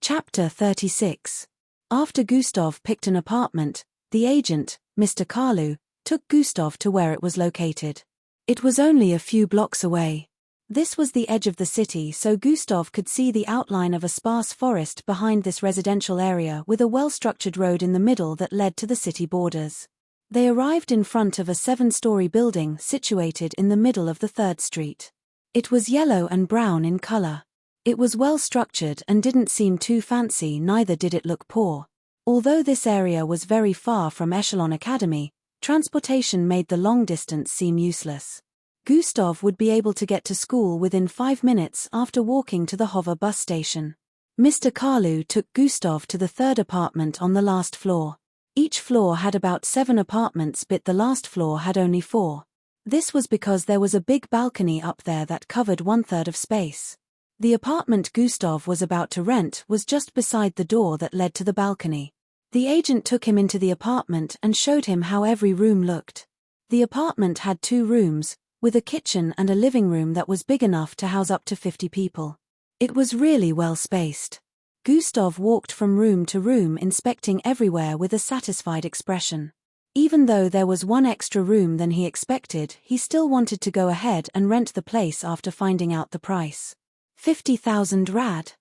Chapter 36. After Gustav picked an apartment, the agent, Mr. Carlu, took Gustav to where it was located. It was only a few blocks away. This was the edge of the city, so Gustav could see the outline of a sparse forest behind this residential area with a well-structured road in the middle that led to the city borders. They arrived in front of a 7-story building situated in the middle of the 3rd Street. It was yellow and brown in color. It was well-structured and didn't seem too fancy, neither did it look poor. Although this area was very far from Echelon Academy, transportation made the long distance seem useless. Gustav would be able to get to school within 5 minutes after walking to the Hover bus station. Mr. Carlu took Gustav to the 3rd apartment on the last floor. Each floor had about 7 apartments, but the last floor had only 4. This was because there was a big balcony up there that covered 1/3 of space. The apartment Gustav was about to rent was just beside the door that led to the balcony. The agent took him into the apartment and showed him how every room looked. The apartment had 2 rooms, with a kitchen and a living room that was big enough to house up to 50 people. It was really well spaced. Gustav walked from room to room, inspecting everywhere with a satisfied expression. Even though there was 1 extra room than he expected, he still wanted to go ahead and rent the place after finding out the price. 50,000 rad?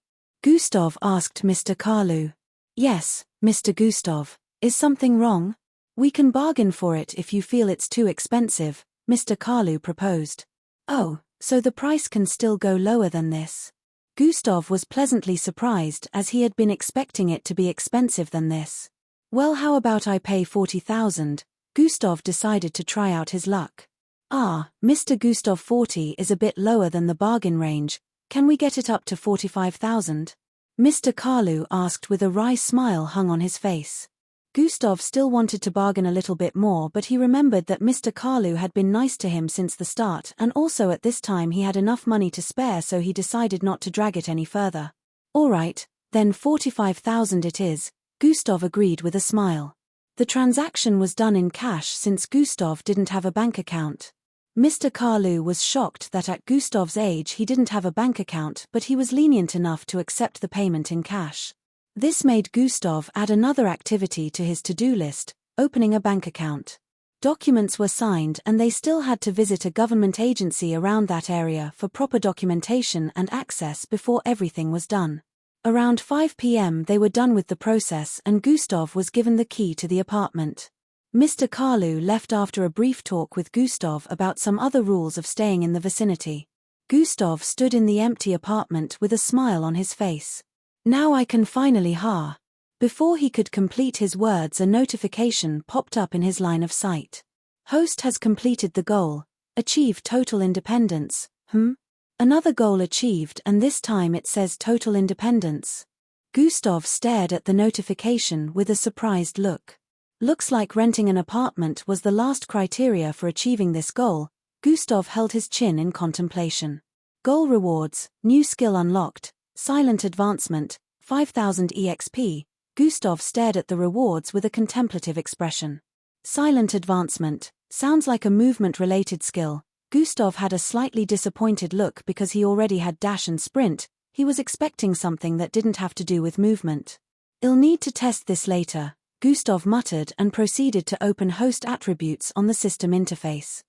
Gustav asked Mr. Carlu. Yes, Mr. Gustav, is something wrong? We can bargain for it if you feel it's too expensive, Mr. Carlu proposed. Oh, so the price can still go lower than this? Gustav was pleasantly surprised, as he had been expecting it to be expensive than this. Well, how about I pay 40,000? Gustav decided to try out his luck. Ah, Mr. Gustav, 40 is a bit lower than the bargain range. Can we get it up to 45,000? Mr. Carlu asked with a wry smile hung on his face. Gustav still wanted to bargain a little bit more, but he remembered that Mr. Carlu had been nice to him since the start, and also at this time he had enough money to spare, so he decided not to drag it any further. All right, then 45,000 it is, Gustav agreed with a smile. The transaction was done in cash since Gustav didn't have a bank account. Mr. Carlu was shocked that at Gustav's age he didn't have a bank account, but he was lenient enough to accept the payment in cash. This made Gustav add another activity to his to-do list, opening a bank account. Documents were signed and they still had to visit a government agency around that area for proper documentation and access before everything was done. Around 5 p.m. they were done with the process and Gustav was given the key to the apartment. Mr. Carlu left after a brief talk with Gustav about some other rules of staying in the vicinity. Gustav stood in the empty apartment with a smile on his face. Now I can finally Before he could complete his words, a notification popped up in his line of sight. Host has completed the goal. Achieve total independence. Another goal achieved, and this time it says total independence. Gustav stared at the notification with a surprised look. Looks like renting an apartment was the last criteria for achieving this goal. Gustav held his chin in contemplation. Goal rewards, new skill unlocked, silent advancement, 5,000 EXP. Gustav stared at the rewards with a contemplative expression. Silent advancement, sounds like a movement-related skill. Gustav had a slightly disappointed look because he already had dash and sprint. He was expecting something that didn't have to do with movement. I'll need to test this later, Gustav muttered and proceeded to open host attributes on the system interface.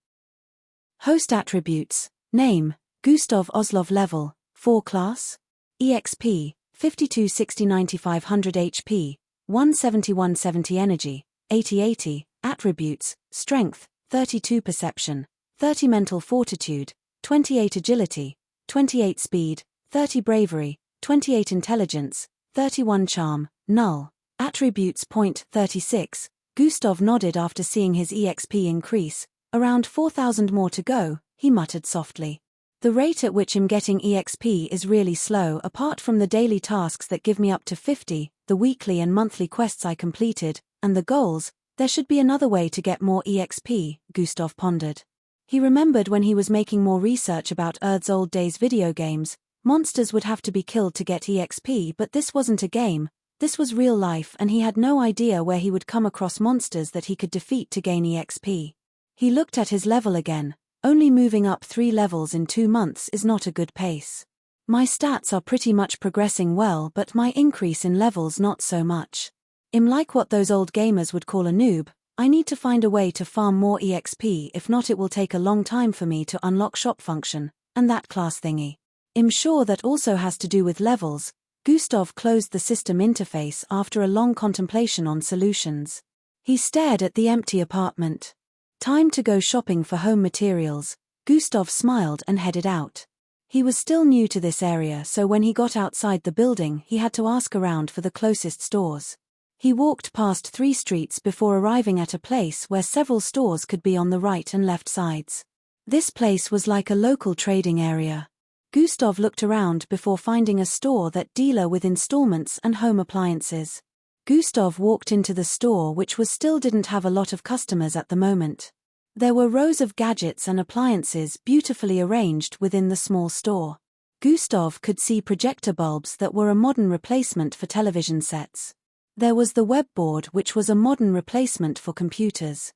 Host attributes. Name, Gustav Oslov. Level, 4 class. EXP, 52 60 90 500 HP, 170 170 energy, 80 80. Attributes, Strength, 32 Perception, 30 Mental Fortitude, 28 Agility, 28 Speed, 30 Bravery, 28 Intelligence, 31 Charm, Null. Attributes point 36. Gustav nodded after seeing his EXP increase. Around 4,000 more to go, he muttered softly. The rate at which I'm getting EXP is really slow. Apart from the daily tasks that give me up to 50, the weekly and monthly quests I completed, and the goals, there should be another way to get more EXP, Gustav pondered. He remembered when he was making more research about Earth's old days video games, monsters would have to be killed to get EXP, but this wasn't a game. This was real life, and he had no idea where he would come across monsters that he could defeat to gain EXP. He looked at his level again. Only moving up 3 levels in 2 months is not a good pace. My stats are pretty much progressing well, but my increase in levels not so much. I'm like what those old gamers would call a noob. I need to find a way to farm more EXP, if not it will take a long time for me to unlock shop function, and that class thingy. I'm sure that also has to do with levels. Gustav closed the system interface after a long contemplation on solutions. He stared at the empty apartment. Time to go shopping for home materials. Gustav smiled and headed out. He was still new to this area, so when he got outside the building he had to ask around for the closest stores. He walked past 3 streets before arriving at a place where several stores could be on the right and left sides. This place was like a local trading area. Gustav looked around before finding a store that dealer with installments and home appliances. Gustav walked into the store, which still didn't have a lot of customers at the moment. There were rows of gadgets and appliances beautifully arranged within the small store. Gustav could see projector bulbs that were a modern replacement for television sets. There was the webboard, which was a modern replacement for computers.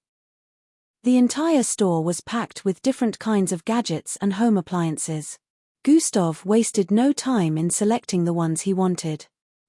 The entire store was packed with different kinds of gadgets and home appliances. Gustav wasted no time in selecting the ones he wanted.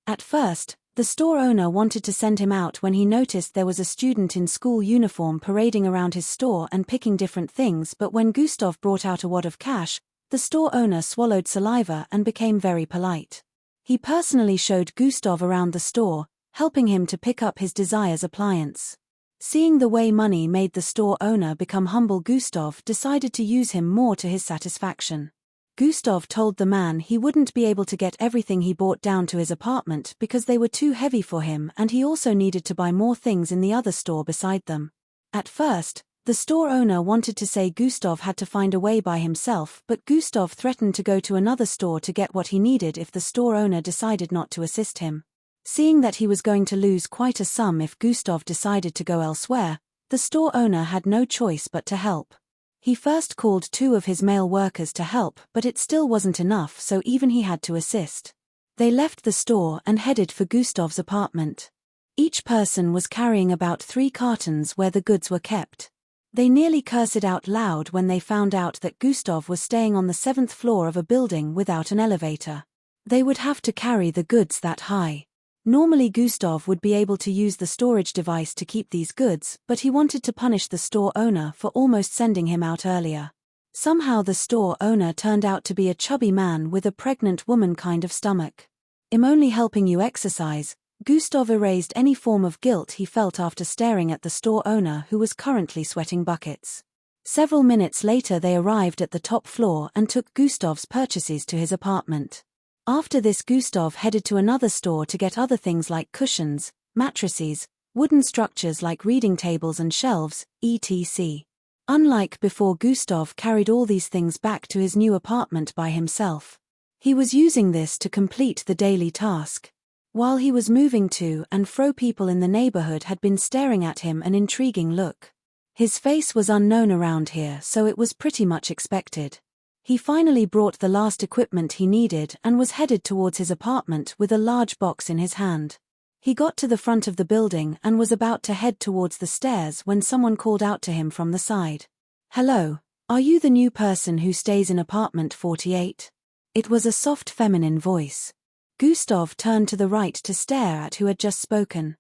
At first, the store owner wanted to send him out when he noticed there was a student in school uniform parading around his store and picking different things, but when Gustav brought out a wad of cash, the store owner swallowed saliva and became very polite. He personally showed Gustav around the store, helping him to pick up his desired appliance. Seeing the way money made the store owner become humble, Gustav decided to use him more to his satisfaction. Gustav told the man he wouldn't be able to get everything he bought down to his apartment because they were too heavy for him, and he also needed to buy more things in the other store beside them. At first, the store owner wanted to say Gustav had to find a way by himself, but Gustav threatened to go to another store to get what he needed if the store owner decided not to assist him. Seeing that he was going to lose quite a sum if Gustav decided to go elsewhere, the store owner had no choice but to help. He first called 2 of his male workers to help, but it still wasn't enough, so even he had to assist. They left the store and headed for Gustav's apartment. Each person was carrying about 3 cartons where the goods were kept. They nearly cursed out loud when they found out that Gustav was staying on the 7th floor of a building without an elevator. They would have to carry the goods that high. Normally Gustav would be able to use the storage device to keep these goods, but he wanted to punish the store owner for almost sending him out earlier. Somehow the store owner turned out to be a chubby man with a pregnant woman kind of stomach. "I'm only helping you exercise." Gustav erased any form of guilt he felt after staring at the store owner, who was currently sweating buckets. Several minutes later they arrived at the top floor and took Gustav's purchases to his apartment. After this, Gustav headed to another store to get other things like cushions, mattresses, wooden structures like reading tables and shelves, etc. Unlike before, Gustav carried all these things back to his new apartment by himself. He was using this to complete the daily task. While he was moving to and fro, people in the neighborhood had been staring at him an intriguing look. His face was unknown around here, so it was pretty much expected. He finally brought the last equipment he needed and was headed towards his apartment with a large box in his hand. He got to the front of the building and was about to head towards the stairs when someone called out to him from the side. "Hello, are you the new person who stays in apartment 48? It was a soft feminine voice. Gustav turned to the right to stare at who had just spoken.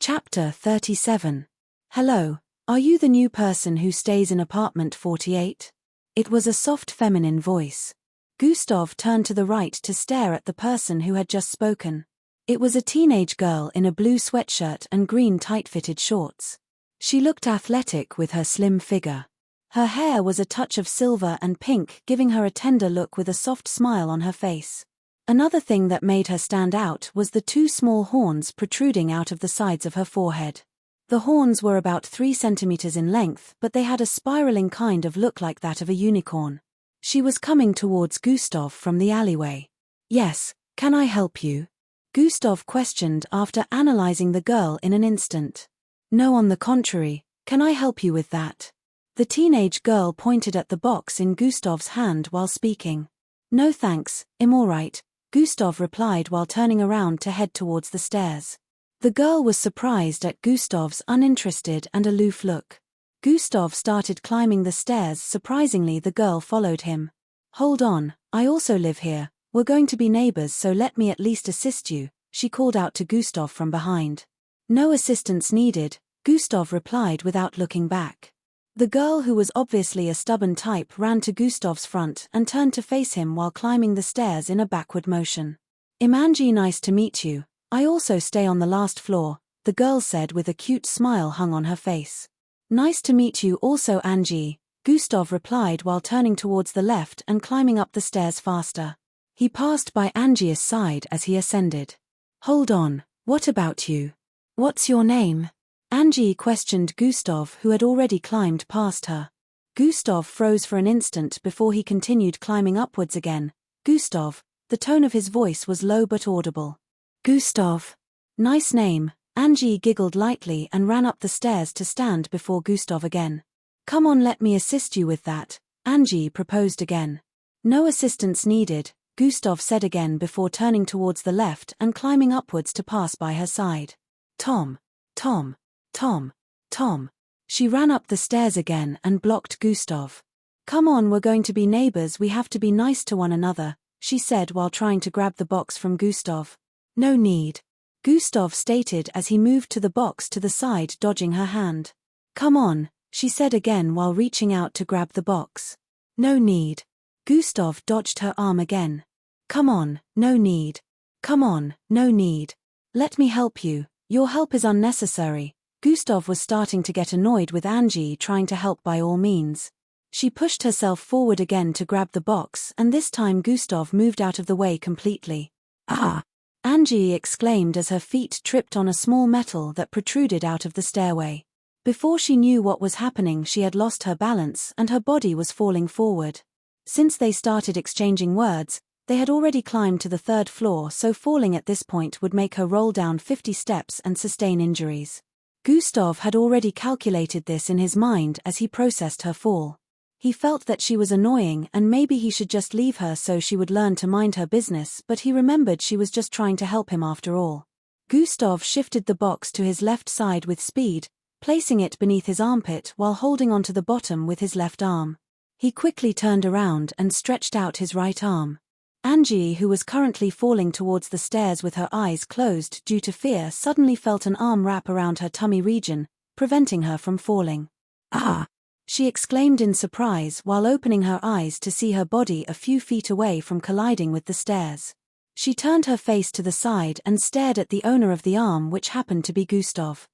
Chapter 37. Hello. Are you the new person who stays in apartment 48? It was a soft feminine voice. Gustav turned to the right to stare at the person who had just spoken. It was a teenage girl in a blue sweatshirt and green tight-fitted shorts. She looked athletic with her slim figure. Her hair was a touch of silver and pink, giving her a tender look with a soft smile on her face. Another thing that made her stand out was the 2 small horns protruding out of the sides of her forehead. The horns were about 3 centimeters in length, but they had a spiraling kind of look like that of a unicorn. She was coming towards Gustav from the alleyway. "Yes, can I help you?" Gustav questioned after analyzing the girl in an instant. "No, on the contrary, can I help you with that?" The teenage girl pointed at the box in Gustav's hand while speaking. "No thanks, I'm alright," Gustav replied while turning around to head towards the stairs. The girl was surprised at Gustav's uninterested and aloof look. Gustav started climbing the stairs. Surprisingly, the girl followed him. Hold on, I also live here, we're going to be neighbors so let me at least assist you, she called out to Gustav from behind. No assistance needed, Gustav replied without looking back. The girl, who was obviously a stubborn type, ran to Gustav's front and turned to face him while climbing the stairs in a backward motion. Angie, nice to meet you. I also stay on the last floor, the girl said with a cute smile hung on her face. Nice to meet you also, Angie, Gustav replied while turning towards the left and climbing up the stairs faster. He passed by Angie's side as he ascended. Hold on, what about you? What's your name? Angie questioned Gustav, who had already climbed past her. Gustav froze for an instant before he continued climbing upwards again. Gustav, the tone of his voice was low but audible. Gustav. Nice name, Angie giggled lightly and ran up the stairs to stand before Gustav again. Come on, let me assist you with that, Angie proposed again. No assistance needed, Gustav said again before turning towards the left and climbing upwards to pass by her side. Tom. Tom. Tom. Tom. She ran up the stairs again and blocked Gustav. Come on, we're going to be neighbors, we have to be nice to one another, she said while trying to grab the box from Gustav. No need, Gustav stated as he moved to the box to the side, dodging her hand. Come on, she said again while reaching out to grab the box. No need. Gustav dodged her arm again. Come on, no need. Come on, no need. Let me help you, your help is unnecessary. Gustav was starting to get annoyed with Angie trying to help by all means. She pushed herself forward again to grab the box, and this time Gustav moved out of the way completely. Ah! Angie exclaimed as her feet tripped on a small metal that protruded out of the stairway. Before she knew what was happening, she had lost her balance and her body was falling forward. Since they started exchanging words, they had already climbed to the 3rd floor, so falling at this point would make her roll down 50 steps and sustain injuries. Gustav had already calculated this in his mind as he processed her fall. He felt that she was annoying and maybe he should just leave her so she would learn to mind her business, but he remembered she was just trying to help him after all. Gustav shifted the box to his left side with speed, placing it beneath his armpit while holding onto the bottom with his left arm. He quickly turned around and stretched out his right arm. Angie, who was currently falling towards the stairs with her eyes closed due to fear, suddenly felt an arm wrap around her tummy region, preventing her from falling. Ah! She exclaimed in surprise while opening her eyes to see her body a few feet away from colliding with the stairs. She turned her face to the side and stared at the owner of the arm, which happened to be Gustav.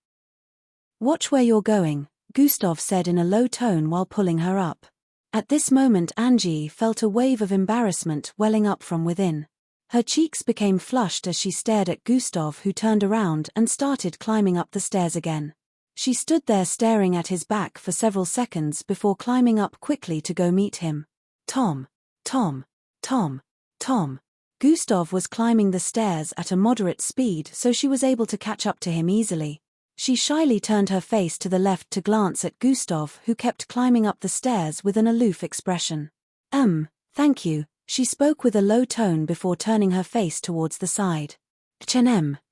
Watch where you're going, Gustav said in a low tone while pulling her up. At this moment Angie felt a wave of embarrassment welling up from within. Her cheeks became flushed as she stared at Gustav, who turned around and started climbing up the stairs again. She stood there staring at his back for several seconds before climbing up quickly to go meet him. Tom. Tom. Tom. Tom. Gustav was climbing the stairs at a moderate speed, so she was able to catch up to him easily. She shyly turned her face to the left to glance at Gustav, who kept climbing up the stairs with an aloof expression. Thank you, she spoke with a low tone before turning her face towards the side.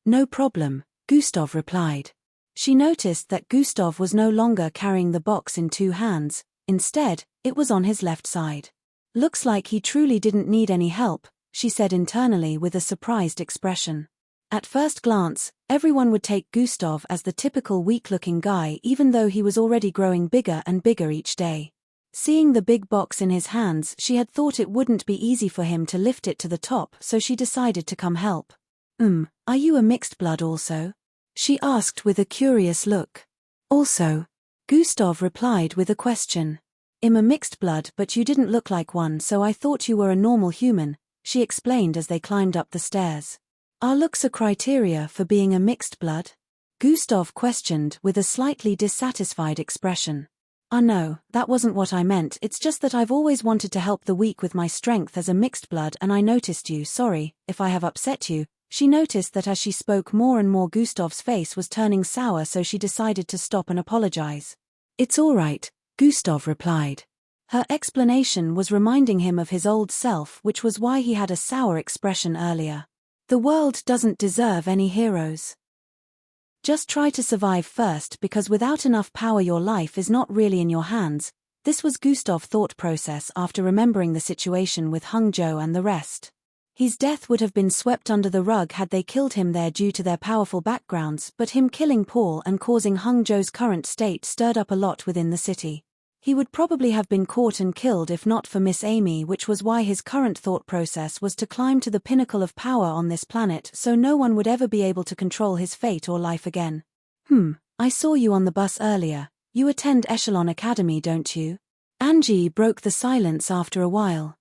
No problem, Gustav replied. She noticed that Gustav was no longer carrying the box in 2 hands, instead, it was on his left side. Looks like he truly didn't need any help, she said internally with a surprised expression. At first glance, everyone would take Gustav as the typical weak-looking guy, even though he was already growing bigger and bigger each day. Seeing the big box in his hands, she had thought it wouldn't be easy for him to lift it to the top, so she decided to come help. Are you a mixed blood also? She asked with a curious look. Also, Gustav replied with a question. I'm a mixed blood, but you didn't look like one, so I thought you were a normal human, she explained as they climbed up the stairs. Are looks a criteria for being a mixed blood? Gustav questioned with a slightly dissatisfied expression. No, that wasn't what I meant, it's just that I've always wanted to help the weak with my strength as a mixed blood, and I noticed you. Sorry if I have upset you. She noticed that as she spoke more and more Gustav's face was turning sour, so she decided to stop and apologize. It's all right, Gustav replied. Her explanation was reminding him of his old self, which was why he had a sour expression earlier. The world doesn't deserve any heroes. Just try to survive first, because without enough power your life is not really in your hands, This was Gustav's thought process after remembering the situation with Hangzhou and the rest. His death would have been swept under the rug had they killed him there due to their powerful backgrounds, but him killing Paul and causing Hangzhou's current state stirred up a lot within the city. He would probably have been caught and killed if not for Miss Amy, which was why his current thought process was to climb to the pinnacle of power on this planet so no one would ever be able to control his fate or life again. I saw you on the bus earlier. You attend Echelon Academy, don't you? Angie broke the silence after a while.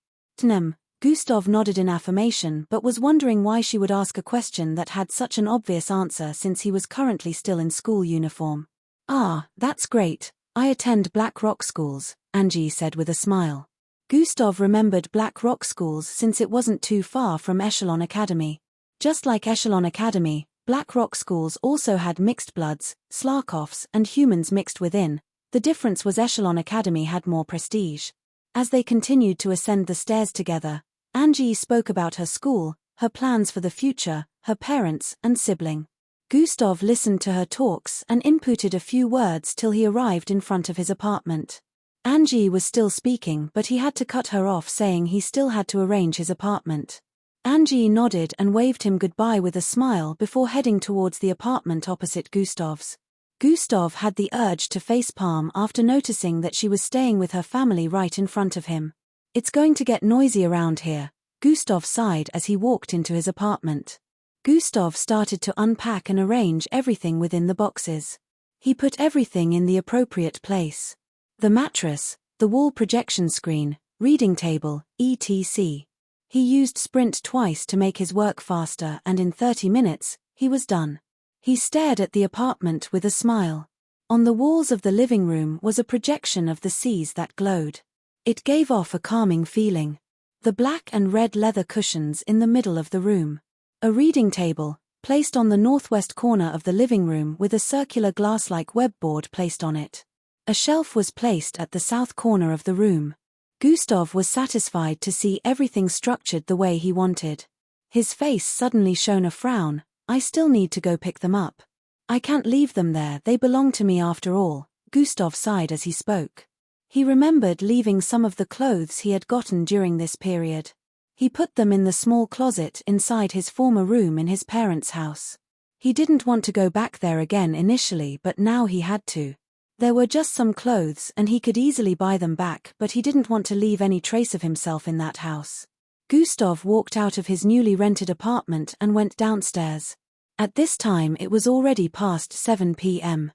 Gustav nodded in affirmation but was wondering why she would ask a question that had such an obvious answer since he was currently still in school uniform. Ah, that's great. I attend Black Rock schools, Angie said with a smile. Gustav remembered Black Rock schools since it wasn't too far from Echelon Academy. Just like Echelon Academy, Black Rock schools also had mixed bloods, Slarkoffs and humans mixed within. The difference was Echelon Academy had more prestige. As they continued to ascend the stairs together, Angie spoke about her school, her plans for the future, her parents and sibling. Gustav listened to her talks and inputted a few words till he arrived in front of his apartment. Angie was still speaking but he had to cut her off, saying he still had to arrange his apartment. Angie nodded and waved him goodbye with a smile before heading towards the apartment opposite Gustav's. Gustav had the urge to facepalm after noticing that she was staying with her family right in front of him. It's going to get noisy around here, Gustav sighed as he walked into his apartment. Gustav started to unpack and arrange everything within the boxes. He put everything in the appropriate place. The mattress, the wall projection screen, reading table, etc. He used Sprint twice to make his work faster and in 30 minutes, he was done. He stared at the apartment with a smile. On the walls of the living room was a projection of the seas that glowed. It gave off a calming feeling. The black and red leather cushions in the middle of the room. A reading table, placed on the northwest corner of the living room with a circular glass-like webboard placed on it. A shelf was placed at the south corner of the room. Gustav was satisfied to see everything structured the way he wanted. His face suddenly shone a frown. I still need to go pick them up. I can't leave them there, they belong to me after all, Gustav sighed as he spoke. He remembered leaving some of the clothes he had gotten during this period. He put them in the small closet inside his former room in his parents' house. He didn't want to go back there again initially, but now he had to. There were just some clothes and he could easily buy them back, but he didn't want to leave any trace of himself in that house. Gustav walked out of his newly rented apartment and went downstairs. At this time it was already past 7 p.m.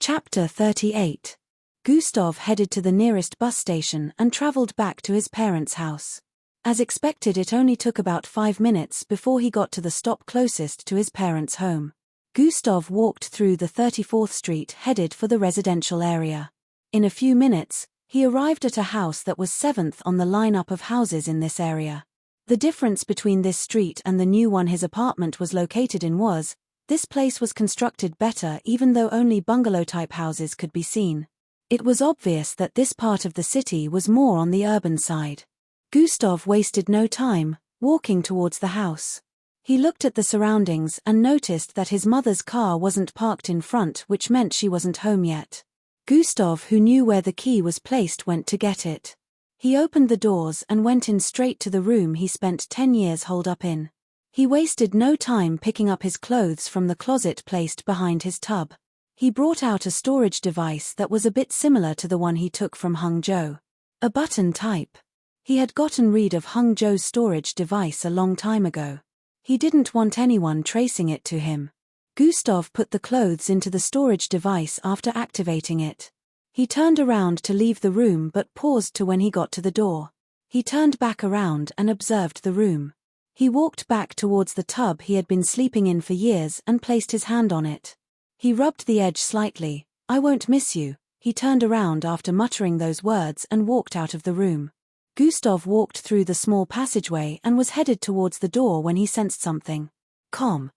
Chapter 38. Gustav headed to the nearest bus station and traveled back to his parents' house. As expected, it only took about 5 minutes before he got to the stop closest to his parents' home. Gustav walked through the 34th Street headed for the residential area. In a few minutes, he arrived at a house that was 7th on the lineup of houses in this area. The difference between this street and the new one his apartment was located in was, this place was constructed better even though only bungalow-type houses could be seen. It was obvious that this part of the city was more on the urban side. Gustav wasted no time, walking towards the house. He looked at the surroundings and noticed that his mother's car wasn't parked in front, which meant she wasn't home yet. Gustav, who knew where the key was placed, went to get it. He opened the doors and went in straight to the room he spent 10 years holed up in. He wasted no time picking up his clothes from the closet placed behind his tub. He brought out a storage device that was a bit similar to the one he took from Hangzhou. A button type. He had gotten rid of Hangzhou's storage device a long time ago. He didn't want anyone tracing it to him. Gustav put the clothes into the storage device after activating it. He turned around to leave the room but paused to when he got to the door. He turned back around and observed the room. He walked back towards the tub he had been sleeping in for years and placed his hand on it. He rubbed the edge slightly. I won't miss you. He turned around after muttering those words and walked out of the room. Gustav walked through the small passageway and was headed towards the door when he sensed something. Calm.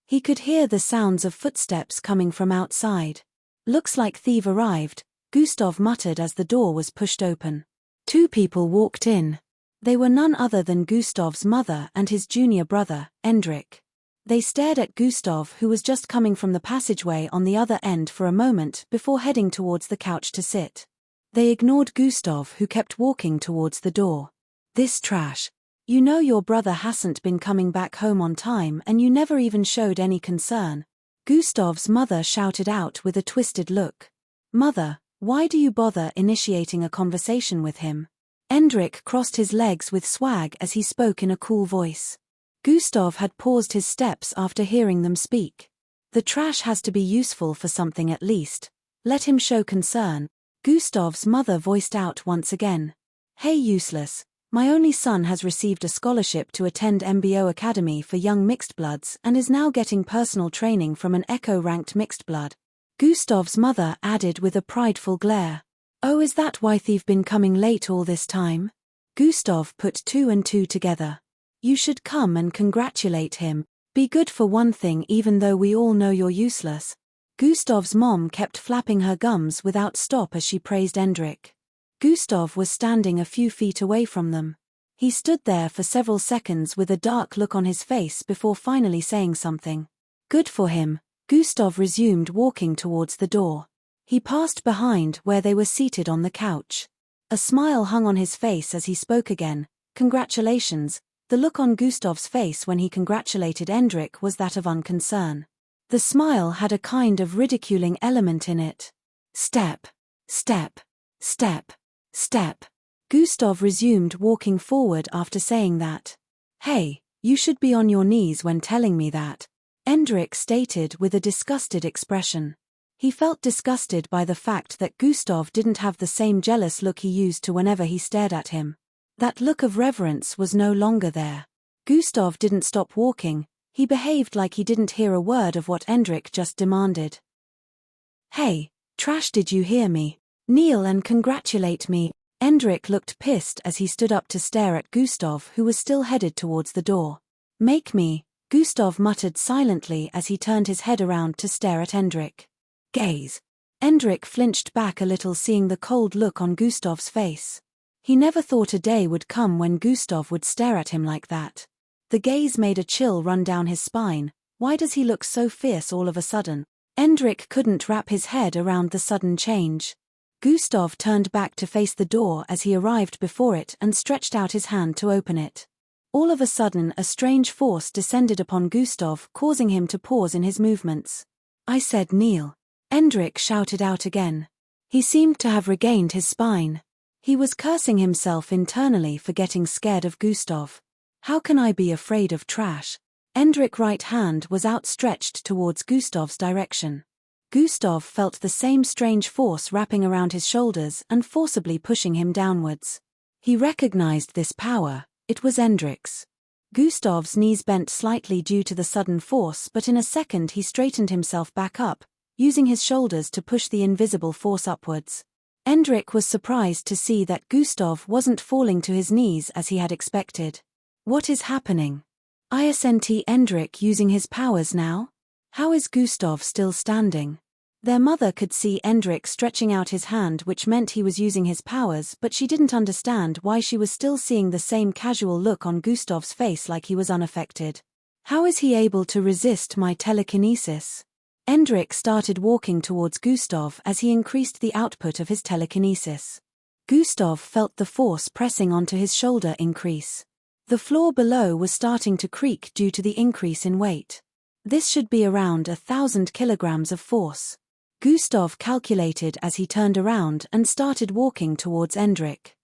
He could hear the sounds of footsteps coming from outside. Looks like thief arrived, Gustav muttered as the door was pushed open. 2 people walked in. They were none other than Gustav's mother and his junior brother, Endrik. They stared at Gustav, who was just coming from the passageway on the other end, for a moment before heading towards the couch to sit. They ignored Gustav, who kept walking towards the door. This trash. You know your brother hasn't been coming back home on time and you never even showed any concern. Gustav's mother shouted out with a twisted look. Mother, why do you bother initiating a conversation with him? Endrik crossed his legs with swag as he spoke in a cool voice. Gustav had paused his steps after hearing them speak. The trash has to be useful for something at least. Let him show concern. Gustav's mother voiced out once again. Hey useless, my only son has received a scholarship to attend MBO Academy for young mixed-bloods and is now getting personal training from an Echo-ranked mixed-blood. Gustav's mother added with a prideful glare. Oh, is that why they've been coming late all this time? Gustav put two and two together. You should come and congratulate him. Be good for one thing even though we all know you're useless. Gustav's mom kept flapping her gums without stop as she praised Endrik. Gustav was standing a few feet away from them. He stood there for several seconds with a dark look on his face before finally saying something. Good for him. Gustav resumed walking towards the door. He passed behind where they were seated on the couch. A smile hung on his face as he spoke again. Congratulations. The look on Gustav's face when he congratulated Endrik was that of unconcern. The smile had a kind of ridiculing element in it. Step. Step. Step. Step. Gustav resumed walking forward after saying that. Hey, you should be on your knees when telling me that, Endrik stated with a disgusted expression. He felt disgusted by the fact that Gustav didn't have the same jealous look he used to whenever he stared at him. That look of reverence was no longer there. Gustav didn't stop walking, he behaved like he didn't hear a word of what Endrik just demanded. Hey, trash, did you hear me? Kneel and congratulate me. Endrik looked pissed as he stood up to stare at Gustav, who was still headed towards the door. Make me, Gustav muttered silently as he turned his head around to stare at Endrik. Gaze. Endrik flinched back a little seeing the cold look on Gustav's face. He never thought a day would come when Gustav would stare at him like that. The gaze made a chill run down his spine. Why does he look so fierce all of a sudden? Endrik couldn't wrap his head around the sudden change. Gustav turned back to face the door as he arrived before it and stretched out his hand to open it. All of a sudden a strange force descended upon Gustav, causing him to pause in his movements. I said kneel. Endrik shouted out again. He seemed to have regained his spine. He was cursing himself internally for getting scared of Gustav. How can I be afraid of trash? Endrik's right hand was outstretched towards Gustav's direction. Gustav felt the same strange force wrapping around his shoulders and forcibly pushing him downwards. He recognized this power, it was Endrik's. Gustav's knees bent slightly due to the sudden force, but in a second he straightened himself back up, using his shoulders to push the invisible force upwards. Endrik was surprised to see that Gustav wasn't falling to his knees as he had expected. What is happening? Isn't Endrik using his powers now? How is Gustav still standing? Their mother could see Endrik stretching out his hand, which meant he was using his powers, but she didn't understand why she was still seeing the same casual look on Gustav's face like he was unaffected. How is he able to resist my telekinesis? Endrik started walking towards Gustav as he increased the output of his telekinesis. Gustav felt the force pressing onto his shoulder increase. The floor below was starting to creak due to the increase in weight. This should be around 1,000 kilograms of force. Gustav calculated as he turned around and started walking towards Endrik.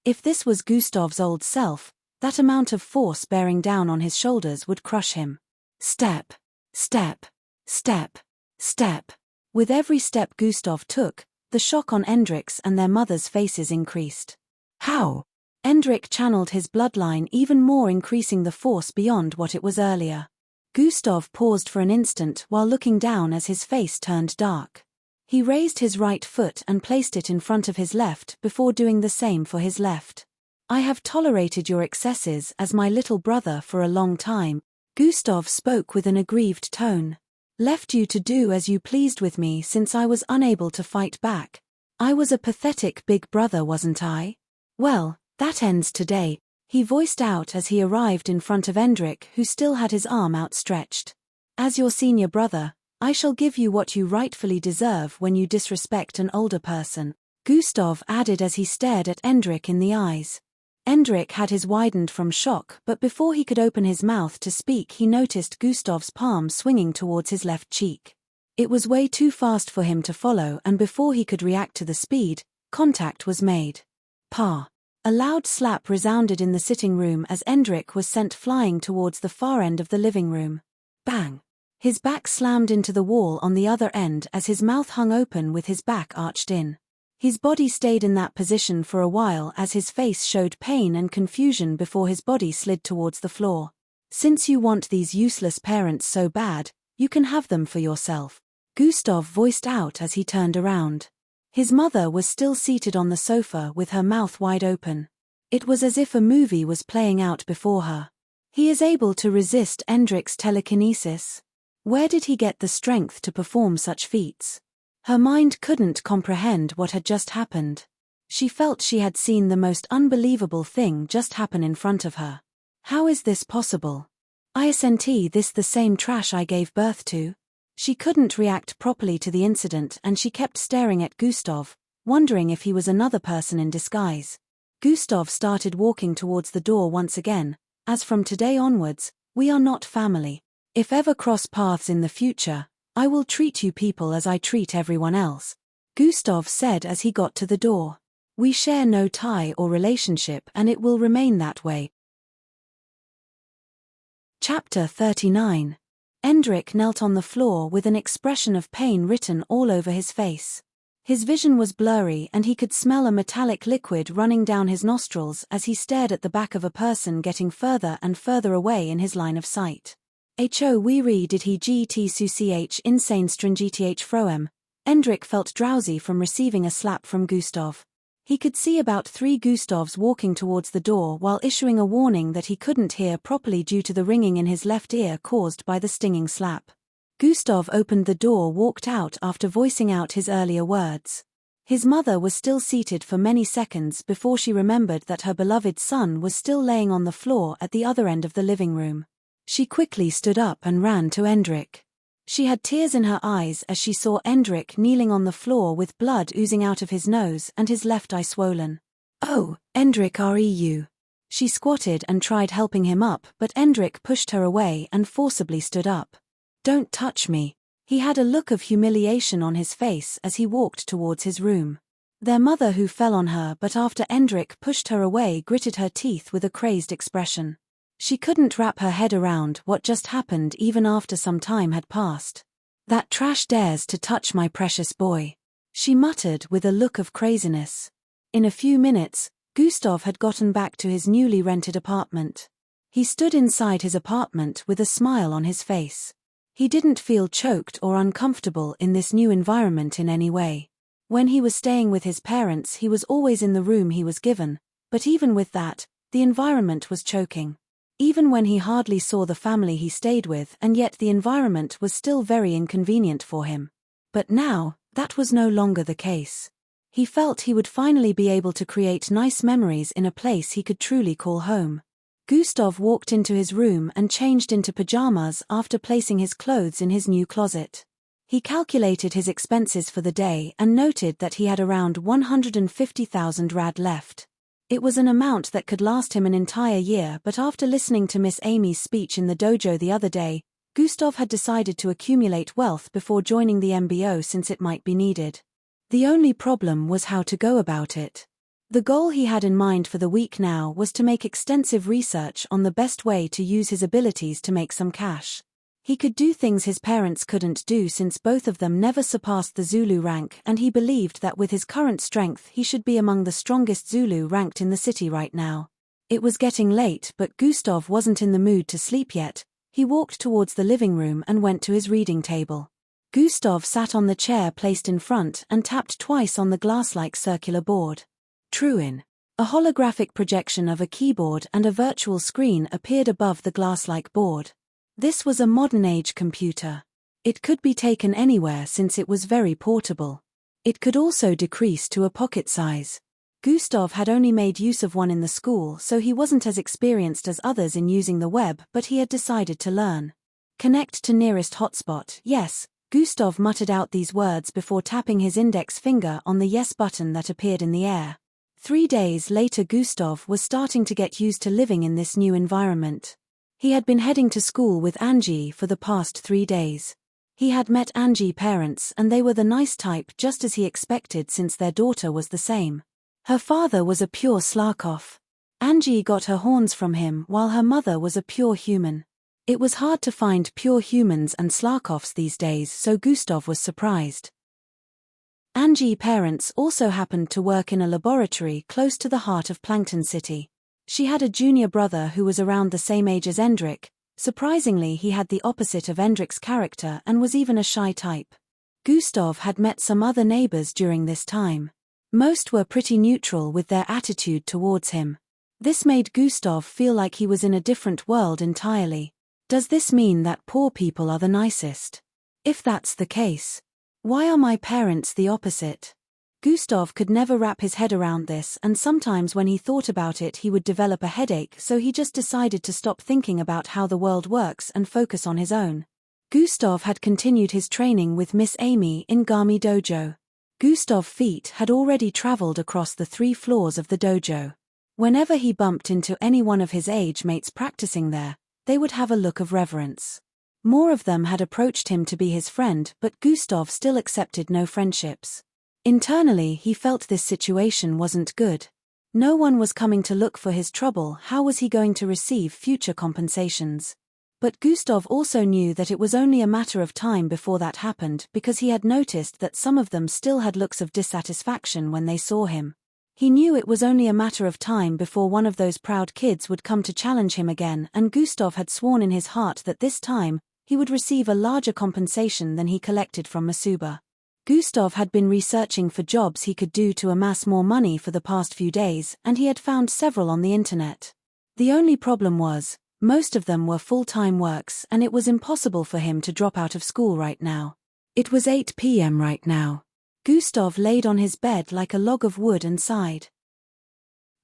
If this was Gustav's old self, that amount of force bearing down on his shoulders would crush him. Step. Step. Step. Step. With every step Gustav took, the shock on Endrik's and their mother's faces increased. How? Endrik channeled his bloodline even more, increasing the force beyond what it was earlier. Gustav paused for an instant while looking down as his face turned dark. He raised his right foot and placed it in front of his left before doing the same for his left. I have tolerated your excesses as my little brother for a long time, Gustav spoke with an aggrieved tone. Left you to do as you pleased with me since I was unable to fight back. I was a pathetic big brother, wasn't I? Well, that ends today. he voiced out as he arrived in front of Endrik, who still had his arm outstretched. "As your senior brother, I shall give you what you rightfully deserve when you disrespect an older person," Gustav added as he stared at Endrik in the eyes. Endrik had his widened from shock, but before he could open his mouth to speak he noticed Gustav's palm swinging towards his left cheek. It was way too fast for him to follow, and before he could react to the speed, contact was made. Pa! A loud slap resounded in the sitting room as Endrik was sent flying towards the far end of the living room. Bang! His back slammed into the wall on the other end as his mouth hung open with his back arched in. His body stayed in that position for a while as his face showed pain and confusion before his body slid towards the floor. "Since you want these useless parents so bad, you can have them for yourself," Gustav voiced out as he turned around. His mother was still seated on the sofa with her mouth wide open. It was as if a movie was playing out before her. He is able to resist Endrik's telekinesis? Where did he get the strength to perform such feats? Her mind couldn't comprehend what had just happened. She felt she had seen the most unbelievable thing just happen in front of her. How is this possible? Isn't this the same trash I gave birth to? She couldn't react properly to the incident and she kept staring at Gustav, wondering if he was another person in disguise. Gustav started walking towards the door once again. "As from today onwards, we are not family. If ever cross paths in the future, I will treat you people as I treat everyone else," Gustav said as he got to the door. "We share no tie or relationship and it will remain that way." Chapter 39. Endrik knelt on the floor with an expression of pain written all over his face. His vision was blurry and he could smell a metallic liquid running down his nostrils as he stared at the back of a person getting further and further away in his line of sight. "Ho we re did he gt such insane stringeth froem." Endrik felt drowsy from receiving a slap from Gustav. He could see about 3 Gustavs walking towards the door while issuing a warning that he couldn't hear properly due to the ringing in his left ear caused by the stinging slap. Gustav opened the door, walked out after voicing out his earlier words. His mother was still seated for many seconds before she remembered that her beloved son was still laying on the floor at the other end of the living room. She quickly stood up and ran to Endrik. She had tears in her eyes as she saw Endrik kneeling on the floor with blood oozing out of his nose and his left eye swollen. "Oh, Endrik reu." She squatted and tried helping him up, but Endrik pushed her away and forcibly stood up. "Don't touch me." He had a look of humiliation on his face as he walked towards his room. Their mother, who fell on her but after Endrik pushed her away, gritted her teeth with a crazed expression. She couldn't wrap her head around what just happened even after some time had passed. "That trash dares to touch my precious boy," she muttered with a look of craziness. In a few minutes, Gustav had gotten back to his newly rented apartment. He stood inside his apartment with a smile on his face. He didn't feel choked or uncomfortable in this new environment in any way. When he was staying with his parents, he was always in the room he was given, but even with that, the environment was choking. Even when he hardly saw the family he stayed with, and yet the environment was still very inconvenient for him. But now, that was no longer the case. He felt he would finally be able to create nice memories in a place he could truly call home. Gustav walked into his room and changed into pajamas after placing his clothes in his new closet. He calculated his expenses for the day and noted that he had around 150,000 rad left. It was an amount that could last him an entire year, but after listening to Miss Amy's speech in the dojo the other day, Gustav had decided to accumulate wealth before joining the MBO since it might be needed. The only problem was how to go about it. The goal he had in mind for the week now was to make extensive research on the best way to use his abilities to make some cash. He could do things his parents couldn't do since both of them never surpassed the Zulu rank, and he believed that with his current strength he should be among the strongest Zulu ranked in the city right now. It was getting late, but Gustav wasn't in the mood to sleep yet. He walked towards the living room and went to his reading table. Gustav sat on the chair placed in front and tapped twice on the glass-like circular board. Truin. A holographic projection of a keyboard and a virtual screen appeared above the glass-like board. This was a modern-age computer. It could be taken anywhere since it was very portable. It could also decrease to a pocket size. Gustav had only made use of one in the school, so he wasn't as experienced as others in using the web, but he had decided to learn. Connect to nearest hotspot, yes. Gustav muttered out these words before tapping his index finger on the yes button that appeared in the air. 3 days later, Gustav was starting to get used to living in this new environment. He had been heading to school with Angie for the past 3 days. He had met Angie's parents and they were the nice type, just as he expected since their daughter was the same. Her father was a pure Slarkov. Angie got her horns from him while her mother was a pure human. It was hard to find pure humans and Slarkovs these days, so Gustav was surprised. Angie's parents also happened to work in a laboratory close to the heart of Plankton City. She had a junior brother who was around the same age as Endrik. Surprisingly, he had the opposite of Endrik's character and was even a shy type. Gustav had met some other neighbors during this time. Most were pretty neutral with their attitude towards him. This made Gustav feel like he was in a different world entirely. Does this mean that poor people are the nicest? If that's the case, why are my parents the opposite? Gustav could never wrap his head around this, and sometimes when he thought about it he would develop a headache, so he just decided to stop thinking about how the world works and focus on his own. Gustav had continued his training with Miss Amy in Gami Dojo. Gustav's feet had already traveled across the 3 floors of the dojo. Whenever he bumped into any one of his age mates practicing there, they would have a look of reverence. More of them had approached him to be his friend, but Gustav still accepted no friendships. Internally, he felt this situation wasn't good. No one was coming to look for his trouble. How was he going to receive future compensations? But Gustav also knew that it was only a matter of time before that happened, because he had noticed that some of them still had looks of dissatisfaction when they saw him. He knew it was only a matter of time before one of those proud kids would come to challenge him again, and Gustav had sworn in his heart that this time, he would receive a larger compensation than he collected from Masuba. Gustav had been researching for jobs he could do to amass more money for the past few days, and he had found several on the internet. The only problem was, most of them were full-time works, and it was impossible for him to drop out of school right now. It was 8 p.m. right now. Gustav laid on his bed like a log of wood and sighed.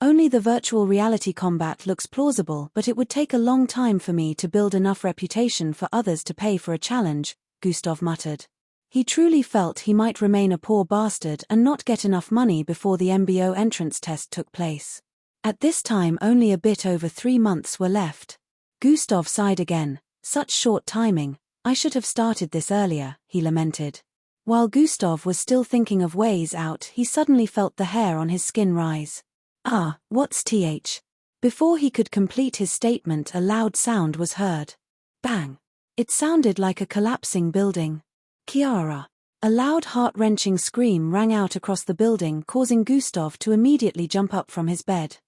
Only the virtual reality combat looks plausible, but it would take a long time for me to build enough reputation for others to pay for a challenge, Gustav muttered. He truly felt he might remain a poor bastard and not get enough money before the MBO entrance test took place. At this time only a bit over 3 months were left. Gustav sighed again. Such short timing, I should have started this earlier, he lamented. While Gustav was still thinking of ways out, he suddenly felt the hair on his skin rise. Ah, what's th? Before he could complete his statement, a loud sound was heard. Bang! It sounded like a collapsing building. Kiara! A loud heart-wrenching scream rang out across the building, causing Gustav to immediately jump up from his bed.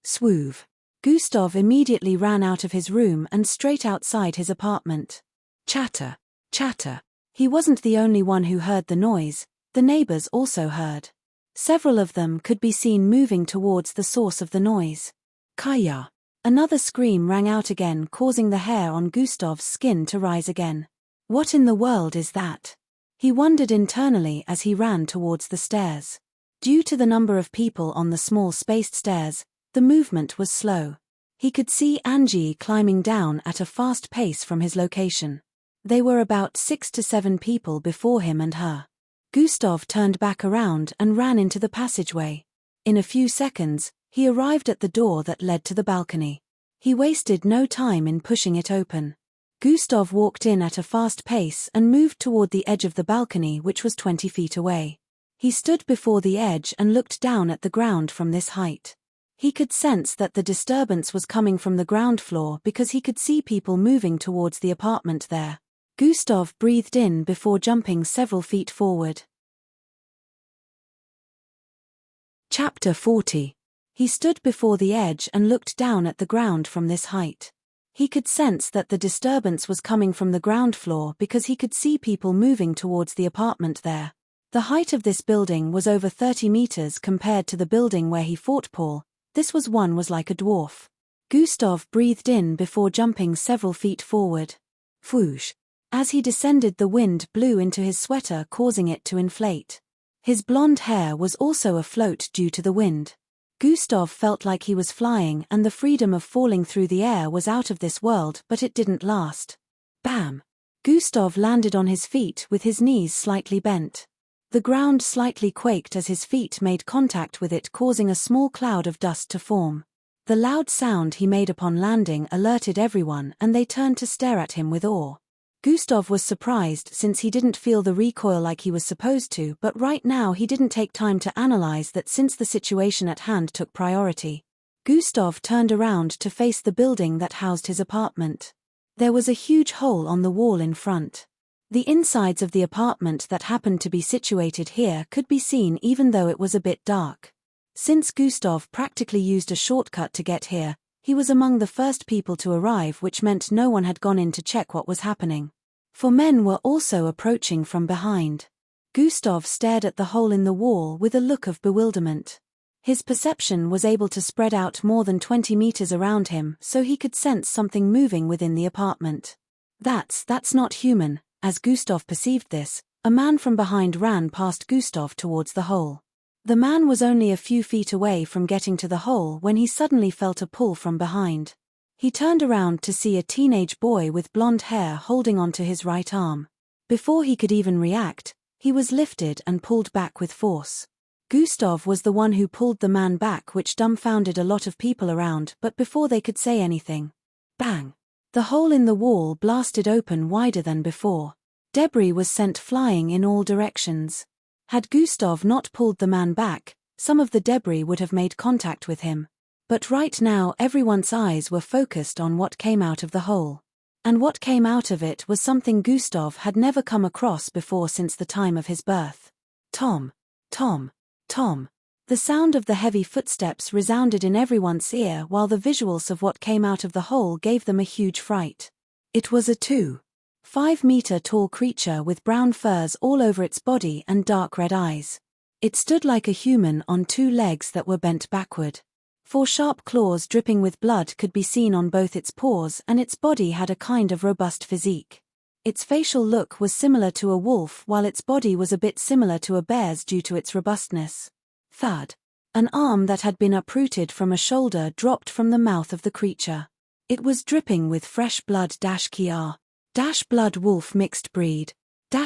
Swoove! Gustav immediately ran out of his room and straight outside his apartment. Chatter! Chatter! He wasn't the only one who heard the noise, the neighbors also heard. Several of them could be seen moving towards the source of the noise. Kaya! Another scream rang out again, causing the hair on Gustav's skin to rise again. What in the world is that? He wondered internally as he ran towards the stairs. Due to the number of people on the small spaced stairs, the movement was slow. He could see Angie climbing down at a fast pace from his location. They were about 6 to 7 people before him and her. Gustav turned back around and ran into the passageway. In a few seconds, he arrived at the door that led to the balcony. He wasted no time in pushing it open. Gustav walked in at a fast pace and moved toward the edge of the balcony, which was 20 feet away. He stood before the edge and looked down at the ground from this height. He could sense that the disturbance was coming from the ground floor because he could see people moving towards the apartment there. Gustav breathed in before jumping several feet forward. Chapter 40. He stood before the edge and looked down at the ground from this height. He could sense that the disturbance was coming from the ground floor because he could see people moving towards the apartment there. The height of this building was over 30 meters compared to the building where he fought Paul. This one was like a dwarf. Gustav breathed in before jumping several feet forward. Whoosh! As he descended, the wind blew into his sweater, causing it to inflate. His blonde hair was also afloat due to the wind. Gustav felt like he was flying and the freedom of falling through the air was out of this world, but it didn't last. Bam! Gustav landed on his feet with his knees slightly bent. The ground slightly quaked as his feet made contact with it, causing a small cloud of dust to form. The loud sound he made upon landing alerted everyone and they turned to stare at him with awe. Gustav was surprised since he didn't feel the recoil like he was supposed to, but right now he didn't take time to analyze that since the situation at hand took priority. Gustav turned around to face the building that housed his apartment. There was a huge hole on the wall in front. The insides of the apartment that happened to be situated here could be seen even though it was a bit dark. Since Gustav practically used a shortcut to get here, he was among the first people to arrive, which meant no one had gone in to check what was happening. For men were also approaching from behind. Gustav stared at the hole in the wall with a look of bewilderment. His perception was able to spread out more than 20 meters around him, so he could sense something moving within the apartment. That's not human. As Gustav perceived this, a man from behind ran past Gustav towards the hole. The man was only a few feet away from getting to the hole when he suddenly felt a pull from behind. He turned around to see a teenage boy with blonde hair holding onto his right arm. Before he could even react, he was lifted and pulled back with force. Gustav was the one who pulled the man back, which dumbfounded a lot of people around, but before they could say anything, bang! The hole in the wall blasted open wider than before. Debris was sent flying in all directions. Had Gustav not pulled the man back, some of the debris would have made contact with him. But right now everyone's eyes were focused on what came out of the hole. And what came out of it was something Gustav had never come across before since the time of his birth. Tom. Tom. Tom. The sound of the heavy footsteps resounded in everyone's ear while the visuals of what came out of the hole gave them a huge fright. It was a 2.5-meter tall creature with brown furs all over its body and dark red eyes. It stood like a human on 2 legs that were bent backward. 4 sharp claws dripping with blood could be seen on both its paws, and its body had a kind of robust physique. Its facial look was similar to a wolf while its body was a bit similar to a bear's due to its robustness. Thud. An arm that had been uprooted from a shoulder dropped from the mouth of the creature. It was dripping with fresh blood. Kia. Blood wolf mixed breed.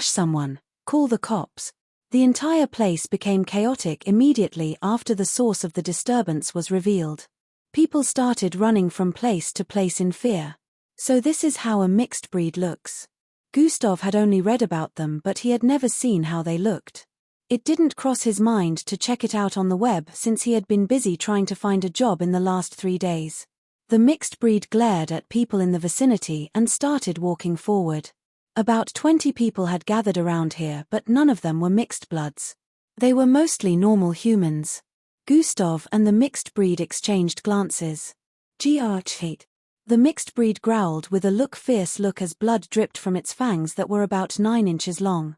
Someone. Call the cops. The entire place became chaotic immediately after the source of the disturbance was revealed. People started running from place to place in fear. So this is how a mixed breed looks. Gustav had only read about them, but he had never seen how they looked. It didn't cross his mind to check it out on the web since he had been busy trying to find a job in the last 3 days. The mixed breed glared at people in the vicinity and started walking forward. About 20 people had gathered around here, but none of them were mixed bloods. They were mostly normal humans. Gustav and the mixed breed exchanged glances. Hate. The mixed breed growled with a fierce look as blood dripped from its fangs that were about 9 inches long.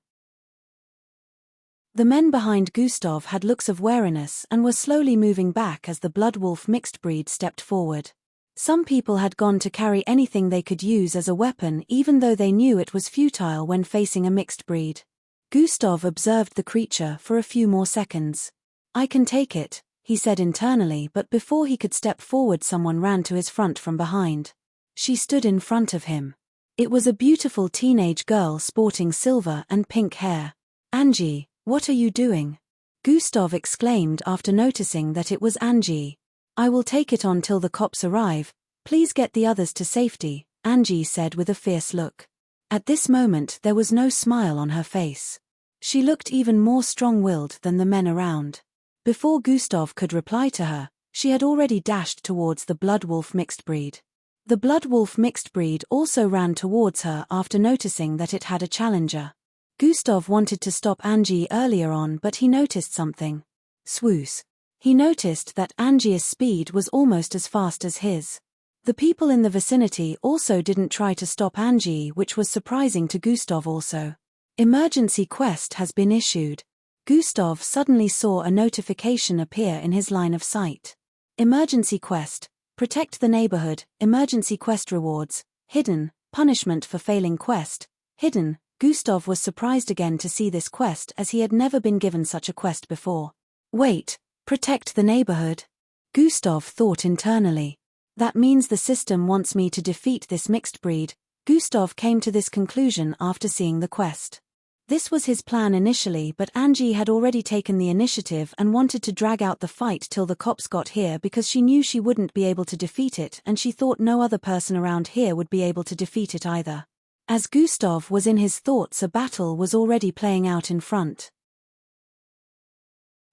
The men behind Gustav had looks of wariness and were slowly moving back as the blood wolf mixed breed stepped forward. Some people had gone to carry anything they could use as a weapon even though they knew it was futile when facing a mixed breed. Gustav observed the creature for a few more seconds. I can take it, he said internally, but before he could step forward someone ran to his front from behind. She stood in front of him. It was a beautiful teenage girl sporting silver and pink hair. Angie, what are you doing? Gustav exclaimed after noticing that it was Angie. I will take it on till the cops arrive. Please get the others to safety, Angie said with a fierce look. At this moment there was no smile on her face. She looked even more strong-willed than the men around. Before Gustav could reply to her, she had already dashed towards the blood wolf mixed breed. The blood wolf mixed breed also ran towards her after noticing that it had a challenger. Gustav wanted to stop Angie earlier on, but he noticed something. Swoosh. He noticed that Angie's speed was almost as fast as his. The people in the vicinity also didn't try to stop Angie, which was surprising to Gustav also. Emergency quest has been issued. Gustav suddenly saw a notification appear in his line of sight. Emergency quest. Protect the neighborhood. Emergency quest rewards. Hidden. Punishment for failing quest. Hidden. Gustav was surprised again to see this quest as he had never been given such a quest before. Wait. Protect the neighborhood. Gustav thought internally. That means the system wants me to defeat this mixed breed. Gustav came to this conclusion after seeing the quest. This was his plan initially, but Angie had already taken the initiative and wanted to drag out the fight till the cops got here because she knew she wouldn't be able to defeat it, and she thought no other person around here would be able to defeat it either. As Gustav was in his thoughts, a battle was already playing out in front.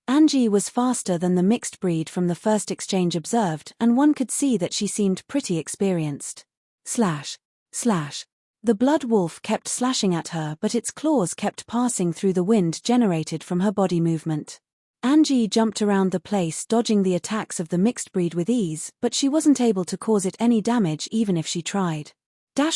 Angie was faster than the mixed breed from the first exchange observed, and one could see that she seemed pretty experienced. Slash. Slash. The blood wolf kept slashing at her, but its claws kept passing through the wind generated from her body movement. Angie jumped around the place, dodging the attacks of the mixed breed with ease, but she wasn't able to cause it any damage even if she tried.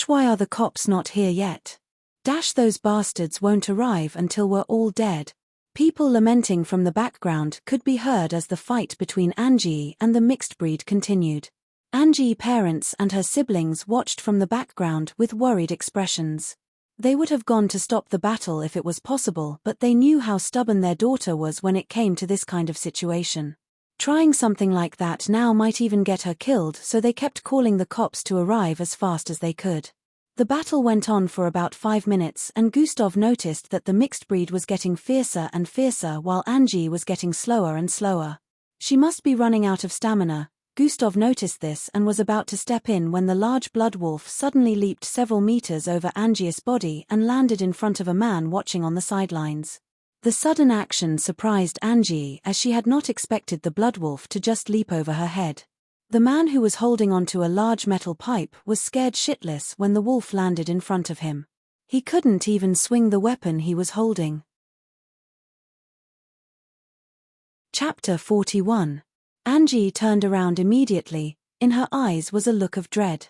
Why are the cops not here yet? Those bastards won't arrive until we're all dead. People lamenting from the background could be heard as the fight between Angie and the mixed breed continued. Angie's parents and her siblings watched from the background with worried expressions. They would have gone to stop the battle if it was possible, but they knew how stubborn their daughter was when it came to this kind of situation. Trying something like that now might even get her killed, so they kept calling the cops to arrive as fast as they could. The battle went on for about 5 minutes, and Gustav noticed that the mixed breed was getting fiercer and fiercer while Angie was getting slower and slower. She must be running out of stamina. Gustav noticed this and was about to step in when the large blood wolf suddenly leaped several meters over Angie's body and landed in front of a man watching on the sidelines. The sudden action surprised Angie, as she had not expected the blood wolf to just leap over her head. The man, who was holding onto a large metal pipe, was scared shitless when the wolf landed in front of him. He couldn't even swing the weapon he was holding. Chapter 41. Angie turned around immediately. In her eyes was a look of dread.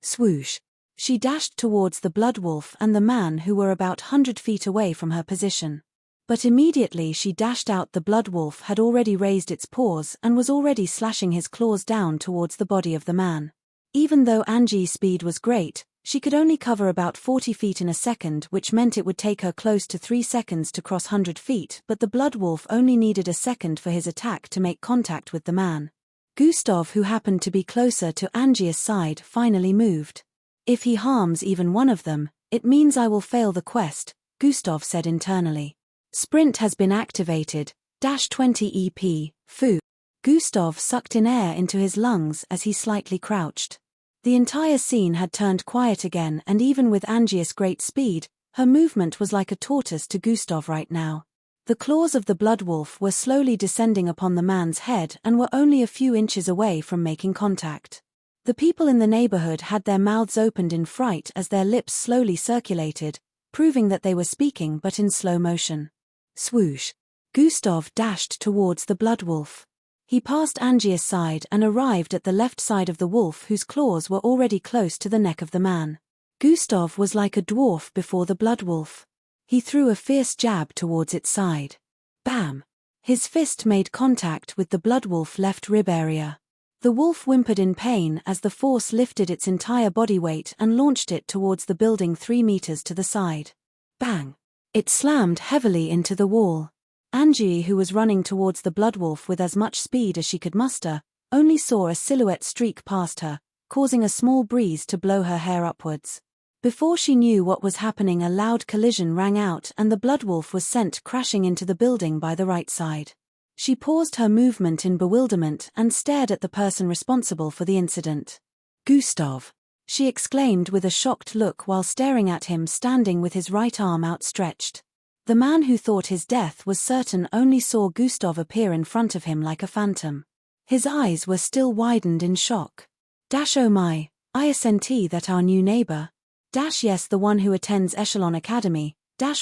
Swoosh. She dashed towards the blood wolf and the man, who were about 100 feet away from her position. But immediately she dashed out, the blood wolf had already raised its paws and was already slashing his claws down towards the body of the man. Even though Angie's speed was great, she could only cover about 40 feet in a second, which meant it would take her close to 3 seconds to cross 100 feet, but the blood wolf only needed a second for his attack to make contact with the man. Gustav, who happened to be closer to Angie's side, finally moved. If he harms even one of them, it means I will fail the quest, Gustav said internally. Sprint has been activated. -20 EP, foo. Gustav sucked in air into his lungs as he slightly crouched. The entire scene had turned quiet again, and even with Angie's great speed, her movement was like a tortoise to Gustav right now. The claws of the blood wolf were slowly descending upon the man's head and were only a few inches away from making contact. The people in the neighborhood had their mouths opened in fright as their lips slowly circulated, proving that they were speaking but in slow motion. Swoosh. Gustav dashed towards the blood wolf. He passed Angie's side and arrived at the left side of the wolf, whose claws were already close to the neck of the man. Gustav was like a dwarf before the blood wolf. He threw a fierce jab towards its side. Bam! His fist made contact with the blood wolf's left rib area. The wolf whimpered in pain as the force lifted its entire body weight and launched it towards the building 3 meters to the side. Bang! It slammed heavily into the wall. Angie, who was running towards the blood wolf with as much speed as she could muster, only saw a silhouette streak past her, causing a small breeze to blow her hair upwards. Before she knew what was happening, a loud collision rang out and the blood wolf was sent crashing into the building by the right side. She paused her movement in bewilderment and stared at the person responsible for the incident. Gustav! She exclaimed with a shocked look while staring at him standing with his right arm outstretched. The man, who thought his death was certain, only saw Gustav appear in front of him like a phantom. His eyes were still widened in shock. Oh my, isn't that our new neighbor? Yes, the one who attends Echelon Academy.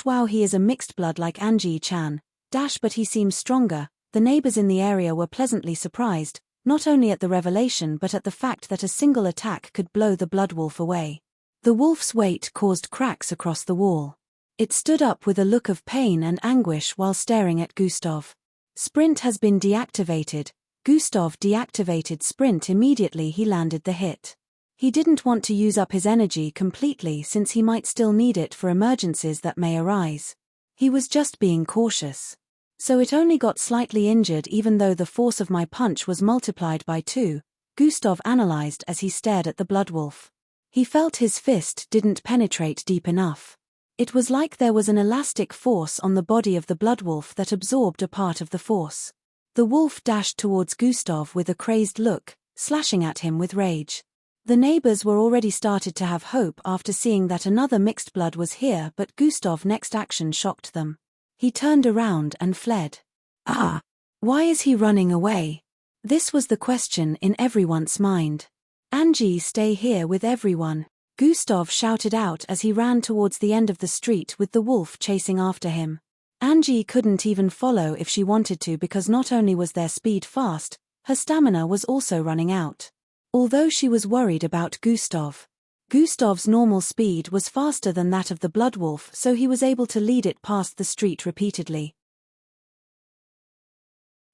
Wow, he is a mixed blood like Angie-chan. But he seems stronger. The neighbors in the area were pleasantly surprised, not only at the revelation but at the fact that a single attack could blow the blood wolf away. The wolf's weight caused cracks across the wall. It stood up with a look of pain and anguish while staring at Gustav. Sprint has been deactivated. Gustav deactivated sprint immediately he landed the hit. He didn't want to use up his energy completely since he might still need it for emergencies that may arise. He was just being cautious. So it only got slightly injured even though the force of my punch was multiplied by 2, Gustav analyzed as he stared at the bloodwolf. He felt his fist didn't penetrate deep enough. It was like there was an elastic force on the body of the bloodwolf that absorbed a part of the force. The wolf dashed towards Gustav with a crazed look, slashing at him with rage. The neighbors were already started to have hope after seeing that another mixed blood was here, but Gustav's next action shocked them. He turned around and fled. Ah! Why is he running away? This was the question in everyone's mind. Angie, stay here with everyone, Gustav shouted out as he ran towards the end of the street with the wolf chasing after him. Angie couldn't even follow if she wanted to because not only was their speed fast, her stamina was also running out. Although she was worried about Gustav. Gustav's normal speed was faster than that of the bloodwolf, so he was able to lead it past the street repeatedly.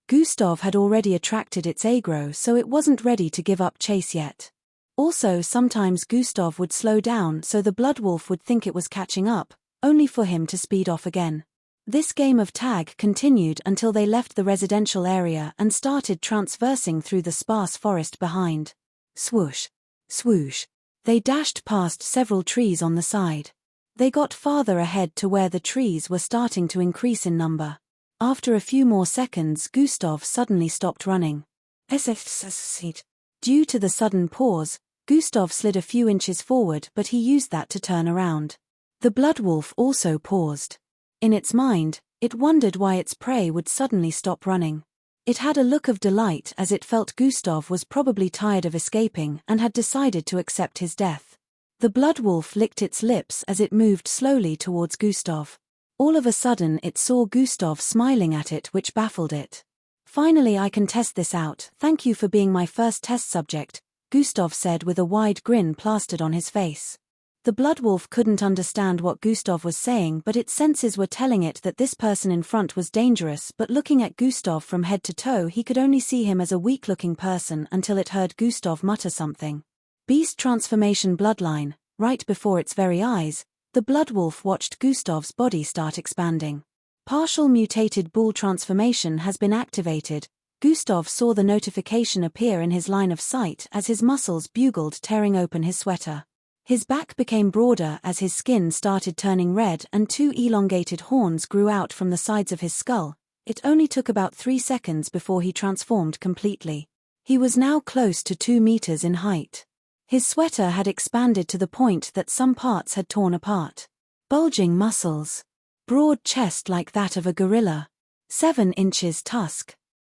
Gustav had already attracted its aggro, so it wasn't ready to give up chase yet. Also, sometimes Gustav would slow down so the bloodwolf would think it was catching up, only for him to speed off again. This game of tag continued until they left the residential area and started transversing through the sparse forest behind. Swoosh! Swoosh! They dashed past several trees on the side. They got farther ahead to where the trees were starting to increase in number. After a few more seconds, Gustav suddenly stopped running. Due to the sudden pause, Gustav slid a few inches forward, but he used that to turn around. The bloodwolf also paused. In its mind, it wondered why its prey would suddenly stop running. It had a look of delight as it felt Gustav was probably tired of escaping and had decided to accept his death. The bloodwolf licked its lips as it moved slowly towards Gustav. All of a sudden it saw Gustav smiling at it, which baffled it. Finally, I can test this out. Thank you for being my first test subject, Gustav said with a wide grin plastered on his face. The bloodwolf couldn't understand what Gustav was saying, but its senses were telling it that this person in front was dangerous, but looking at Gustav from head to toe he could only see him as a weak-looking person until it heard Gustav mutter something. Beast transformation bloodline. Right before its very eyes, the bloodwolf watched Gustav's body start expanding. Partial mutated bull transformation has been activated. Gustav saw the notification appear in his line of sight as his muscles bugled, tearing open his sweater. His back became broader as his skin started turning red and 2 elongated horns grew out from the sides of his skull. It only took about 3 seconds before he transformed completely. He was now close to 2 meters in height. His sweater had expanded to the point that some parts had torn apart. Bulging muscles. Broad chest like that of a gorilla. 7 inches tusk.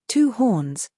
2 horns.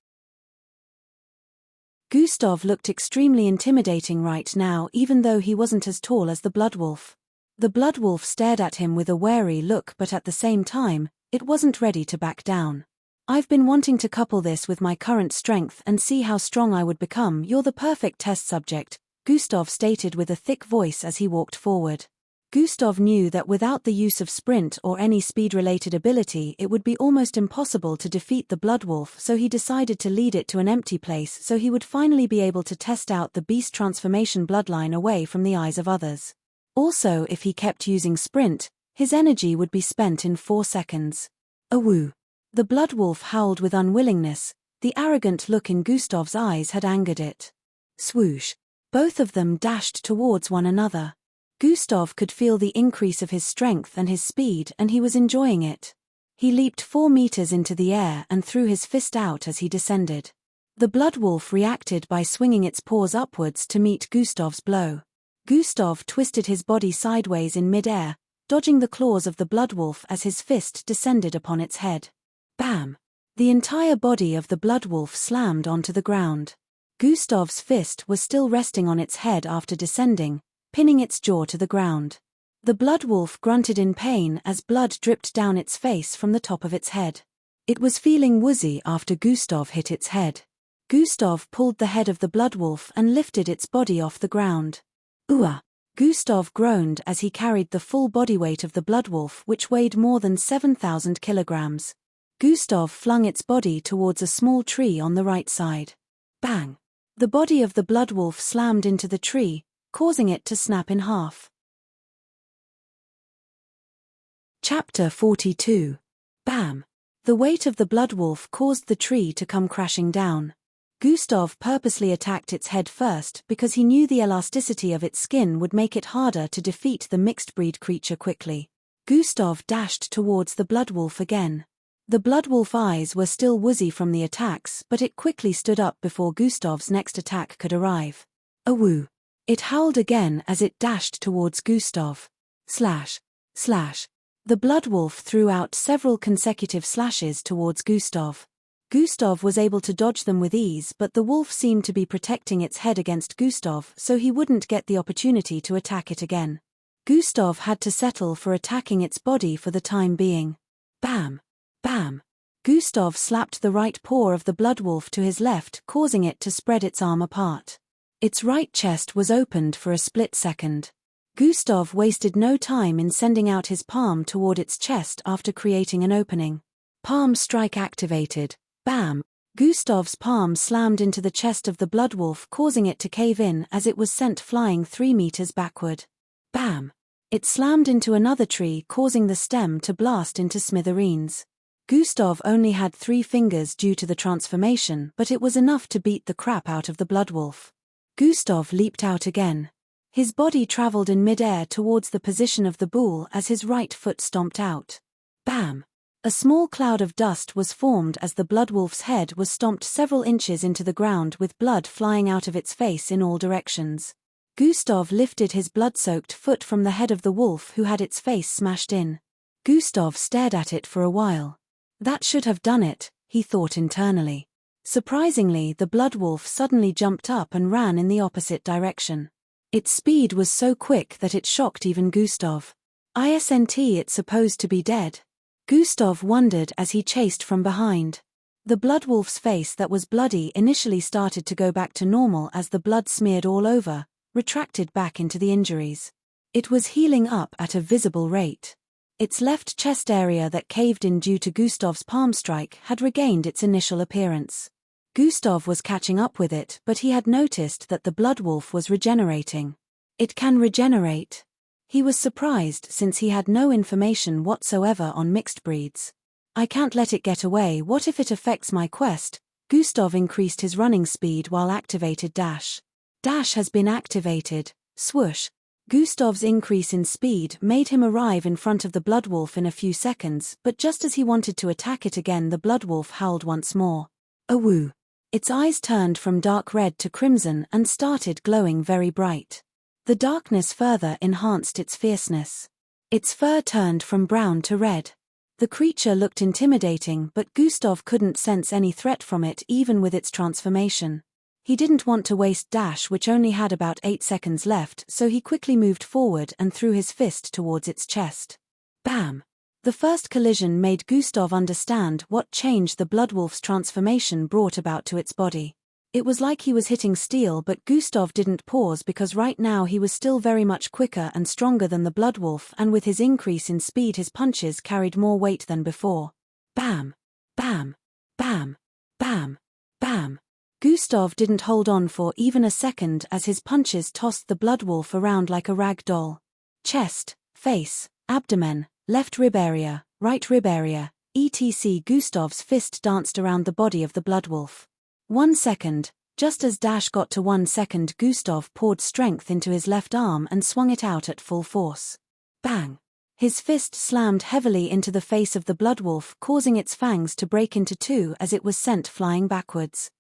Gustav looked extremely intimidating right now, even though he wasn't as tall as the bloodwolf. The bloodwolf stared at him with a wary look, but at the same time, it wasn't ready to back down. I've been wanting to couple this with my current strength and see how strong I would become. You're the perfect test subject, Gustav stated with a thick voice as he walked forward. Gustav knew that without the use of sprint or any speed-related ability it would be almost impossible to defeat the bloodwolf, so he decided to lead it to an empty place so he would finally be able to test out the beast transformation bloodline away from the eyes of others. Also, if he kept using sprint, his energy would be spent in 4 seconds. Awoo! The bloodwolf howled with unwillingness. The arrogant look in Gustav's eyes had angered it. Swoosh! Both of them dashed towards one another. Gustav could feel the increase of his strength and his speed, and he was enjoying it. He leaped 4 meters into the air and threw his fist out as he descended. The bloodwolf reacted by swinging its paws upwards to meet Gustav's blow. Gustav twisted his body sideways in mid-air, dodging the claws of the bloodwolf as his fist descended upon its head. Bam! The entire body of the bloodwolf slammed onto the ground. Gustav's fist was still resting on its head after descending, pinning its jaw to the ground. The bloodwolf grunted in pain as blood dripped down its face from the top of its head. It was feeling woozy after Gustav hit its head. Gustav pulled the head of the bloodwolf and lifted its body off the ground. Ooah! Gustav groaned as he carried the full body weight of the bloodwolf, which weighed more than 7,000 kilograms. Gustav flung its body towards a small tree on the right side. Bang! The body of the bloodwolf slammed into the tree, causing it to snap in half. Chapter 42. Bam! The weight of the blood wolf caused the tree to come crashing down. Gustav purposely attacked its head first because he knew the elasticity of its skin would make it harder to defeat the mixed-breed creature quickly. Gustav dashed towards the blood wolf again. The blood wolf eyes were still woozy from the attacks, but it quickly stood up before Gustav's next attack could arrive. Awoo! It howled again as it dashed towards Gustav. Slash! Slash! The blood wolf threw out several consecutive slashes towards Gustav. Gustav was able to dodge them with ease, but the wolf seemed to be protecting its head against Gustav so he wouldn't get the opportunity to attack it again. Gustav had to settle for attacking its body for the time being. Bam! Bam! Gustav slapped the right paw of the blood wolf to his left, causing it to spread its arm apart. Its right chest was opened for a split second. Gustav wasted no time in sending out his palm toward its chest after creating an opening. Palm strike activated. Bam! Gustav's palm slammed into the chest of the blood wolf, causing it to cave in as it was sent flying 3 meters backward. Bam! It slammed into another tree, causing the stem to blast into smithereens. Gustav only had 3 fingers due to the transformation, but it was enough to beat the crap out of the blood wolf. Gustav leaped out again. His body traveled in mid-air towards the position of the bull as his right foot stomped out. Bam! A small cloud of dust was formed as the blood wolf's head was stomped several inches into the ground with blood flying out of its face in all directions. Gustav lifted his blood-soaked foot from the head of the wolf who had its face smashed in. Gustav stared at it for a while. That should have done it, he thought internally. Surprisingly, the blood wolf suddenly jumped up and ran in the opposite direction. Its speed was so quick that it shocked even Gustav. Isn't it supposed to be dead? Gustav wondered as he chased from behind. The blood wolf's face that was bloody initially started to go back to normal as the blood smeared all over, retracted back into the injuries. It was healing up at a visible rate. Its left chest area that caved in due to Gustav's palm strike had regained its initial appearance. Gustav was catching up with it, but he had noticed that the blood wolf was regenerating. It can regenerate. He was surprised since he had no information whatsoever on mixed breeds. I can't let it get away. What if it affects my quest? Gustav increased his running speed while activated dash. Dash has been activated. Swoosh. Gustav's increase in speed made him arrive in front of the blood wolf in a few seconds, but just as he wanted to attack it again, the blood wolf howled once more. Awoo! Its eyes turned from dark red to crimson and started glowing very bright. The darkness further enhanced its fierceness. Its fur turned from brown to red. The creature looked intimidating, but Gustav couldn't sense any threat from it even with its transformation. He didn't want to waste dash, which only had about 8 seconds left, so he quickly moved forward and threw his fist towards its chest. Bam! The first collision made Gustav understand what change the blood wolf's transformation brought about to its body. It was like he was hitting steel, but Gustav didn't pause because right now he was still very much quicker and stronger than the blood wolf, and with his increase in speed his punches carried more weight than before. Bam! Bam! Bam! Bam! Bam! Gustav didn't hold on for even a second as his punches tossed the blood wolf around like a rag doll. Chest, face, abdomen, left rib area, right rib area, etc. Gustav's fist danced around the body of the blood wolf. 1 second, just as Dash got to 1 second, Gustav poured strength into his left arm and swung it out at full force. Bang! His fist slammed heavily into the face of the blood wolf, causing its fangs to break into 2 as it was sent flying backwards.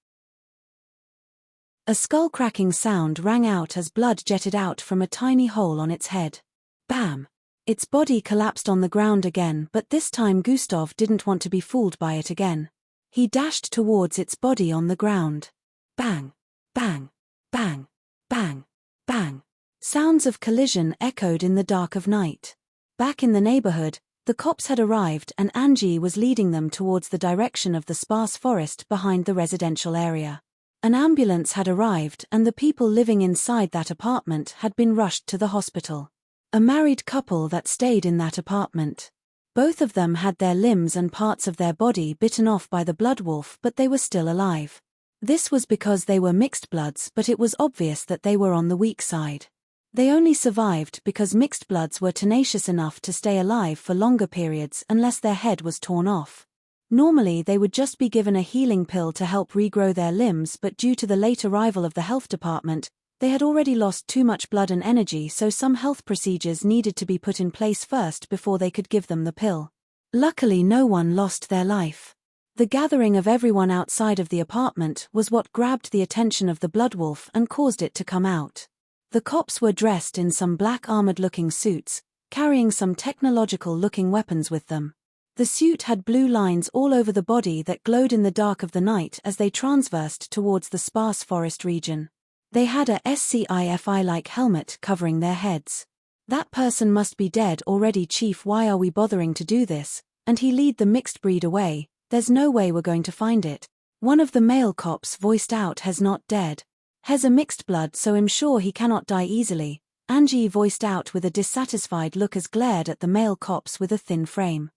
A skull-cracking sound rang out as blood jetted out from a tiny hole on its head. Bam! Its body collapsed on the ground again, but this time Gustav didn't want to be fooled by it again. He dashed towards its body on the ground. Bang! Bang! Bang! Bang! Bang! Sounds of collision echoed in the dark of night. Back in the neighborhood, the cops had arrived and Angie was leading them towards the direction of the sparse forest behind the residential area. An ambulance had arrived and the people living inside that apartment had been rushed to the hospital. A married couple that stayed in that apartment. Both of them had their limbs and parts of their body bitten off by the blood wolf, but they were still alive. This was because they were mixed bloods, but it was obvious that they were on the weak side. They only survived because mixed bloods were tenacious enough to stay alive for longer periods unless their head was torn off. Normally they would just be given a healing pill to help regrow their limbs, but due to the late arrival of the health department, they had already lost too much blood and energy, so some health procedures needed to be put in place first before they could give them the pill. Luckily no one lost their life. The gathering of everyone outside of the apartment was what grabbed the attention of the Bloodwolf and caused it to come out. The cops were dressed in some black armored-looking suits, carrying some technological-looking weapons with them. The suit had blue lines all over the body that glowed in the dark of the night as they transversed towards the sparse forest region. They had a SCIFI-like helmet covering their heads. That person must be dead already, Chief. Why are we bothering to do this? And he lead the mixed breed away. There's no way we're going to find it. One of the male cops voiced out, "He's not dead. He's a mixed blood, so I'm sure he cannot die easily." Angie voiced out with a dissatisfied look as glared at the male cops with a thin frame.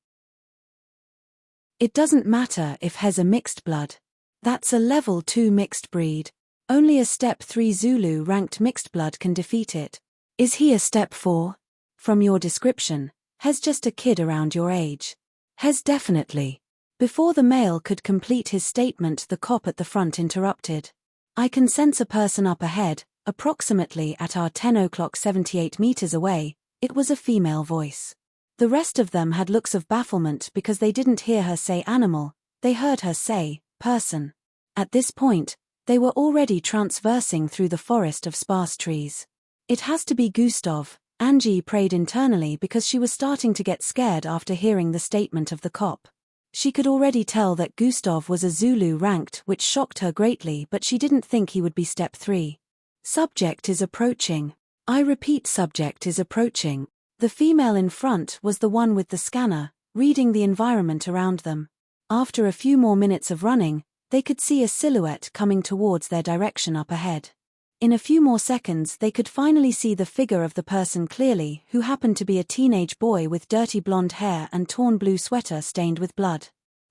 "It doesn't matter if he's a mixed blood. That's a level 2 mixed breed. Only a step 3 Zulu ranked mixed blood can defeat it. Is he a step 4? From your description, he's just a kid around your age." "He's definitely." Before the male could complete his statement, the cop at the front interrupted. "I can sense a person up ahead, approximately at our 10 o'clock 78 meters away." It was a female voice. The rest of them had looks of bafflement because they didn't hear her say animal, they heard her say person. At this point, they were already transversing through the forest of sparse trees. "It has to be Gustav," Angie prayed internally because she was starting to get scared after hearing the statement of the cop. She could already tell that Gustav was a Zulu ranked, which shocked her greatly, but she didn't think he would be step 3. "Subject is approaching. I repeat, subject is approaching." The female in front was the one with the scanner, reading the environment around them. After a few more minutes of running, they could see a silhouette coming towards their direction up ahead. In a few more seconds they could finally see the figure of the person clearly, who happened to be a teenage boy with dirty blonde hair and torn blue sweater stained with blood.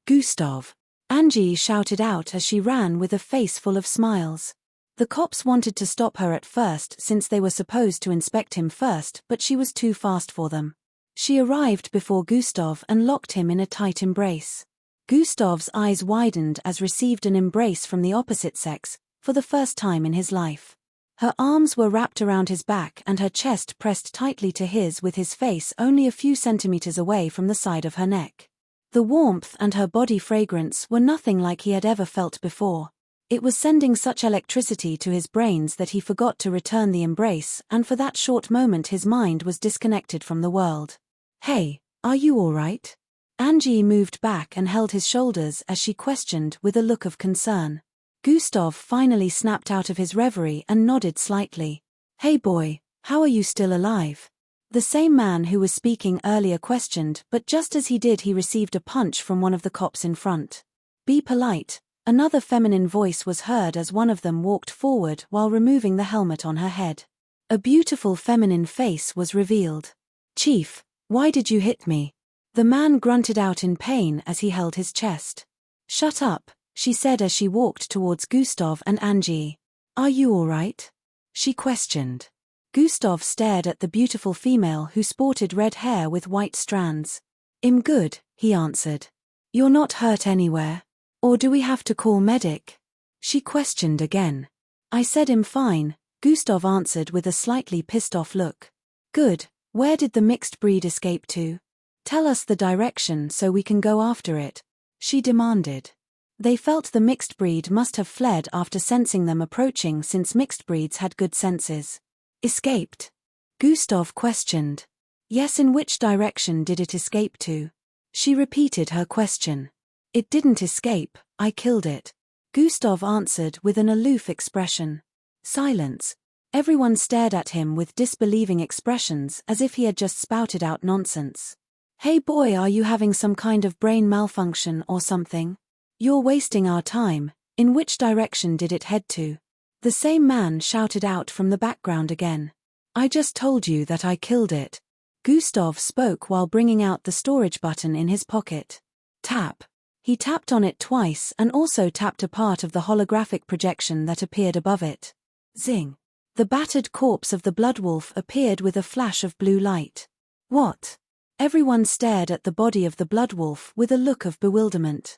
"Gustav!" Angie shouted out as she ran with a face full of smiles. The cops wanted to stop her at first since they were supposed to inspect him first, but she was too fast for them. She arrived before Gustav and locked him in a tight embrace. Gustav's eyes widened as received an embrace from the opposite sex, for the first time in his life. Her arms were wrapped around his back and her chest pressed tightly to his, with his face only a few centimeters away from the side of her neck. The warmth and her body fragrance were nothing like he had ever felt before. It was sending such electricity to his brains that he forgot to return the embrace, and for that short moment his mind was disconnected from the world. "Hey, are you all right?" Angie moved back and held his shoulders as she questioned with a look of concern. Gustav finally snapped out of his reverie and nodded slightly. "Hey boy, how are you still alive?" The same man who was speaking earlier questioned, but just as he did he received a punch from one of the cops in front. "Be polite," another feminine voice was heard as one of them walked forward while removing the helmet on her head. A beautiful feminine face was revealed. "Chief, why did you hit me?" The man grunted out in pain as he held his chest. "Shut up," she said as she walked towards Gustav and Angie. "Are you all right?" she questioned. Gustav stared at the beautiful female who sported red hair with white strands. "I'm good," he answered. "You're not hurt anywhere? Or do we have to call medic?" she questioned again. "I said I'm fine," Gustav answered with a slightly pissed off look. "Good, where did the mixed breed escape to? Tell us the direction so we can go after it," she demanded. They felt the mixed breed must have fled after sensing them approaching, since mixed breeds had good senses. "Escaped?" Gustav questioned. "Yes, in which direction did it escape to?" She repeated her question. "It didn't escape, I killed it," Gustav answered with an aloof expression. Silence. Everyone stared at him with disbelieving expressions as if he had just spouted out nonsense. "Hey boy, are you having some kind of brain malfunction or something? You're wasting our time. In which direction did it head to?" The same man shouted out from the background again. "I just told you that I killed it." Gustav spoke while bringing out the storage button in his pocket. Tap. He tapped on it twice and also tapped a part of the holographic projection that appeared above it. Zing. The battered corpse of the Bloodwolf appeared with a flash of blue light. "What?" Everyone stared at the body of the bloodwolf with a look of bewilderment.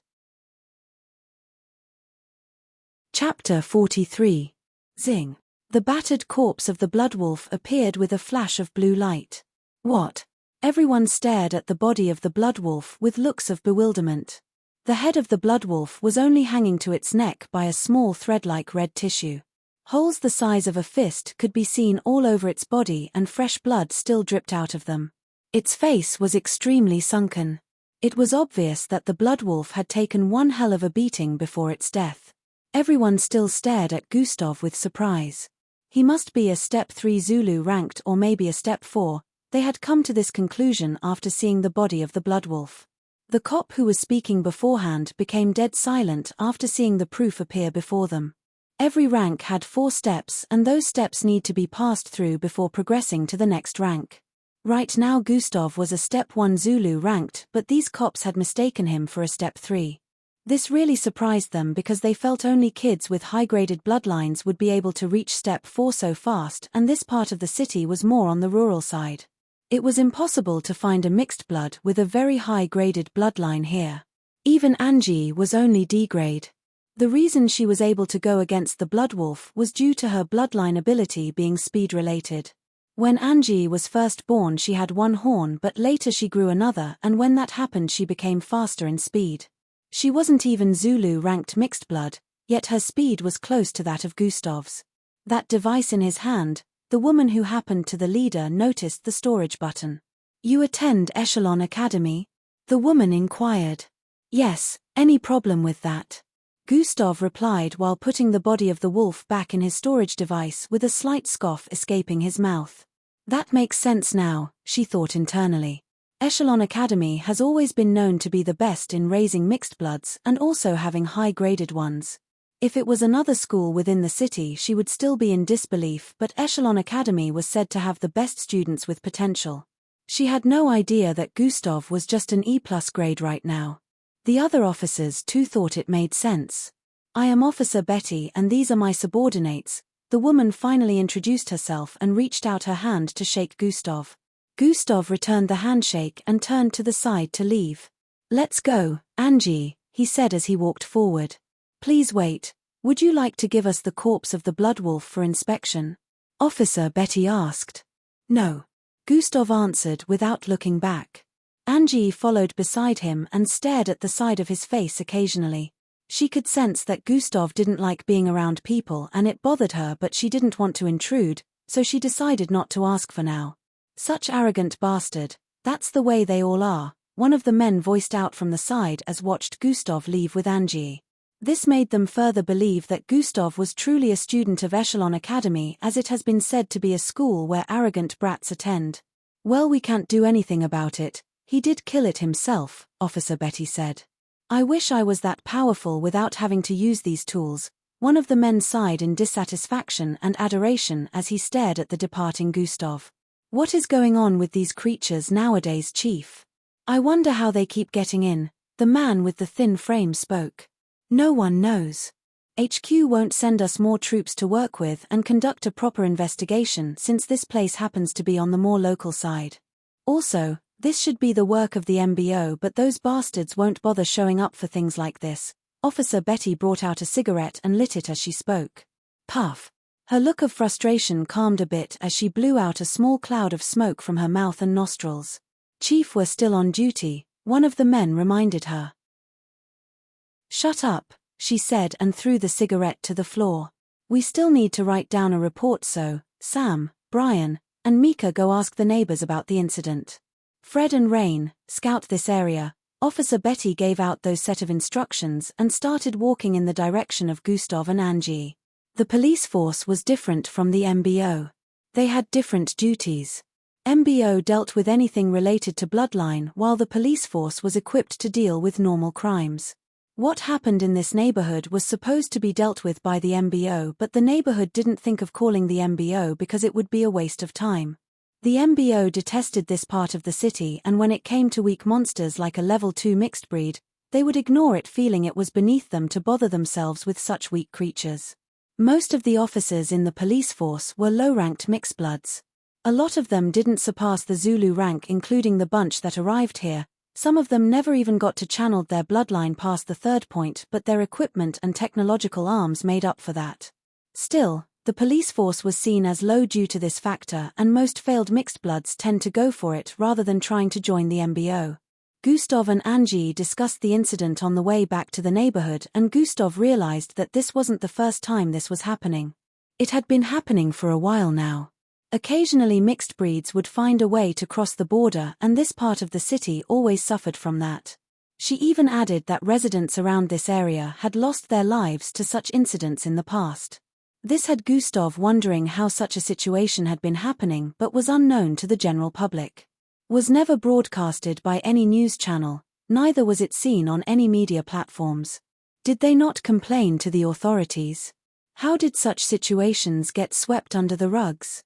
Chapter 43. Zing. The battered corpse of the bloodwolf appeared with a flash of blue light. What? Everyone stared at the body of the bloodwolf with looks of bewilderment. The head of the bloodwolf was only hanging to its neck by a small thread-like red tissue. Holes the size of a fist could be seen all over its body and fresh blood still dripped out of them. Its face was extremely sunken. It was obvious that the bloodwolf had taken one hell of a beating before its death. Everyone still stared at Gustav with surprise. He must be a Step 3 Zulu ranked or maybe a Step 4, they had come to this conclusion after seeing the body of the bloodwolf. The cop who was speaking beforehand became dead silent after seeing the proof appear before them. Every rank had 4 steps and those steps need to be passed through before progressing to the next rank. Right now Gustav was a Step 1 Zulu ranked, but these cops had mistaken him for a Step 3. This really surprised them because they felt only kids with high-graded bloodlines would be able to reach Step 4 so fast, and this part of the city was more on the rural side. It was impossible to find a mixed blood with a very high-graded bloodline here. Even Angie was only D-grade. The reason she was able to go against the bloodwolf was due to her bloodline ability being speed-related. When Angie was first born she had one horn, but later she grew another, and when that happened she became faster in speed. She wasn't even Zulu-ranked mixed blood, yet her speed was close to that of Gustav's. That device in his hand, the woman who happened to the leader noticed the storage button. "You attend Echelon Academy?" the woman inquired. "Yes, any problem with that?" Gustav replied while putting the body of the wolf back in his storage device with a slight scoff escaping his mouth. That makes sense now, she thought internally. Echelon Academy has always been known to be the best in raising mixed bloods and also having high-graded ones. If it was another school within the city she would still be in disbelief, but Echelon Academy was said to have the best students with potential. She had no idea that Gustav was just an E+ grade right now. The other officers too thought it made sense. "I am Officer Betty and these are my subordinates." The woman finally introduced herself and reached out her hand to shake Gustav. Gustav returned the handshake and turned to the side to leave. "Let's go, Angie," he said as he walked forward. "Please wait. Would you like to give us the corpse of the bloodwolf for inspection?" Officer Betty asked. "No," Gustav answered without looking back. Angie followed beside him and stared at the side of his face occasionally. She could sense that Gustav didn't like being around people and it bothered her, but she didn't want to intrude, so she decided not to ask for now. "Such arrogant bastard, that's the way they all are," one of the men voiced out from the side as watched Gustav leave with Angie. This made them further believe that Gustav was truly a student of Echelon Academy, as it has been said to be a school where arrogant brats attend. "Well, we can't do anything about it. He did kill it himself," Officer Betty said. "I wish I was that powerful without having to use these tools." One of the men sighed in dissatisfaction and adoration as he stared at the departing Gustav. "What is going on with these creatures nowadays, Chief? I wonder how they keep getting in," the man with the thin frame spoke. "No one knows. HQ won't send us more troops to work with and conduct a proper investigation since this place happens to be on the more local side. Also, this should be the work of the MBO, but those bastards won't bother showing up for things like this." Officer Betty brought out a cigarette and lit it as she spoke. Puff. Her look of frustration calmed a bit as she blew out a small cloud of smoke from her mouth and nostrils. "Chief, we're still on duty," one of the men reminded her. "Shut up," she said and threw the cigarette to the floor. "We still need to write down a report, so, Sam, Brian, and Mika go ask the neighbors about the incident. Fred and Rain, scout this area." Officer Betty gave out those set of instructions and started walking in the direction of Gustav and Angie. The police force was different from the MBO. They had different duties. MBO dealt with anything related to bloodline while the police force was equipped to deal with normal crimes. What happened in this neighborhood was supposed to be dealt with by the MBO, but the neighborhood didn't think of calling the MBO because it would be a waste of time. The MBO detested this part of the city, and when it came to weak monsters like a level 2 mixed breed, they would ignore it, feeling it was beneath them to bother themselves with such weak creatures. Most of the officers in the police force were low-ranked mixed bloods. A lot of them didn't surpass the Zulu rank, including the bunch that arrived here. Some of them never even got to channel their bloodline past the third point, but their equipment and technological arms made up for that. Still, the police force was seen as low due to this factor, and most failed mixed bloods tend to go for it rather than trying to join the MBO. Gustav and Angie discussed the incident on the way back to the neighborhood, and Gustav realized that this wasn't the first time this was happening. It had been happening for a while now. Occasionally mixed breeds would find a way to cross the border, and this part of the city always suffered from that. She even added that residents around this area had lost their lives to such incidents in the past. This had Gustav wondering how such a situation had been happening but was unknown to the general public. Was never broadcasted by any news channel, neither was it seen on any media platforms. Did they not complain to the authorities? How did such situations get swept under the rugs?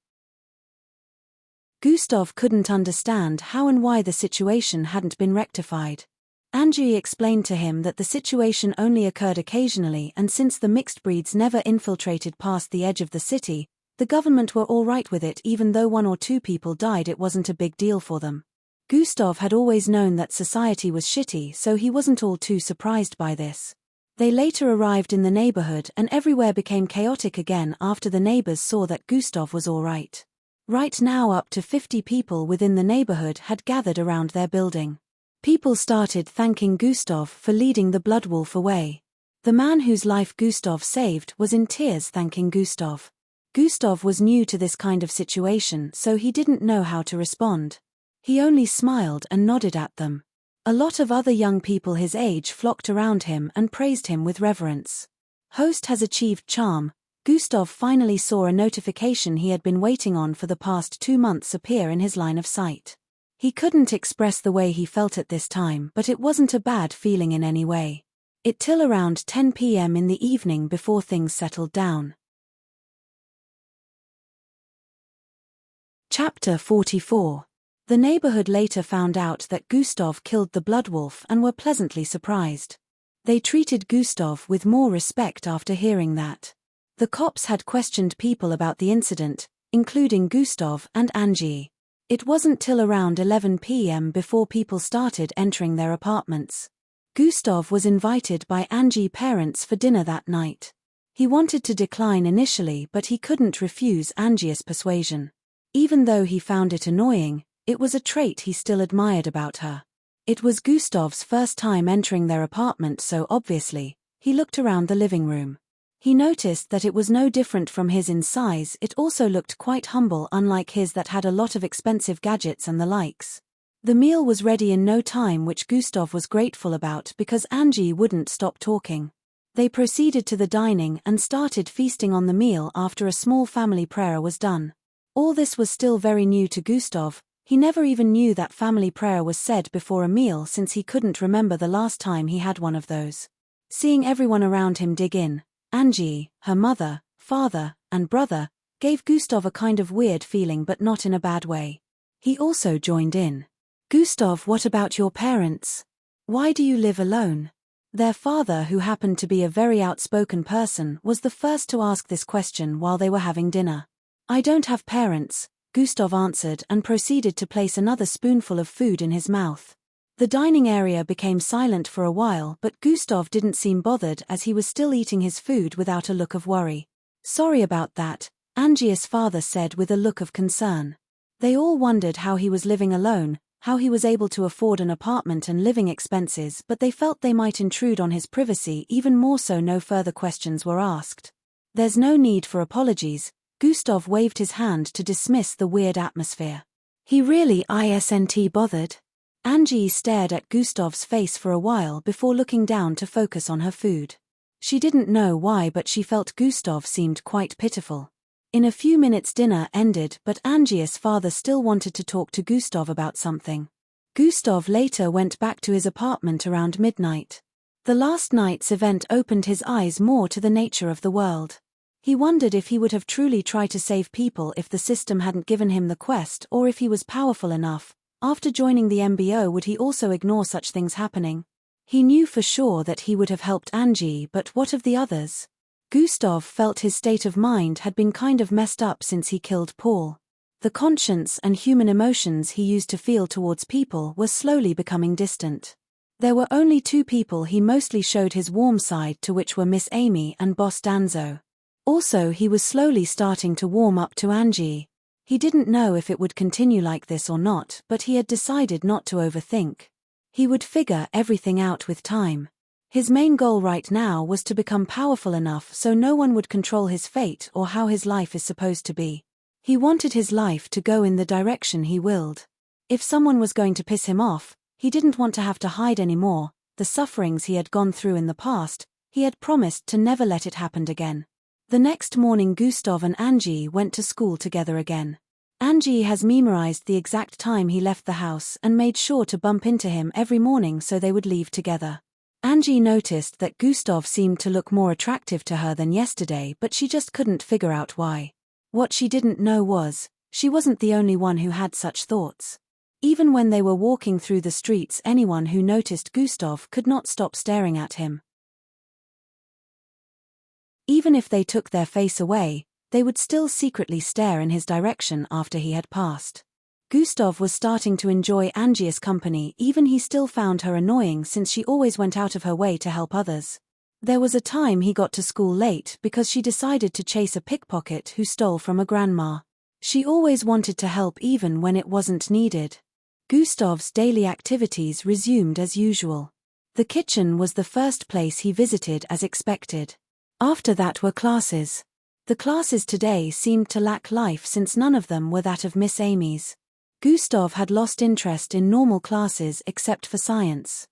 Gustav couldn't understand how and why the situation hadn't been rectified. Angie explained to him that the situation only occurred occasionally, and since the mixed breeds never infiltrated past the edge of the city, the government were all right with it. Even though 1 or 2 people died, it wasn't a big deal for them. Gustav had always known that society was shitty, so he wasn't all too surprised by this. They later arrived in the neighborhood and everywhere became chaotic again after the neighbors saw that Gustav was all right. Right now up to 50 people within the neighborhood had gathered around their building. People started thanking Gustav for leading the blood wolf away. The man whose life Gustav saved was in tears thanking Gustav. Gustav was new to this kind of situation, so he didn't know how to respond. He only smiled and nodded at them. A lot of other young people his age flocked around him and praised him with reverence. Host has achieved charm. Gustav finally saw a notification he had been waiting on for the past 2 months appear in his line of sight. He couldn't express the way he felt at this time, but it wasn't a bad feeling in any way. It till around 10 p.m. in the evening before things settled down. Chapter 44. The neighborhood later found out that Gustav killed the bloodwolf and were pleasantly surprised. They treated Gustav with more respect after hearing that. The cops had questioned people about the incident, including Gustav and Angie. It wasn't till around 11 p.m. before people started entering their apartments. Gustav was invited by Angie's parents for dinner that night. He wanted to decline initially, but he couldn't refuse Angie's persuasion. Even though he found it annoying, it was a trait he still admired about her. It was Gustav's first time entering their apartment, so obviously, he looked around the living room. He noticed that it was no different from his in size. It also looked quite humble, unlike his that had a lot of expensive gadgets and the likes. The meal was ready in no time, which Gustav was grateful about because Angie wouldn't stop talking. They proceeded to the dining and started feasting on the meal after a small family prayer was done. All this was still very new to Gustav. He never even knew that family prayer was said before a meal, since he couldn't remember the last time he had one of those. Seeing everyone around him dig in, Angie, her mother, father, and brother, gave Gustav a kind of weird feeling, but not in a bad way. He also joined in. "Gustav, what about your parents? Why do you live alone?" Their father, who happened to be a very outspoken person, was the first to ask this question while they were having dinner. "I don't have parents," Gustav answered and proceeded to place another spoonful of food in his mouth. The dining area became silent for a while, but Gustav didn't seem bothered as he was still eating his food without a look of worry. "Sorry about that," Angie's father said with a look of concern. They all wondered how he was living alone, how he was able to afford an apartment and living expenses, but they felt they might intrude on his privacy even more, so no further questions were asked. "There's no need for apologies," Gustav waved his hand to dismiss the weird atmosphere. "He really isn't bothered." Angie stared at Gustav's face for a while before looking down to focus on her food. She didn't know why, but she felt Gustav seemed quite pitiful. In a few minutes dinner ended, but Angie's father still wanted to talk to Gustav about something. Gustav later went back to his apartment around midnight. The last night's event opened his eyes more to the nature of the world. He wondered if he would have truly tried to save people if the system hadn't given him the quest, or if he was powerful enough. After joining the MBO, would he also ignore such things happening? He knew for sure that he would have helped Angie, but what of the others? Gustav felt his state of mind had been kind of messed up since he killed Paul. The conscience and human emotions he used to feel towards people were slowly becoming distant. There were only two people he mostly showed his warm side to, which were Miss Amy and Boss Danzo. Also, he was slowly starting to warm up to Angie. He didn't know if it would continue like this or not, but he had decided not to overthink. He would figure everything out with time. His main goal right now was to become powerful enough so no one would control his fate or how his life is supposed to be. He wanted his life to go in the direction he willed. If someone was going to piss him off, he didn't want to have to hide anymore. The sufferings he had gone through in the past, he had promised to never let it happen again. The next morning Gustav and Angie went to school together again. Angie has memorized the exact time he left the house and made sure to bump into him every morning so they would leave together. Angie noticed that Gustav seemed to look more attractive to her than yesterday, but she just couldn't figure out why. What she didn't know was, she wasn't the only one who had such thoughts. Even when they were walking through the streets, anyone who noticed Gustav could not stop staring at him. Even if they took their face away, they would still secretly stare in his direction after he had passed. Gustav was starting to enjoy Angie's company, even he still found her annoying since she always went out of her way to help others. There was a time he got to school late because she decided to chase a pickpocket who stole from a grandma. She always wanted to help even when it wasn't needed. Gustav's daily activities resumed as usual. The kitchen was the first place he visited as expected. After that were classes. The classes today seemed to lack life since none of them were that of Miss Amy's. Gustav had lost interest in normal classes except for science.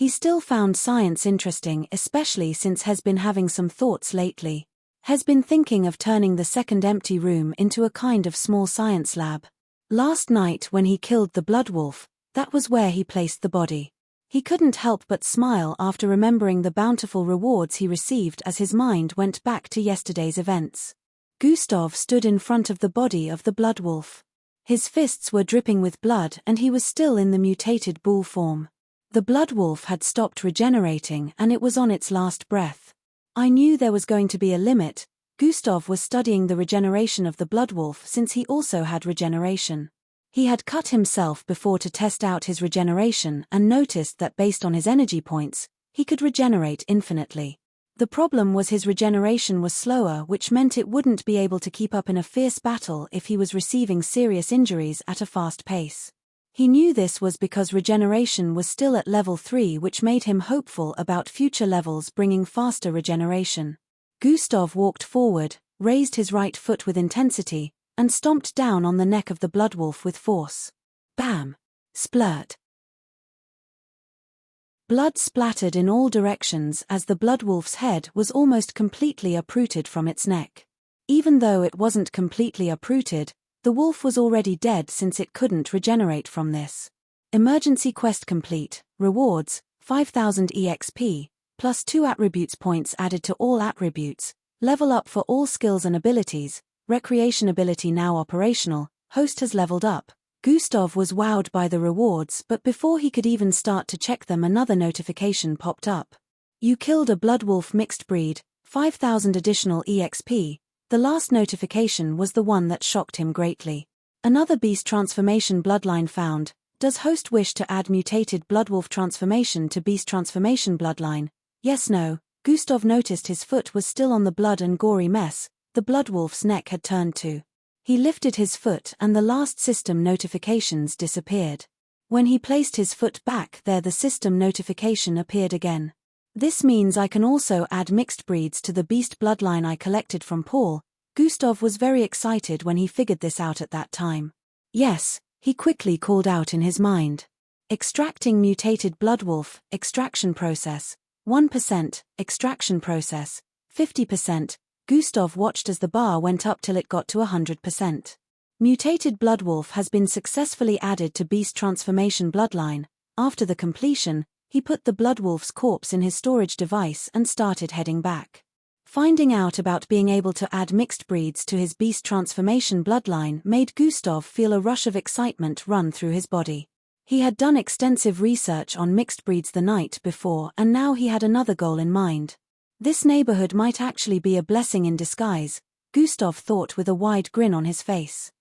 He still found science interesting, especially since he's been having some thoughts lately. He's been thinking of turning the second empty room into a kind of small science lab. Last night when he killed the blood wolf, that was where he placed the body. He couldn't help but smile after remembering the bountiful rewards he received as his mind went back to yesterday's events. Gustav stood in front of the body of the blood wolf. His fists were dripping with blood and he was still in the mutated bull form. The blood wolf had stopped regenerating and it was on its last breath. I knew there was going to be a limit. Gustav was studying the regeneration of the blood wolf since he also had regeneration. He had cut himself before to test out his regeneration and noticed that based on his energy points, he could regenerate infinitely. The problem was his regeneration was slower, which meant it wouldn't be able to keep up in a fierce battle if he was receiving serious injuries at a fast pace. He knew this was because regeneration was still at level 3, which made him hopeful about future levels bringing faster regeneration. Gustav walked forward, raised his right foot with intensity, and stomped down on the neck of the blood wolf with force. Bam! Splurt! Blood splattered in all directions as the blood wolf's head was almost completely uprooted from its neck. Even though it wasn't completely uprooted, the wolf was already dead since it couldn't regenerate from this. Emergency quest complete. Rewards, 5000 EXP, plus 2 attributes points added to all attributes, level up for all skills and abilities, recreation ability now operational, host has leveled up. Gustav was wowed by the rewards, but before he could even start to check them, another notification popped up. You killed a blood wolf mixed breed, 5000 additional EXP. The last notification was the one that shocked him greatly. Another beast transformation bloodline found. Does host wish to add mutated bloodwolf transformation to beast transformation bloodline? Yes, no. Gustav noticed his foot was still on the blood and gory mess. The bloodwolf's neck had turned to. He lifted his foot and the last system notifications disappeared. When he placed his foot back there, the system notification appeared again. This means I can also add mixed breeds to the beast bloodline I collected from Paul. Gustav was very excited when he figured this out at that time. Yes, he quickly called out in his mind. Extracting mutated bloodwolf, extraction process, 1%, extraction process, 50%. Gustav watched as the bar went up till it got to 100%. Mutated bloodwolf has been successfully added to beast transformation bloodline. After the completion, he put the bloodwolf's corpse in his storage device and started heading back. Finding out about being able to add mixed breeds to his beast transformation bloodline made Gustav feel a rush of excitement run through his body. He had done extensive research on mixed breeds the night before and now he had another goal in mind. This neighborhood might actually be a blessing in disguise, Gustav thought with a wide grin on his face.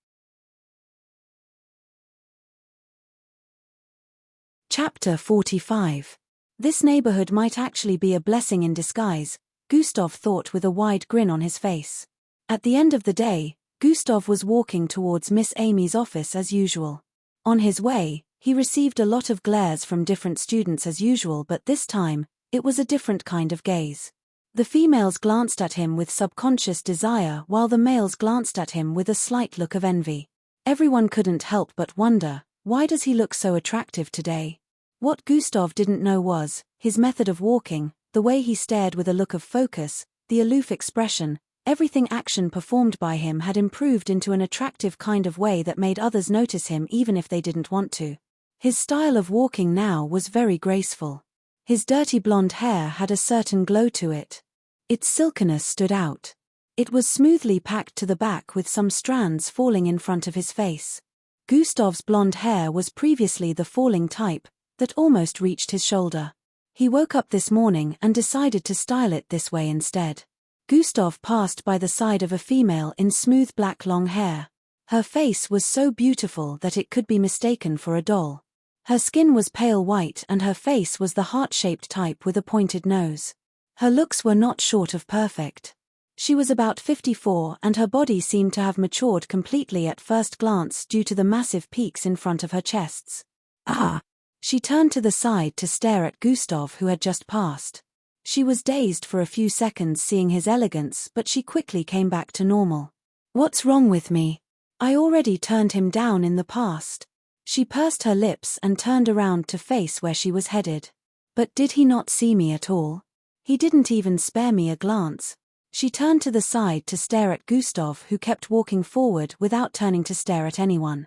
Chapter 45. This neighborhood might actually be a blessing in disguise, Gustav thought with a wide grin on his face. At the end of the day, Gustav was walking towards Miss Amy's office as usual. On his way, he received a lot of glares from different students as usual, but this time, it was a different kind of gaze. The females glanced at him with subconscious desire while the males glanced at him with a slight look of envy. Everyone couldn't help but wonder, why does he look so attractive today? What Gustav didn't know was, his method of walking, the way he stared with a look of focus, the aloof expression, everything action performed by him had improved into an attractive kind of way that made others notice him even if they didn't want to. His style of walking now was very graceful. His dirty blonde hair had a certain glow to it. Its silkiness stood out. It was smoothly packed to the back with some strands falling in front of his face. Gustav's blonde hair was previously the falling type, that almost reached his shoulder. He woke up this morning and decided to style it this way instead. Gustav passed by the side of a female in smooth black long hair. Her face was so beautiful that it could be mistaken for a doll. Her skin was pale white and her face was the heart-shaped type with a pointed nose. Her looks were not short of perfect. She was about 54 and her body seemed to have matured completely at first glance due to the massive peaks in front of her chests. Ah! She turned to the side to stare at Gustav, who had just passed. She was dazed for a few seconds seeing his elegance, but she quickly came back to normal. What's wrong with me? I already turned him down in the past. She pursed her lips and turned around to face where she was headed. But did he not see me at all? He didn't even spare me a glance. She turned to the side to stare at Gustav, who kept walking forward without turning to stare at anyone.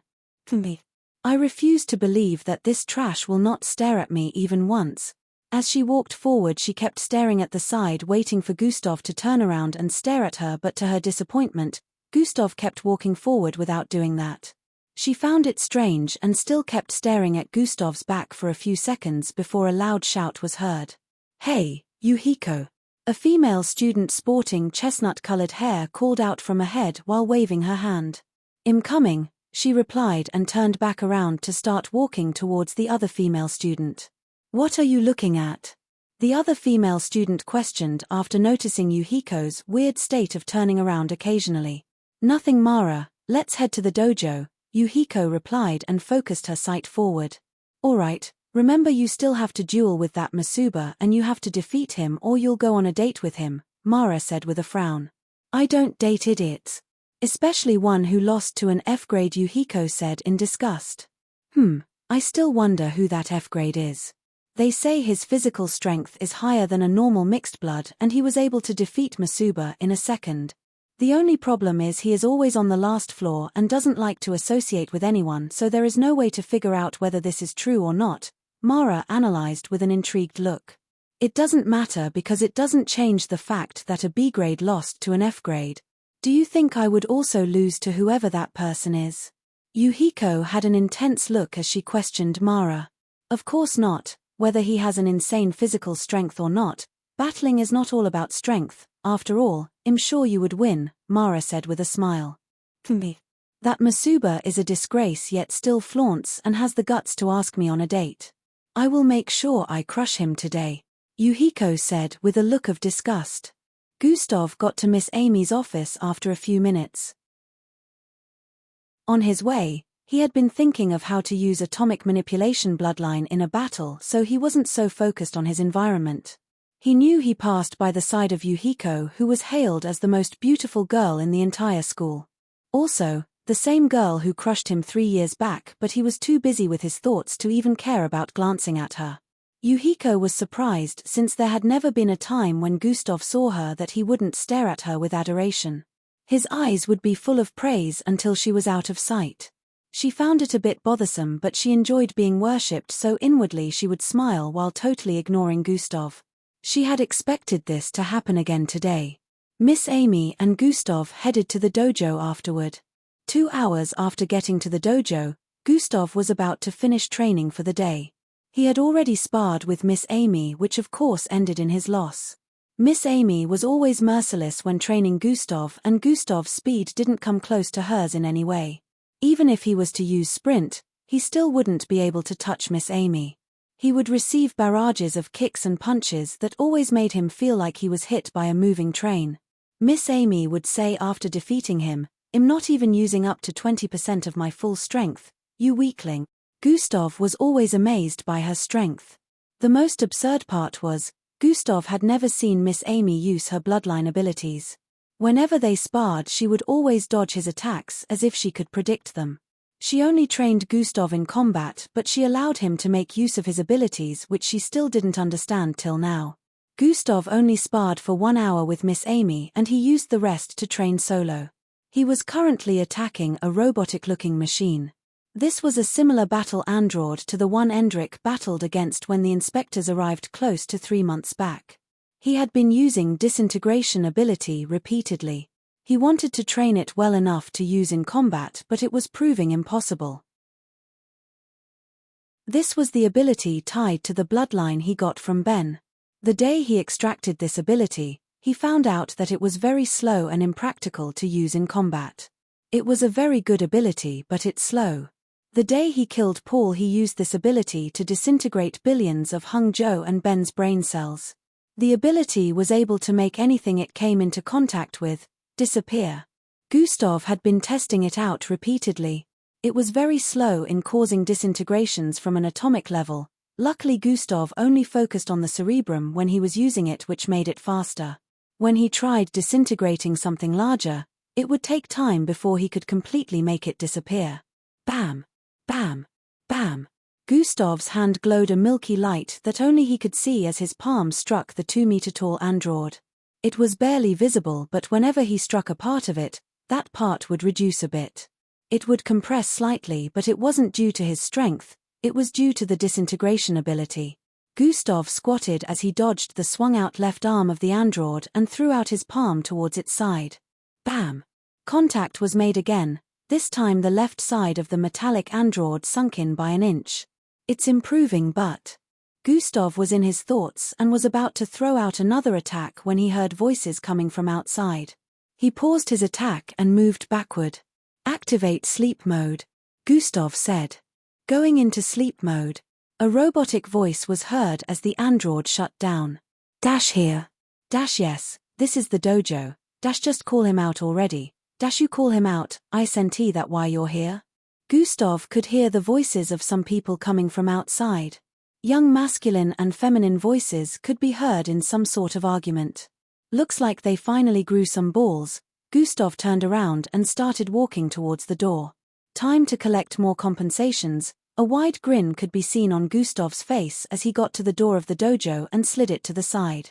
Me. I refuse to believe that this trash will not stare at me even once. As she walked forward, she kept staring at the side, waiting for Gustav to turn around and stare at her, but to her disappointment, Gustav kept walking forward without doing that. She found it strange and still kept staring at Gustav's back for a few seconds before a loud shout was heard. Hey, Yuhiko! A female student sporting chestnut-colored hair called out from ahead while waving her hand. I'm coming, she replied and turned back around to start walking towards the other female student. What are you looking at? The other female student questioned after noticing Yuhiko's weird state of turning around occasionally. Nothing, Mara, let's head to the dojo, Yuhiko replied and focused her sight forward. Alright, remember you still have to duel with that Masuba and you have to defeat him or you'll go on a date with him, Mara said with a frown. I don't date idiots. Especially one who lost to an F-grade, Yuhiko said in disgust. I still wonder who that F-grade is. They say his physical strength is higher than a normal mixed blood and he was able to defeat Masuba in a second. The only problem is he is always on the last floor and doesn't like to associate with anyone, so there is no way to figure out whether this is true or not, Mara analyzed with an intrigued look. It doesn't matter because it doesn't change the fact that a B-grade lost to an F-grade. Do you think I would also lose to whoever that person is? Yuhiko had an intense look as she questioned Mara. Of course not, whether he has an insane physical strength or not, battling is not all about strength, after all, I'm sure you would win, Mara said with a smile. Me. That Masuba is a disgrace yet still flaunts and has the guts to ask me on a date. I will make sure I crush him today, Yuhiko said with a look of disgust. Gustav got to Miss Amy's office after a few minutes. On his way, he had been thinking of how to use atomic manipulation bloodline in a battle, so he wasn't so focused on his environment. He knew he passed by the side of Yuhiko, who was hailed as the most beautiful girl in the entire school. Also, the same girl who crushed him 3 years back, but he was too busy with his thoughts to even care about glancing at her. Yuhiko was surprised since there had never been a time when Gustav saw her that he wouldn't stare at her with adoration. His eyes would be full of praise until she was out of sight. She found it a bit bothersome, but she enjoyed being worshipped, so inwardly she would smile while totally ignoring Gustav. She had expected this to happen again today. Miss Amy and Gustav headed to the dojo afterward. 2 hours after getting to the dojo, Gustav was about to finish training for the day. He had already sparred with Miss Amy, which of course ended in his loss. Miss Amy was always merciless when training Gustav, and Gustav's speed didn't come close to hers in any way. Even if he was to use sprint, he still wouldn't be able to touch Miss Amy. He would receive barrages of kicks and punches that always made him feel like he was hit by a moving train. Miss Amy would say after defeating him, "I'm not even using up to 20% of my full strength, you weakling." Gustav was always amazed by her strength. The most absurd part was, Gustav had never seen Miss Amy use her bloodline abilities. Whenever they sparred, she would always dodge his attacks as if she could predict them. She only trained Gustav in combat, but she allowed him to make use of his abilities, which she still didn't understand till now. Gustav only sparred for 1 hour with Miss Amy and he used the rest to train solo. He was currently attacking a robotic-looking machine. This was a similar battle android to the one Endrik battled against when the inspectors arrived close to 3 months back. He had been using disintegration ability repeatedly. He wanted to train it well enough to use in combat, but it was proving impossible. This was the ability tied to the bloodline he got from Ben. The day he extracted this ability, he found out that it was very slow and impractical to use in combat. It was a very good ability, but it's slow. The day he killed Paul, he used this ability to disintegrate billions of Hung Jo and Ben's brain cells. The ability was able to make anything it came into contact with disappear. Gustav had been testing it out repeatedly. It was very slow in causing disintegrations from an atomic level. Luckily, Gustav only focused on the cerebrum when he was using it, which made it faster. When he tried disintegrating something larger, it would take time before he could completely make it disappear. Bam! Bam! Bam! Gustav's hand glowed a milky light that only he could see as his palm struck the 2-meter-tall android. It was barely visible, but whenever he struck a part of it, that part would reduce a bit. It would compress slightly, but it wasn't due to his strength, it was due to the disintegration ability. Gustav squatted as he dodged the swung-out left arm of the android and threw out his palm towards its side. Bam! Contact was made again, this time the left side of the metallic android sunk in by an inch. It's improving, but... Gustav was in his thoughts and was about to throw out another attack when he heard voices coming from outside. He paused his attack and moved backward. "Activate sleep mode," Gustav said. Going into sleep mode, a robotic voice was heard as the android shut down. "Dash here." "Dash yes, this is the dojo. Dash just call him out already. Dash you call him out, I senti that why you're here." Gustav could hear the voices of some people coming from outside. Young masculine and feminine voices could be heard in some sort of argument. Looks like they finally grew some balls. Gustav turned around and started walking towards the door. Time to collect more compensations. A wide grin could be seen on Gustav's face as he got to the door of the dojo and slid it to the side.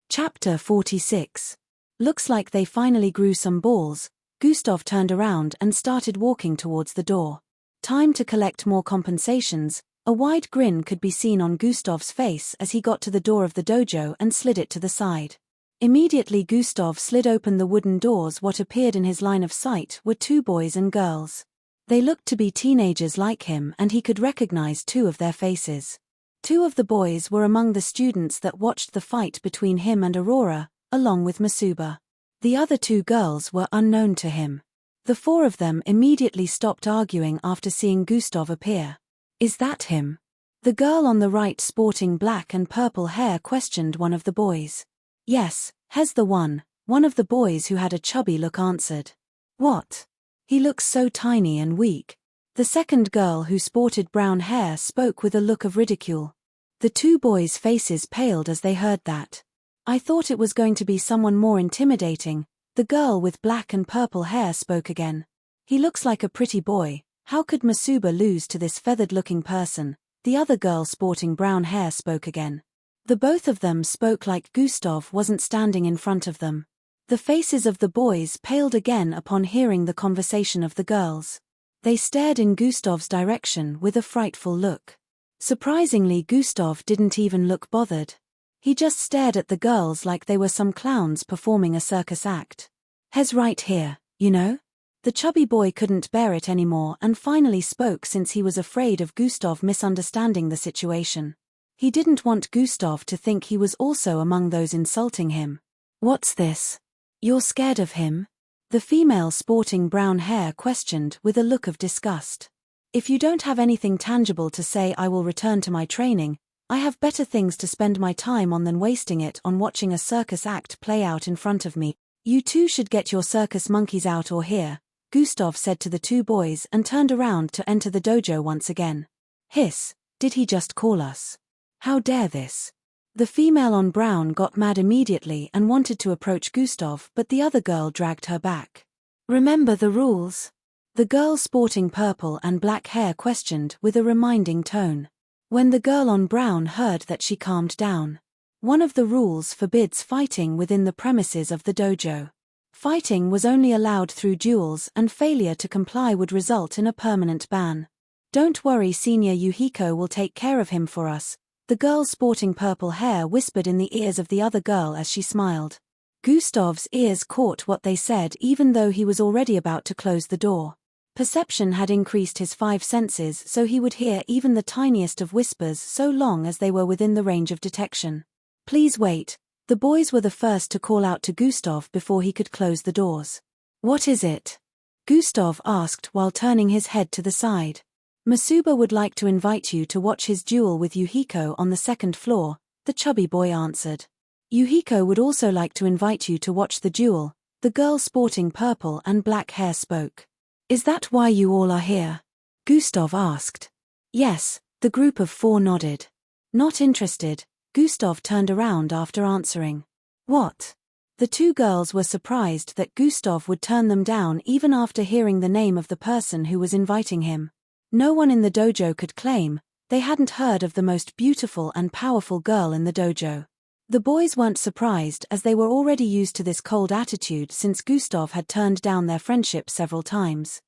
Chapter 46. Looks like they finally grew some balls. Gustav turned around and started walking towards the door. Time to collect more compensations. A wide grin could be seen on Gustav's face as he got to the door of the dojo and slid it to the side. Immediately Gustav slid open the wooden doors. What appeared in his line of sight were 2 boys and girls. They looked to be teenagers like him and he could recognize 2 of their faces. 2 of the boys were among the students that watched the fight between him and Aurora, along with Masuba. The other 2 girls were unknown to him. The 4 of them immediately stopped arguing after seeing Gustav appear. "Is that him?" The girl on the right sporting black and purple hair questioned one of the boys. "Yes, he's the one," one of the boys who had a chubby look answered. "What? He looks so tiny and weak." The second girl who sported brown hair spoke with a look of ridicule. The 2 boys' faces paled as they heard that. "I thought it was going to be someone more intimidating." The girl with black and purple hair spoke again. "He looks like a pretty boy. How could Masuba lose to this feathered-looking person?" The other girl sporting brown hair spoke again. The both of them spoke like Gustav wasn't standing in front of them. The faces of the boys paled again upon hearing the conversation of the girls. They stared in Gustav's direction with a frightful look. Surprisingly, Gustav didn't even look bothered. He just stared at the girls like they were some clowns performing a circus act. "He's right here, you know?" The chubby boy couldn't bear it anymore and finally spoke since he was afraid of Gustav misunderstanding the situation. He didn't want Gustav to think he was also among those insulting him. "What's this? You're scared of him?" The female sporting brown hair questioned with a look of disgust. If you don't have anything tangible to say, I will return to my training. I have better things to spend my time on than wasting it on watching a circus act play out in front of me. You two should get your circus monkeys out or here, Gustav said to the two boys and turned around to enter the dojo once again. Hiss, did he just call us? How dare this? The female on brown got mad immediately and wanted to approach Gustav, but the other girl dragged her back. Remember the rules? The girl sporting purple and black hair questioned with a reminding tone. When the girl on brown heard that, she calmed down. One of the rules forbids fighting within the premises of the dojo. Fighting was only allowed through duels, and failure to comply would result in a permanent ban. Don't worry, Senior Yuhiko will take care of him for us, the girl sporting purple hair whispered in the ears of the other girl as she smiled. Gustav's ears caught what they said even though he was already about to close the door. Perception had increased his 5 senses so he would hear even the tiniest of whispers so long as they were within the range of detection. Please wait. The boys were the first to call out to Gustav before he could close the doors. What is it? Gustav asked while turning his head to the side. Masuba would like to invite you to watch his duel with Yuhiko on the 2nd floor, the chubby boy answered. Yuhiko would also like to invite you to watch the duel, the girl sporting purple and black hair spoke. Is that why you all are here? Gustav asked. Yes, the group of 4 nodded. Not interested, Gustav turned around after answering. What? The 2 girls were surprised that Gustav would turn them down even after hearing the name of the person who was inviting him. No one in the dojo could claim they hadn't heard of the most beautiful and powerful girl in the dojo. The boys weren't surprised as they were already used to this cold attitude since Gustav had turned down their friendship several times.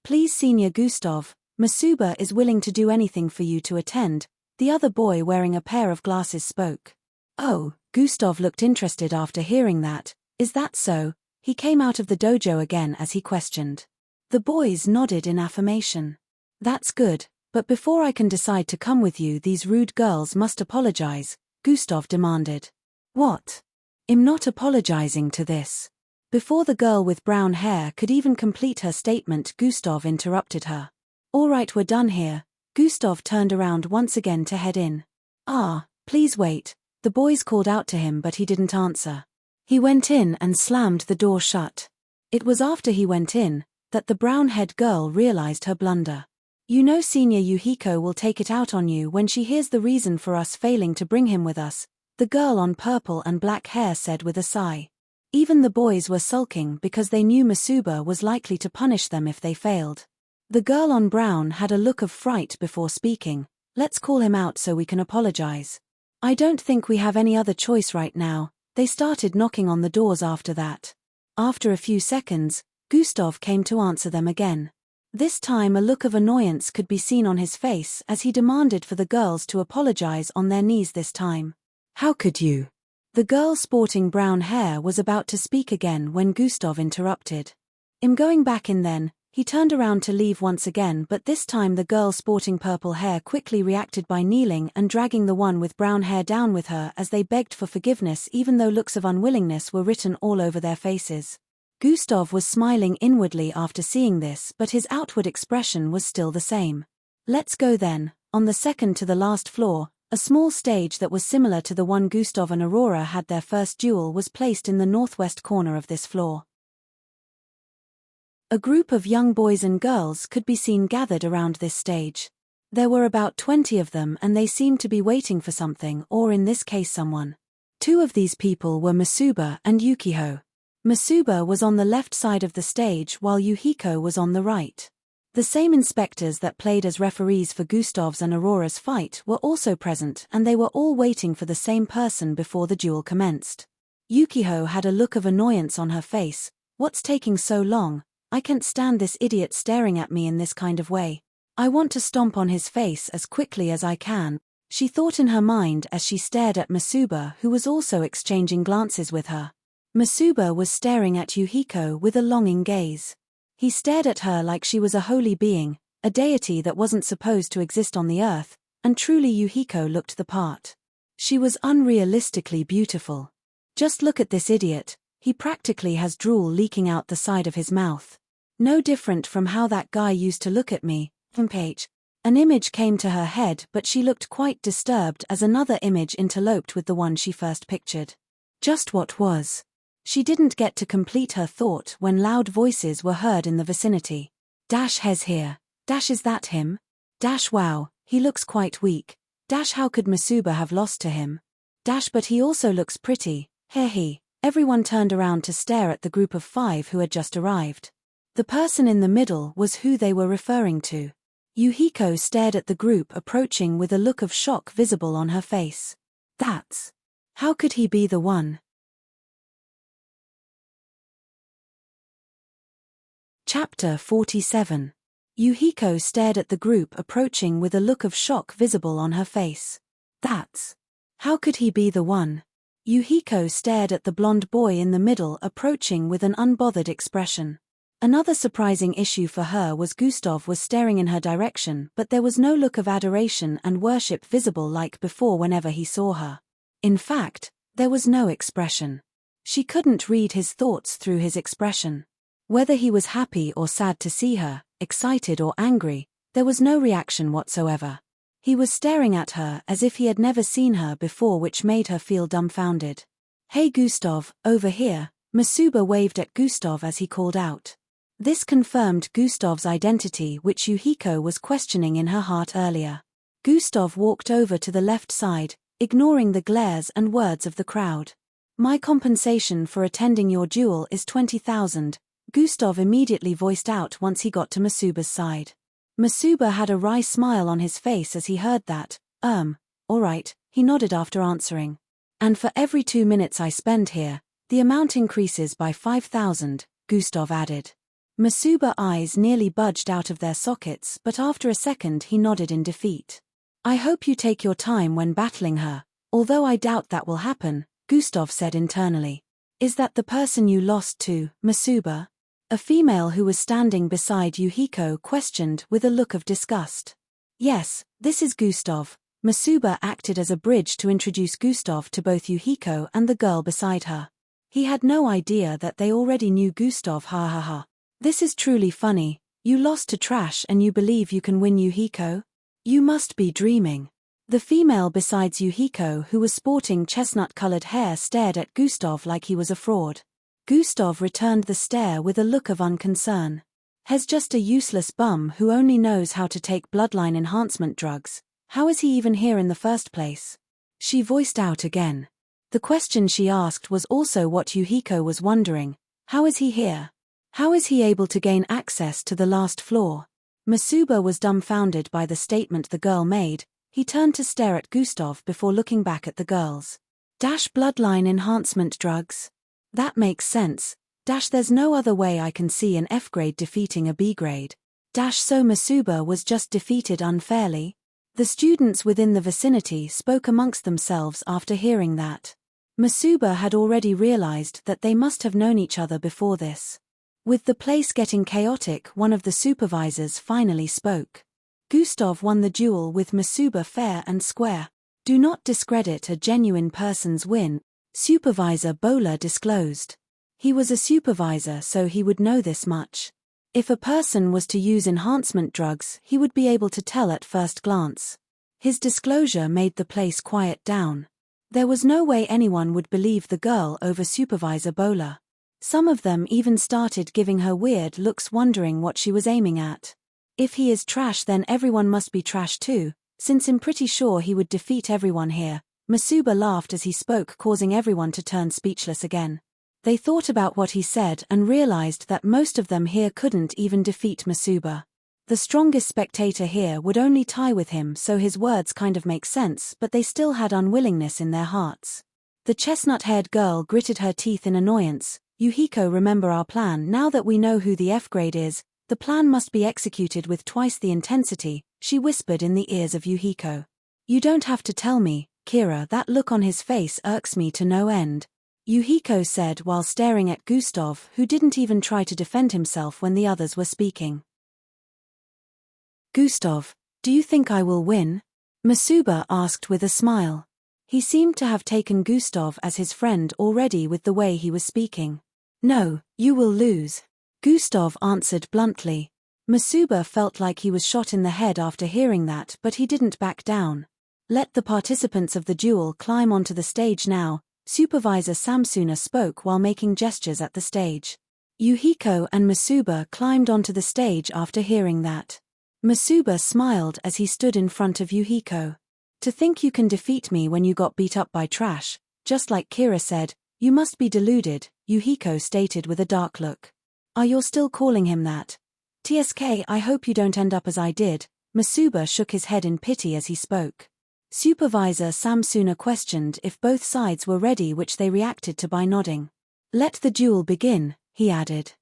Please, Senior Gustav, Masuba is willing to do anything for you to attend, the other boy wearing a pair of glasses spoke. Oh, Gustav looked interested after hearing that. Is that so? He came out of the dojo again as he questioned. The boys nodded in affirmation. That's good, but before I can decide to come with you, these rude girls must apologize, Gustav demanded. What? I'm not apologizing to this. Before the girl with brown hair could even complete her statement, Gustav interrupted her. All right, we're done here. Gustav turned around once again to head in. Ah, please wait, the boys called out to him but he didn't answer. He went in and slammed the door shut. It was after he went in that the brown-haired girl realized her blunder. You know Senior Yuhiko will take it out on you when she hears the reason for us failing to bring him with us, the girl on purple and black hair said with a sigh. Even the boys were sulking because they knew Masuba was likely to punish them if they failed. The girl on brown had a look of fright before speaking. Let's call him out so we can apologize. I don't think we have any other choice right now. They started knocking on the doors after that. After a few seconds, Gustav came to answer them again. This time a look of annoyance could be seen on his face as he demanded for the girls to apologize on their knees this time. How could you? The girl sporting brown hair was about to speak again when Gustav interrupted. I'm going back in then. He turned around to leave once again, but this time the girl sporting purple hair quickly reacted by kneeling and dragging the one with brown hair down with her as they begged for forgiveness even though looks of unwillingness were written all over their faces. Gustav was smiling inwardly after seeing this, but his outward expression was still the same. Let's go then. On the 2nd to the last floor, a small stage that was similar to the one Gustav and Aurora had their first duel was placed in the northwest corner of this floor. A group of young boys and girls could be seen gathered around this stage. There were about 20 of them and they seemed to be waiting for something, or in this case someone. 2 of these people were Masuba and Yukiho. Masuba was on the left side of the stage while Yuhiko was on the right. The same inspectors that played as referees for Gustav's and Aurora's fight were also present and they were all waiting for the same person before the duel commenced. Yukiho had a look of annoyance on her face. What's taking so long? I can't stand this idiot staring at me in this kind of way. I want to stomp on his face as quickly as I can, she thought in her mind as she stared at Masuba, who was also exchanging glances with her. Masuba was staring at Yuhiko with a longing gaze. He stared at her like she was a holy being, a deity that wasn't supposed to exist on the earth, and truly Yuhiko looked the part. She was unrealistically beautiful. Just look at this idiot, He practically has drool leaking out the side of his mouth. No different from how that guy used to look at me. An image came to her head, but she looked quite disturbed as another image interloped with the one she first pictured. Just what was? She didn't get to complete her thought when loud voices were heard in the vicinity. Dash has here. Dash is that him? Dash wow, he looks quite weak. Dash how could Masuba have lost to him? Dash but he also looks pretty, he. Everyone turned around to stare at the group of 5 who had just arrived. The person in the middle was who they were referring to. Yuhiko stared at the group approaching with a look of shock visible on her face. That's... How could he be the one? Chapter 47. Yuhiko stared at the group approaching with a look of shock visible on her face. That's... How could he be the one? Yuhiko stared at the blonde boy in the middle approaching with an unbothered expression. Another surprising issue for her was Gustav was staring in her direction, but there was no look of adoration and worship visible like before whenever he saw her. In fact, there was no expression. She couldn't read his thoughts through his expression. Whether he was happy or sad to see her, excited or angry, there was no reaction whatsoever. He was staring at her as if he had never seen her before, which made her feel dumbfounded. Hey Gustav, over here, Masuba waved at Gustav as he called out. This confirmed Gustav's identity, which Yuhiko was questioning in her heart earlier. Gustav walked over to the left side, ignoring the glares and words of the crowd. My compensation for attending your duel is 20,000, Gustav immediately voiced out once he got to Masuba's side. Masuba had a wry smile on his face as he heard that. Alright, he nodded after answering. And for every 2 minutes I spend here, the amount increases by 5,000, Gustav added. Masuba's eyes nearly budged out of their sockets, but after a second he nodded in defeat. I hope you take your time when battling her, although I doubt that will happen, Gustav said internally. Is that the person you lost to, Masuba? A female who was standing beside Yuhiko questioned with a look of disgust. Yes, this is Gustav. Masuba acted as a bridge to introduce Gustav to both Yuhiko and the girl beside her. He had no idea that they already knew Gustav. Ha ha ha. This is truly funny. You lost to trash and you believe you can win Yuhiko? You must be dreaming. The female besides Yuhiko, who was sporting chestnut-colored hair, stared at Gustav like he was a fraud. Gustav returned the stare with a look of unconcern. He's just a useless bum who only knows how to take bloodline enhancement drugs. How is he even here in the first place? She voiced out again. The question she asked was also what Yuhiko was wondering. How is he here? How is he able to gain access to the last floor? Masuba was dumbfounded by the statement the girl made. He turned to stare at Gustav before looking back at the girls. Bloodline enhancement drugs? That makes sense. There's no other way I can see an F grade defeating a B grade. So Masuba was just defeated unfairly? The students within the vicinity spoke amongst themselves after hearing that. Masuba had already realized that they must have known each other before this. With the place getting chaotic, one of the supervisors finally spoke. Gustav won the duel with Masuba fair and square. Do not discredit a genuine person's win, Supervisor Bowler disclosed. He was a supervisor, so he would know this much. If a person was to use enhancement drugs, he would be able to tell at first glance. His disclosure made the place quiet down. There was no way anyone would believe the girl over Supervisor Bowler. Some of them even started giving her weird looks, wondering what she was aiming at. If he is trash, then everyone must be trash too, since I'm pretty sure he would defeat everyone here. Masuba laughed as he spoke, causing everyone to turn speechless again. They thought about what he said and realized that most of them here couldn't even defeat Masuba. The strongest spectator here would only tie with him, so his words kind of make sense, but they still had unwillingness in their hearts. The chestnut-haired girl gritted her teeth in annoyance. Yuhiko, remember our plan. Now that we know who the F grade is, the plan must be executed with twice the intensity, she whispered in the ears of Yuhiko. You don't have to tell me, Kira, that look on his face irks me to no end. Yuhiko said while staring at Gustav, who didn't even try to defend himself when the others were speaking. Gustav, do you think I will win? Masuba asked with a smile. He seemed to have taken Gustav as his friend already with the way he was speaking. "No, you will lose," Gustav answered bluntly. Masuba felt like he was shot in the head after hearing that, but he didn't back down. "Let the participants of the duel climb onto the stage now," Supervisor Samsuna spoke while making gestures at the stage. Yuhiko and Masuba climbed onto the stage after hearing that. Masuba smiled as he stood in front of Yuhiko. "To think you can defeat me when you got beat up by trash, just like Kira said, you must be deluded," Yuhiko stated with a dark look. "Are you still calling him that? TSK, I hope you don't end up as I did." Masuba shook his head in pity as he spoke. Supervisor Samsuna questioned if both sides were ready, which they reacted to by nodding. "Let the duel begin," he added.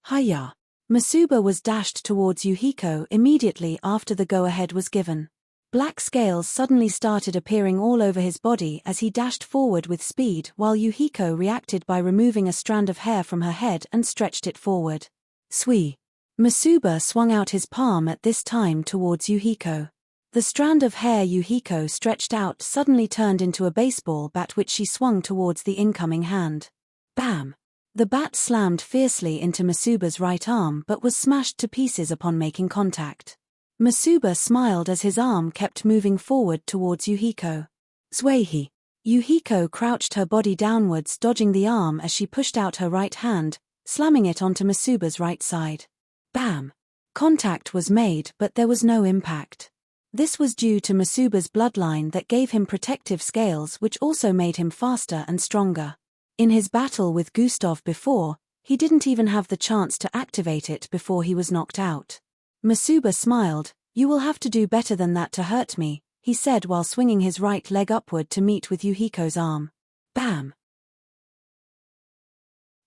"Hiya." Masuba was dashed towards Yuhiko immediately after the go-ahead was given. Black scales suddenly started appearing all over his body as he dashed forward with speed, while Yuhiko reacted by removing a strand of hair from her head and stretched it forward. Sui. Masuba swung out his palm at this time towards Yuhiko. The strand of hair Yuhiko stretched out suddenly turned into a baseball bat which she swung towards the incoming hand. Bam! The bat slammed fiercely into Masuba's right arm but was smashed to pieces upon making contact. Masuba smiled as his arm kept moving forward towards Yuhiko. Zweihi. Yuhiko crouched her body downwards, dodging the arm as she pushed out her right hand, slamming it onto Masuba's right side. Bam! Contact was made but there was no impact. This was due to Masuba's bloodline that gave him protective scales which also made him faster and stronger. In his battle with Gustav before, he didn't even have the chance to activate it before he was knocked out. Masuba smiled. "You will have to do better than that to hurt me," he said while swinging his right leg upward to meet with Yuhiko's arm. Bam!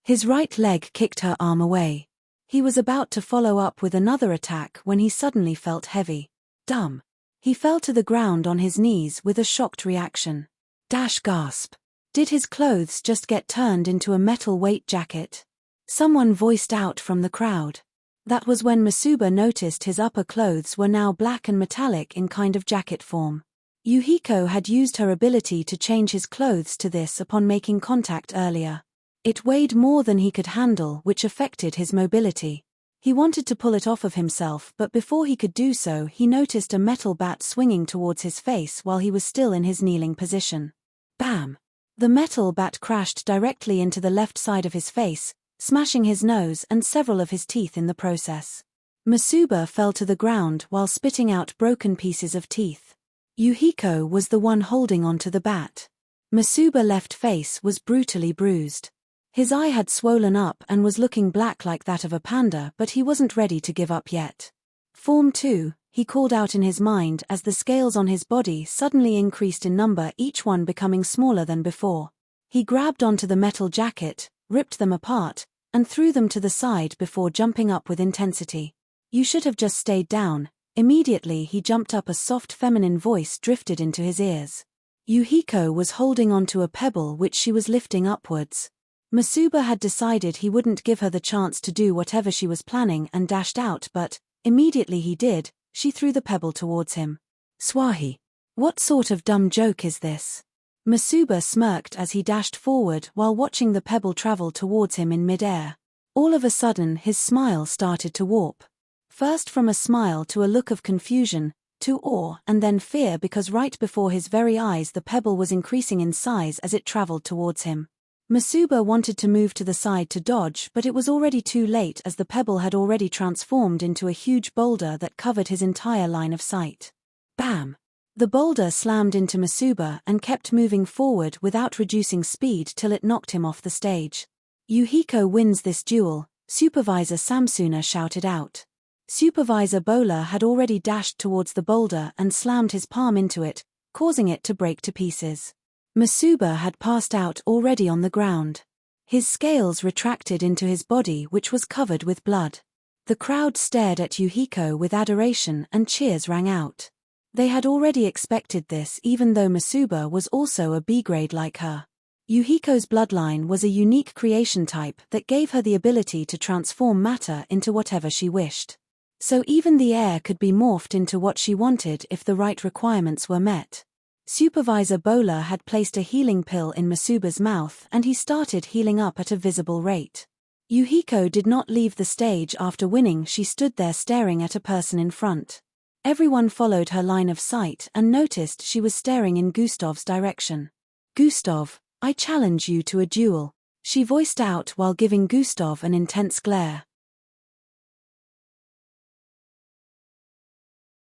His right leg kicked her arm away. He was about to follow up with another attack when he suddenly felt heavy. Dumb. He fell to the ground on his knees with a shocked reaction. Gasp. Did his clothes just get turned into a metal weight jacket? Someone voiced out from the crowd. That was when Masuba noticed his upper clothes were now black and metallic in kind of jacket form. Yuhiko had used her ability to change his clothes to this upon making contact earlier. It weighed more than he could handle, which affected his mobility. He wanted to pull it off of himself, but before he could do so he noticed a metal bat swinging towards his face while he was still in his kneeling position. Bam! The metal bat crashed directly into the left side of his face, smashing his nose and several of his teeth in the process. Masuba fell to the ground while spitting out broken pieces of teeth. Yuhiko was the one holding onto the bat. Masuba's left face was brutally bruised. His eye had swollen up and was looking black like that of a panda, but he wasn't ready to give up yet. Form 2, he called out in his mind as the scales on his body suddenly increased in number, each one becoming smaller than before. He grabbed onto the metal jacket, ripped them apart, and threw them to the side before jumping up with intensity. "You should have just stayed down." Immediately he jumped up, a soft feminine voice drifted into his ears. Yuhiko was holding onto a pebble which she was lifting upwards. Masuba had decided he wouldn't give her the chance to do whatever she was planning and dashed out, but immediately he did, she threw the pebble towards him. Swahi. What sort of dumb joke is this? Masuba smirked as he dashed forward while watching the pebble travel towards him in mid-air. All of a sudden his smile started to warp. First from a smile to a look of confusion, to awe and then fear, because right before his very eyes the pebble was increasing in size as it traveled towards him. Masuba wanted to move to the side to dodge, but it was already too late as the pebble had already transformed into a huge boulder that covered his entire line of sight. Bam! The boulder slammed into Masuba and kept moving forward without reducing speed till it knocked him off the stage. Yuhiko wins this duel, Supervisor Samsuna shouted out. Supervisor Bola had already dashed towards the boulder and slammed his palm into it, causing it to break to pieces. Masuba had passed out already on the ground. His scales retracted into his body, which was covered with blood. The crowd stared at Yuhiko with adoration and cheers rang out. They had already expected this, even though Masuba was also a B-grade like her. Yuhiko's bloodline was a unique creation type that gave her the ability to transform matter into whatever she wished. So even the air could be morphed into what she wanted if the right requirements were met. Supervisor Bowler had placed a healing pill in Masuba's mouth and he started healing up at a visible rate. Yuhiko did not leave the stage after winning. She stood there staring at a person in front. Everyone followed her line of sight and noticed she was staring in Gustav's direction. "Gustav, I challenge you to a duel," she voiced out while giving Gustav an intense glare.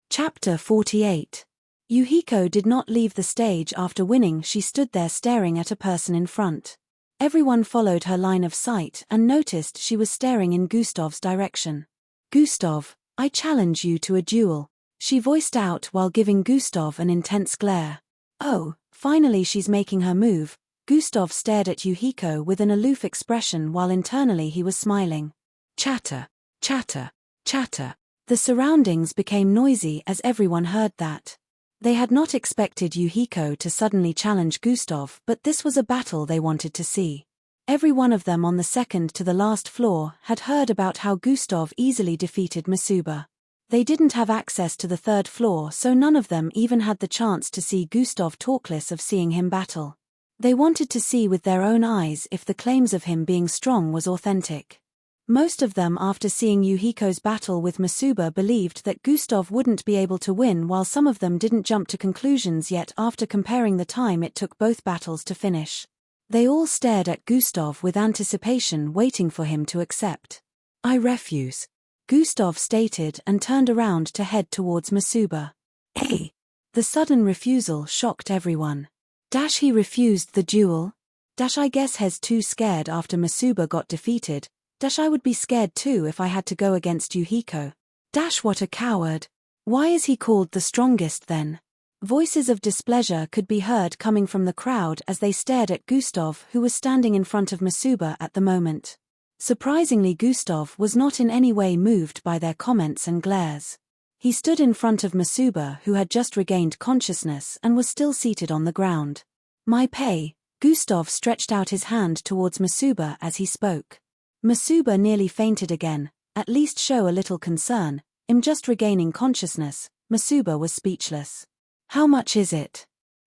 Chapter 48. Yuhiko did not leave the stage after winning. She stood there staring at a person in front. Everyone followed her line of sight and noticed she was staring in Gustav's direction. "Gustav, I challenge you to a duel," she voiced out while giving Gustav an intense glare. "Oh, finally she's making her move." Gustav stared at Yuhiko with an aloof expression while internally he was smiling. Chatter, chatter, chatter. The surroundings became noisy as everyone heard that. They had not expected Yuhiko to suddenly challenge Gustav, but this was a battle they wanted to see. Every one of them on the second to the last floor had heard about how Gustav easily defeated Masuba. They didn't have access to the third floor, so none of them even had the chance to see Gustav, talkless of seeing him battle. They wanted to see with their own eyes if the claims of him being strong was authentic. Most of them, after seeing Yuhiko's battle with Masuba, believed that Gustav wouldn't be able to win, while some of them didn't jump to conclusions yet after comparing the time it took both battles to finish. They all stared at Gustav with anticipation, waiting for him to accept. "I refuse," Gustav stated and turned around to head towards Masuba. "Hey!" The sudden refusal shocked everyone. He refused the duel? I guess he's too scared after Masuba got defeated. I would be scared too if I had to go against Yuhiko. What a coward. Why is he called the strongest then? Voices of displeasure could be heard coming from the crowd as they stared at Gustav, who was standing in front of Masuba at the moment. Surprisingly, Gustav was not in any way moved by their comments and glares. He stood in front of Masuba, who had just regained consciousness and was still seated on the ground. "My pay." Gustav stretched out his hand towards Masuba as he spoke. Masuba nearly fainted again. "At least show a little concern. I'm just regaining consciousness." Masuba was speechless. "How much is it?"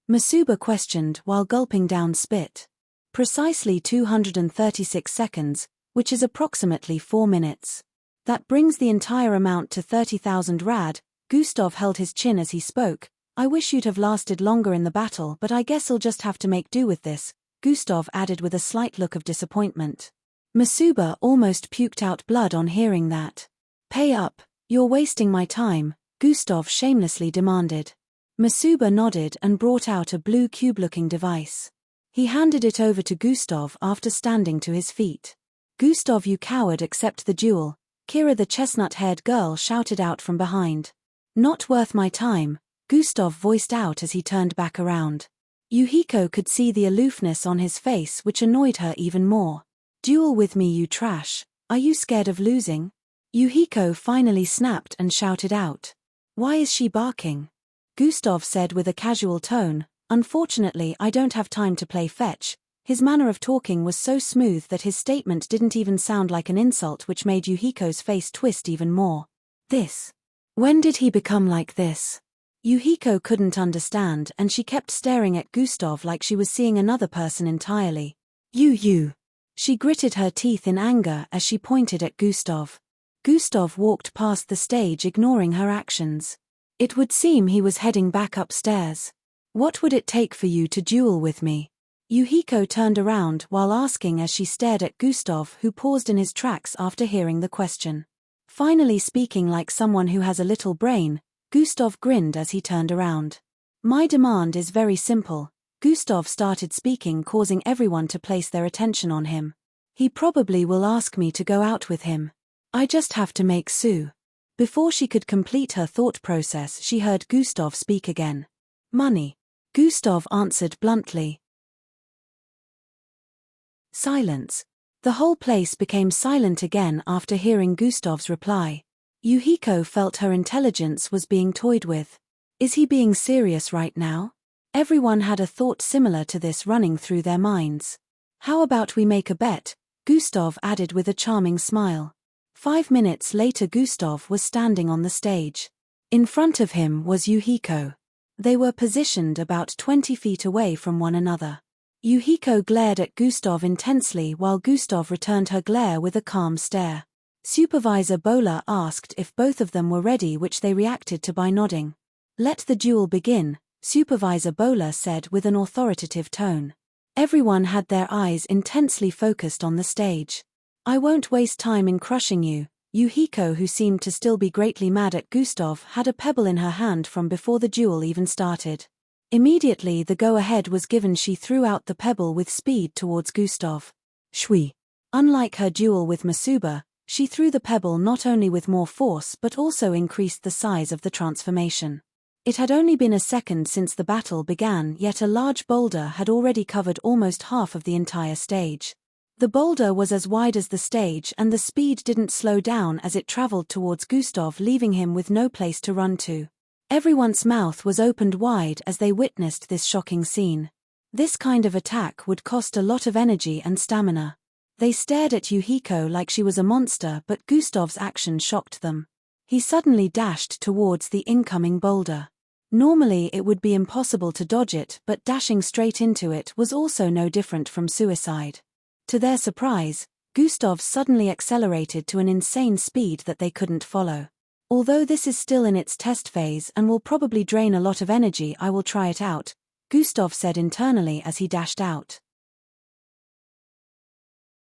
Masuba questioned while gulping down spit. "Precisely 236 seconds, which is approximately 4 minutes. That brings the entire amount to 30,000 rad. Gustav held his chin as he spoke. "I wish you'd have lasted longer in the battle, but I guess I'll just have to make do with this," Gustav added with a slight look of disappointment. Masuba almost puked out blood on hearing that. "Pay up, you're wasting my time," Gustav shamelessly demanded. Masuba nodded and brought out a blue cube-looking device. He handed it over to Gustav after standing to his feet. "Gustav, you coward, accept the duel," Kira, the chestnut-haired girl, shouted out from behind. "Not worth my time," Gustav voiced out as he turned back around. Yuhiko could see the aloofness on his face, which annoyed her even more. "Duel with me, you trash. Are you scared of losing?" Yuhiko finally snapped and shouted out. "Why is she barking?" Gustav said with a casual tone, "Unfortunately, I don't have time to play fetch." His manner of talking was so smooth that his statement didn't even sound like an insult, which made Yuhiko's face twist even more. "This? When did he become like this?" Yuhiko couldn't understand, and she kept staring at Gustav like she was seeing another person entirely. You. She gritted her teeth in anger as she pointed at Gustav. Gustav walked past the stage, ignoring her actions. It would seem he was heading back upstairs. "What would it take for you to duel with me?" Yuhiko turned around while asking as she stared at Gustav, who paused in his tracks after hearing the question. Finally speaking like someone who has a little brain, Gustav grinned as he turned around. "My demand is very simple." Gustav started speaking, causing everyone to place their attention on him. "He probably will ask me to go out with him. I just have to make Sue." Before she could complete her thought process, she heard Gustav speak again. "Money," Gustav answered bluntly. Silence. The whole place became silent again after hearing Gustav's reply. Yuhiko felt her intelligence was being toyed with. Is he being serious right now? Everyone had a thought similar to this running through their minds. "How about we make a bet?" Gustav added with a charming smile. 5 minutes later, Gustav was standing on the stage. In front of him was Yuhiko. They were positioned about 20 feet away from one another. Yuhiko glared at Gustav intensely while Gustav returned her glare with a calm stare. Supervisor Bowler asked if both of them were ready, which they reacted to by nodding. "Let the duel begin," Supervisor Bowler said with an authoritative tone. Everyone had their eyes intensely focused on the stage. "I won't waste time in crushing you." Yuhiko, who seemed to still be greatly mad at Gustav, had a pebble in her hand from before the duel even started. Immediately the go-ahead was given. She threw out the pebble with speed towards Gustav. Shui. Unlike her duel with Masuba, she threw the pebble not only with more force but also increased the size of the transformation. It had only been a second since the battle began, yet a large boulder had already covered almost half of the entire stage. The boulder was as wide as the stage, and the speed didn't slow down as it traveled towards Gustav, leaving him with no place to run to. Everyone's mouth was opened wide as they witnessed this shocking scene. This kind of attack would cost a lot of energy and stamina. They stared at Yuhiko like she was a monster, but Gustav's action shocked them. He suddenly dashed towards the incoming boulder. Normally it would be impossible to dodge it, but dashing straight into it was also no different from suicide. To their surprise, Gustav suddenly accelerated to an insane speed that they couldn't follow. "Although this is still in its test phase and will probably drain a lot of energy, I will try it out," Gustav said internally as he dashed out.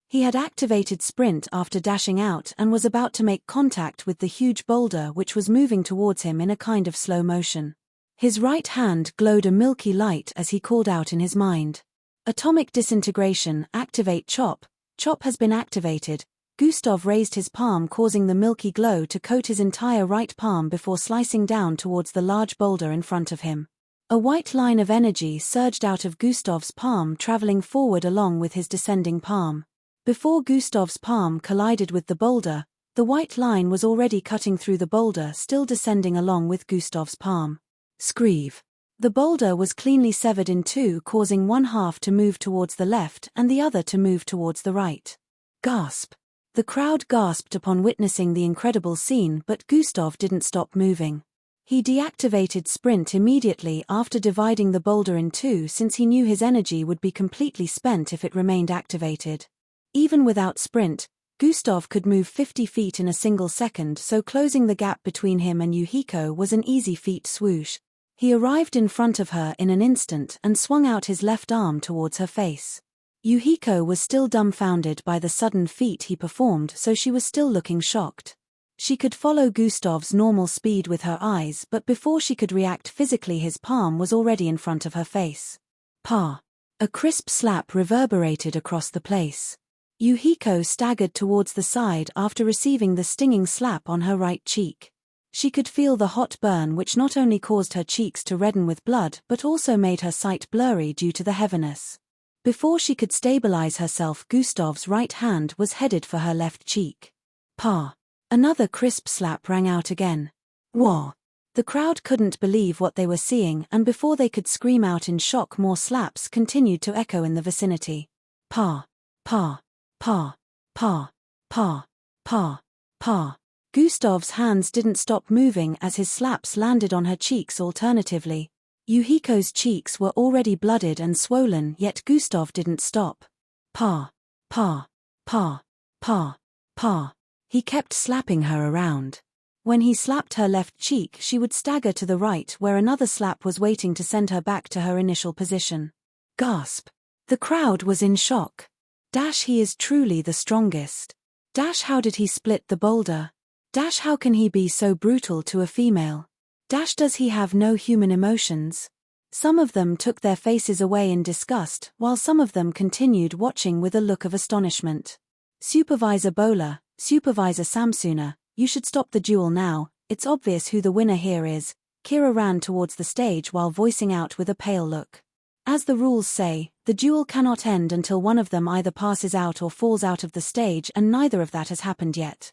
He had activated sprint after dashing out and was about to make contact with the huge boulder, which was moving towards him in a kind of slow motion. His right hand glowed a milky light as he called out in his mind. "Atomic disintegration, activate chop. Chop has been activated." Gustav raised his palm, causing the milky glow to coat his entire right palm before slicing down towards the large boulder in front of him. A white line of energy surged out of Gustav's palm, traveling forward along with his descending palm. Before Gustav's palm collided with the boulder, the white line was already cutting through the boulder, still descending along with Gustav's palm. Screeve. The boulder was cleanly severed in two, causing one half to move towards the left and the other to move towards the right. Gasp. The crowd gasped upon witnessing the incredible scene, but Gustav didn't stop moving. He deactivated sprint immediately after dividing the boulder in two, since he knew his energy would be completely spent if it remained activated. Even without sprint, Gustav could move 50 feet in a single second, so closing the gap between him and Yuhiko was an easy feat. Swoosh. He arrived in front of her in an instant and swung out his left arm towards her face. Yuhiko was still dumbfounded by the sudden feat he performed, so she was still looking shocked. She could follow Gustav's normal speed with her eyes, but before she could react physically, his palm was already in front of her face. Pa! A crisp slap reverberated across the place. Yuhiko staggered towards the side after receiving the stinging slap on her right cheek. She could feel the hot burn, which not only caused her cheeks to redden with blood but also made her sight blurry due to the heaviness. Before she could stabilize herself, Gustav's right hand was headed for her left cheek. Pa! Another crisp slap rang out again. Whoa! The crowd couldn't believe what they were seeing, and before they could scream out in shock, more slaps continued to echo in the vicinity. Pa! Pa! Pa! Pa! Pa! Pa! Pa! Gustav's hands didn't stop moving as his slaps landed on her cheeks alternatively. Yuhiko's cheeks were already blooded and swollen, yet Gustav didn't stop. Pa! Pa! Pa! Pa! Pa! He kept slapping her around. When he slapped her left cheek, she would stagger to the right, where another slap was waiting to send her back to her initial position. Gasp! The crowd was in shock. Dash, he is truly the strongest. Dash, how did he split the boulder? Dash, how can he be so brutal to a female? Dash, does he have no human emotions? Some of them took their faces away in disgust, while some of them continued watching with a look of astonishment. Supervisor Bowler, Supervisor Samsuna, you should stop the duel now. It's obvious who the winner here is. Kira ran towards the stage while voicing out with a pale look. As the rules say, the duel cannot end until one of them either passes out or falls out of the stage, and neither of that has happened yet.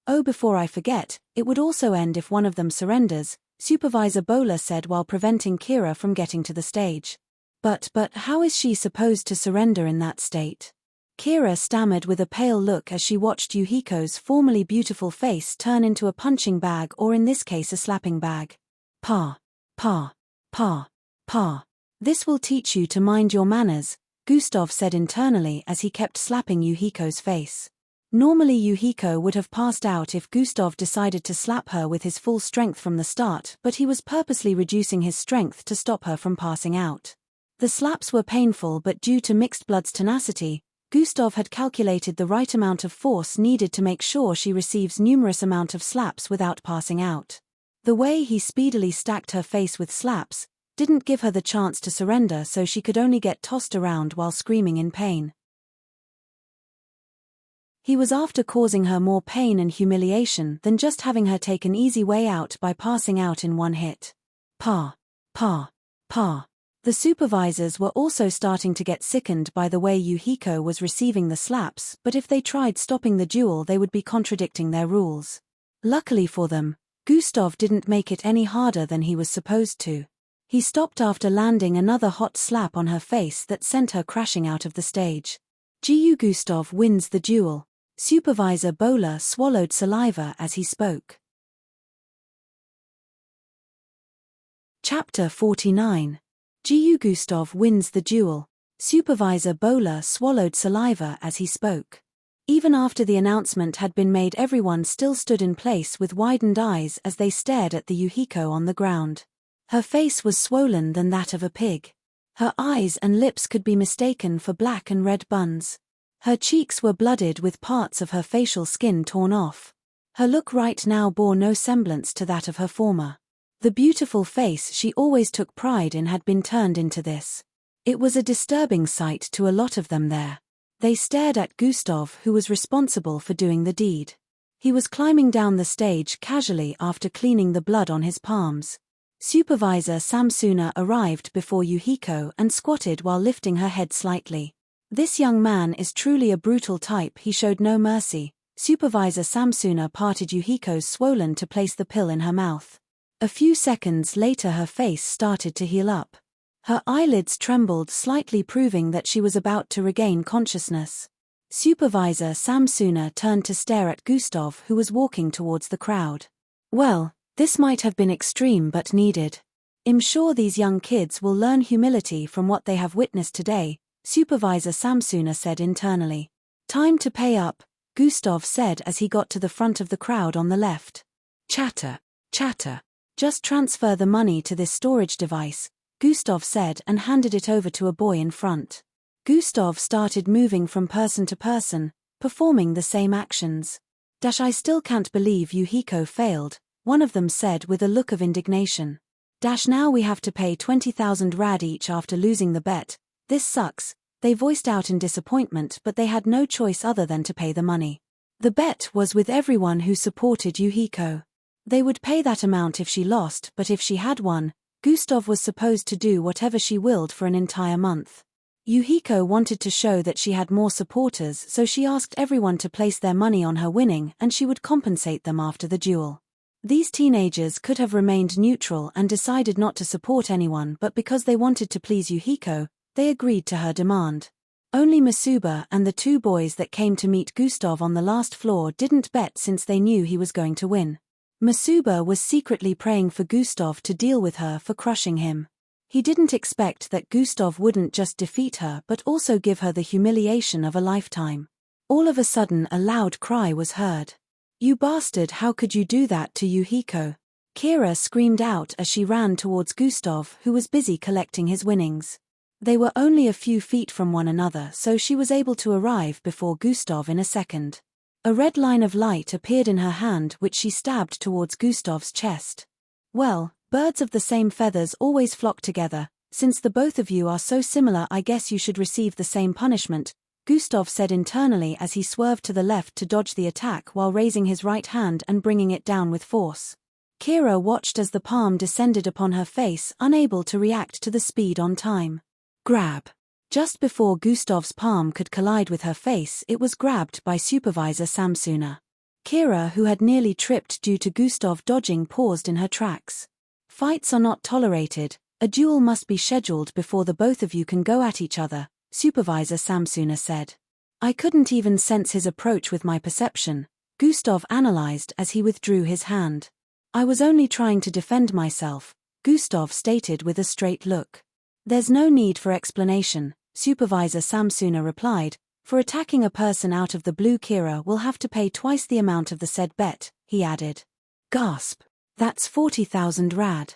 Oh, before I forget, it would also end if one of them surrenders, Supervisor Bowler said while preventing Kira from getting to the stage. But how is she supposed to surrender in that state? Kira stammered with a pale look as she watched Yuhiko's formerly beautiful face turn into a punching bag, or in this case a slapping bag. Pa! Pa! Pa. Pa. This will teach you to mind your manners, Gustav said internally as he kept slapping Yuhiko's face. Normally Yuhiko would have passed out if Gustav decided to slap her with his full strength from the start, but he was purposely reducing his strength to stop her from passing out. The slaps were painful, but due to Mixed Blood's tenacity, Gustav had calculated the right amount of force needed to make sure she receives numerous amount of slaps without passing out. The way he speedily stacked her face with slaps didn't give her the chance to surrender, so she could only get tossed around while screaming in pain. He was after causing her more pain and humiliation than just having her take an easy way out by passing out in one hit. Pa. Pa. Pa. The supervisors were also starting to get sickened by the way Yuhiko was receiving the slaps, but if they tried stopping the duel they would be contradicting their rules. Luckily for them, Gustav didn't make it any harder than he was supposed to. He stopped after landing another hot slap on her face that sent her crashing out of the stage. Gustav wins the duel. Supervisor Bowler swallowed saliva as he spoke. Chapter 49. Gustav wins the duel. Supervisor Bowler swallowed saliva as he spoke. Even after the announcement had been made, everyone still stood in place with widened eyes as they stared at the Yuhiko on the ground. Her face was swollen than that of a pig. Her eyes and lips could be mistaken for black and red buns. Her cheeks were blooded with parts of her facial skin torn off. Her look right now bore no semblance to that of her former. The beautiful face she always took pride in had been turned into this. It was a disturbing sight to a lot of them there. They stared at Gustav, who was responsible for doing the deed. He was climbing down the stage casually after cleaning the blood on his palms. Supervisor Samsuna arrived before Yuhiko and squatted while lifting her head slightly. This young man is truly a brutal type, he showed no mercy. Supervisor Samsuna parted Yuhiko's swollen to place the pill in her mouth. A few seconds later her face started to heal up. Her eyelids trembled slightly, proving that she was about to regain consciousness. Supervisor Samsuna turned to stare at Gustav, who was walking towards the crowd. Well, this might have been extreme but needed. I'm sure these young kids will learn humility from what they have witnessed today, Supervisor Samsuna said internally. Time to pay up, Gustav said as he got to the front of the crowd on the left. Chatter. Chatter. Just transfer the money to this storage device, Gustav said and handed it over to a boy in front. Gustav started moving from person to person, performing the same actions. I still can't believe Yuhiko failed, one of them said with a look of indignation. Now we have to pay 20,000 rad each after losing the bet. This sucks, they voiced out in disappointment, but they had no choice other than to pay the money. The bet was with everyone who supported Yuhiko. They would pay that amount if she lost, but if she had won, Gustav was supposed to do whatever she willed for an entire month. Yuhiko wanted to show that she had more supporters, so she asked everyone to place their money on her winning and she would compensate them after the duel. These teenagers could have remained neutral and decided not to support anyone, but because they wanted to please Yuhiko, they agreed to her demand. Only Masuba and the two boys that came to meet Gustav on the last floor didn't bet since they knew he was going to win. Masuba was secretly praying for Gustav to deal with her for crushing him. He didn't expect that Gustav wouldn't just defeat her but also give her the humiliation of a lifetime. All of a sudden a loud cry was heard. "You bastard, how could you do that to Yuhiko?" Kira screamed out as she ran towards Gustav, who was busy collecting his winnings. They were only a few feet from one another, so she was able to arrive before Gustav in a second. A red line of light appeared in her hand, which she stabbed towards Gustav's chest. "Well, birds of the same feathers always flock together. Since the both of you are so similar, I guess you should receive the same punishment," Gustav said internally as he swerved to the left to dodge the attack while raising his right hand and bringing it down with force. Kira watched as the palm descended upon her face, unable to react to the speed on time. Grab. Just before Gustav's palm could collide with her face, it was grabbed by Supervisor Samsuna. Kira, who had nearly tripped due to Gustav dodging, paused in her tracks. "Fights are not tolerated, a duel must be scheduled before the both of you can go at each other," Supervisor Samsuna said. "I couldn't even sense his approach with my perception," Gustav analyzed as he withdrew his hand. "I was only trying to defend myself," Gustav stated with a straight look. There's no need for explanation, Supervisor Samsuna replied. For attacking a person out of the blue, Kira will have to pay twice the amount of the said bet, he added. Gasp. That's 40,000 rad.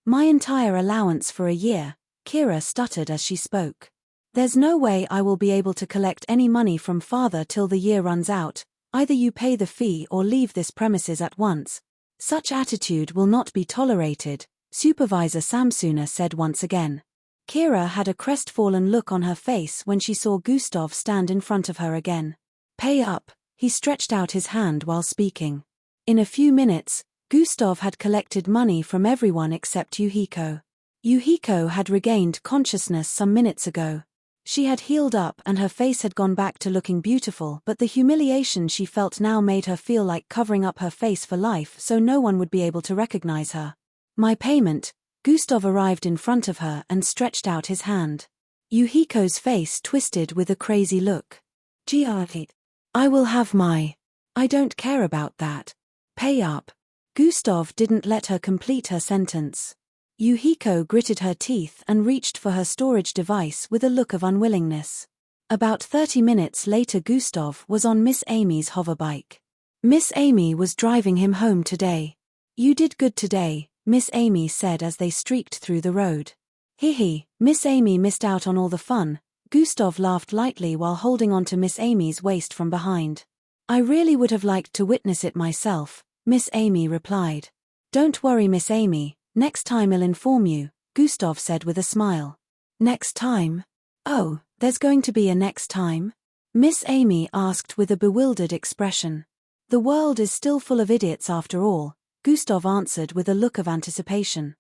My entire allowance for a year, Kira stuttered as she spoke. There's no way I will be able to collect any money from father till the year runs out. Either you pay the fee or leave this premises at once. Such attitude will not be tolerated, Supervisor Samsuna said once again. Kira had a crestfallen look on her face when she saw Gustav stand in front of her again. Pay up, he stretched out his hand while speaking. In a few minutes, Gustav had collected money from everyone except Yuhiko. Yuhiko had regained consciousness some minutes ago. She had healed up and her face had gone back to looking beautiful, but the humiliation she felt now made her feel like covering up her face for life so no one would be able to recognize her. My payment. Gustav arrived in front of her and stretched out his hand. Yuhiko's face twisted with a crazy look. Giardi. I will have my. I don't care about that. Pay up. Gustav didn't let her complete her sentence. Yuhiko gritted her teeth and reached for her storage device with a look of unwillingness. About 30 minutes later, Gustav was on Miss Amy's hoverbike. Miss Amy was driving him home today. You did good today, Miss Amy said as they streaked through the road. Hee, Miss Amy missed out on all the fun. Gustav laughed lightly while holding onto Miss Amy's waist from behind. I really would have liked to witness it myself, Miss Amy replied. Don't worry, Miss Amy, next time I'll inform you, Gustav said with a smile. Next time? Oh, there's going to be a next time? Miss Amy asked with a bewildered expression. The world is still full of idiots after all, Gustav answered with a look of anticipation.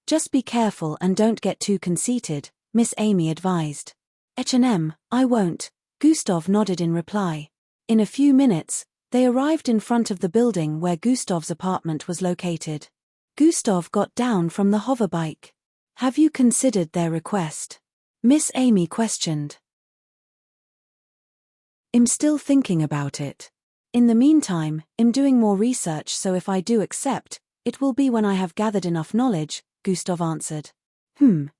Just be careful and don't get too conceited, Miss Amy advised. H&M, I won't, Gustav nodded in reply. In a few minutes, they arrived in front of the building where Gustav's apartment was located. Gustav got down from the hoverbike. Have you considered their request? Miss Amy questioned. I'm still thinking about it. In the meantime, I'm doing more research, so if I do accept, it will be when I have gathered enough knowledge, Gustav answered.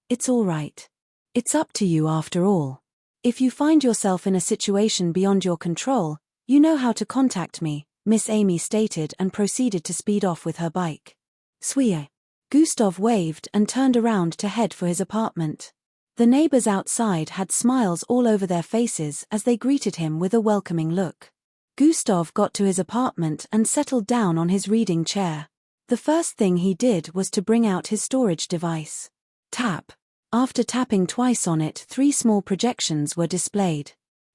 It's all right. It's up to you after all. If you find yourself in a situation beyond your control, you know how to contact me, Miss Amy stated and proceeded to speed off with her bike. Sweet. Gustav waved and turned around to head for his apartment. The neighbors outside had smiles all over their faces as they greeted him with a welcoming look. Gustav got to his apartment and settled down on his reading chair. The first thing he did was to bring out his storage device. Tap. After tapping twice on it, 3 small projections were displayed.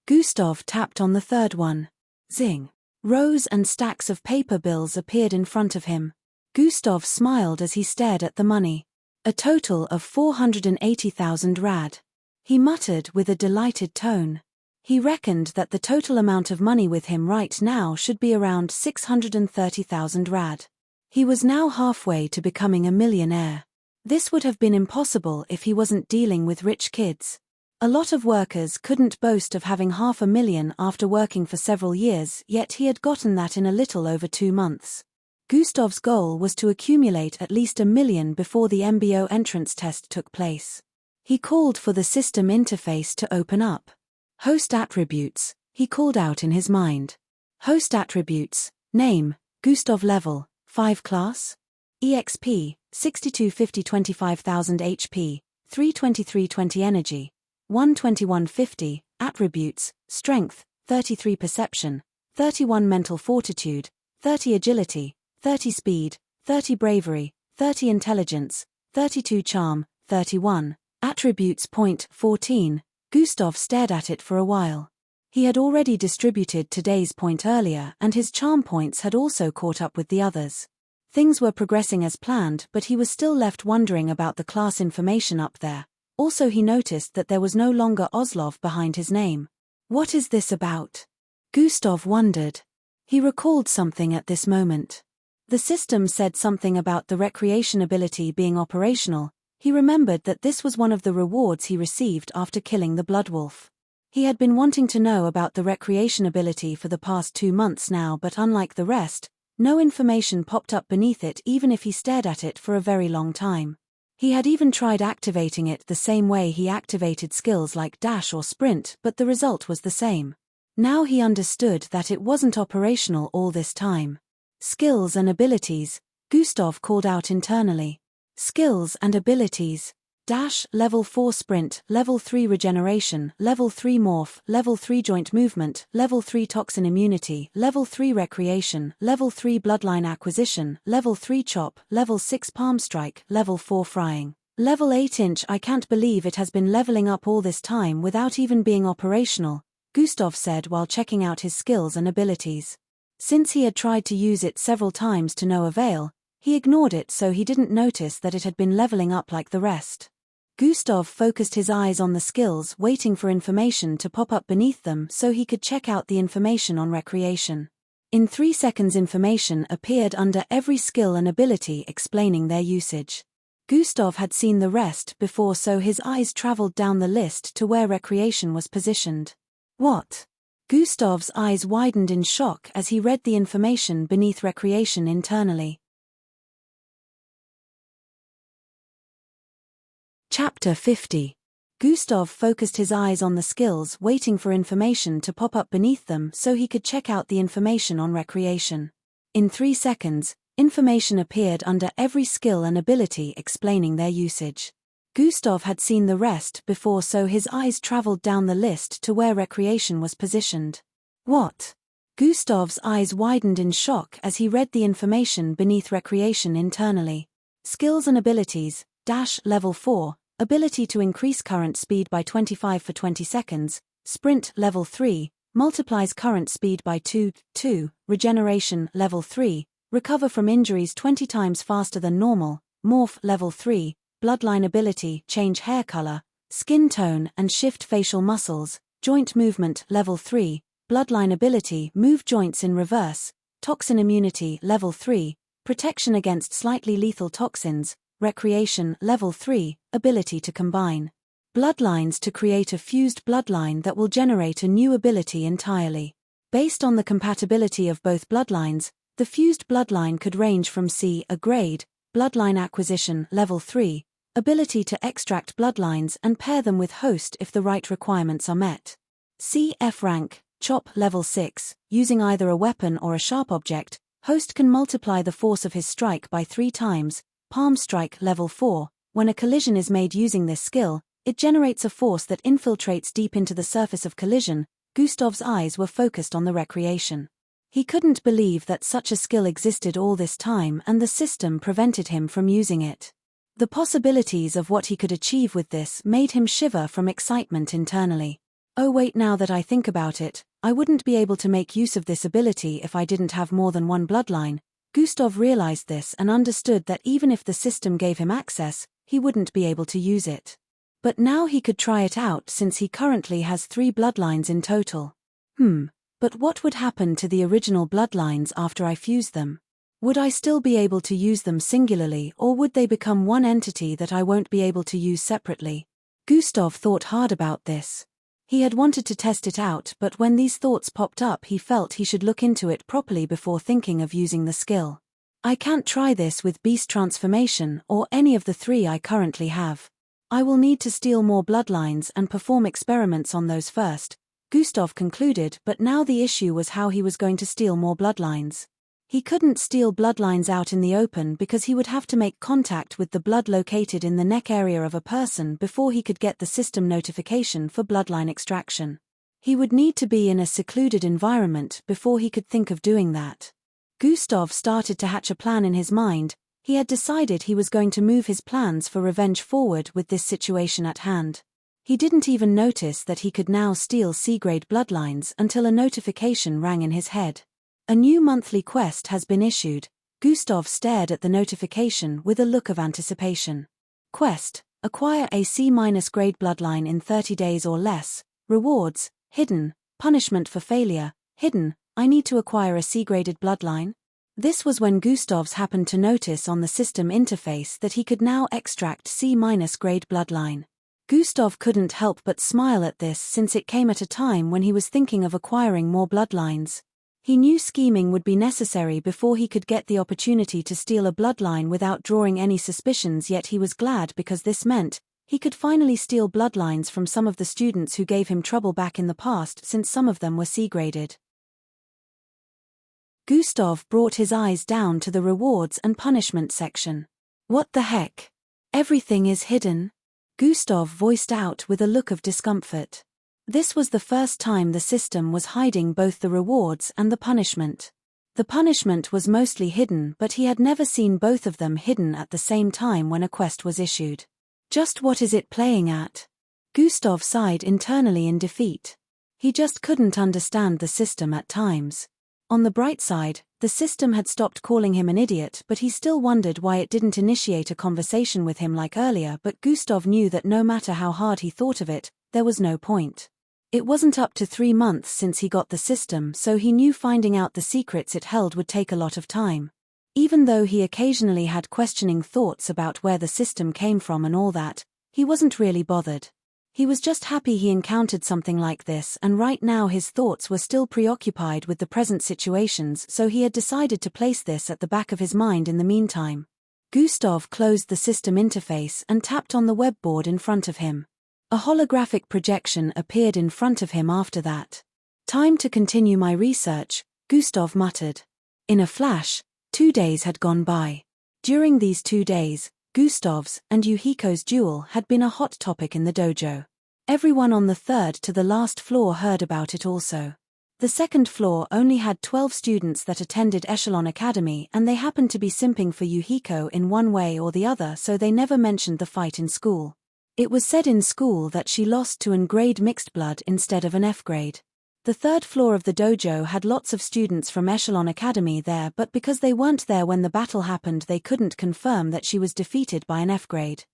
Gustav tapped on the third one. Zing. Rows and stacks of paper bills appeared in front of him. Gustav smiled as he stared at the money. A total of 480,000 rad. He muttered with a delighted tone. He reckoned that the total amount of money with him right now should be around 630,000 rad. He was now halfway to becoming a millionaire. This would have been impossible if he wasn't dealing with rich kids. A lot of workers couldn't boast of having 500,000 after working for several years, yet he had gotten that in a little over 2 months. Gustav's goal was to accumulate at least 1 million before the MBO entrance test took place. He called for the system interface to open up. Host attributes, he called out in his mind. Host attributes, name, Gustav level, 5 class. EXP, 6250 25,000 HP, 32320 energy, 12150, attributes, strength, 33 perception, 31 mental fortitude, 30 agility, 30 speed, 30 bravery, 30 intelligence, 32 charm, 31, attributes point 14. Gustav stared at it for a while. He had already distributed today's point earlier and his charm points had also caught up with the others. Things were progressing as planned, but he was still left wondering about the class information up there. Also he noticed that there was no longer Oslov behind his name. What is this about? Gustav wondered. He recalled something at this moment. The system said something about the recreation ability being operational. He remembered that this was one of the rewards he received after killing the Bloodwolf. He had been wanting to know about the recreation ability for the past 2 months now, but unlike the rest, No information popped up beneath it even if he stared at it for a very long time. He had even tried activating it the same way he activated skills like dash or sprint, but the result was the same. Now he understood that it wasn't operational all this time. Skills and abilities, Gustav called out internally. Skills and abilities. Dash, level 4 sprint, level 3 regeneration, level 3 morph, level 3 joint movement, level 3 toxin immunity, level 3 recreation, level 3 bloodline acquisition, level 3 chop, level 6 palm strike, level 4 frying. Level 8 inch. I can't believe it has been leveling up all this time without even being operational, Gustav said while checking out his skills and abilities. Since he had tried to use it several times to no avail, he ignored it so he didn't notice that it had been leveling up like the rest. Gustav focused his eyes on the skills, waiting for information to pop up beneath them so he could check out the information on recreation. In 3 seconds information appeared under every skill and ability explaining their usage. Gustav had seen the rest before so his eyes traveled down the list to where recreation was positioned. What? Gustav's eyes widened in shock as he read the information beneath recreation internally. Chapter 50. Gustav focused his eyes on the skills, waiting for information to pop up beneath them so he could check out the information on recreation. In 3 seconds, information appeared under every skill and ability explaining their usage. Gustav had seen the rest before so his eyes traveled down the list to where recreation was positioned. What? Gustav's eyes widened in shock as he read the information beneath recreation internally. Skills and abilities, dash level 4, ability to increase current speed by 25 for 20 seconds, sprint level 3, multiplies current speed by 2, regeneration level 3, recover from injuries 20 times faster than normal, morph level 3, bloodline ability, change hair color, skin tone and shift facial muscles, joint movement level 3, bloodline ability, move joints in reverse, toxin immunity level 3, protection against slightly lethal toxins, recreation level 3, ability to combine bloodlines to create a fused bloodline that will generate a new ability entirely. Based on the compatibility of both bloodlines, the fused bloodline could range from C, a grade, bloodline acquisition level 3, ability to extract bloodlines and pair them with host if the right requirements are met. C, F rank, chop level 6, using either a weapon or a sharp object, host can multiply the force of his strike by 3 times, palm strike level 4, when a collision is made using this skill, it generates a force that infiltrates deep into the surface of collision. Gustav's eyes were focused on the recreation. He couldn't believe that such a skill existed all this time and the system prevented him from using it. The possibilities of what he could achieve with this made him shiver from excitement internally. Oh wait, now that I think about it, I wouldn't be able to make use of this ability if I didn't have more than one bloodline. Gustav realized this and understood that even if the system gave him access, he wouldn't be able to use it. But now he could try it out since he currently has 3 bloodlines in total. But what would happen to the original bloodlines after I fuse them? Would I still be able to use them singularly or would they become one entity that I won't be able to use separately? Gustav thought hard about this. He had wanted to test it out, but when these thoughts popped up he felt he should look into it properly before thinking of using the skill. I can't try this with beast transformation or any of the 3 I currently have. I will need to steal more bloodlines and perform experiments on those first, Gustav concluded, but now the issue was how he was going to steal more bloodlines. He couldn't steal bloodlines out in the open because he would have to make contact with the blood located in the neck area of a person before he could get the system notification for bloodline extraction. He would need to be in a secluded environment before he could think of doing that. Gustav started to hatch a plan in his mind. He had decided he was going to move his plans for revenge forward with this situation at hand. He didn't even notice that he could now steal C-grade bloodlines until a notification rang in his head. A new monthly quest has been issued. Gustav stared at the notification with a look of anticipation. Quest: acquire a C-grade bloodline in 30 days or less. Rewards: hidden, punishment for failure, hidden, I need to acquire a C-graded bloodline. This was when Gustav's happened to notice on the system interface that he could now extract C-grade bloodline. Gustav couldn't help but smile at this since it came at a time when he was thinking of acquiring more bloodlines. He knew scheming would be necessary before he could get the opportunity to steal a bloodline without drawing any suspicions, yet he was glad because this meant he could finally steal bloodlines from some of the students who gave him trouble back in the past, since some of them were C-graded. Gustav brought his eyes down to the rewards and punishment section. What the heck? Everything is hidden? Gustav voiced out with a look of discomfort. This was the first time the system was hiding both the rewards and the punishment. The punishment was mostly hidden, but he had never seen both of them hidden at the same time when a quest was issued. Just what is it playing at? Gustav sighed internally in defeat. He just couldn't understand the system at times. On the bright side, the system had stopped calling him an idiot, but he still wondered why it didn't initiate a conversation with him like earlier. But Gustav knew that no matter how hard he thought of it, there was no point. It wasn't up to 3 months since he got the system, so he knew finding out the secrets it held would take a lot of time. Even though he occasionally had questioning thoughts about where the system came from and all that, he wasn't really bothered. He was just happy he encountered something like this, and right now his thoughts were still preoccupied with the present situations, so he had decided to place this at the back of his mind in the meantime. Gustav closed the system interface and tapped on the web board in front of him. A holographic projection appeared in front of him after that. Time to continue my research, Gustav muttered. In a flash, 2 days had gone by. During these 2 days, Gustav's and Yuhiko's duel had been a hot topic in the dojo. Everyone on the 3rd to the last floor heard about it also. The 2nd floor only had 12 students that attended Echelon Academy, and they happened to be simping for Yuhiko in one way or the other, so they never mentioned the fight in school. It was said in school that she lost to an grade mixed blood instead of an F grade. The 3rd floor of the dojo had lots of students from Echelon Academy there, but because they weren't there when the battle happened, they couldn't confirm that she was defeated by an F grade.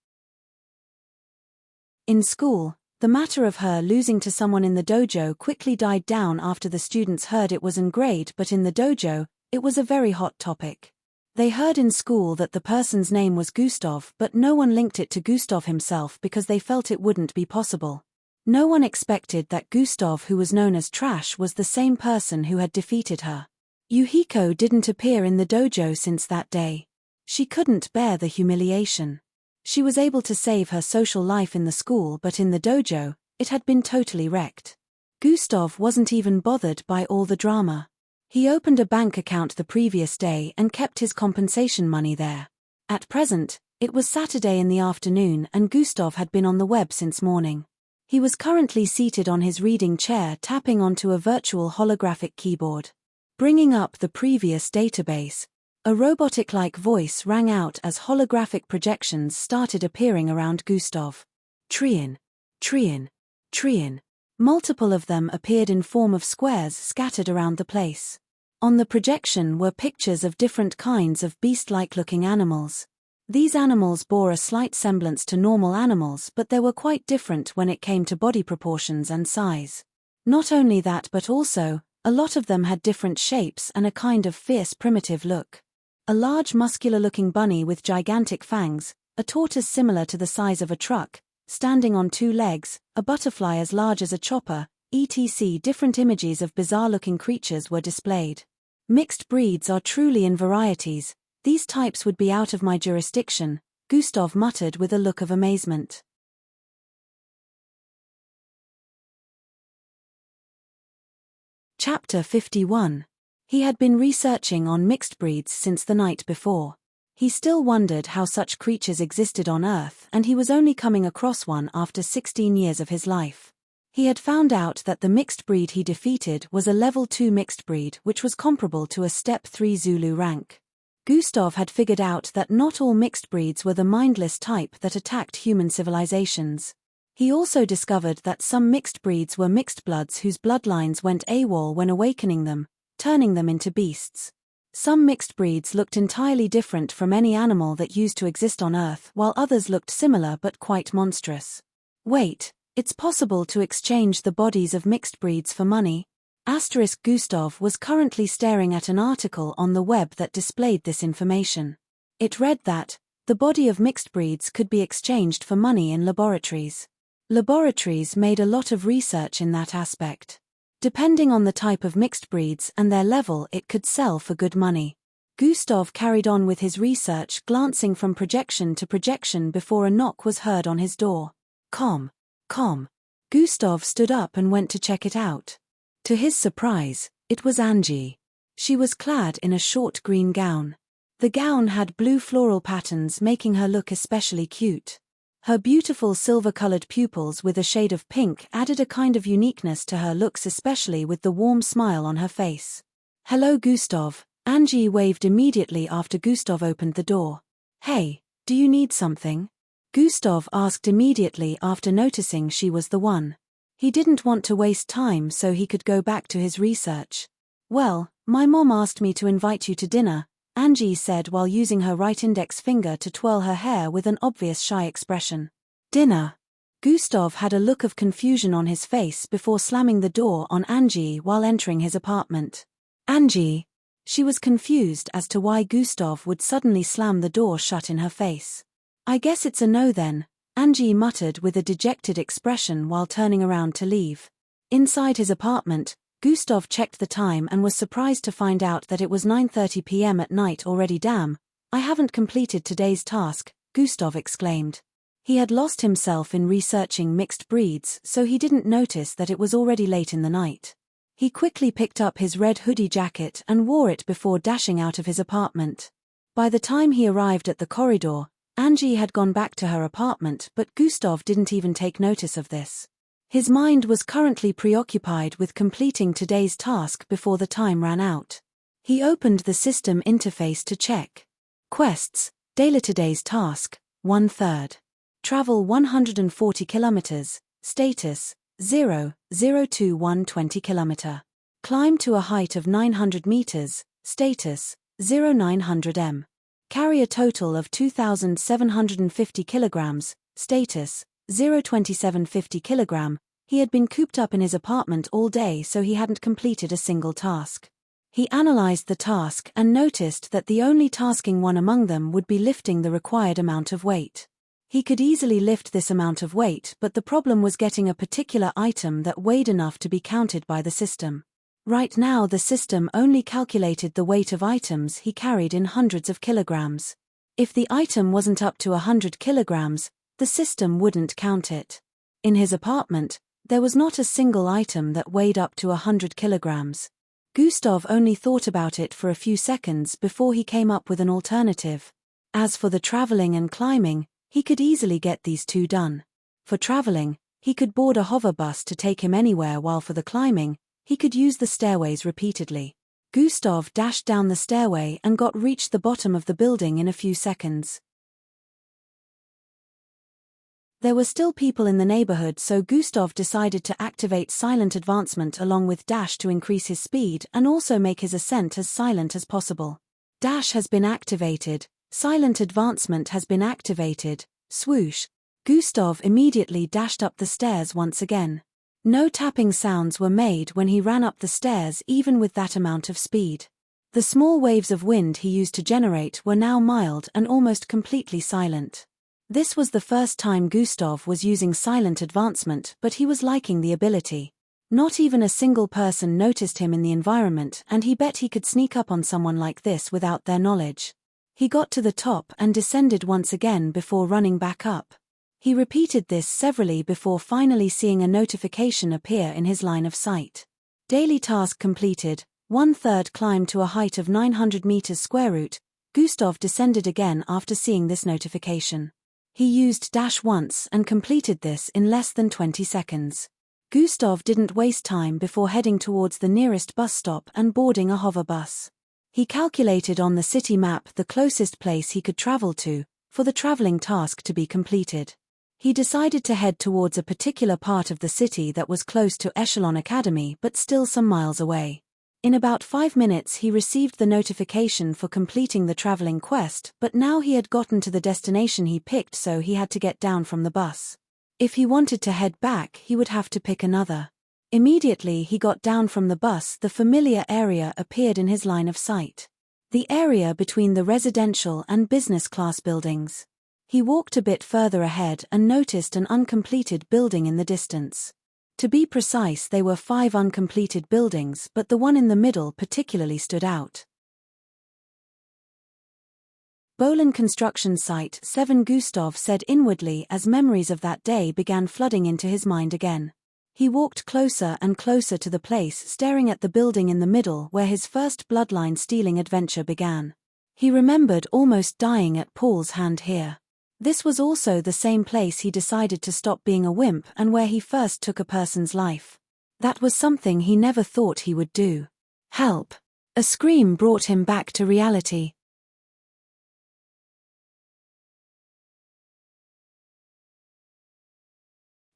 In school, the matter of her losing to someone in the dojo quickly died down after the students heard it was an grade, but in the dojo, it was a very hot topic. They heard in school that the person's name was Gustav, but no one linked it to Gustav himself because they felt it wouldn't be possible. No one expected that Gustav, who was known as Trash, was the same person who had defeated her. Yuhiko didn't appear in the dojo since that day. She couldn't bear the humiliation. She was able to save her social life in the school, but in the dojo, it had been totally wrecked. Gustav wasn't even bothered by all the drama. He opened a bank account the previous day and kept his compensation money there. At present, it was Saturday in the afternoon and Gustav had been on the web since morning. He was currently seated on his reading chair tapping onto a virtual holographic keyboard. Bringing up the previous database, a robotic-like voice rang out as holographic projections started appearing around Gustav. Trian. Trian. Trian. Multiple of them appeared in form of squares scattered around the place. On the projection were pictures of different kinds of beast-like looking animals. These animals bore a slight semblance to normal animals, but they were quite different when it came to body proportions and size. Not only that, but also, a lot of them had different shapes and a kind of fierce primitive look. A large muscular-looking bunny with gigantic fangs, a tortoise similar to the size of a truck, standing on 2 legs, a butterfly as large as a chopper, etc. Different images of bizarre-looking creatures were displayed. Mixed breeds are truly in varieties. These types would be out of my jurisdiction, Gustav muttered with a look of amazement. Chapter 51. He had been researching on mixed breeds since the night before. He still wondered how such creatures existed on Earth, and he was only coming across one after 16 years of his life. He had found out that the mixed breed he defeated was a level 2 mixed breed, which was comparable to a step 3 Zulu rank. Gustav had figured out that not all mixed breeds were the mindless type that attacked human civilizations. He also discovered that some mixed breeds were mixed bloods whose bloodlines went AWOL when awakening them, turning them into beasts. Some mixed breeds looked entirely different from any animal that used to exist on Earth, while others looked similar but quite monstrous. Wait, it's possible to exchange the bodies of mixed breeds for money? Gustav was currently staring at an article on the web that displayed this information. It read that the body of mixed breeds could be exchanged for money in laboratories. Laboratories made a lot of research in that aspect. Depending on the type of mixed breeds and their level, it could sell for good money. Gustav carried on with his research, glancing from projection to projection before a knock was heard on his door. Com. Gustav stood up and went to check it out. To his surprise, it was Angie. She was clad in a short green gown. The gown had blue floral patterns, making her look especially cute. Her beautiful silver-colored pupils with a shade of pink added a kind of uniqueness to her looks, especially with the warm smile on her face. "Hello, Gustav," Angie waved immediately after Gustav opened the door. "Hey, do you need something?" Gustav asked immediately after noticing she was the one. He didn't want to waste time so he could go back to his research. "Well, my mom asked me to invite you to dinner," Angie said while using her right index finger to twirl her hair with an obvious shy expression. "Dinner?" Gustav had a look of confusion on his face before slamming the door on Angie while entering his apartment. "Angie?" She was confused as to why Gustav would suddenly slam the door shut in her face. "I guess it's a no then," Angie muttered with a dejected expression while turning around to leave. Inside his apartment, Gustav checked the time and was surprised to find out that it was 9:30 p.m. at night already. "Damn, I haven't completed today's task," Gustav exclaimed. He had lost himself in researching mixed breeds, so he didn't notice that it was already late in the night. He quickly picked up his red hoodie jacket and wore it before dashing out of his apartment. By the time he arrived at the corridor, Angie had gone back to her apartment, but Gustav didn't even take notice of this. His mind was currently preoccupied with completing today's task before the time ran out. He opened the system interface to check. Quests, daily today's task, 1/3. Travel 140 kilometers, status, 0, 0 to 120 kilometer. Climb to a height of 900 meters, status, 0 900 m. Carry a total of 2,750 kilograms, status, 02750 kilogram. He had been cooped up in his apartment all day, so he hadn't completed a single task. He analyzed the task and noticed that the only tasking one among them would be lifting the required amount of weight. He could easily lift this amount of weight, but the problem was getting a particular item that weighed enough to be counted by the system. Right now the system only calculated the weight of items he carried in hundreds of kilograms. If the item wasn't up to 100 kilograms, the system wouldn't count it. In his apartment, there was not a single item that weighed up to 100 kilograms. Gustav only thought about it for a few seconds before he came up with an alternative. As for the traveling and climbing, he could easily get these two done. For traveling, he could board a hover bus to take him anywhere, while for the climbing, he could use the stairways repeatedly. Gustav dashed down the stairway and reached the bottom of the building in a few seconds. There were still people in the neighborhood, so Gustav decided to activate silent advancement along with dash to increase his speed and also make his ascent as silent as possible. Dash has been activated, silent advancement has been activated, swoosh. Gustav immediately dashed up the stairs once again. No tapping sounds were made when he ran up the stairs, even with that amount of speed. The small waves of wind he used to generate were now mild and almost completely silent. This was the first time Gustav was using silent advancement, but he was liking the ability. Not even a single person noticed him in the environment, and he bet he could sneak up on someone like this without their knowledge. He got to the top and descended once again before running back up. He repeated this severally before finally seeing a notification appear in his line of sight. Daily task completed, 1/3 climb to a height of 900 meters square root. Gustav descended again after seeing this notification. He used dash once and completed this in less than 20 seconds. Gustav didn't waste time before heading towards the nearest bus stop and boarding a hover bus. He calculated on the city map the closest place he could travel to, for the traveling task to be completed. He decided to head towards a particular part of the city that was close to Echelon Academy but still some miles away. In about 5 minutes he received the notification for completing the traveling quest, but now he had gotten to the destination he picked, so he had to get down from the bus. If he wanted to head back, he would have to pick another. Immediately he got down from the bus, the familiar area appeared in his line of sight. The area between the residential and business class buildings. He walked a bit further ahead and noticed an uncompleted building in the distance. To be precise, they were 5 uncompleted buildings, but the one in the middle particularly stood out. Bolin construction site 7, Gustav said inwardly as memories of that day began flooding into his mind again. He walked closer and closer to the place, staring at the building in the middle where his first bloodline stealing adventure began. He remembered almost dying at Paul's hand here. This was also the same place he decided to stop being a wimp and where he first took a person's life. That was something he never thought he would do. Help! A scream brought him back to reality.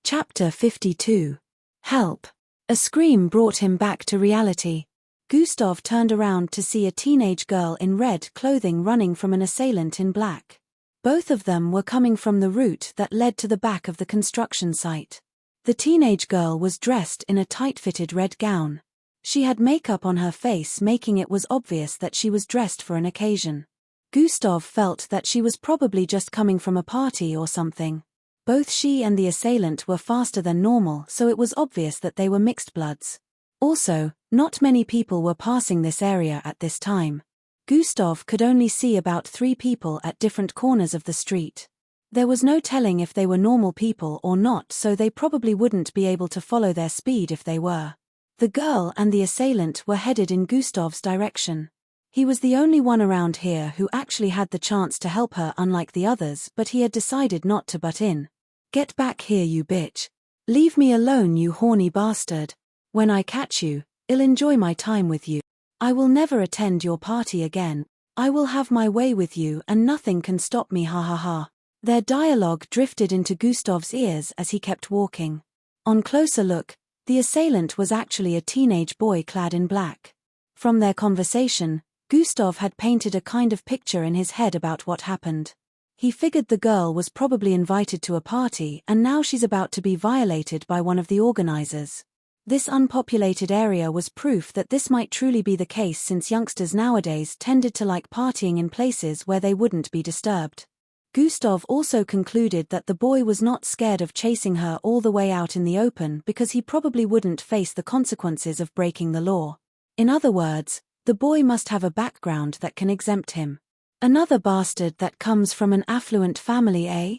Chapter 52. Help! A scream brought him back to reality. Gustav turned around to see a teenage girl in red clothing running from an assailant in black. Both of them were coming from the route that led to the back of the construction site. The teenage girl was dressed in a tight-fitted red gown. She had makeup on her face, making it was obvious that she was dressed for an occasion. Gustav felt that she was probably just coming from a party or something. Both she and the assailant were faster than normal, so it was obvious that they were mixed bloods. Also, not many people were passing this area at this time. Gustav could only see about 3 people at different corners of the street. There was no telling if they were normal people or not, so they probably wouldn't be able to follow their speed if they were. The girl and the assailant were headed in Gustav's direction. He was the only one around here who actually had the chance to help her, unlike the others, but he had decided not to butt in. Get back here, you bitch. Leave me alone, you horny bastard. When I catch you, I'll enjoy my time with you. I will never attend your party again. I will have my way with you and nothing can stop me, ha ha ha. Their dialogue drifted into Gustav's ears as he kept walking. On closer look, the assailant was actually a teenage boy clad in black. From their conversation, Gustav had painted a kind of picture in his head about what happened. He figured the girl was probably invited to a party and now she's about to be violated by one of the organizers. This unpopulated area was proof that this might truly be the case, since youngsters nowadays tended to like partying in places where they wouldn't be disturbed. Gustav also concluded that the boy was not scared of chasing her all the way out in the open because he probably wouldn't face the consequences of breaking the law. In other words, the boy must have a background that can exempt him. Another bastard that comes from an affluent family, eh?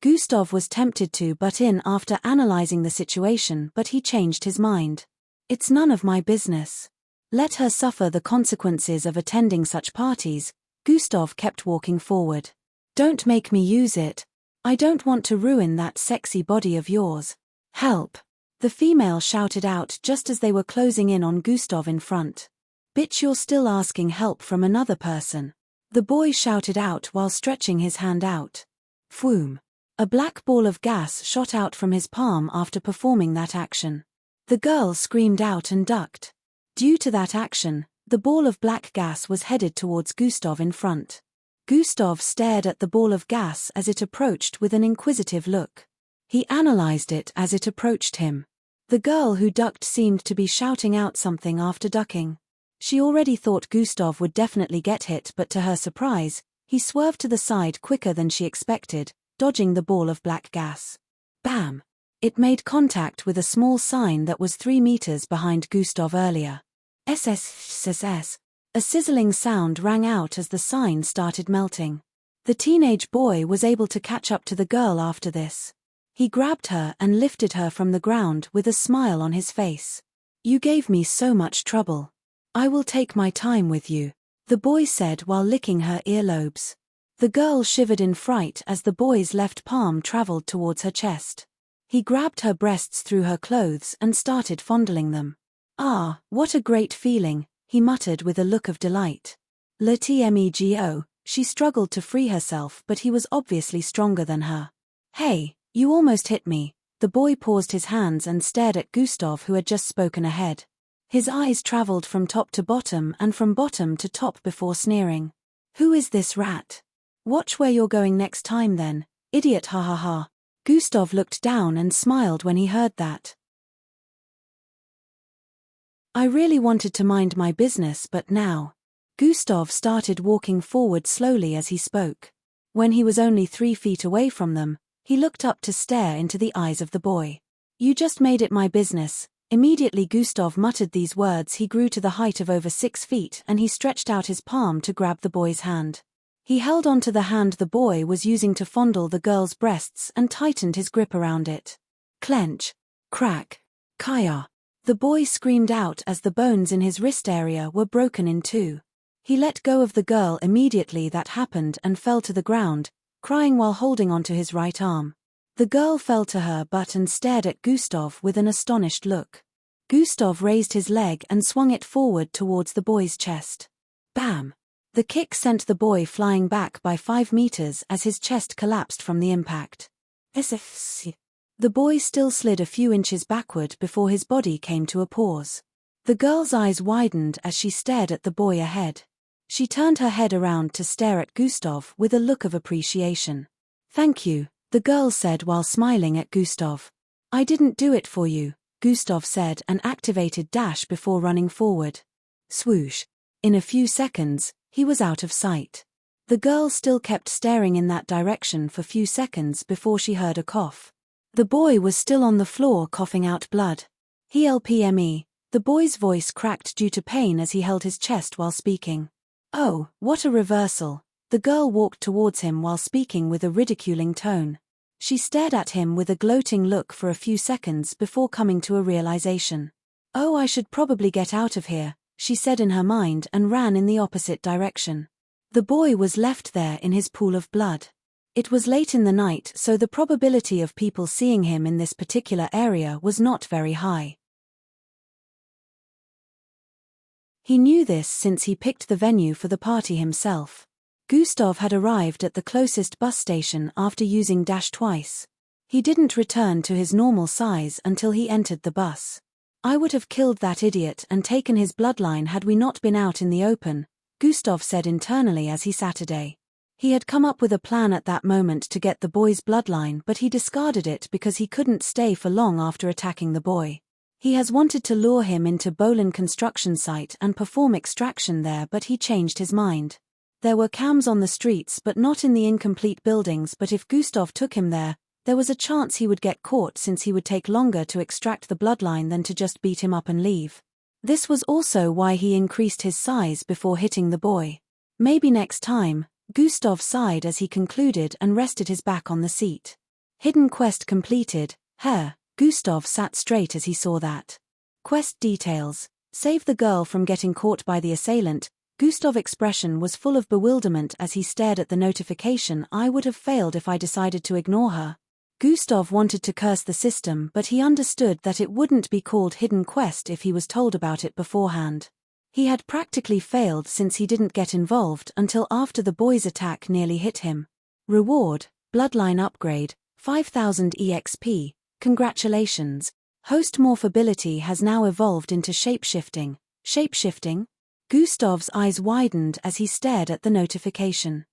Gustav was tempted to butt in after analyzing the situation, but he changed his mind. It's none of my business. Let her suffer the consequences of attending such parties. Gustav kept walking forward. Don't make me use it. I don't want to ruin that sexy body of yours. Help! The female shouted out just as they were closing in on Gustav in front. Bitch, you're still asking help from another person. The boy shouted out while stretching his hand out. Phoom. A black ball of gas shot out from his palm after performing that action. The girl screamed out and ducked. Due to that action, the ball of black gas was headed towards Gustav in front. Gustav stared at the ball of gas as it approached with an inquisitive look. He analyzed it as it approached him. The girl who ducked seemed to be shouting out something after ducking. She already thought Gustav would definitely get hit, but to her surprise, he swerved to the side quicker than she expected, dodging the ball of black gas. Bam! It made contact with a small sign that was 3 meters behind Gustav earlier. SSSS. A sizzling sound rang out as the sign started melting. The teenage boy was able to catch up to the girl after this. He grabbed her and lifted her from the ground with a smile on his face. You gave me so much trouble. I will take my time with you, the boy said while licking her earlobes. The girl shivered in fright as the boy's left palm traveled towards her chest. He grabbed her breasts through her clothes and started fondling them. Ah, what a great feeling, he muttered with a look of delight. Letmego, she struggled to free herself, but he was obviously stronger than her. Hey, you almost hit me. The boy paused his hands and stared at Gustav, who had just spoken ahead. His eyes traveled from top to bottom and from bottom to top before sneering. Who is this rat? Watch where you're going next time then, idiot, ha ha ha. Gustav looked down and smiled when he heard that. I really wanted to mind my business, but now. Gustav started walking forward slowly as he spoke. When he was only 3 feet away from them, he looked up to stare into the eyes of the boy. You just made it my business. Immediately Gustav muttered these words. He grew to the height of over 6 feet and he stretched out his palm to grab the boy's hand. He held onto the hand the boy was using to fondle the girl's breasts and tightened his grip around it. Clench. Crack. Kaya. The boy screamed out as the bones in his wrist area were broken in two. He let go of the girl immediately that happened and fell to the ground, crying while holding onto his right arm. The girl fell to her butt and stared at Gustav with an astonished look. Gustav raised his leg and swung it forward towards the boy's chest. Bam! The kick sent the boy flying back by 5 meters as his chest collapsed from the impact. The boy still slid a few inches backward before his body came to a pause. The girl's eyes widened as she stared at the boy ahead. She turned her head around to stare at Gustav with a look of appreciation. Thank you, the girl said while smiling at Gustav. I didn't do it for you, Gustav said and activated dash before running forward. Swoosh. In a few seconds, he was out of sight. The girl still kept staring in that direction for few seconds before she heard a cough. The boy was still on the floor coughing out blood. Help me, the boy's voice cracked due to pain as he held his chest while speaking. Oh, what a reversal. The girl walked towards him while speaking with a ridiculing tone. She stared at him with a gloating look for a few seconds before coming to a realization. Oh, I should probably get out of here, she said in her mind and ran in the opposite direction. The boy was left there in his pool of blood. It was late in the night, so the probability of people seeing him in this particular area was not very high. He knew this since he picked the venue for the party himself. Gustav had arrived at the closest bus station after using dash twice. He didn't return to his normal size until he entered the bus. I would have killed that idiot and taken his bloodline had we not been out in the open, Gustav said internally as he sat. He had come up with a plan at that moment to get the boy's bloodline, but he discarded it because he couldn't stay for long after attacking the boy. He has wanted to lure him into Bolin construction site and perform extraction there, but he changed his mind. There were cams on the streets but not in the incomplete buildings, but if Gustav took him there was a chance he would get caught since he would take longer to extract the bloodline than to just beat him up and leave. This was also why he increased his size before hitting the boy. Maybe next time, Gustav sighed as he concluded and rested his back on the seat. Hidden quest completed. Gustav sat straight as he saw that. Quest details. Save the girl from getting caught by the assailant. Gustav's expression was full of bewilderment as he stared at the notification. I would have failed if I decided to ignore her. Gustav wanted to curse the system, but he understood that it wouldn't be called hidden quest if he was told about it beforehand. He had practically failed since he didn't get involved until after the boy's attack nearly hit him. Reward, Bloodline Upgrade, 5000 EXP, congratulations. Host morphability has now evolved into shapeshifting. Shapeshifting? Gustav's eyes widened as he stared at the notification.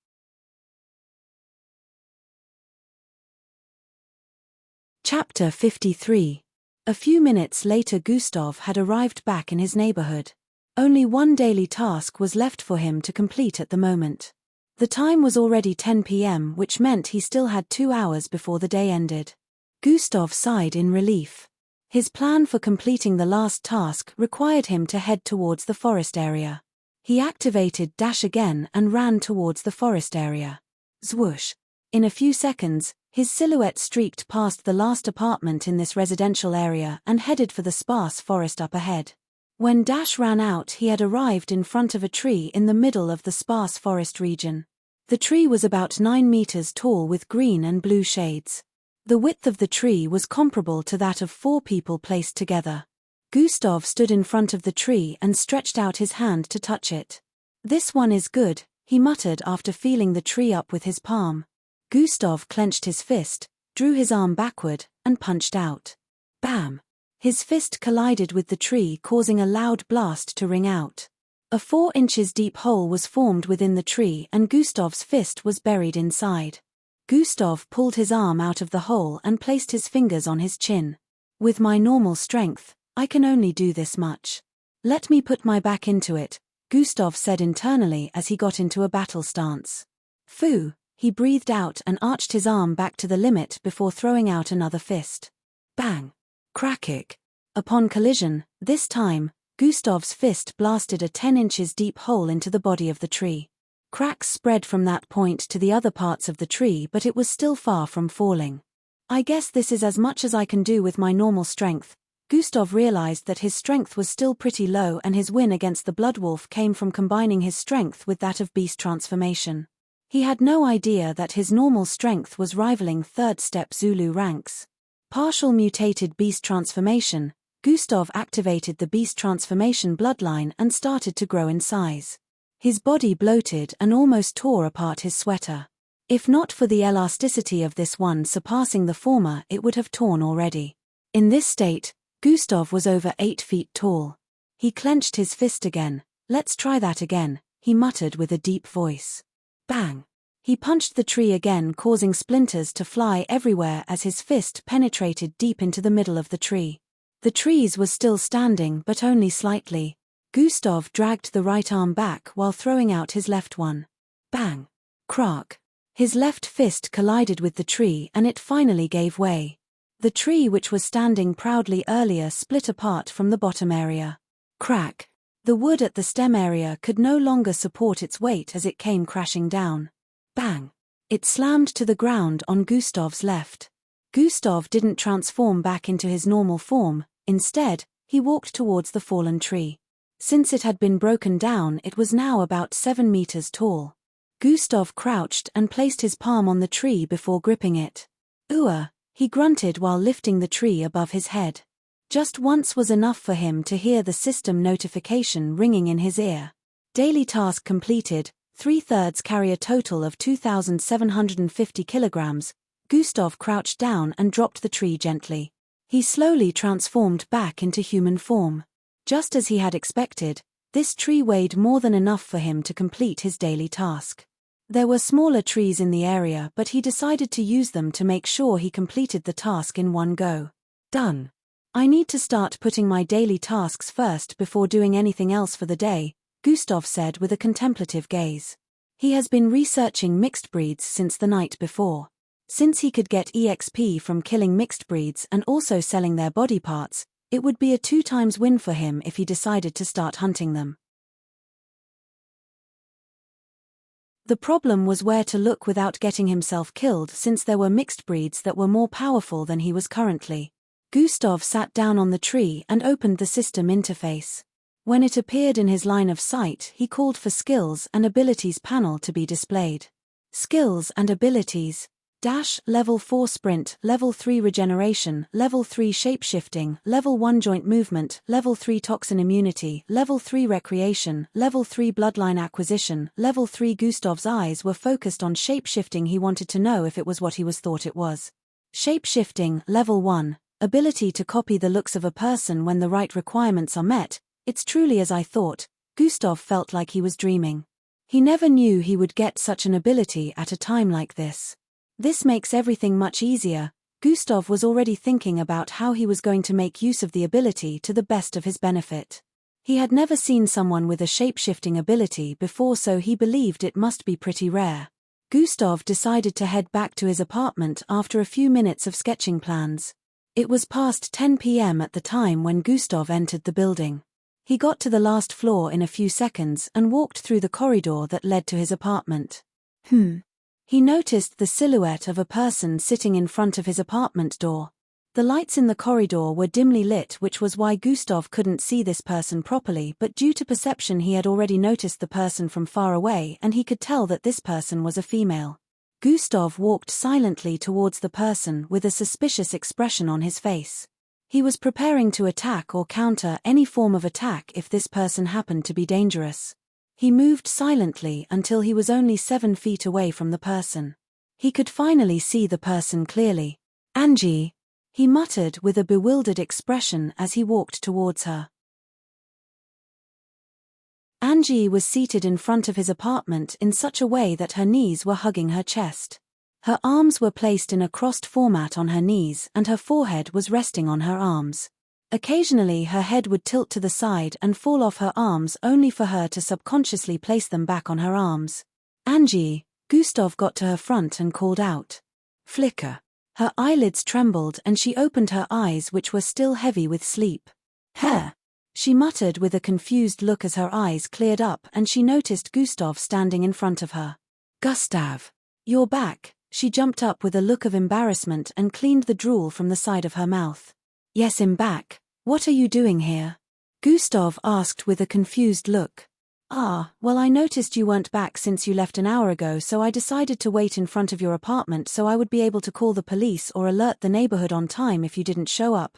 Chapter 53. A few minutes later Gustav had arrived back in his neighborhood. Only one daily task was left for him to complete at the moment. The time was already 10 p.m., which meant he still had 2 hours before the day ended. Gustav sighed in relief. His plan for completing the last task required him to head towards the forest area. He activated dash again and ran towards the forest area. Zwoosh. In a few seconds, his silhouette streaked past the last apartment in this residential area and headed for the sparse forest up ahead. When Dash ran out, he had arrived in front of a tree in the middle of the sparse forest region. The tree was about 9 meters tall with green and blue shades. The width of the tree was comparable to that of 4 people placed together. Gustav stood in front of the tree and stretched out his hand to touch it. This one is good, he muttered after feeling the tree up with his palm. Gustav clenched his fist, drew his arm backward, and punched out. Bam! His fist collided with the tree, causing a loud blast to ring out. A 4 inches deep hole was formed within the tree and Gustav's fist was buried inside. Gustav pulled his arm out of the hole and placed his fingers on his chin. With my normal strength, I can only do this much. Let me put my back into it, Gustav said internally as he got into a battle stance. Phoo, he breathed out and arched his arm back to the limit before throwing out another fist. Bang! Crack. Upon collision, this time, Gustav's fist blasted a 10 inches deep hole into the body of the tree. Cracks spread from that point to the other parts of the tree, but it was still far from falling. I guess this is as much as I can do with my normal strength. Gustav realized that his strength was still pretty low, and his win against the Bloodwolf came from combining his strength with that of beast transformation. He had no idea that his normal strength was rivaling third-step Zulu ranks. Partial mutated beast transformation, Gustav activated the beast transformation bloodline and started to grow in size. His body bloated and almost tore apart his sweater. If not for the elasticity of this one surpassing the former, it would have torn already. In this state, Gustav was over 8 feet tall. He clenched his fist again. "Let's try that again," he muttered with a deep voice. Bang! He punched the tree again, causing splinters to fly everywhere as his fist penetrated deep into the middle of the tree. The trees was still standing, but only slightly. Gustav dragged the right arm back while throwing out his left one. Bang! Crack! His left fist collided with the tree and it finally gave way. The tree, which was standing proudly earlier, split apart from the bottom area. Crack! The wood at the stem area could no longer support its weight as it came crashing down. Bang! It slammed to the ground on Gustav's left. Gustav didn't transform back into his normal form. Instead, he walked towards the fallen tree. Since it had been broken down, it was now about 7 meters tall. Gustav crouched and placed his palm on the tree before gripping it. "Ooh," he grunted while lifting the tree above his head. Just once was enough for him to hear the system notification ringing in his ear. Daily task completed, 3/3 carry a total of 2,750 kilograms. Gustav crouched down and dropped the tree gently. He slowly transformed back into human form. Just as he had expected, this tree weighed more than enough for him to complete his daily task. There were smaller trees in the area, but he decided to use them to make sure he completed the task in one go. Done. "I need to start putting my daily tasks first before doing anything else for the day," Gustav said with a contemplative gaze. He has been researching mixed breeds since the night before. Since he could get EXP from killing mixed breeds and also selling their body parts, it would be a 2x win for him if he decided to start hunting them. The problem was where to look without getting himself killed, since there were mixed breeds that were more powerful than he was currently. Gustav sat down on the tree and opened the system interface. When it appeared in his line of sight, he called for Skills and Abilities panel to be displayed. Skills and Abilities. Level 4 Sprint, Level 3 Regeneration, Level 3 Shapeshifting, Level 1 Joint Movement, Level 3 Toxin Immunity, Level 3 Recreation, Level 3 Bloodline Acquisition, Level 3. Gustav's eyes were focused on shapeshifting. He wanted to know if it was what he thought it was. Shapeshifting, Level 1. Ability to copy the looks of a person when the right requirements are met. It's truly as I thought. Gustav felt like he was dreaming. He never knew he would get such an ability at a time like this. This makes everything much easier. Gustav was already thinking about how he was going to make use of the ability to the best of his benefit. He had never seen someone with a shapeshifting ability before, so he believed it must be pretty rare. Gustav decided to head back to his apartment after a few minutes of sketching plans. It was past 10 p.m. at the time when Gustav entered the building. He got to the last floor in a few seconds and walked through the corridor that led to his apartment. He noticed the silhouette of a person sitting in front of his apartment door. The lights in the corridor were dimly lit, which was why Gustav couldn't see this person properly, but due to perception he had already noticed the person from far away and he could tell that this person was a female. Gustav walked silently towards the person with a suspicious expression on his face. He was preparing to attack or counter any form of attack if this person happened to be dangerous. He moved silently until he was only 7 feet away from the person. He could finally see the person clearly. "Angie," he muttered with a bewildered expression as he walked towards her. Angie was seated in front of his apartment in such a way that her knees were hugging her chest. Her arms were placed in a crossed format on her knees and her forehead was resting on her arms. Occasionally her head would tilt to the side and fall off her arms, only for her to subconsciously place them back on her arms. "Angie," Gustav got to her front and called out. "Flicker." Her eyelids trembled and she opened her eyes, which were still heavy with sleep. "Hair," she muttered with a confused look as her eyes cleared up and she noticed Gustav standing in front of her. "Gustav, you're back." She jumped up with a look of embarrassment and cleaned the drool from the side of her mouth. "Yes, I'm back. What are you doing here?" Gustav asked with a confused look. Well, I noticed you weren't back since you left an hour ago, so I decided to wait in front of your apartment so I would be able to call the police or alert the neighborhood on time if you didn't show up.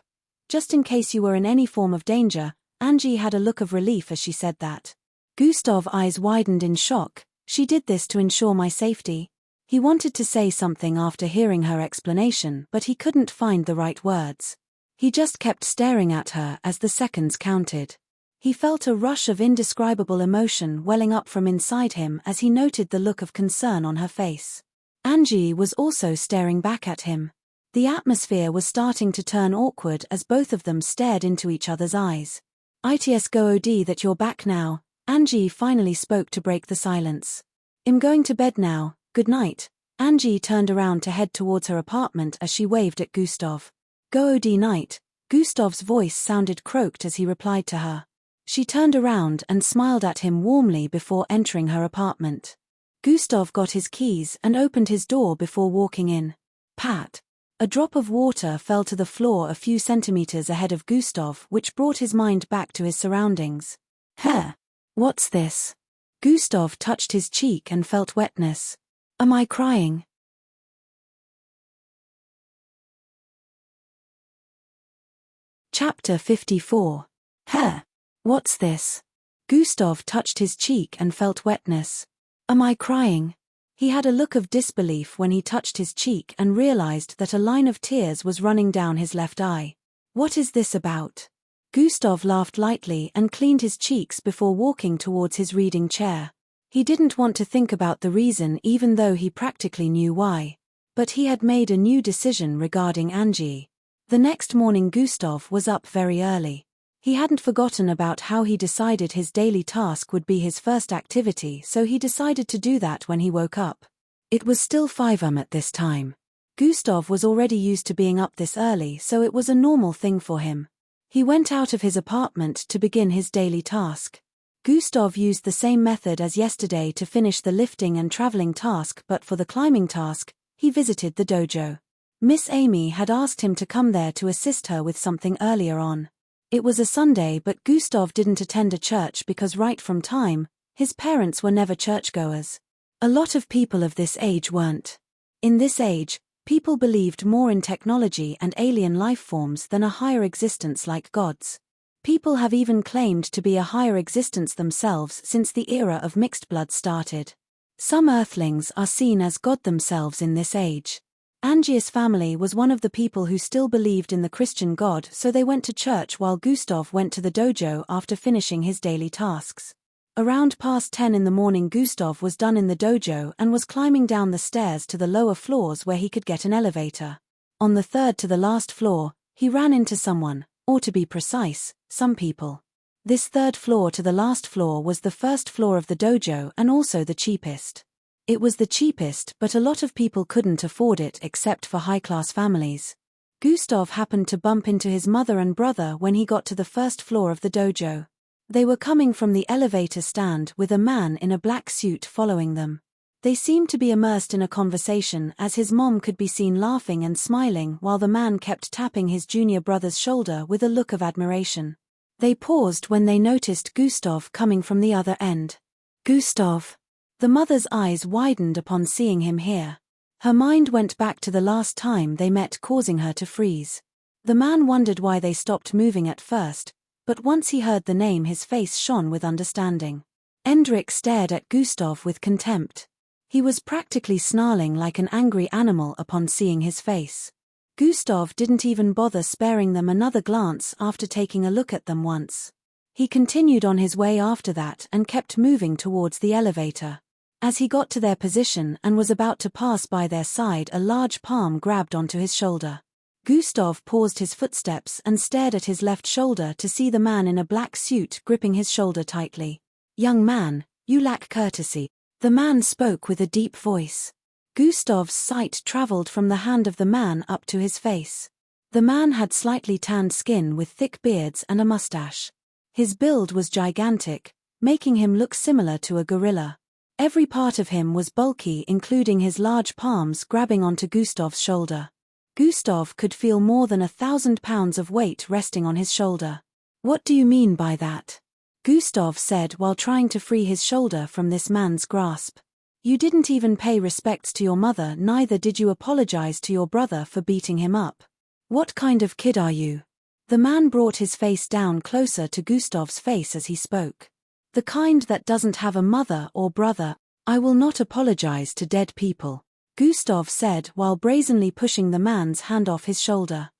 Just in case you were in any form of danger." Angie had a look of relief as she said that. Gustav's eyes widened in shock. "She did this to ensure my safety." He wanted to say something after hearing her explanation, but he couldn't find the right words. He just kept staring at her as the seconds counted. He felt a rush of indescribable emotion welling up from inside him as he noted the look of concern on her face. Angie was also staring back at him. The atmosphere was starting to turn awkward as both of them stared into each other's eyes. "It's good that you're back now," Angie finally spoke to break the silence. "I'm going to bed now, good night." Angie turned around to head towards her apartment as she waved at Gustav. "Good night." Gustav's voice sounded croaked as he replied to her. She turned around and smiled at him warmly before entering her apartment. Gustav got his keys and opened his door before walking in. Pat. A drop of water fell to the floor a few centimeters ahead of Gustav, which brought his mind back to his surroundings. What's this?" Gustav touched his cheek and felt wetness. "Am I crying?" Chapter 54. What's this? Gustav touched his cheek and felt wetness. "Am I crying?" He had a look of disbelief when he touched his cheek and realized that a line of tears was running down his left eye. "What is this about?" Gustav laughed lightly and cleaned his cheeks before walking towards his reading chair. He didn't want to think about the reason even though he practically knew why. But he had made a new decision regarding Angie. The next morning Gustav was up very early. He hadn't forgotten about how he decided his daily task would be his first activity, so he decided to do that when he woke up. It was still 5 am at this time. Gustav was already used to being up this early, so it was a normal thing for him. He went out of his apartment to begin his daily task. Gustav used the same method as yesterday to finish the lifting and traveling task, but for the climbing task, he visited the dojo. Miss Amy had asked him to come there to assist her with something earlier on. It was a Sunday, but Gustav didn't attend a church because right from time, his parents were never churchgoers. A lot of people of this age weren't. In this age, people believed more in technology and alien life forms than a higher existence like gods. People have even claimed to be a higher existence themselves since the era of mixed blood started. Some earthlings are seen as God themselves in this age. Angie's family was one of the people who still believed in the Christian God, so they went to church while Gustav went to the dojo after finishing his daily tasks. Around past 10 in the morning Gustav was done in the dojo and was climbing down the stairs to the lower floors where he could get an elevator. On the third to the last floor, he ran into someone, or to be precise, some people. This third floor to the last floor was the first floor of the dojo and also the cheapest. It was the cheapest, but a lot of people couldn't afford it except for high-class families. Gustav happened to bump into his mother and brother when he got to the first floor of the dojo. They were coming from the elevator stand with a man in a black suit following them. They seemed to be immersed in a conversation as his mom could be seen laughing and smiling while the man kept tapping his junior brother's shoulder with a look of admiration. They paused when they noticed Gustav coming from the other end. "Gustav." The mother's eyes widened upon seeing him here. Her mind went back to the last time they met, causing her to freeze. The man wondered why they stopped moving at first, but once he heard the name his face shone with understanding. Endrik stared at Gustav with contempt. He was practically snarling like an angry animal upon seeing his face. Gustav didn't even bother sparing them another glance after taking a look at them once. He continued on his way after that and kept moving towards the elevator. As he got to their position and was about to pass by their side, a large palm grabbed onto his shoulder. Gustav paused his footsteps and stared at his left shoulder to see the man in a black suit gripping his shoulder tightly. "Young man, you lack courtesy." The man spoke with a deep voice. Gustav's sight traveled from the hand of the man up to his face. The man had slightly tanned skin with thick beards and a mustache. His build was gigantic, making him look similar to a gorilla. Every part of him was bulky, including his large palms grabbing onto Gustav's shoulder. Gustav could feel more than 1,000 pounds of weight resting on his shoulder. "What do you mean by that?" Gustav said while trying to free his shoulder from this man's grasp. "You didn't even pay respects to your mother, neither did you apologize to your brother for beating him up. What kind of kid are you?" The man brought his face down closer to Gustav's face as he spoke. "The kind that doesn't have a mother or brother. I will not apologize to dead people," Gustav said while brazenly pushing the man's hand off his shoulder.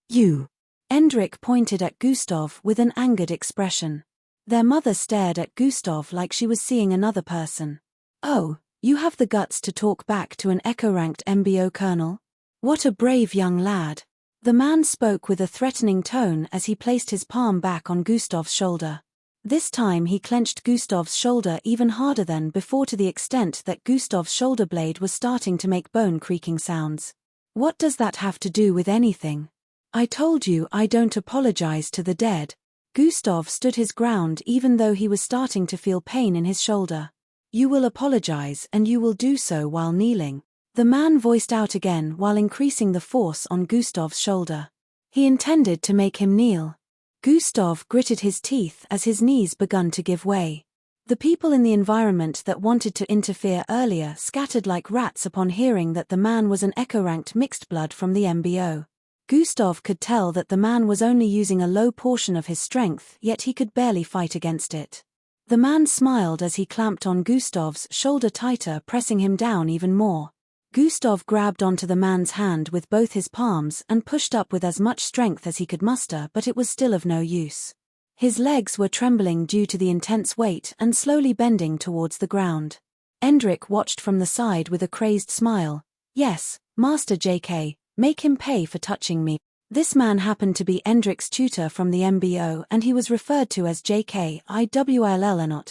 "You." Endrik pointed at Gustav with an angered expression. Their mother stared at Gustav like she was seeing another person. "Oh, you have the guts to talk back to an echo-ranked MBO colonel? What a brave young lad." The man spoke with a threatening tone as he placed his palm back on Gustav's shoulder. This time he clenched Gustav's shoulder even harder than before, to the extent that Gustav's shoulder blade was starting to make bone-creaking sounds. "What does that have to do with anything? I told you I don't apologize to the dead." Gustav stood his ground even though he was starting to feel pain in his shoulder. "You will apologize, and you will do so while kneeling," the man voiced out again while increasing the force on Gustav's shoulder. He intended to make him kneel. Gustav gritted his teeth as his knees began to give way. The people in the environment that wanted to interfere earlier scattered like rats upon hearing that the man was an echo-ranked mixed blood from the MBO. Gustav could tell that the man was only using a low portion of his strength, yet he could barely fight against it. The man smiled as he clamped on Gustav's shoulder tighter, pressing him down even more. Gustav grabbed onto the man's hand with both his palms and pushed up with as much strength as he could muster, but it was still of no use. His legs were trembling due to the intense weight and slowly bending towards the ground. Endrik watched from the side with a crazed smile. "Yes, Master JK. Make him pay for touching me." This man happened to be Endrik's tutor from the MBO, and he was referred to as JK IWILL.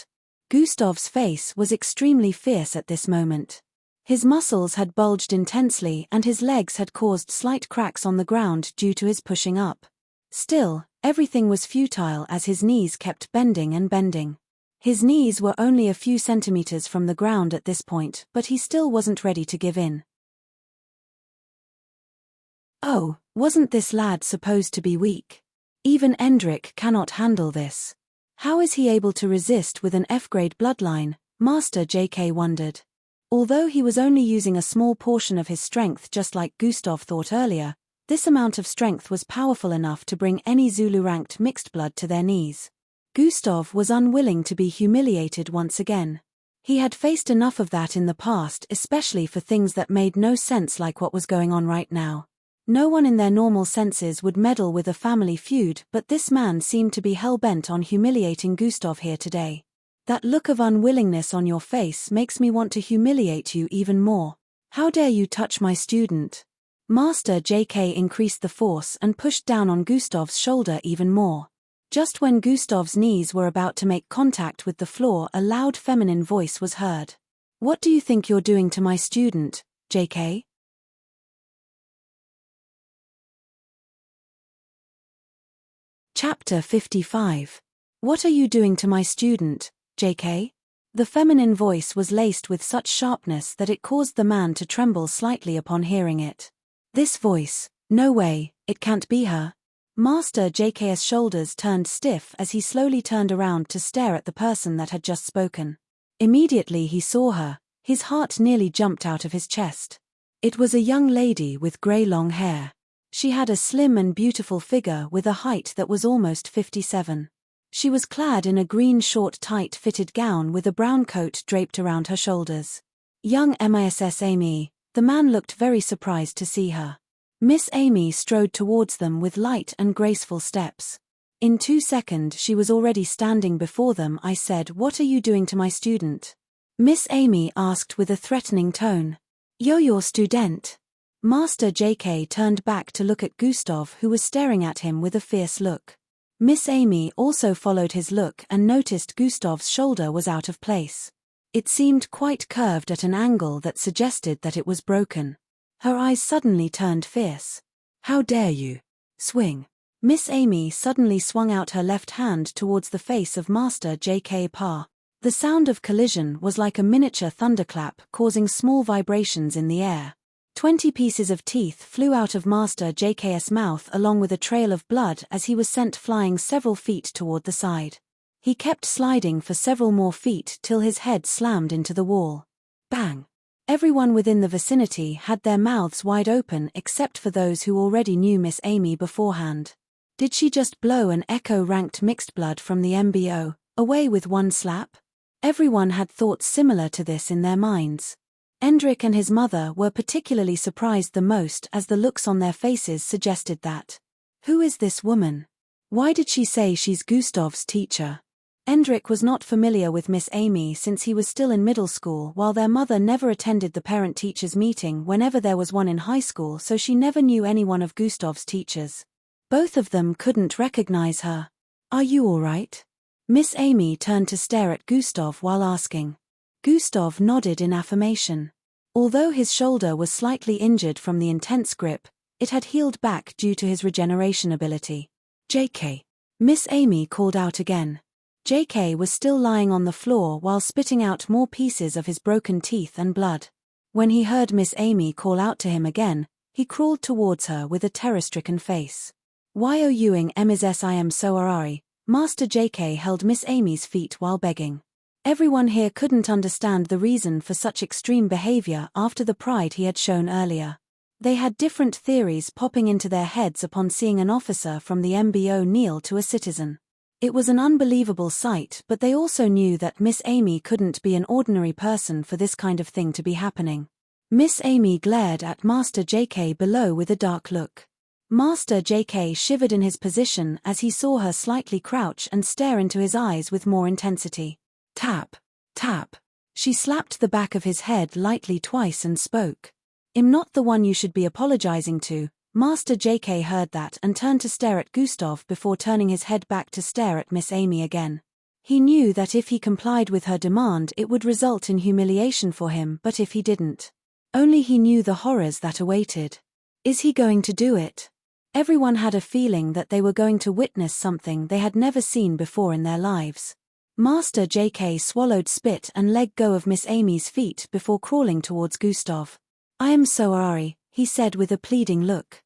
Gustav's face was extremely fierce at this moment. His muscles had bulged intensely and his legs had caused slight cracks on the ground due to his pushing up. Still, everything was futile as his knees kept bending and bending. His knees were only a few centimeters from the ground at this point, but he still wasn't ready to give in. "Oh, wasn't this lad supposed to be weak? Even Endrik cannot handle this. How is he able to resist with an F-grade bloodline?" Master JK wondered. Although he was only using a small portion of his strength, just like Gustav thought earlier, this amount of strength was powerful enough to bring any Zulu-ranked mixed blood to their knees. Gustav was unwilling to be humiliated once again. He had faced enough of that in the past, especially for things that made no sense like what was going on right now. No one in their normal senses would meddle with a family feud, but this man seemed to be hell-bent on humiliating Gustav here today. "That look of unwillingness on your face makes me want to humiliate you even more. How dare you touch my student?" Master JK increased the force and pushed down on Gustav's shoulder even more. Just when Gustav's knees were about to make contact with the floor, a loud feminine voice was heard. "What do you think you're doing to my student, JK?" Chapter 55. What are you doing to my student, JK? The feminine voice was laced with such sharpness that it caused the man to tremble slightly upon hearing it. This voice, no way, it can't be her. Master JK's shoulders turned stiff as he slowly turned around to stare at the person that had just spoken. Immediately he saw her, his heart nearly jumped out of his chest. It was a young lady with grey long hair. She had a slim and beautiful figure with a height that was almost 57. She was clad in a green short tight-fitted gown with a brown coat draped around her shoulders. Young Miss Amy, the man looked very surprised to see her. Miss Amy strode towards them with light and graceful steps. In 2 seconds she was already standing before them. "I said, what are you doing to my student?" Miss Amy asked with a threatening tone. "You're your student." Master JK turned back to look at Gustav, who was staring at him with a fierce look. Miss Amy also followed his look and noticed Gustav's shoulder was out of place. It seemed quite curved at an angle that suggested that it was broken. Her eyes suddenly turned fierce. "How dare you? Swing." Miss Amy suddenly swung out her left hand towards the face of Master J.K. Parr. The sound of collision was like a miniature thunderclap, causing small vibrations in the air. 20 pieces of teeth flew out of Master J.K.'s mouth along with a trail of blood as he was sent flying several feet toward the side. He kept sliding for several more feet till his head slammed into the wall. Bang! Everyone within the vicinity had their mouths wide open except for those who already knew Miss Amy beforehand. Did she just blow an echo-ranked mixed blood from the MBO away with one slap? Everyone had thoughts similar to this in their minds. Endrick and his mother were particularly surprised the most as the looks on their faces suggested that. Who is this woman? Why did she say she's Gustav's teacher? Endrick was not familiar with Miss Amy since he was still in middle school, while their mother never attended the parent-teachers meeting whenever there was one in high school, so she never knew any one of Gustav's teachers. Both of them couldn't recognize her. "Are you all right?" Miss Amy turned to stare at Gustav while asking. Gustav nodded in affirmation. Although his shoulder was slightly injured from the intense grip, it had healed back due to his regeneration ability. "JK." Miss Amy called out again. JK was still lying on the floor while spitting out more pieces of his broken teeth and blood. When he heard Miss Amy call out to him again, he crawled towards her with a terror-stricken face. "Why are you ing Mrs. I am so sorry." Master JK held Miss Amy's feet while begging. Everyone here couldn't understand the reason for such extreme behavior after the pride he had shown earlier. They had different theories popping into their heads upon seeing an officer from the MBO kneel to a citizen. It was an unbelievable sight, but they also knew that Miss Amy couldn't be an ordinary person for this kind of thing to be happening. Miss Amy glared at Master JK below with a dark look. Master JK shivered in his position as he saw her slightly crouch and stare into his eyes with more intensity. Tap, tap. She slapped the back of his head lightly twice and spoke. "I'm not the one you should be apologizing to." Master JK heard that and turned to stare at Gustav before turning his head back to stare at Miss Amy again. He knew that if he complied with her demand it would result in humiliation for him, but if he didn't, only he knew the horrors that awaited. Is he going to do it? Everyone had a feeling that they were going to witness something they had never seen before in their lives. Master JK swallowed spit and let go of Miss Amy's feet before crawling towards Gustav. "I am so sorry," he said with a pleading look.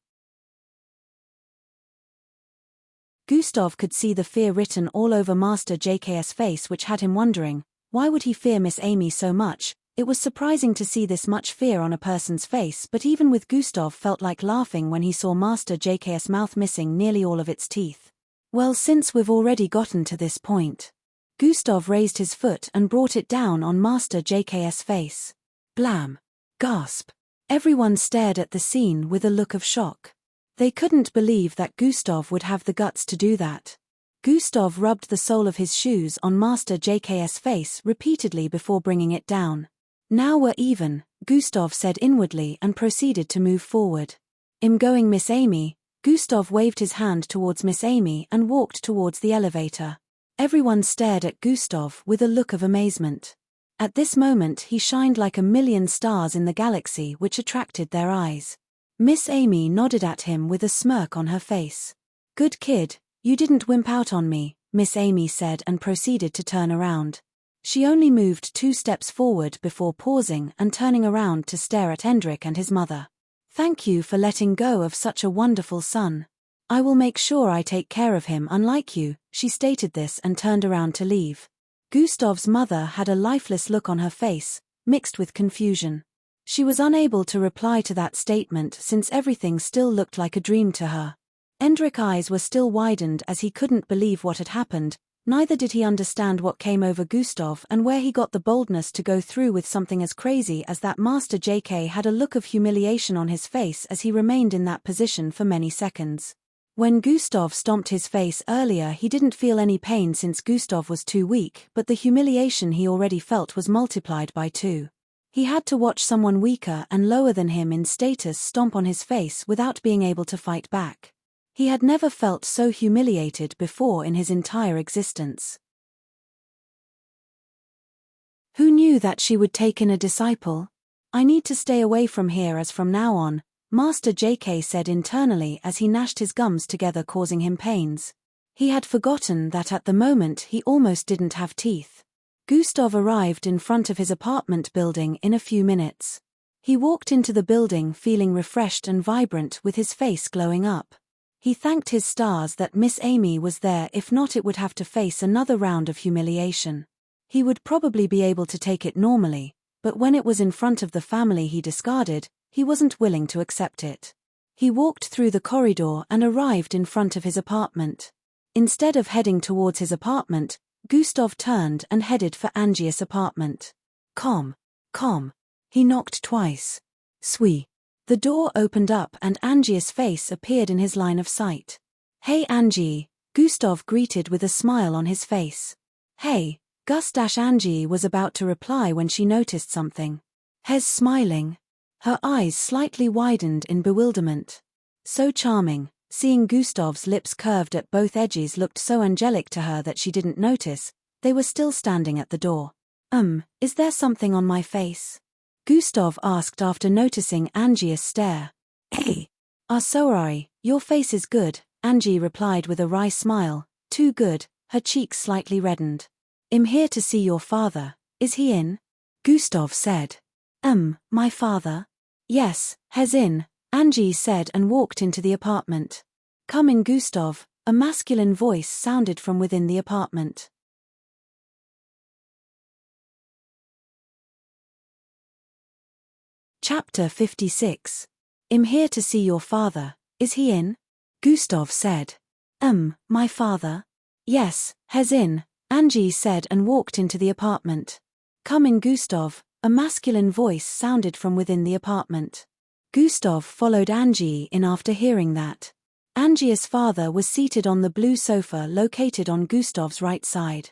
Gustav could see the fear written all over Master JK's face, which had him wondering, why would he fear Miss Amy so much? It was surprising to see this much fear on a person's face, but even with Gustav felt like laughing when he saw Master JK's mouth missing nearly all of its teeth. "Well, since we've already gotten to this point." Gustav raised his foot and brought it down on Master JK's face. Blam! Gasp! Everyone stared at the scene with a look of shock. They couldn't believe that Gustav would have the guts to do that. Gustav rubbed the sole of his shoes on Master JK's face repeatedly before bringing it down. "Now we're even," Gustav said inwardly and proceeded to move forward. "I'm going, Miss Amy." Gustav waved his hand towards Miss Amy and walked towards the elevator. Everyone stared at Gustav with a look of amazement. At this moment he shined like a million stars in the galaxy, which attracted their eyes. Miss Amy nodded at him with a smirk on her face. "Good kid, you didn't wimp out on me," Miss Amy said and proceeded to turn around. She only moved 2 steps forward before pausing and turning around to stare at Endrick and his mother. "Thank you for letting go of such a wonderful son. I will make sure I take care of him unlike you." She stated this and turned around to leave. Gustav's mother had a lifeless look on her face, mixed with confusion. She was unable to reply to that statement since everything still looked like a dream to her. Endrick's eyes were still widened as he couldn't believe what had happened, neither did he understand what came over Gustav and where he got the boldness to go through with something as crazy as that. Master JK had a look of humiliation on his face as he remained in that position for many seconds. When Gustav stomped his face earlier, he didn't feel any pain since Gustav was too weak, but the humiliation he already felt was multiplied by 2. He had to watch someone weaker and lower than him in status stomp on his face without being able to fight back. He had never felt so humiliated before in his entire existence. Who knew that she would take in a disciple? I need to stay away from here as from now on, Master JK said internally as he gnashed his gums together, causing him pains. He had forgotten that at the moment he almost didn't have teeth. Gustav arrived in front of his apartment building in a few minutes. He walked into the building feeling refreshed and vibrant with his face glowing up. He thanked his stars that Miss Amy was there, if not it would have to face another round of humiliation. He would probably be able to take it normally, but when it was in front of the family he discarded, he wasn't willing to accept it. He walked through the corridor and arrived in front of his apartment. Instead of heading towards his apartment, Gustav turned and headed for Angius' apartment. Come. He knocked twice. Sweet. The door opened up and Angius' face appeared in his line of sight. Hey Angie, Gustav greeted with a smile on his face. Hey, Gus-Angie was about to reply when she noticed something. Hez smiling. Her eyes slightly widened in bewilderment. So charming, seeing Gustav's lips curved at both edges looked so angelic to her that she didn't notice. They were still standing at the door. Is there something on my face? Gustav asked after noticing Angie's stare. Hey. Sorry, your face is good, Angie replied with a wry smile. Too good, her cheeks slightly reddened. I'm here to see your father, is he in? Gustav said. My father? Yes, he's in, Angie said and walked into the apartment. Come in Gustav, a masculine voice sounded from within the apartment. Chapter 56. I'm here to see your father, is he in? Gustav said. My father? Yes, he's in, Angie said and walked into the apartment. Come in Gustav, a masculine voice sounded from within the apartment. Gustav followed Angie in after hearing that. Angie's father was seated on the blue sofa located on Gustav's right side.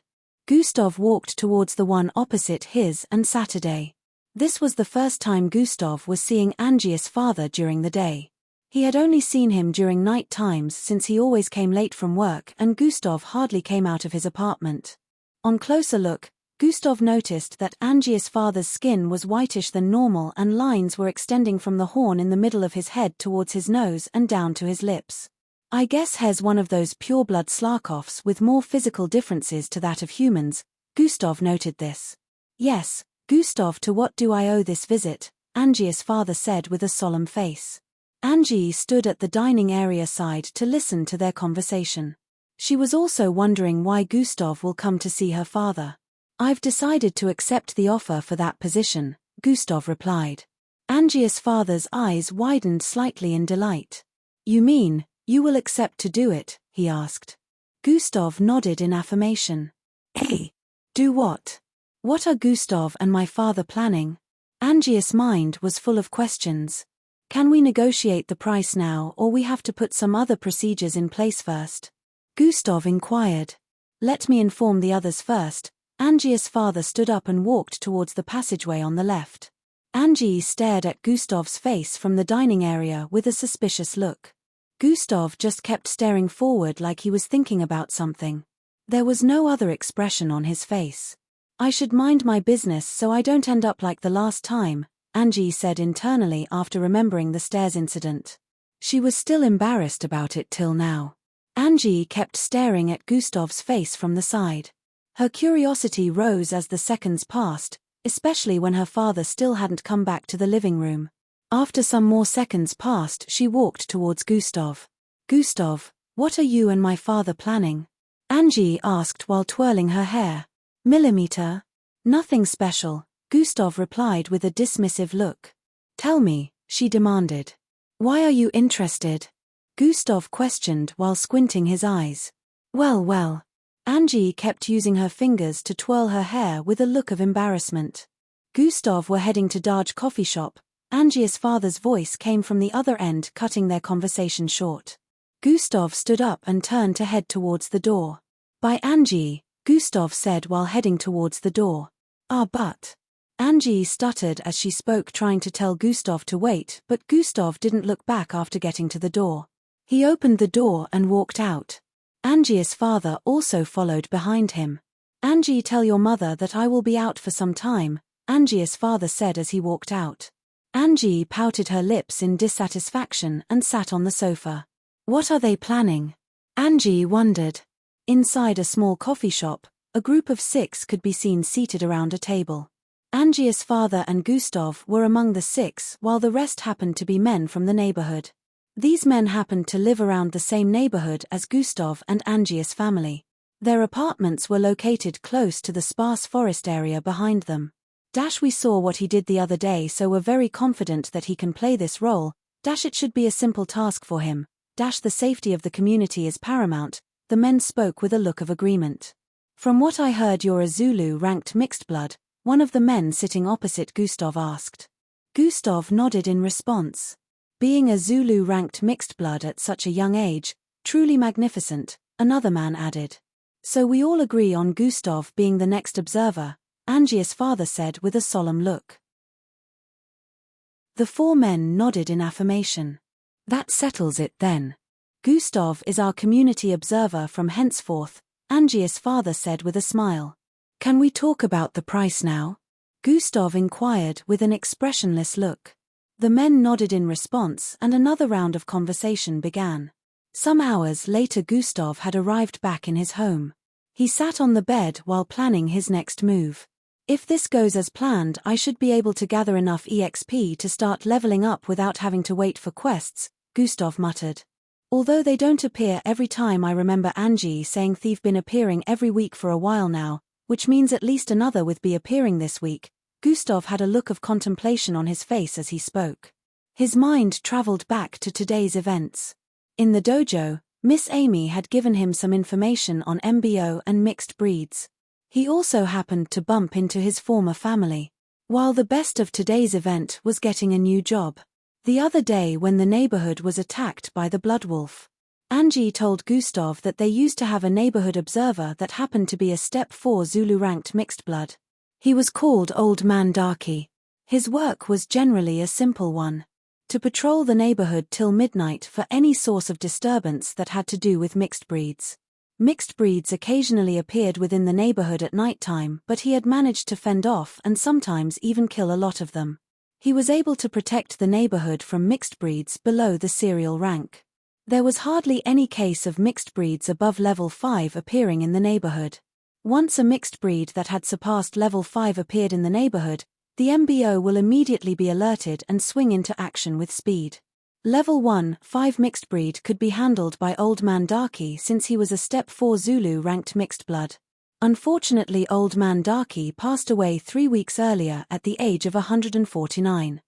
Gustav walked towards the one opposite his and Saturday. This was the first time Gustav was seeing Angie's father during the day. He had only seen him during night times since he always came late from work and Gustav hardly came out of his apartment. On closer look, Gustav noticed that Angie's father's skin was whitish than normal and lines were extending from the horn in the middle of his head towards his nose and down to his lips. I guess he's one of those pureblood Slarkovs with more physical differences to that of humans, Gustav noted this. Yes, Gustav, to what do I owe this visit? Angie's father said with a solemn face. Angie stood at the dining area side to listen to their conversation. She was also wondering why Gustav will come to see her father. I've decided to accept the offer for that position, Gustav replied. Angie's father's eyes widened slightly in delight. You mean, you will accept to do it? He asked. Gustav nodded in affirmation. Hey, do what? What are Gustav and my father planning? Angie's mind was full of questions. Can we negotiate the price now or we have to put some other procedures in place first? Gustav inquired. Let me inform the others first. Angie's father stood up and walked towards the passageway on the left. Angie stared at Gustav's face from the dining area with a suspicious look. Gustav just kept staring forward like he was thinking about something. There was no other expression on his face. I should mind my business so I don't end up like the last time, Angie said internally after remembering the stairs incident. She was still embarrassed about it till now. Angie kept staring at Gustav's face from the side. Her curiosity rose as the seconds passed, especially when her father still hadn't come back to the living room. After some more seconds passed, she walked towards Gustav. Gustav, what are you and my father planning? Angie asked while twirling her hair. Millimeter? Nothing special, Gustav replied with a dismissive look. Tell me, she demanded. Why are you interested? Gustav questioned while squinting his eyes. Well. Angie kept using her fingers to twirl her hair with a look of embarrassment. Gustav were heading to Darge coffee shop. Angie's father's voice came from the other end, cutting their conversation short. Gustav stood up and turned to head towards the door. By Angie, Gustav said while heading towards the door. But. Angie stuttered as she spoke, trying to tell Gustav to wait, but Gustav didn't look back after getting to the door. He opened the door and walked out. Angie's father also followed behind him. "Angie, tell your mother that I will be out for some time," Angie's father said as he walked out. Angie pouted her lips in dissatisfaction and sat on the sofa. What are they planning? Angie wondered. Inside a small coffee shop, a group of 6 could be seen seated around a table. Angie's father and Gustav were among the 6, while the rest happened to be men from the neighborhood. These men happened to live around the same neighborhood as Gustav and Angie's family. Their apartments were located close to the sparse forest area behind them. We saw what he did the other day, so we're very confident that he can play this role. It should be a simple task for him. The safety of the community is paramount. The men spoke with a look of agreement. From what I heard, you're a Zulu-ranked mixed blood, one of the men sitting opposite Gustav asked. Gustav nodded in response. Being a Zulu-ranked mixed blood at such a young age, truly magnificent, another man added. So we all agree on Gustav being the next observer, Angie's father said with a solemn look. The 4 men nodded in affirmation. That settles it then. Gustav is our community observer from henceforth, Angie's father said with a smile. Can we talk about the price now? Gustav inquired with an expressionless look. The men nodded in response and another round of conversation began. Some hours later Gustav had arrived back in his home. He sat on the bed while planning his next move. If this goes as planned, I should be able to gather enough EXP to start leveling up without having to wait for quests, Gustav muttered. Although they don't appear every time, I remember Angie saying they've been appearing every week for a while now, which means at least another will be appearing this week. Gustav had a look of contemplation on his face as he spoke. His mind traveled back to today's events. In the dojo, Miss Amy had given him some information on MBO and mixed breeds. He also happened to bump into his former family. While the best of today's event was getting a new job. The other day when the neighborhood was attacked by the Bloodwolf. Angie told Gustav that they used to have a neighborhood observer that happened to be a Step 4 Zulu-ranked mixed blood. He was called Old Man Darky. His work was generally a simple one. To patrol the neighborhood till midnight for any source of disturbance that had to do with mixed breeds. Mixed breeds occasionally appeared within the neighborhood at nighttime, but he had managed to fend off and sometimes even kill a lot of them. He was able to protect the neighborhood from mixed breeds below the serial rank. There was hardly any case of mixed breeds above level 5 appearing in the neighborhood. Once a mixed breed that had surpassed level 5 appeared in the neighborhood, the MBO will immediately be alerted and swing into action with speed. Level 1, 5 mixed breed could be handled by Old Man Darky since he was a Step 4 Zulu-ranked mixed blood. Unfortunately, Old Man Darky passed away 3 weeks earlier at the age of 149.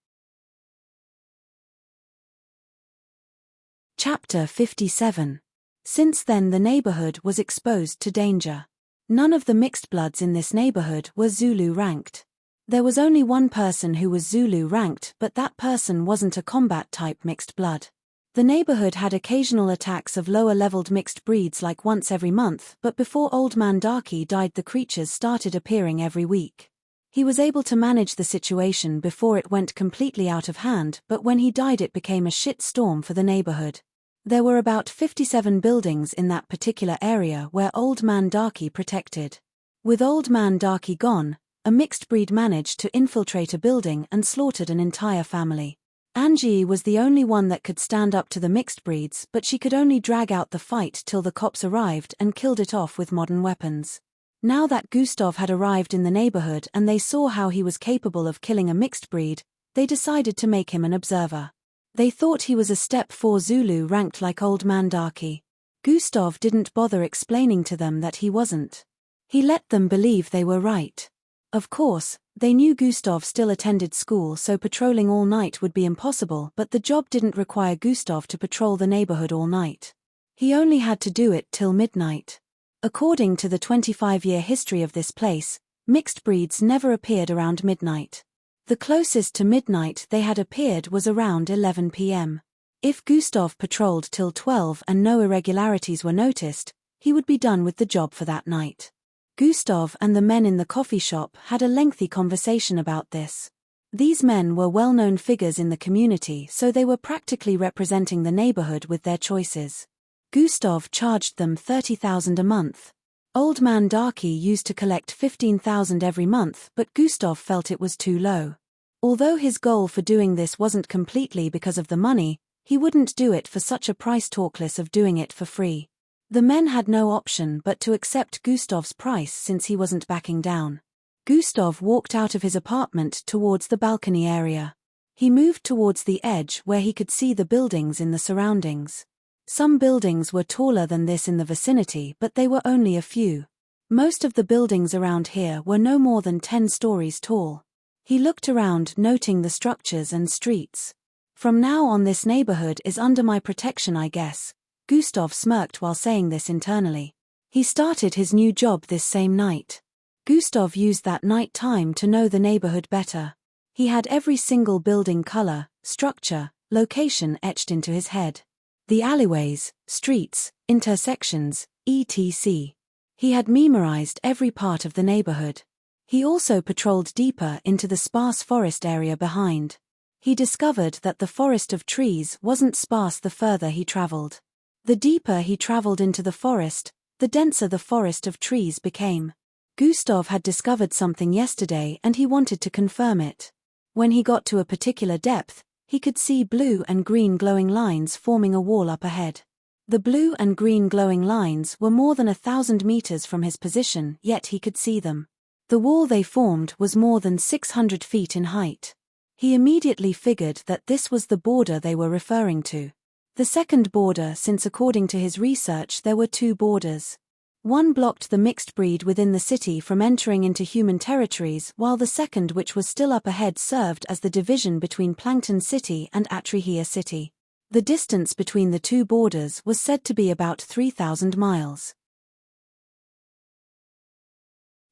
Chapter 57. Since then the neighborhood was exposed to danger. None of the mixed bloods in this neighborhood were Zulu-ranked. There was only one person who was Zulu-ranked, but that person wasn't a combat-type mixed blood. The neighborhood had occasional attacks of lower-leveled mixed breeds like once every month, but before Old Man Darky died the creatures started appearing every week. He was able to manage the situation before it went completely out of hand, but when he died it became a shit storm for the neighborhood. There were about 57 buildings in that particular area where Old Man Darky protected. With Old Man Darky gone, a mixed breed managed to infiltrate a building and slaughtered an entire family. Angie was the only one that could stand up to the mixed breeds, but she could only drag out the fight till the cops arrived and killed it off with modern weapons. Now that Gustav had arrived in the neighborhood and they saw how he was capable of killing a mixed breed, they decided to make him an observer. They thought he was a Step 4 Zulu ranked like Old Man Darky. Gustav didn't bother explaining to them that he wasn't. He let them believe they were right. Of course, they knew Gustav still attended school, so patrolling all night would be impossible, but the job didn't require Gustav to patrol the neighborhood all night. He only had to do it till midnight. According to the 25-year history of this place, mixed breeds never appeared around midnight. The closest to midnight they had appeared was around 11 p.m. If Gustav patrolled till 12 and no irregularities were noticed, he would be done with the job for that night. Gustav and the men in the coffee shop had a lengthy conversation about this. These men were well-known figures in the community, so they were practically representing the neighborhood with their choices. Gustav charged them 30,000 a month. Old Man Darky used to collect 15,000 every month, but Gustav felt it was too low. Although his goal for doing this wasn't completely because of the money, he wouldn't do it for such a price, talkless of doing it for free. The men had no option but to accept Gustav's price since he wasn't backing down. Gustav walked out of his apartment towards the balcony area. He moved towards the edge where he could see the buildings in the surroundings. Some buildings were taller than this in the vicinity, but they were only a few. Most of the buildings around here were no more than 10 stories tall. He looked around, noting the structures and streets. From now on, this neighborhood is under my protection, I guess. Gustav smirked while saying this internally. He started his new job this same night. Gustav used that night time to know the neighborhood better. He had every single building color, structure, location etched into his head. The alleyways, streets, intersections, etc. He had memorized every part of the neighborhood. He also patrolled deeper into the sparse forest area behind. He discovered that the forest of trees wasn't sparse the further he traveled. The deeper he traveled into the forest, the denser the forest of trees became. Gustav had discovered something yesterday and he wanted to confirm it. When he got to a particular depth, he could see blue and green glowing lines forming a wall up ahead. The blue and green glowing lines were more than 1,000 meters from his position, yet he could see them. The wall they formed was more than 600 feet in height. He immediately figured that this was the border they were referring to. The second border, since according to his research there were 2 borders. One blocked the mixed breed within the city from entering into human territories, while the second, which was still up ahead, served as the division between Plankton City and Atrihia City. The distance between the 2 borders was said to be about 3,000 miles.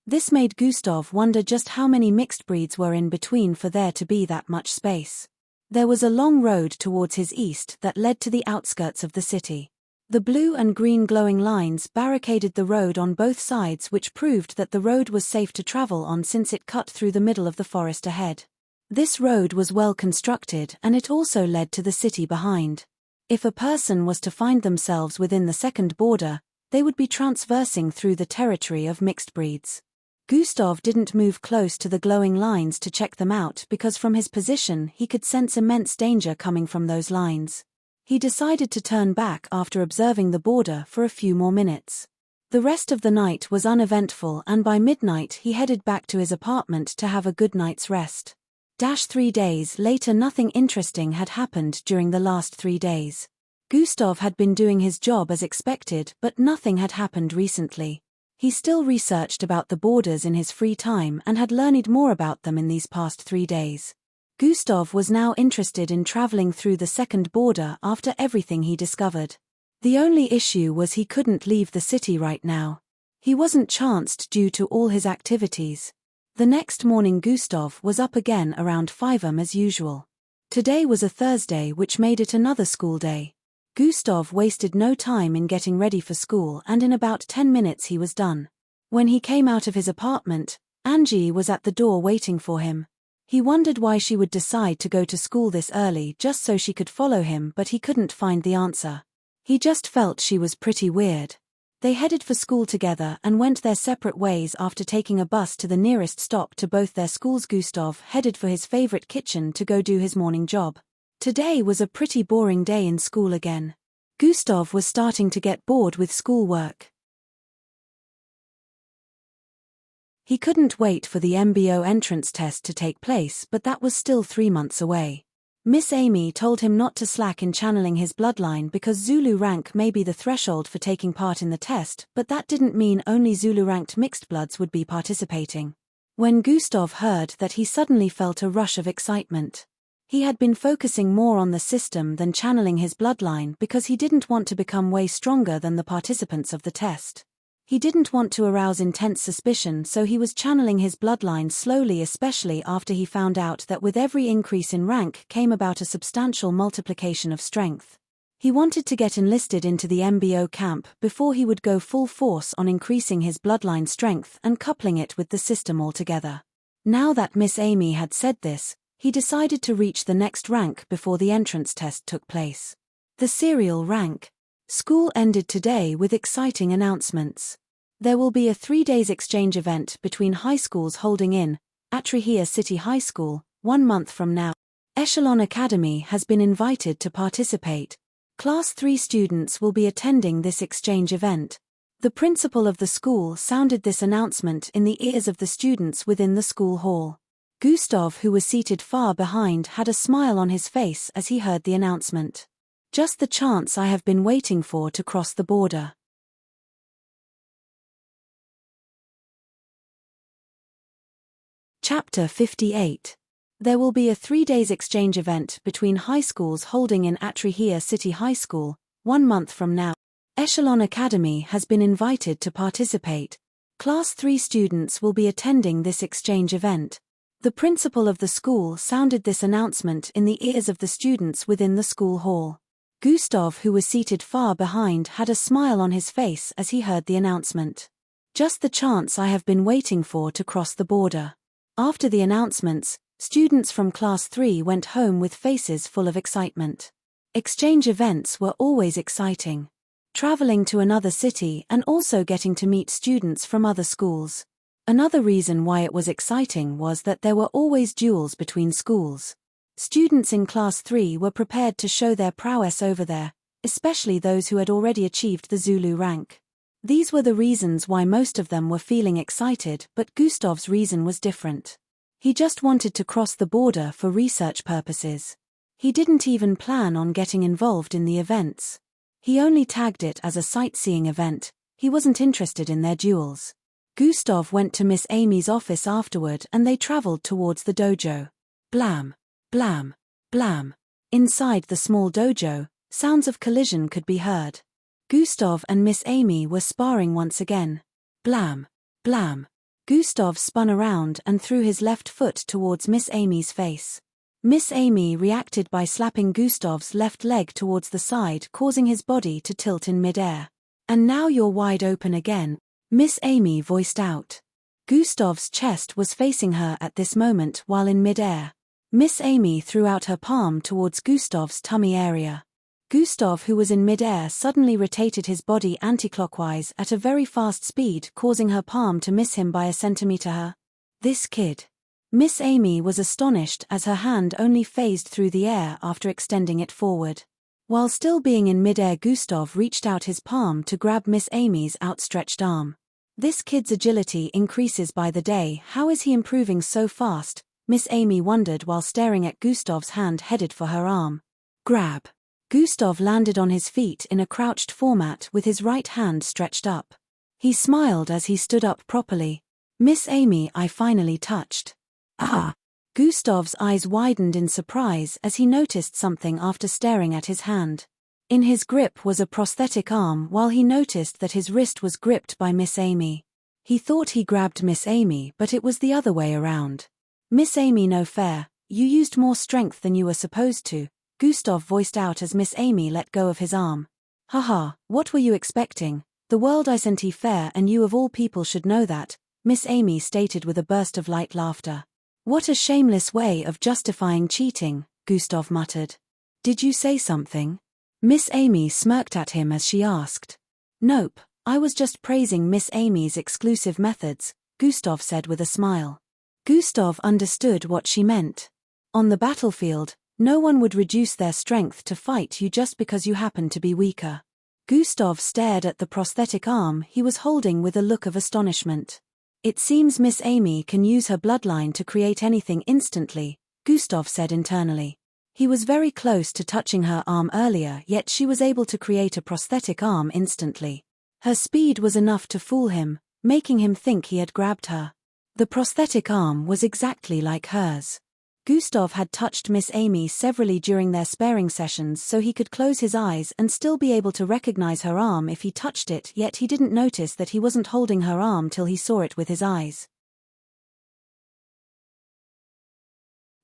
This made Gustav wonder just how many mixed breeds were in between for there to be that much space. There was a long road towards his east that led to the outskirts of the city. The blue and green glowing lines barricaded the road on both sides, which proved that the road was safe to travel on since it cut through the middle of the forest ahead. This road was well constructed and it also led to the city behind. If a person was to find themselves within the second border, they would be transversing through the territory of mixed breeds. Gustav didn't move close to the glowing lines to check them out because from his position he could sense immense danger coming from those lines. He decided to turn back after observing the border for a few more minutes. The rest of the night was uneventful and by midnight he headed back to his apartment to have a good night's rest. 3 days later, nothing interesting had happened during the last 3 days. Gustav had been doing his job as expected, but nothing had happened recently. He still researched about the borders in his free time and had learned more about them in these past 3 days. Gustav was now interested in traveling through the second border after everything he discovered. The only issue was he couldn't leave the city right now. He wasn't chanced due to all his activities. The next morning Gustav was up again around 5 am as usual. Today was a Thursday, which made it another school day. Gustav wasted no time in getting ready for school and in about 10 minutes he was done. When he came out of his apartment, Angie was at the door waiting for him. He wondered why she would decide to go to school this early just so she could follow him, but he couldn't find the answer. He just felt she was pretty weird. They headed for school together and went their separate ways after taking a bus to the nearest stop to both their schools. Gustav headed for his favorite kitchen to go do his morning job. Today was a pretty boring day in school again. Gustav was starting to get bored with schoolwork. He couldn't wait for the MBO entrance test to take place, but that was still 3 months away. Miss Amy told him not to slack in channeling his bloodline because Zulu rank may be the threshold for taking part in the test, but that didn't mean only Zulu-ranked mixed bloods would be participating. When Gustav heard that, he suddenly felt a rush of excitement. He had been focusing more on the system than channeling his bloodline because he didn't want to become way stronger than the participants of the test. He didn't want to arouse intense suspicion, so he was channeling his bloodline slowly, especially after he found out that with every increase in rank came about a substantial multiplication of strength. He wanted to get enlisted into the MBO camp before he would go full force on increasing his bloodline strength and coupling it with the system altogether. Now that Miss Amy had said this, he decided to reach the next rank before the entrance test took place. The serial rank. School ended today with exciting announcements. There will be a 3 days exchange event between high schools holding in Atrihia City High School, 1 month from now. Echelon Academy has been invited to participate. Class 3 students will be attending this exchange event. The principal of the school sounded this announcement in the ears of the students within the school hall. Gustav, who was seated far behind, had a smile on his face as he heard the announcement. Just the chance I have been waiting for to cross the border. Chapter 58. There will be a 3 days exchange event between high schools holding in Atrihia City High School, 1 month from now. Echelon Academy has been invited to participate. Class 3 students will be attending this exchange event. The principal of the school sounded this announcement in the ears of the students within the school hall. Gustav, who was seated far behind, had a smile on his face as he heard the announcement. Just the chance I have been waiting for to cross the border. After the announcements, students from Class 3 went home with faces full of excitement. Exchange events were always exciting. Traveling to another city and also getting to meet students from other schools. Another reason why it was exciting was that there were always duels between schools. Students in Class 3 were prepared to show their prowess over there, especially those who had already achieved the Zulu rank. These were the reasons why most of them were feeling excited, but Gustav's reason was different. He just wanted to cross the border for research purposes. He didn't even plan on getting involved in the events. He only tagged it as a sightseeing event. He wasn't interested in their duels. Gustav went to Miss Amy's office afterward and they traveled towards the dojo. Blam, blam, blam. Inside the small dojo, sounds of collision could be heard. Gustav and Miss Amy were sparring once again. Blam, blam. Gustav spun around and threw his left foot towards Miss Amy's face. Miss Amy reacted by slapping Gustav's left leg towards the side, causing his body to tilt in midair. And now you're wide open again, Miss Amy voiced out. Gustav's chest was facing her at this moment while in midair. Miss Amy threw out her palm towards Gustav's tummy area. Gustav, who was in midair, suddenly rotated his body anticlockwise at a very fast speed, causing her palm to miss him by a centimeter. This kid. Miss Amy was astonished as her hand only phased through the air after extending it forward. While still being in midair, Gustav reached out his palm to grab Miss Amy's outstretched arm. This kid's agility increases by the day. How is he improving so fast? Miss Amy wondered while staring at Gustav's hand headed for her arm. Grab. Gustav landed on his feet in a crouched format with his right hand stretched up. He smiled as he stood up properly. Miss Amy, I finally touched. Ah! Gustav's eyes widened in surprise as he noticed something after staring at his hand. In his grip was a prosthetic arm while he noticed that his wrist was gripped by Miss Amy. He thought he grabbed Miss Amy, but it was the other way around. Miss Amy, no fair, you used more strength than you were supposed to, Gustav voiced out as Miss Amy let go of his arm. Haha, what were you expecting? The world isn't fair and you of all people should know that, Miss Amy stated with a burst of light laughter. What a shameless way of justifying cheating, Gustav muttered. Did you say something? Miss Amy smirked at him as she asked. Nope, I was just praising Miss Amy's exclusive methods, Gustav said with a smile. Gustav understood what she meant. On the battlefield, no one would reduce their strength to fight you just because you happen to be weaker. Gustav stared at the prosthetic arm he was holding with a look of astonishment. It seems Miss Amy can use her bloodline to create anything instantly, Gustav said internally. He was very close to touching her arm earlier, yet she was able to create a prosthetic arm instantly. Her speed was enough to fool him, making him think he had grabbed her. The prosthetic arm was exactly like hers. Gustav had touched Miss Amy severally during their sparring sessions, so he could close his eyes and still be able to recognize her arm if he touched it, yet he didn't notice that he wasn't holding her arm till he saw it with his eyes.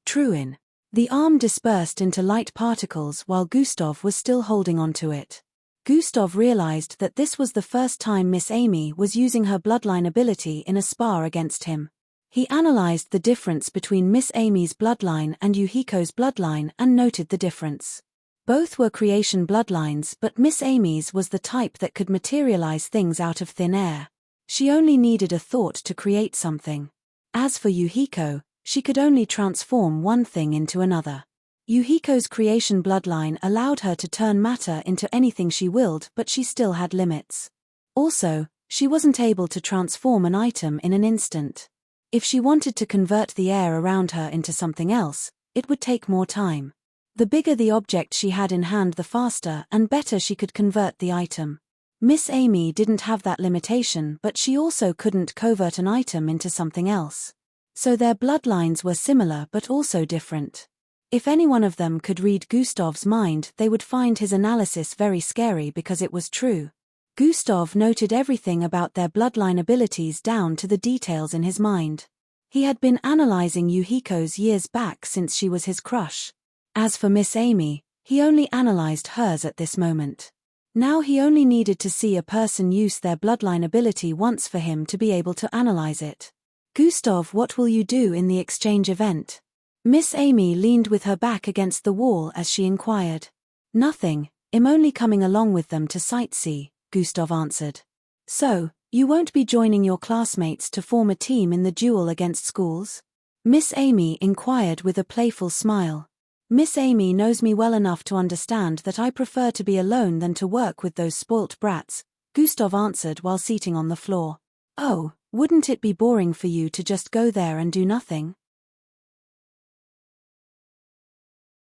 Truin. The arm dispersed into light particles while Gustav was still holding onto it. Gustav realized that this was the first time Miss Amy was using her bloodline ability in a spar against him. He analyzed the difference between Miss Amy's bloodline and Yuhiko's bloodline and noted the difference. Both were creation bloodlines, but Miss Amy's was the type that could materialize things out of thin air. She only needed a thought to create something. As for Yuhiko, she could only transform one thing into another. Yuhiko's creation bloodline allowed her to turn matter into anything she willed, but she still had limits. Also, she wasn't able to transform an item in an instant. If she wanted to convert the air around her into something else, it would take more time. The bigger the object she had in hand, the faster and better she could convert the item. Miss Amy didn't have that limitation, but she also couldn't convert an item into something else. So their bloodlines were similar but also different. If any one of them could read Gustav's mind, they would find his analysis very scary because it was true. Gustav noted everything about their bloodline abilities down to the details in his mind. He had been analyzing Yuhiko's years back since she was his crush. As for Miss Amy, he only analyzed hers at this moment. Now he only needed to see a person use their bloodline ability once for him to be able to analyze it. Gustav, what will you do in the exchange event? Miss Amy leaned with her back against the wall as she inquired. Nothing, I'm only coming along with them to sightsee, Gustav answered. So, you won't be joining your classmates to form a team in the duel against schools? Miss Amy inquired with a playful smile. Miss Amy knows me well enough to understand that I prefer to be alone than to work with those spoilt brats, Gustav answered while seating on the floor. Oh, wouldn't it be boring for you to just go there and do nothing?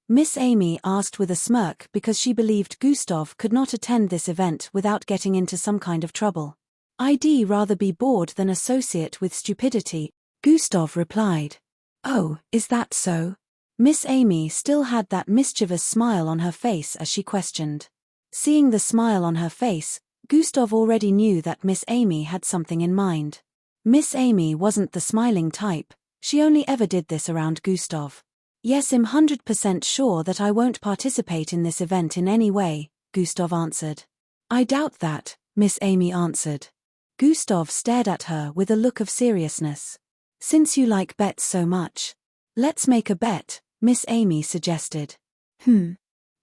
Miss Amy asked with a smirk because she believed Gustav could not attend this event without getting into some kind of trouble. I'd rather be bored than associate with stupidity, Gustav replied. Oh, is that so? Miss Amy still had that mischievous smile on her face as she questioned. Seeing the smile on her face, Gustav already knew that Miss Amy had something in mind. Miss Amy wasn't the smiling type, she only ever did this around Gustav. Yes, I'm 100% sure that I won't participate in this event in any way, Gustav answered. I doubt that, Miss Amy answered. Gustav stared at her with a look of seriousness. Since you like bets so much, let's make a bet, Miss Amy suggested.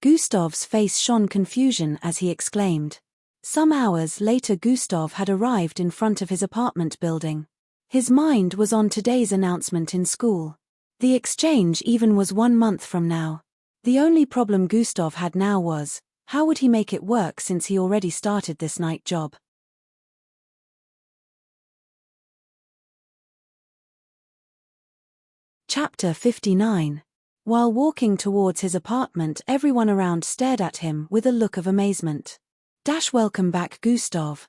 Gustav's face shone confusion as he exclaimed. Some hours later Gustav had arrived in front of his apartment building. His mind was on today's announcement in school. The exchange even was 1 month from now. The only problem Gustav had now was, how would he make it work since he already started this night job? Chapter 59. While walking towards his apartment, everyone around stared at him with a look of amazement. Welcome back, Gustav.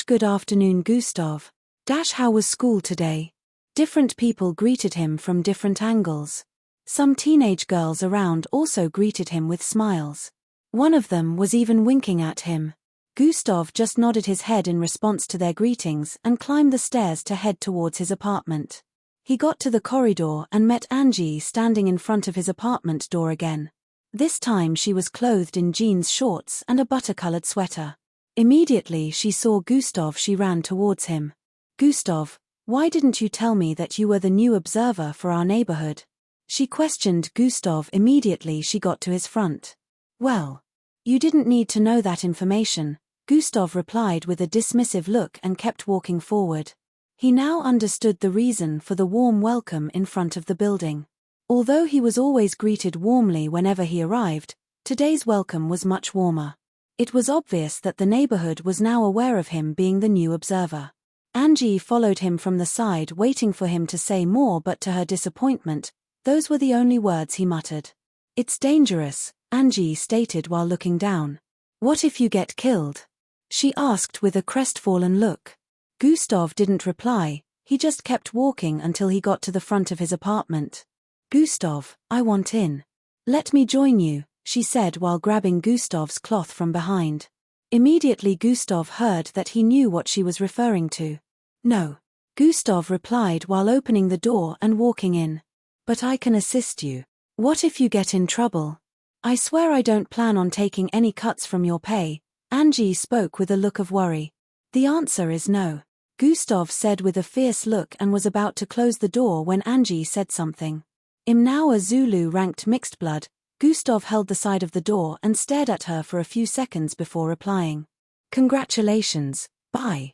Good afternoon, Gustav. How was school today? Different people greeted him from different angles. Some teenage girls around also greeted him with smiles. One of them was even winking at him. Gustav just nodded his head in response to their greetings and climbed the stairs to head towards his apartment. He got to the corridor and met Angie standing in front of his apartment door again. This time she was clothed in jeans shorts and a butter-colored sweater. Immediately she saw Gustav, she ran towards him. Gustav, why didn't you tell me that you were the new observer for our neighborhood? She questioned Gustav immediately she got to his front. Well, you didn't need to know that information, Gustav replied with a dismissive look and kept walking forward. He now understood the reason for the warm welcome in front of the building. Although he was always greeted warmly whenever he arrived, today's welcome was much warmer. It was obvious that the neighborhood was now aware of him being the new observer. Angie followed him from the side, waiting for him to say more, but to her disappointment, those were the only words he muttered. It's dangerous, Angie stated while looking down. What if you get killed? She asked with a crestfallen look. Gustav didn't reply, he just kept walking until he got to the front of his apartment. Gustav, I want in. Let me join you, she said while grabbing Gustav's cloth from behind. Immediately Gustav heard that he knew what she was referring to. No. Gustav replied while opening the door and walking in. But I can assist you. What if you get in trouble? I swear I don't plan on taking any cuts from your pay, Angie spoke with a look of worry. The answer is no, Gustav said with a fierce look and was about to close the door when Angie said something. I'm now a Zulu-ranked mixed blood. Gustav held the side of the door and stared at her for a few seconds before replying. Congratulations, bye.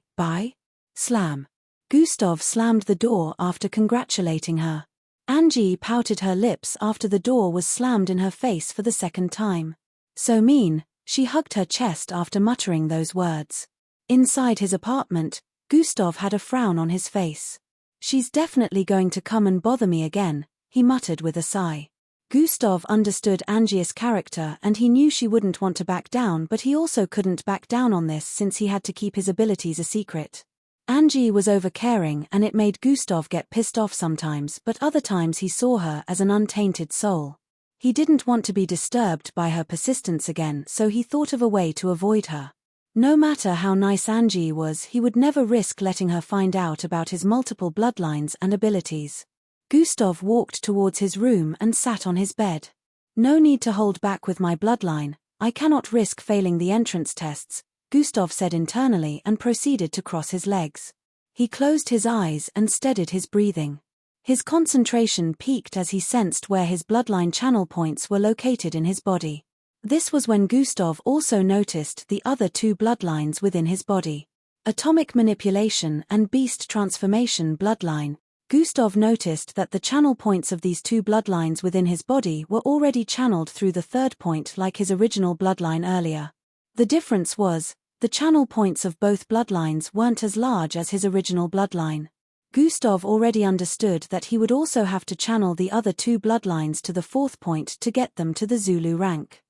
Slam. Gustav slammed the door after congratulating her. Angie pouted her lips after the door was slammed in her face for the second time. So mean, she hugged her chest after muttering those words. Inside his apartment, Gustav had a frown on his face. She's definitely going to come and bother me again, he muttered with a sigh. Gustav understood Angie's character and he knew she wouldn't want to back down, but he also couldn't back down on this since he had to keep his abilities a secret. Angie was overcaring and it made Gustav get pissed off sometimes, but other times he saw her as an untainted soul. He didn't want to be disturbed by her persistence again, so he thought of a way to avoid her. No matter how nice Angie was, he would never risk letting her find out about his multiple bloodlines and abilities. Gustav walked towards his room and sat on his bed. No need to hold back with my bloodline, I cannot risk failing the entrance tests, Gustav said internally and proceeded to cross his legs. He closed his eyes and steadied his breathing. His concentration peaked as he sensed where his bloodline channel points were located in his body. This was when Gustav also noticed the other two bloodlines within his body. Atomic manipulation and beast transformation bloodline. Gustav noticed that the channel points of these two bloodlines within his body were already channeled through the third point like his original bloodline earlier. The difference was, the channel points of both bloodlines weren't as large as his original bloodline. Gustav already understood that he would also have to channel the other two bloodlines to the fourth point to get them to the Zulu rank.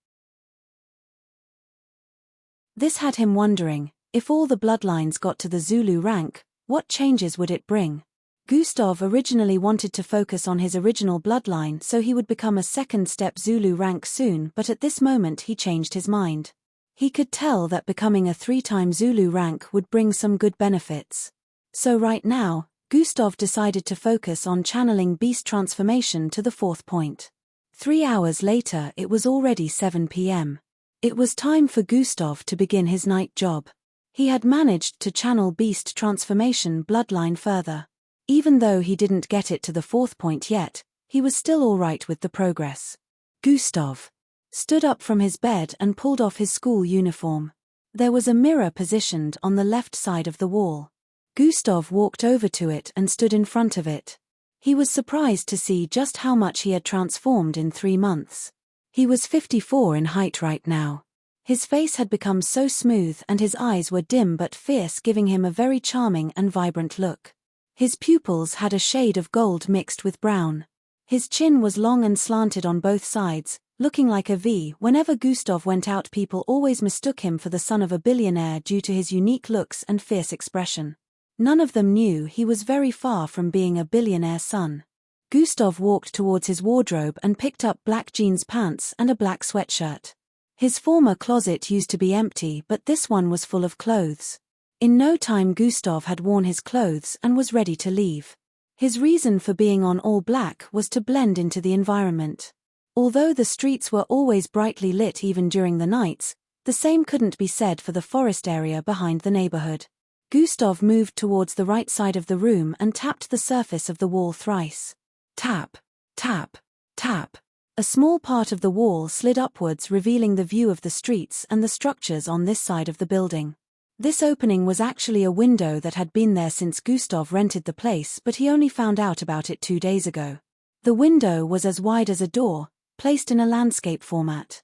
This had him wondering, if all the bloodlines got to the Zulu rank, what changes would it bring? Gustav originally wanted to focus on his original bloodline so he would become a second-step Zulu rank soon, but at this moment he changed his mind. He could tell that becoming a 3-time Zulu rank would bring some good benefits. So right now, Gustav decided to focus on channeling beast transformation to the fourth point. 3 hours later it was already 7 p.m. It was time for Gustav to begin his night job. He had managed to channel beast transformation bloodline further. Even though he didn't get it to the fourth point yet, he was still alright with the progress. Gustav stood up from his bed and pulled off his school uniform. There was a mirror positioned on the left side of the wall. Gustav walked over to it and stood in front of it. He was surprised to see just how much he had transformed in 3 months. He was 54 in height right now. His face had become so smooth and his eyes were dim but fierce, giving him a very charming and vibrant look. His pupils had a shade of gold mixed with brown. His chin was long and slanted on both sides, looking like a V. Whenever Gustav went out, people always mistook him for the son of a billionaire due to his unique looks and fierce expression. None of them knew he was very far from being a billionaire's son. Gustav walked towards his wardrobe and picked up black jeans pants and a black sweatshirt. His former closet used to be empty, but this one was full of clothes. In no time Gustav had worn his clothes and was ready to leave. His reason for being on all black was to blend into the environment. Although the streets were always brightly lit even during the nights, the same couldn't be said for the forest area behind the neighborhood. Gustav moved towards the right side of the room and tapped the surface of the wall thrice. Tap, tap, tap. A small part of the wall slid upwards, revealing the view of the streets and the structures on this side of the building. This opening was actually a window that had been there since Gustav rented the place, but he only found out about it 2 days ago. The window was as wide as a door, placed in a landscape format.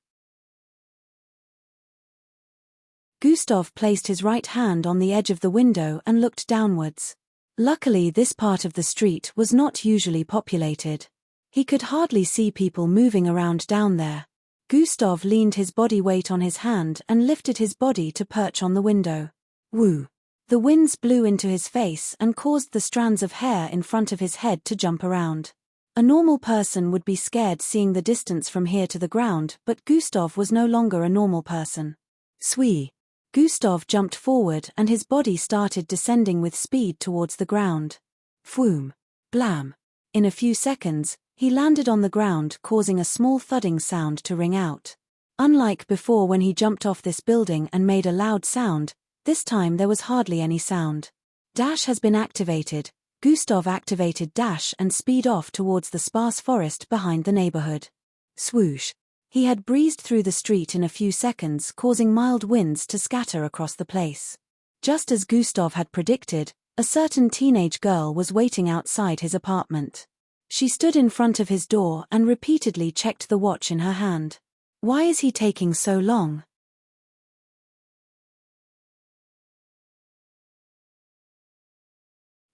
Gustav placed his right hand on the edge of the window and looked downwards. Luckily, this part of the street was not usually populated. He could hardly see people moving around down there. Gustav leaned his body weight on his hand and lifted his body to perch on the window. Woo! The winds blew into his face and caused the strands of hair in front of his head to jump around. A normal person would be scared seeing the distance from here to the ground, but Gustav was no longer a normal person. Swee! Gustav jumped forward and his body started descending with speed towards the ground. Phoom! Blam! In a few seconds, he landed on the ground, causing a small thudding sound to ring out. Unlike before when he jumped off this building and made a loud sound, this time there was hardly any sound. Dash has been activated. Gustav activated Dash and speed off towards the sparse forest behind the neighborhood. Swoosh! He had breezed through the street in a few seconds, causing mild winds to scatter across the place. Just as Gustav had predicted, A certain teenage girl was waiting outside his apartment. She stood in front of his door and repeatedly checked the watch in her hand. Why is he taking so long?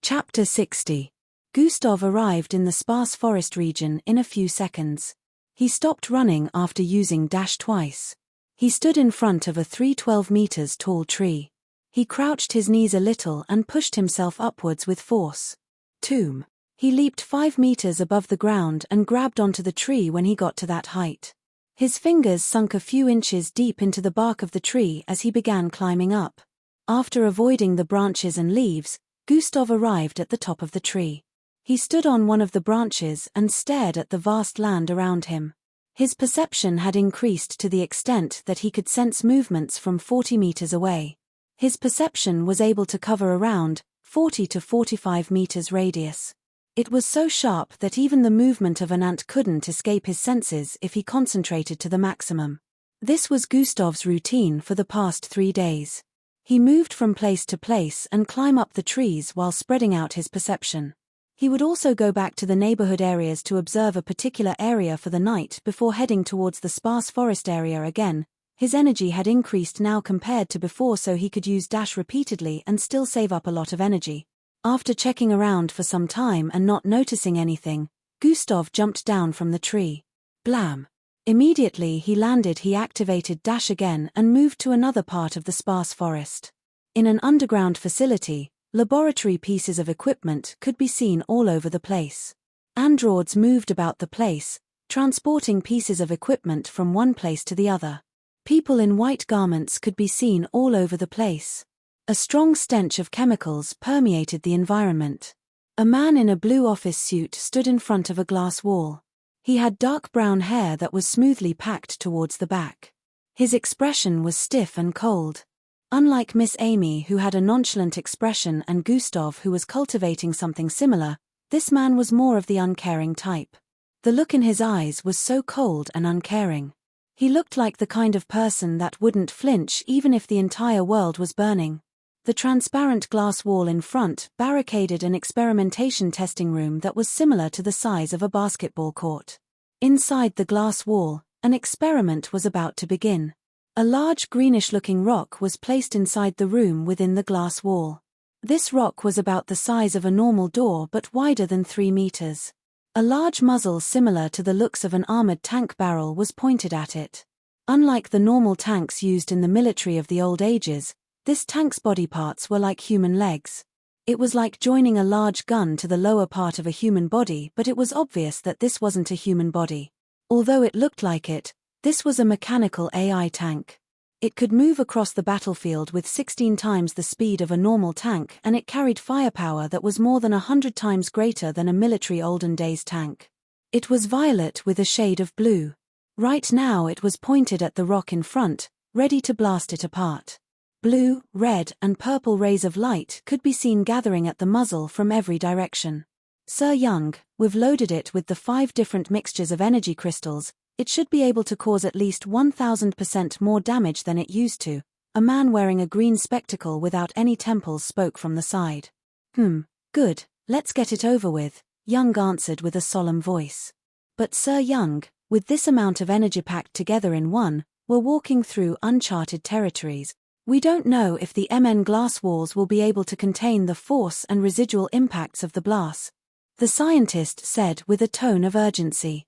Chapter 60. Gustav arrived in the sparse forest region in a few seconds. He stopped running after using dash twice. He stood in front of a 312 meters tall tree. He crouched his knees a little and pushed himself upwards with force. Tomb. He leaped 5 meters above the ground and grabbed onto the tree when he got to that height. His fingers sunk a few inches deep into the bark of the tree as he began climbing up. After avoiding the branches and leaves, Gustav arrived at the top of the tree. He stood on one of the branches and stared at the vast land around him. His perception had increased to the extent that he could sense movements from 40 meters away. His perception was able to cover around 40 to 45 meters radius. It was so sharp that even the movement of an ant couldn't escape his senses if he concentrated to the maximum. This was Gustav's routine for the past 3 days. He moved from place to place and climbed up the trees while spreading out his perception. He would also go back to the neighborhood areas to observe a particular area for the night before heading towards the sparse forest area again. His energy had increased now compared to before, so he could use dash repeatedly and still save up a lot of energy. After checking around for some time and not noticing anything, Gustav jumped down from the tree. Blam! Immediately he landed, he activated dash again and moved to another part of the sparse forest. In an underground facility, laboratory pieces of equipment could be seen all over the place. Androids moved about the place, transporting pieces of equipment from one place to the other. People in white garments could be seen all over the place. A strong stench of chemicals permeated the environment. A man in a blue office suit stood in front of a glass wall. He had dark brown hair that was smoothly packed towards the back. His expression was stiff and cold. Unlike Miss Amy, who had a nonchalant expression, and Gustav, who was cultivating something similar, this man was more of the uncaring type. The look in his eyes was so cold and uncaring. He looked like the kind of person that wouldn't flinch even if the entire world was burning. The transparent glass wall in front barricaded an experimentation testing room that was similar to the size of a basketball court. Inside the glass wall, an experiment was about to begin. A large greenish-looking rock was placed inside the room within the glass wall. This rock was about the size of a normal door but wider than 3 meters. A large muzzle similar to the looks of an armored tank barrel was pointed at it. Unlike the normal tanks used in the military of the old ages, this tank's body parts were like human legs. It was like joining a large gun to the lower part of a human body, but it was obvious that this wasn't a human body. Although it looked like it, this was a mechanical AI tank. It could move across the battlefield with 16 times the speed of a normal tank, and it carried firepower that was more than 100 times greater than a military olden days tank. It was violet with a shade of blue. Right now it was pointed at the rock in front, ready to blast it apart. Blue, red, and purple rays of light could be seen gathering at the muzzle from every direction. Sir Young, we've loaded it with the 5 different mixtures of energy crystals. It should be able to cause at least 1000% more damage than it used to. A man wearing a green spectacle without any temples spoke from the side. Good, let's get it over with, Young answered with a solemn voice. But Sir Young, with this amount of energy packed together in one, we're walking through uncharted territories. We don't know if the MN glass walls will be able to contain the force and residual impacts of the blast, the scientist said with a tone of urgency.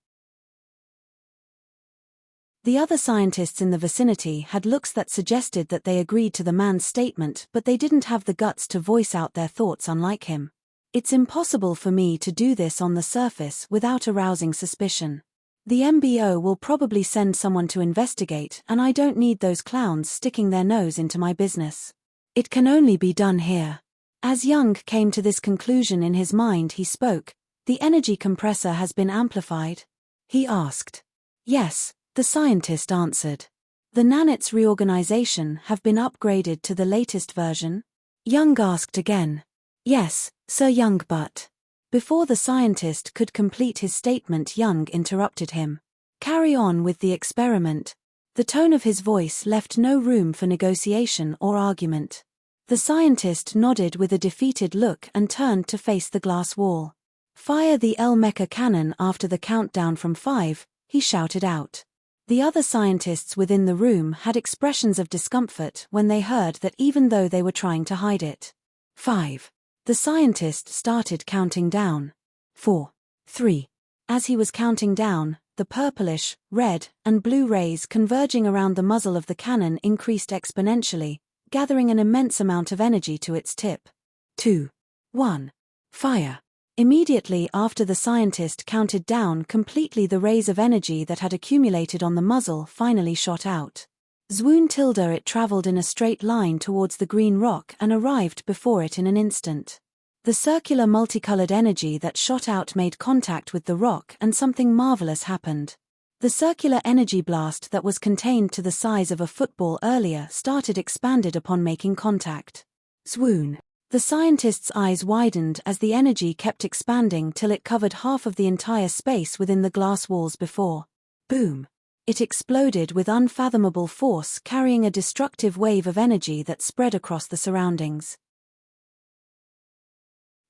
The other scientists in the vicinity had looks that suggested that they agreed to the man's statement, but they didn't have the guts to voice out their thoughts unlike him. It's impossible for me to do this on the surface without arousing suspicion. The MBO will probably send someone to investigate, and I don't need those clowns sticking their nose into my business. It can only be done here. As Young came to this conclusion in his mind, he spoke. The energy compressor has been amplified? He asked. Yes, the scientist answered. The nanits reorganization have been upgraded to the latest version? Young asked again. Yes, Sir Young, but... Before the scientist could complete his statement, Young interrupted him. Carry on with the experiment. The tone of his voice left no room for negotiation or argument. The scientist nodded with a defeated look and turned to face the glass wall. "Fire the L-mecha cannon after the countdown from 5, he shouted out. The other scientists within the room had expressions of discomfort when they heard that, even though they were trying to hide it. 5. The scientist started counting down. 4. 3. As he was counting down, the purplish, red, and blue rays converging around the muzzle of the cannon increased exponentially, gathering an immense amount of energy to its tip. 2. 1. Fire. Immediately after the scientist counted down completely, the rays of energy that had accumulated on the muzzle finally shot out. Swoon tilde it traveled in a straight line towards the green rock and arrived before it in an instant. The circular multicolored energy that shot out made contact with the rock and something marvelous happened. The circular energy blast that was contained to the size of a football earlier started expanded upon making contact. Swoon. The scientist's eyes widened as the energy kept expanding till it covered half of the entire space within the glass walls before. Boom. It exploded with unfathomable force, carrying a destructive wave of energy that spread across the surroundings.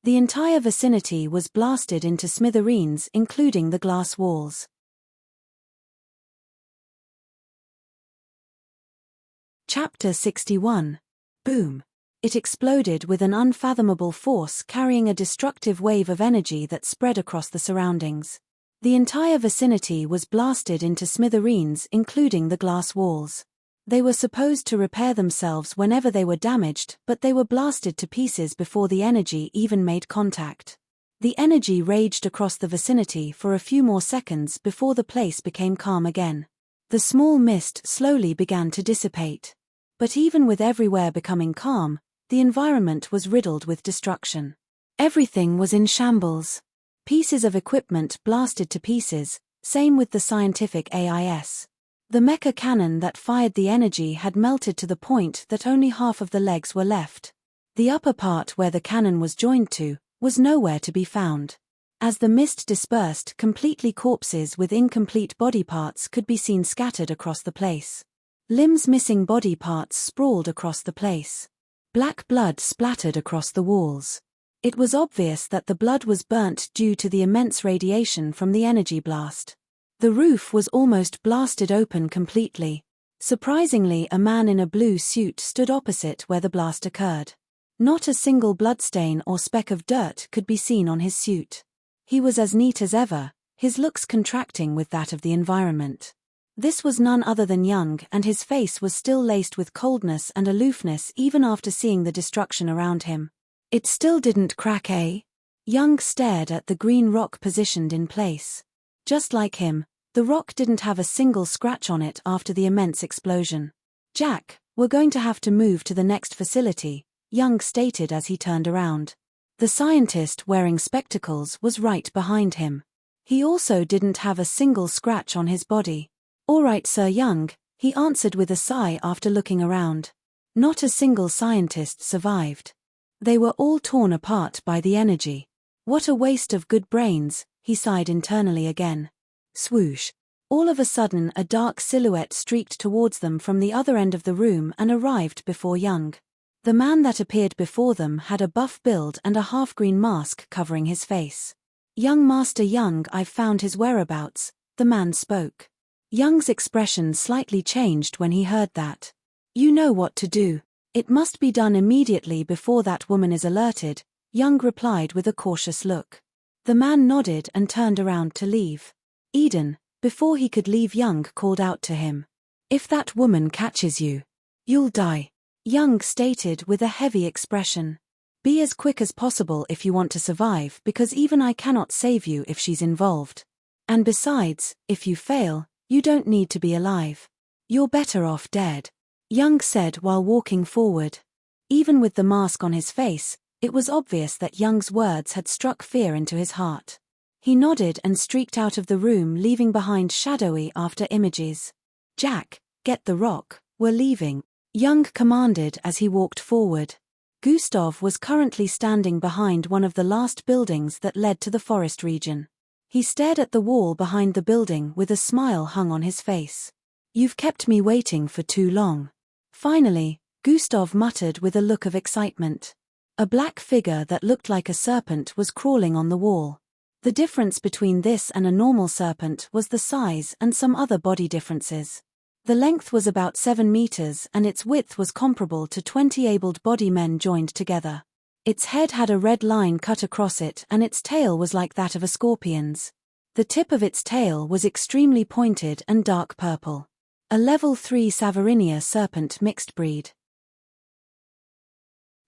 The entire vicinity was blasted into smithereens, including the glass walls. Chapter 61. Boom. It exploded with an unfathomable force, carrying a destructive wave of energy that spread across the surroundings. The entire vicinity was blasted into smithereens, including the glass walls. They were supposed to repair themselves whenever they were damaged, but they were blasted to pieces before the energy even made contact. The energy raged across the vicinity for a few more seconds before the place became calm again. The small mist slowly began to dissipate. But even with everywhere becoming calm, the environment was riddled with destruction. Everything was in shambles. Pieces of equipment blasted to pieces, same with the scientific AIS. The mecha cannon that fired the energy had melted to the point that only half of the legs were left. The upper part, where the cannon was joined to, was nowhere to be found. As the mist dispersed, completely corpses with incomplete body parts could be seen scattered across the place. Limbs missing body parts sprawled across the place. Black blood splattered across the walls. It was obvious that the blood was burnt due to the immense radiation from the energy blast. The roof was almost blasted open completely. Surprisingly, a man in a blue suit stood opposite where the blast occurred. Not a single bloodstain or speck of dirt could be seen on his suit. He was as neat as ever, his looks contracting with that of the environment. This was none other than Young, and his face was still laced with coldness and aloofness even after seeing the destruction around him. It still didn't crack, eh? Young stared at the green rock positioned in place. Just like him, the rock didn't have a single scratch on it after the immense explosion. "Jack, we're going to have to move to the next facility," Young stated as he turned around. The scientist wearing spectacles was right behind him. He also didn't have a single scratch on his body. "All right, Sir Young," he answered with a sigh after looking around. Not a single scientist survived. They were all torn apart by the energy. What a waste of good brains, he sighed internally again. Swoosh. All of a sudden, a dark silhouette streaked towards them from the other end of the room and arrived before Young. The man that appeared before them had a buff build and a half-green mask covering his face. "Young Master Young, I've found his whereabouts," the man spoke. Young's expression slightly changed when he heard that. "You know what to do. It must be done immediately before that woman is alerted," Young replied with a cautious look. The man nodded and turned around to leave. Eden, before he could leave, Young called out to him. "If that woman catches you, you'll die," Young stated with a heavy expression. "Be as quick as possible if you want to survive, because even I cannot save you if she's involved. And besides, if you fail, you don't need to be alive. You're better off dead," Young said while walking forward. Even with the mask on his face, it was obvious that Young's words had struck fear into his heart. He nodded and streaked out of the room, leaving behind shadowy after images. "Jack, get the rock, we're leaving," Young commanded as he walked forward. Gustav was currently standing behind one of the last buildings that led to the forest region. He stared at the wall behind the building with a smile hung on his face. "You've kept me waiting for too long." Finally, Gustav muttered with a look of excitement. A black figure that looked like a serpent was crawling on the wall. The difference between this and a normal serpent was the size and some other body differences. The length was about 7 meters and its width was comparable to 20 able-bodied men joined together. Its head had a red line cut across it and its tail was like that of a scorpion's. The tip of its tail was extremely pointed and dark purple. A level 3 Savarinia serpent mixed breed.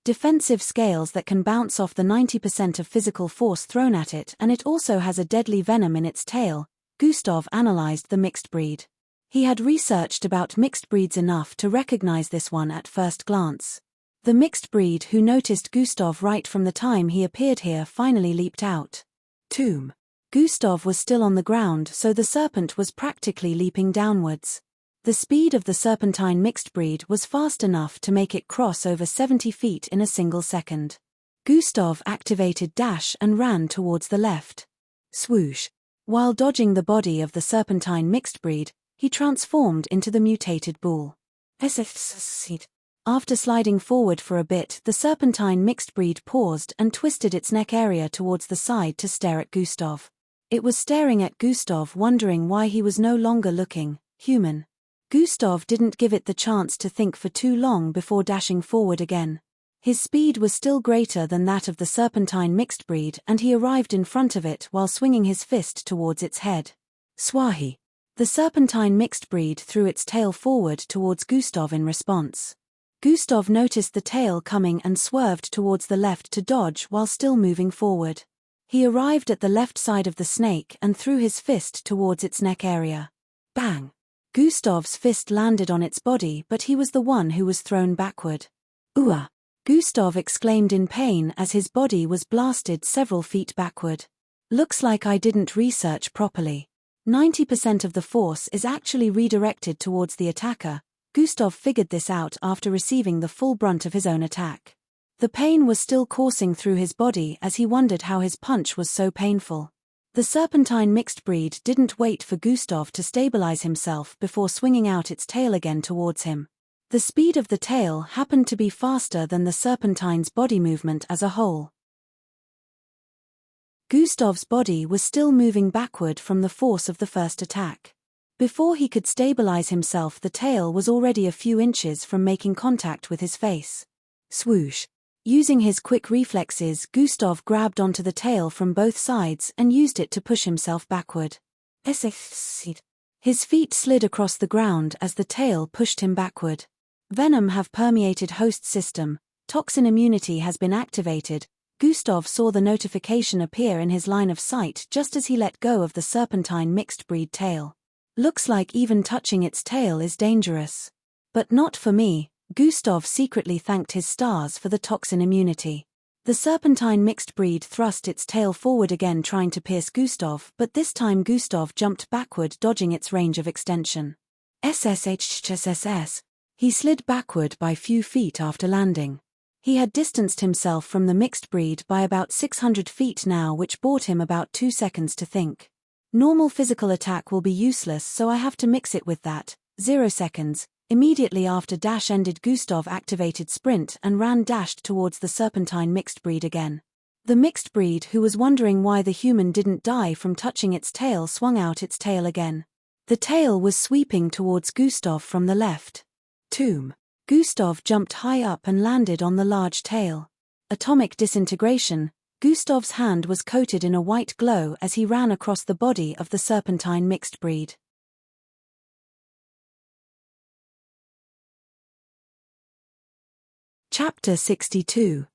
Defensive scales that can bounce off the 90% of physical force thrown at it, and it also has a deadly venom in its tail. Gustav analyzed the mixed breed. He had researched about mixed breeds enough to recognize this one at first glance. The mixed breed who noticed Gustav right from the time he appeared here finally leaped out. Tomb. Gustav was still on the ground, so the serpent was practically leaping downwards. The speed of the serpentine mixed breed was fast enough to make it cross over 70 feet in a single second. Gustav activated dash and ran towards the left. Swoosh. While dodging the body of the serpentine mixed breed, he transformed into the mutated bull. After sliding forward for a bit, the serpentine mixed breed paused and twisted its neck area towards the side to stare at Gustav. It was staring at Gustav, wondering why he was no longer looking human. Gustav didn't give it the chance to think for too long before dashing forward again. His speed was still greater than that of the serpentine mixed breed and he arrived in front of it while swinging his fist towards its head. Swahi. The serpentine mixed breed threw its tail forward towards Gustav in response. Gustav noticed the tail coming and swerved towards the left to dodge while still moving forward. He arrived at the left side of the snake and threw his fist towards its neck area. Bang! Gustav's fist landed on its body, but he was the one who was thrown backward. Ooh! Gustav exclaimed in pain as his body was blasted several feet backward. Looks like I didn't research properly. 90% of the force is actually redirected towards the attacker. Gustav figured this out after receiving the full brunt of his own attack. The pain was still coursing through his body as he wondered how his punch was so painful. The serpentine mixed breed didn't wait for Gustav to stabilize himself before swinging out its tail again towards him. The speed of the tail happened to be faster than the serpentine's body movement as a whole. Gustav's body was still moving backward from the force of the first attack. Before he could stabilize himself, the tail was already a few inches from making contact with his face. Swoosh. Using his quick reflexes, Gustav grabbed onto the tail from both sides and used it to push himself backward. His feet slid across the ground as the tail pushed him backward. Venom have permeated host system, toxin immunity has been activated. Gustav saw the notification appear in his line of sight just as he let go of the serpentine mixed breed tail. Looks like even touching its tail is dangerous. But not for me. Gustav secretly thanked his stars for the toxin immunity. The serpentine mixed breed thrust its tail forward again trying to pierce Gustav, but this time Gustav jumped backward dodging its range of extension. SSHSSS. He slid backward by few feet after landing. He had distanced himself from the mixed breed by about 600 feet now, which bought him about 2 seconds to think. Normal physical attack will be useless, so I have to mix it with that. 0 seconds. Immediately after dash ended, Gustav activated sprint and ran dashed towards the serpentine mixed breed again. The mixed breed, who was wondering why the human didn't die from touching its tail, swung out its tail again. The tail was sweeping towards Gustav from the left. Tomb. Gustav jumped high up and landed on the large tail. Atomic disintegration. Gustav's hand was coated in a white glow as he ran across the body of the serpentine mixed breed. Chapter 62.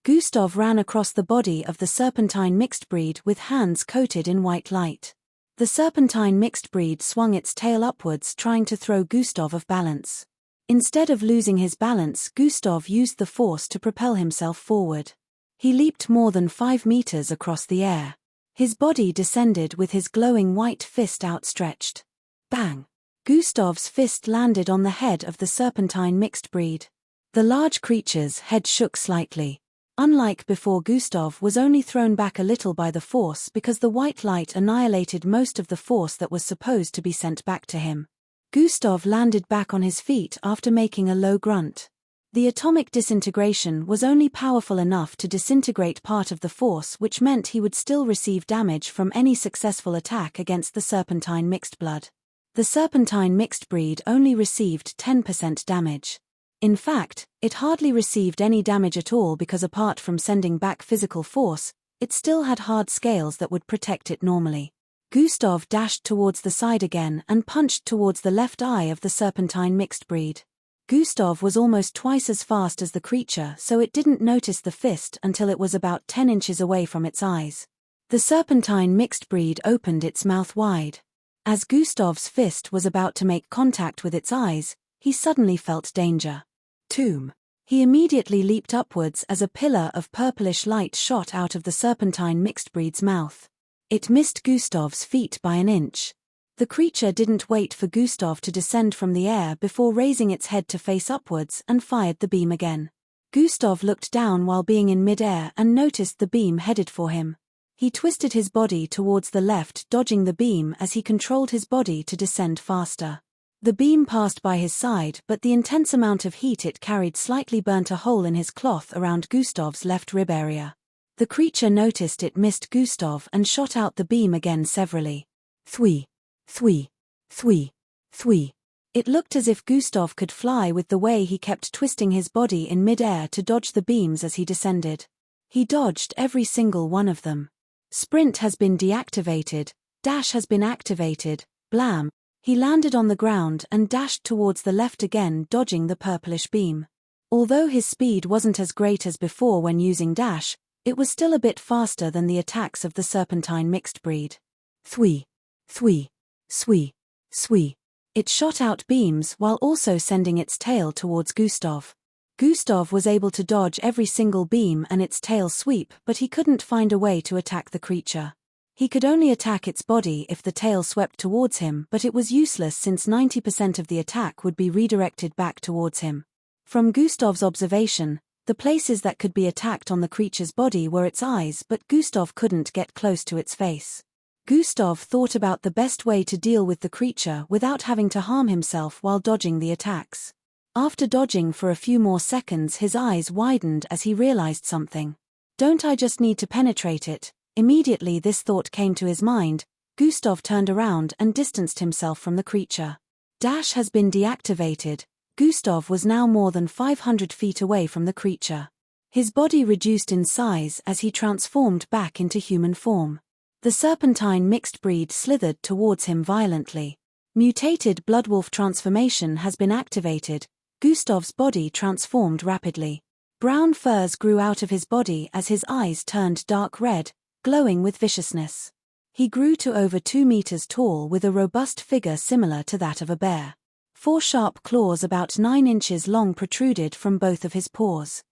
Gustav ran across the body of the serpentine mixed breed with hands coated in white light. The serpentine mixed breed swung its tail upwards trying to throw Gustav off balance. Instead of losing his balance, Gustav used the force to propel himself forward. He leaped more than 5 meters across the air. His body descended with his glowing white fist outstretched. Bang! Gustav's fist landed on the head of the serpentine mixed breed. The large creature's head shook slightly. Unlike before, Gustav was only thrown back a little by the force because the white light annihilated most of the force that was supposed to be sent back to him. Gustav landed back on his feet after making a low grunt. The atomic disintegration was only powerful enough to disintegrate part of the force, which meant he would still receive damage from any successful attack against the serpentine mixed blood. The serpentine mixed breed only received 10% damage. In fact, it hardly received any damage at all because apart from sending back physical force, it still had hard scales that would protect it normally. Gustav dashed towards the side again and punched towards the left eye of the serpentine mixed breed. Gustav was almost twice as fast as the creature, so it didn't notice the fist until it was about 10 inches away from its eyes. The serpentine mixed breed opened its mouth wide. As Gustav's fist was about to make contact with its eyes, he suddenly felt danger. Tomb. He immediately leaped upwards as a pillar of purplish light shot out of the serpentine mixed breed's mouth. It missed Gustav's feet by an inch. The creature didn't wait for Gustav to descend from the air before raising its head to face upwards and fired the beam again. Gustav looked down while being in mid-air and noticed the beam headed for him. He twisted his body towards the left, dodging the beam as he controlled his body to descend faster. The beam passed by his side, but the intense amount of heat it carried slightly burnt a hole in his cloth around Gustav's left rib area. The creature noticed it missed Gustav and shot out the beam again severally. Thwee. Thwee. Thwee. Thwee. It looked as if Gustav could fly with the way he kept twisting his body in mid-air to dodge the beams as he descended. He dodged every single one of them. Sprint has been deactivated, dash has been activated, blam. He landed on the ground and dashed towards the left again, dodging the purplish beam. Although his speed wasn't as great as before when using dash, it was still a bit faster than the attacks of the serpentine mixed breed. Thwee. Thwee. Swee. Swee. It shot out beams while also sending its tail towards Gustav. Gustav was able to dodge every single beam and its tail sweep, but he couldn't find a way to attack the creature. He could only attack its body if the tail swept towards him, but it was useless since 90% of the attack would be redirected back towards him. From Gustav's observation, the places that could be attacked on the creature's body were its eyes, but Gustav couldn't get close to its face. Gustav thought about the best way to deal with the creature without having to harm himself while dodging the attacks. After dodging for a few more seconds, his eyes widened as he realized something. Don't I just need to penetrate it? Immediately this thought came to his mind. Gustav turned around and distanced himself from the creature. Dash has been deactivated. Gustav was now more than 500 feet away from the creature. His body reduced in size as he transformed back into human form. The serpentine mixed breed slithered towards him violently. Mutated Bloodwolf transformation has been activated. Gustav's body transformed rapidly. Brown furs grew out of his body as his eyes turned dark red, glowing with viciousness. He grew to over 2 meters tall with a robust figure similar to that of a bear. 4 sharp claws about 9 inches long protruded from both of his paws.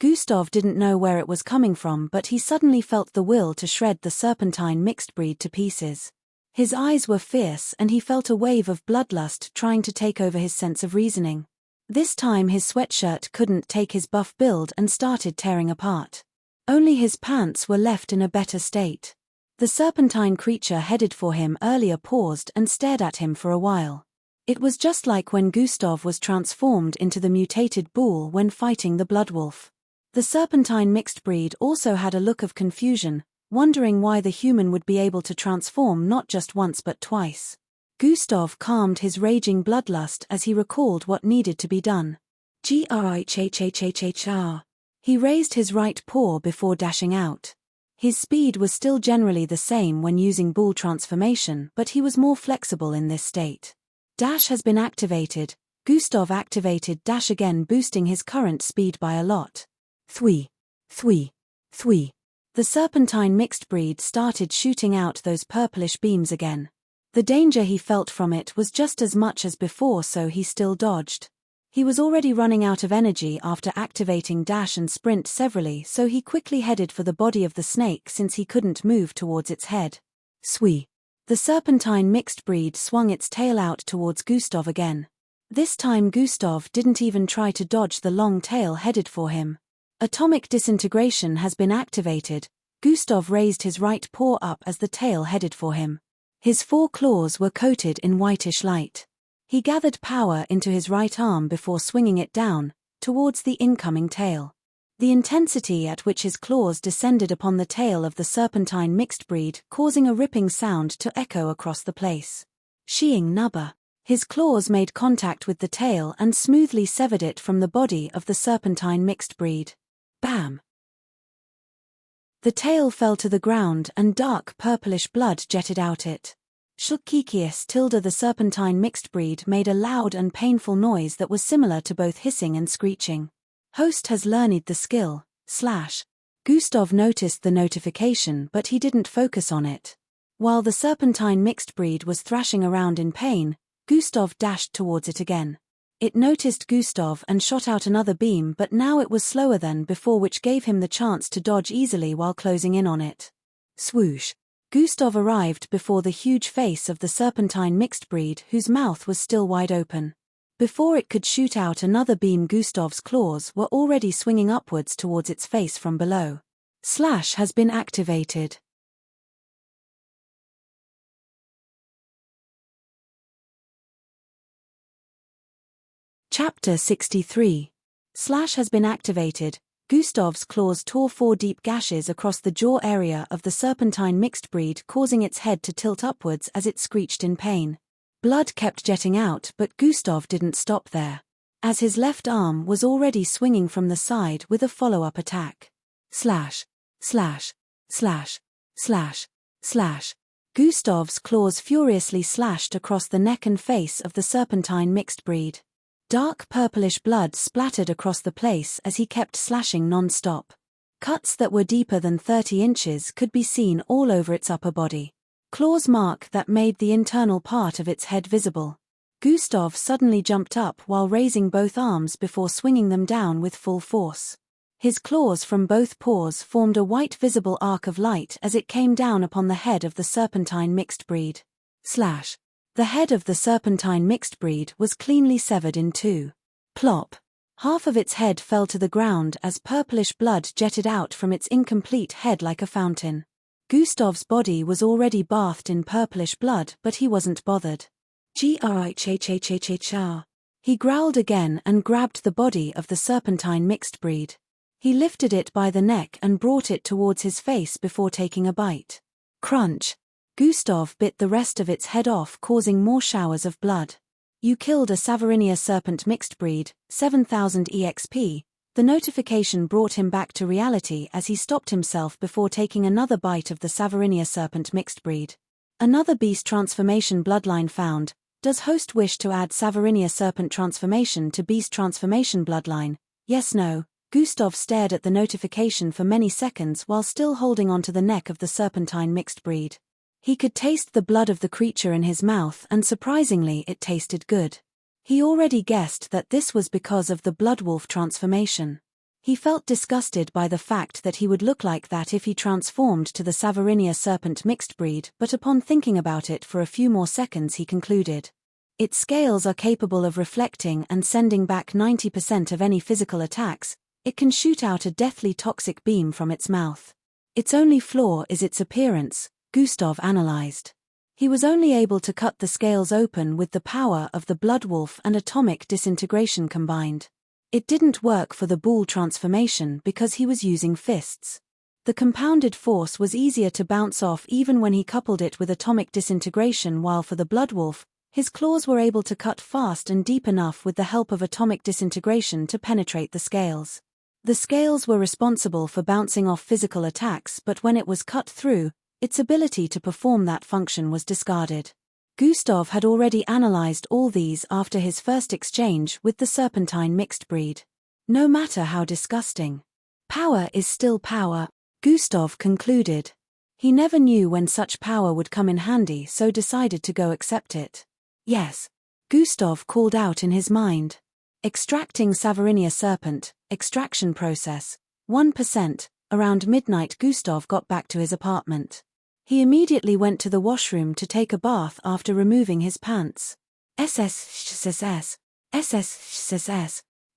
Gustav didn't know where it was coming from, but he suddenly felt the will to shred the serpentine mixed breed to pieces. His eyes were fierce and he felt a wave of bloodlust trying to take over his sense of reasoning. This time his sweatshirt couldn't take his buff build and started tearing apart. Only his pants were left in a better state. The serpentine creature headed for him earlier paused and stared at him for a while. It was just like when Gustav was transformed into the mutated bull when fighting the Bloodwolf. The serpentine mixed breed also had a look of confusion, wondering why the human would be able to transform not just once but twice. Gustav calmed his raging bloodlust as he recalled what needed to be done. Grrrr. He raised his right paw before dashing out. His speed was still generally the same when using bull transformation, but he was more flexible in this state. Dash has been activated. Gustav activated dash again, boosting his current speed by a lot. Thwee. Thwee. Thwee. The serpentine mixed breed started shooting out those purplish beams again. The danger he felt from it was just as much as before, so he still dodged. He was already running out of energy after activating dash and sprint severally, so he quickly headed for the body of the snake since he couldn't move towards its head. Swee. The serpentine mixed breed swung its tail out towards Gustav again. This time Gustav didn't even try to dodge the long tail headed for him. Atomic disintegration has been activated. Gustav raised his right paw up as the tail headed for him. His 4 claws were coated in whitish light. He gathered power into his right arm before swinging it down, towards the incoming tail. The intensity at which his claws descended upon the tail of the serpentine mixed breed causing a ripping sound to echo across the place. Sheeing nubber. His claws made contact with the tail and smoothly severed it from the body of the serpentine mixed breed. Bam! The tail fell to the ground and dark purplish blood jetted out it. Shulkikius tilde the serpentine mixed breed made a loud and painful noise that was similar to both hissing and screeching. Host has learned the skill, / Gustav noticed the notification but he didn't focus on it. While the serpentine mixed breed was thrashing around in pain, Gustav dashed towards it again. It noticed Gustav and shot out another beam but now it was slower than before which gave him the chance to dodge easily while closing in on it. Swoosh! Gustav arrived before the huge face of the serpentine mixed breed whose mouth was still wide open. Before it could shoot out another beam Gustav's claws were already swinging upwards towards its face from below. / has been activated. Chapter 63. / has been activated. Gustav's claws tore 4 deep gashes across the jaw area of the serpentine mixed breed causing its head to tilt upwards as it screeched in pain. Blood kept jetting out but Gustav didn't stop there. As his left arm was already swinging from the side with a follow-up attack. Slash. Gustav's claws furiously slashed across the neck and face of the serpentine mixed breed. Dark purplish blood splattered across the place as he kept slashing non-stop. Cuts that were deeper than 30 inches could be seen all over its upper body. Claws mark that made the internal part of its head visible. Gustav suddenly jumped up while raising both arms before swinging them down with full force. His claws from both paws formed a white visible arc of light as it came down upon the head of the serpentine mixed breed. The head of the serpentine mixed breed was cleanly severed in two. Plop! Half of its head fell to the ground as purplish blood jetted out from its incomplete head like a fountain. Gustav's body was already bathed in purplish blood but he wasn't bothered. Grich. He growled again and grabbed the body of the serpentine mixed breed. He lifted it by the neck and brought it towards his face before taking a bite. Crunch! Gustav bit the rest of its head off causing more showers of blood. You killed a Savarinia serpent mixed breed, 7000 EXP. The notification brought him back to reality as he stopped himself before taking another bite of the Savarinia serpent mixed breed. Another beast transformation bloodline found. Does host wish to add Savarinia serpent transformation to beast transformation bloodline? Yes, no. Gustav stared at the notification for many seconds while still holding onto the neck of the serpentine mixed breed. He could taste the blood of the creature in his mouth and surprisingly it tasted good. He already guessed that this was because of the bloodwolf transformation. He felt disgusted by the fact that he would look like that if he transformed to the Savarinia serpent mixed breed, but upon thinking about it for a few more seconds he concluded. Its scales are capable of reflecting and sending back 90% of any physical attacks. It can shoot out a deathly toxic beam from its mouth. Its only flaw is its appearance, Gustav analyzed. He was only able to cut the scales open with the power of the bloodwolf and atomic disintegration combined. It didn't work for the bull transformation because he was using fists. The compounded force was easier to bounce off even when he coupled it with atomic disintegration, while for the bloodwolf, his claws were able to cut fast and deep enough with the help of atomic disintegration to penetrate the scales. The scales were responsible for bouncing off physical attacks, but when it was cut through, its ability to perform that function was discarded. Gustav had already analyzed all these after his first exchange with the serpentine mixed breed. No matter how disgusting, power is still power, Gustav concluded. He never knew when such power would come in handy, so decided to go accept it. Yes, Gustav called out in his mind. Extracting Savarinia serpent, extraction process, 1%. Around midnight Gustav got back to his apartment. He immediately went to the washroom to take a bath after removing his pants. SSSS.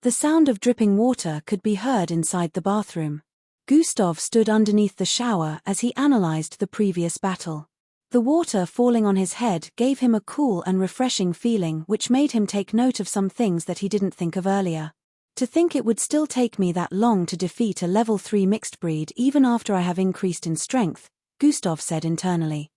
The sound of dripping water could be heard inside the bathroom. Gustav stood underneath the shower as he analyzed the previous battle. The water falling on his head gave him a cool and refreshing feeling which made him take note of some things that he didn't think of earlier. To think it would still take me that long to defeat a level 3 mixed breed even after I have increased in strength, Gustav said internally.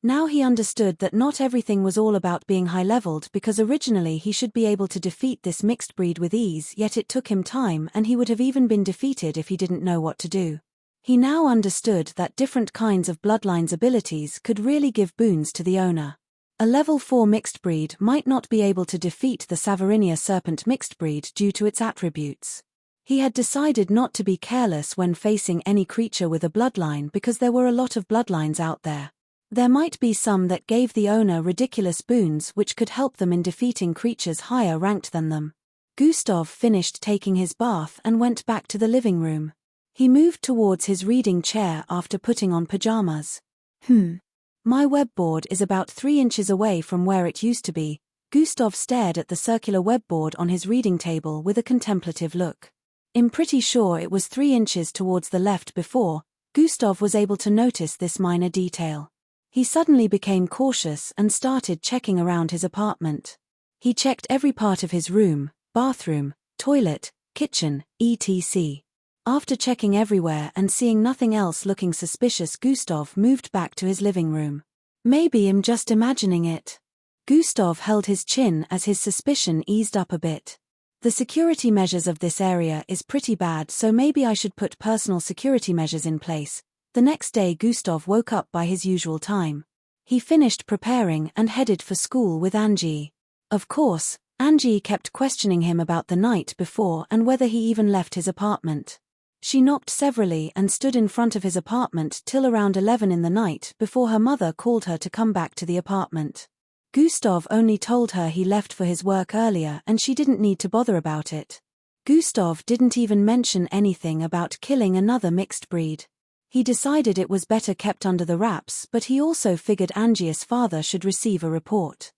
Now he understood that not everything was all about being high-leveled, because originally he should be able to defeat this mixed breed with ease, yet it took him time and he would have even been defeated if he didn't know what to do. He now understood that different kinds of bloodlines' abilities could really give boons to the owner. A level 4 mixed breed might not be able to defeat the Savarinia serpent mixed breed due to its attributes. He had decided not to be careless when facing any creature with a bloodline because there were a lot of bloodlines out there. There might be some that gave the owner ridiculous boons which could help them in defeating creatures higher ranked than them. Gustav finished taking his bath and went back to the living room. He moved towards his reading chair after putting on pajamas. My webboard is about 3 inches away from where it used to be. Gustav stared at the circular webboard on his reading table with a contemplative look. I'm pretty sure it was 3 inches towards the left before. Gustav was able to notice this minor detail. He suddenly became cautious and started checking around his apartment. He checked every part of his room, bathroom, toilet, kitchen, etc. After checking everywhere and seeing nothing else looking suspicious, Gustav moved back to his living room. Maybe I'm just imagining it. Gustav held his chin as his suspicion eased up a bit. The security measures of this area is pretty bad, so maybe I should put personal security measures in place. The next day Gustav woke up by his usual time. He finished preparing and headed for school with Angie. Of course, Angie kept questioning him about the night before and whether he even left his apartment. She knocked severally and stood in front of his apartment till around 11 in the night before her mother called her to come back to the apartment. Gustav only told her he left for his work earlier and she didn't need to bother about it. Gustav didn't even mention anything about killing another mixed breed. He decided it was better kept under the wraps, but he also figured Angie's father should receive a report.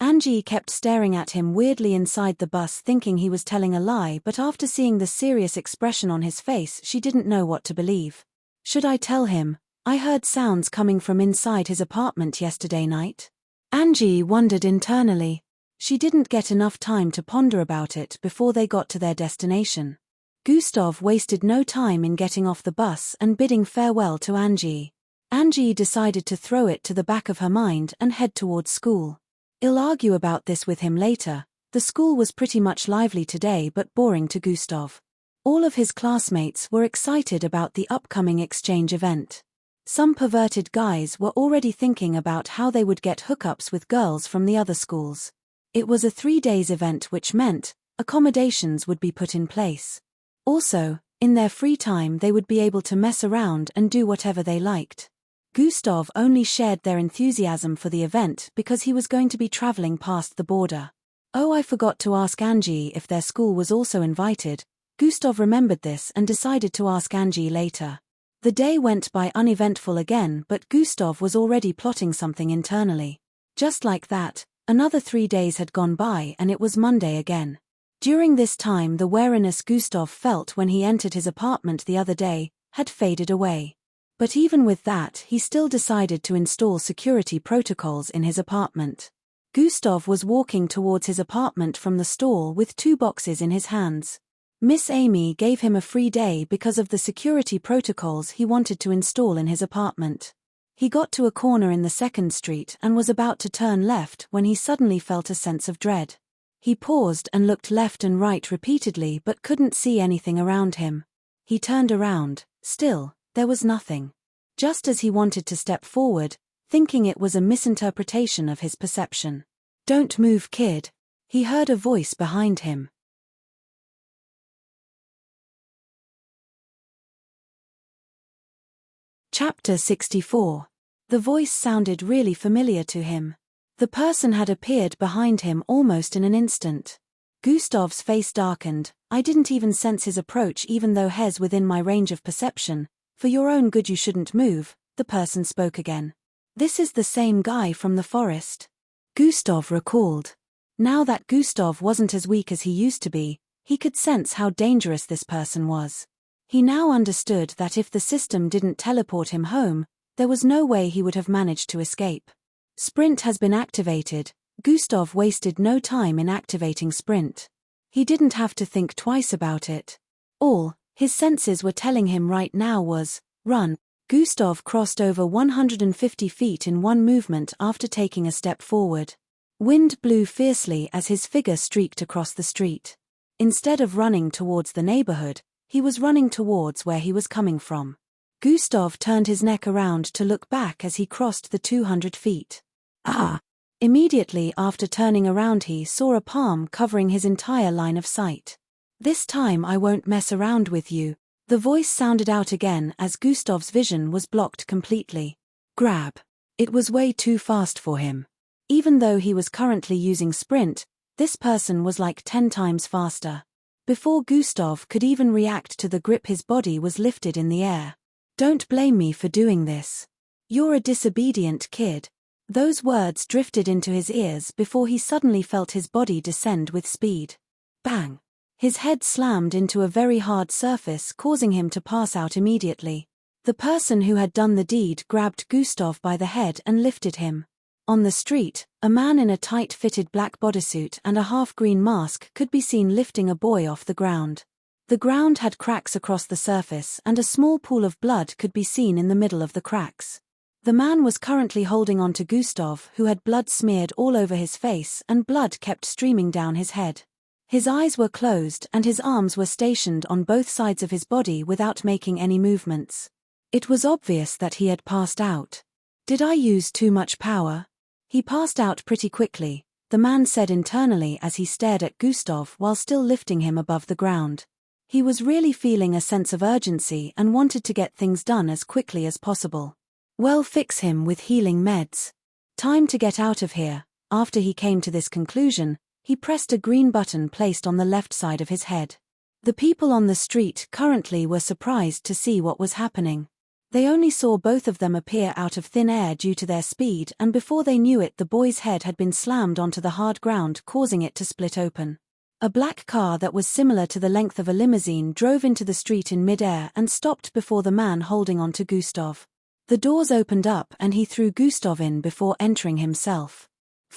Angie kept staring at him weirdly inside the bus, thinking he was telling a lie, but after seeing the serious expression on his face, she didn't know what to believe. Should I tell him? I heard sounds coming from inside his apartment yesterday night. Angie wondered internally. She didn't get enough time to ponder about it before they got to their destination. Gustav wasted no time in getting off the bus and bidding farewell to Angie. Angie decided to throw it to the back of her mind and head towards school. I'll argue about this with him later. The school was pretty much lively today but boring to Gustav. All of his classmates were excited about the upcoming exchange event. Some perverted guys were already thinking about how they would get hookups with girls from the other schools. It was a 3-day event, which meant accommodations would be put in place. Also, in their free time they would be able to mess around and do whatever they liked. Gustav only shared their enthusiasm for the event because he was going to be traveling past the border. Oh, I forgot to ask Angie if their school was also invited. Gustav remembered this and decided to ask Angie later. The day went by uneventful again, but Gustav was already plotting something internally. Just like that, another 3 days had gone by and it was Monday again. During this time the wariness Gustav felt when he entered his apartment the other day had faded away. But even with that, he still decided to install security protocols in his apartment. Gustav was walking towards his apartment from the stall with 2 boxes in his hands. Miss Amy gave him a free day because of the security protocols he wanted to install in his apartment. He got to a corner in the 2nd Street and was about to turn left when he suddenly felt a sense of dread. He paused and looked left and right repeatedly but couldn't see anything around him. He turned around. Still, there was nothing. Just as he wanted to step forward, thinking it was a misinterpretation of his perception. "Don't move, kid," he heard a voice behind him. Chapter 64. The voice sounded really familiar to him. The person had appeared behind him almost in an instant. Gustav's face darkened. "I didn't even sense his approach, even though he's within my range of perception. For your own good you shouldn't move," the person spoke again. "This is the same guy from the forest," Gustav recalled. Now that Gustav wasn't as weak as he used to be, he could sense how dangerous this person was. He now understood that if the system didn't teleport him home, there was no way he would have managed to escape. Sprint has been activated. Gustav wasted no time in activating Sprint. He didn't have to think twice about it. All his senses were telling him right now was, run. Gustav crossed over 150 feet in one movement after taking a step forward. Wind blew fiercely as his figure streaked across the street. Instead of running towards the neighborhood, he was running towards where he was coming from. Gustav turned his neck around to look back as he crossed the 200 feet. Ah! Immediately after turning around he saw a palm covering his entire line of sight. This time I won't mess around with you. The voice sounded out again as Gustav's vision was blocked completely. Grab. It was way too fast for him. Even though he was currently using Sprint, this person was like 10 times faster. Before Gustav could even react to the grip, his body was lifted in the air. Don't blame me for doing this. You're a disobedient kid. Those words drifted into his ears before he suddenly felt his body descend with speed. Bang! His head slammed into a very hard surface, causing him to pass out immediately. The person who had done the deed grabbed Gustav by the head and lifted him. On the street, a man in a tight-fitted black bodysuit and a half-green mask could be seen lifting a boy off the ground. The ground had cracks across the surface and a small pool of blood could be seen in the middle of the cracks. The man was currently holding on to Gustav, who had blood smeared all over his face and blood kept streaming down his head. His eyes were closed and his arms were stationed on both sides of his body without making any movements. It was obvious that he had passed out. Did I use too much power? He passed out pretty quickly, the man said internally as he stared at Gustav while still lifting him above the ground. He was really feeling a sense of urgency and wanted to get things done as quickly as possible. Well, fix him with healing meds. Time to get out of here. After he came to this conclusion, he pressed a green button placed on the left side of his head. The people on the street currently were surprised to see what was happening. They only saw both of them appear out of thin air due to their speed, and before they knew it the boy's head had been slammed onto the hard ground, causing it to split open. A black car that was similar to the length of a limousine drove into the street in mid-air and stopped before the man holding on to Gustav. The doors opened up and he threw Gustav in before entering himself.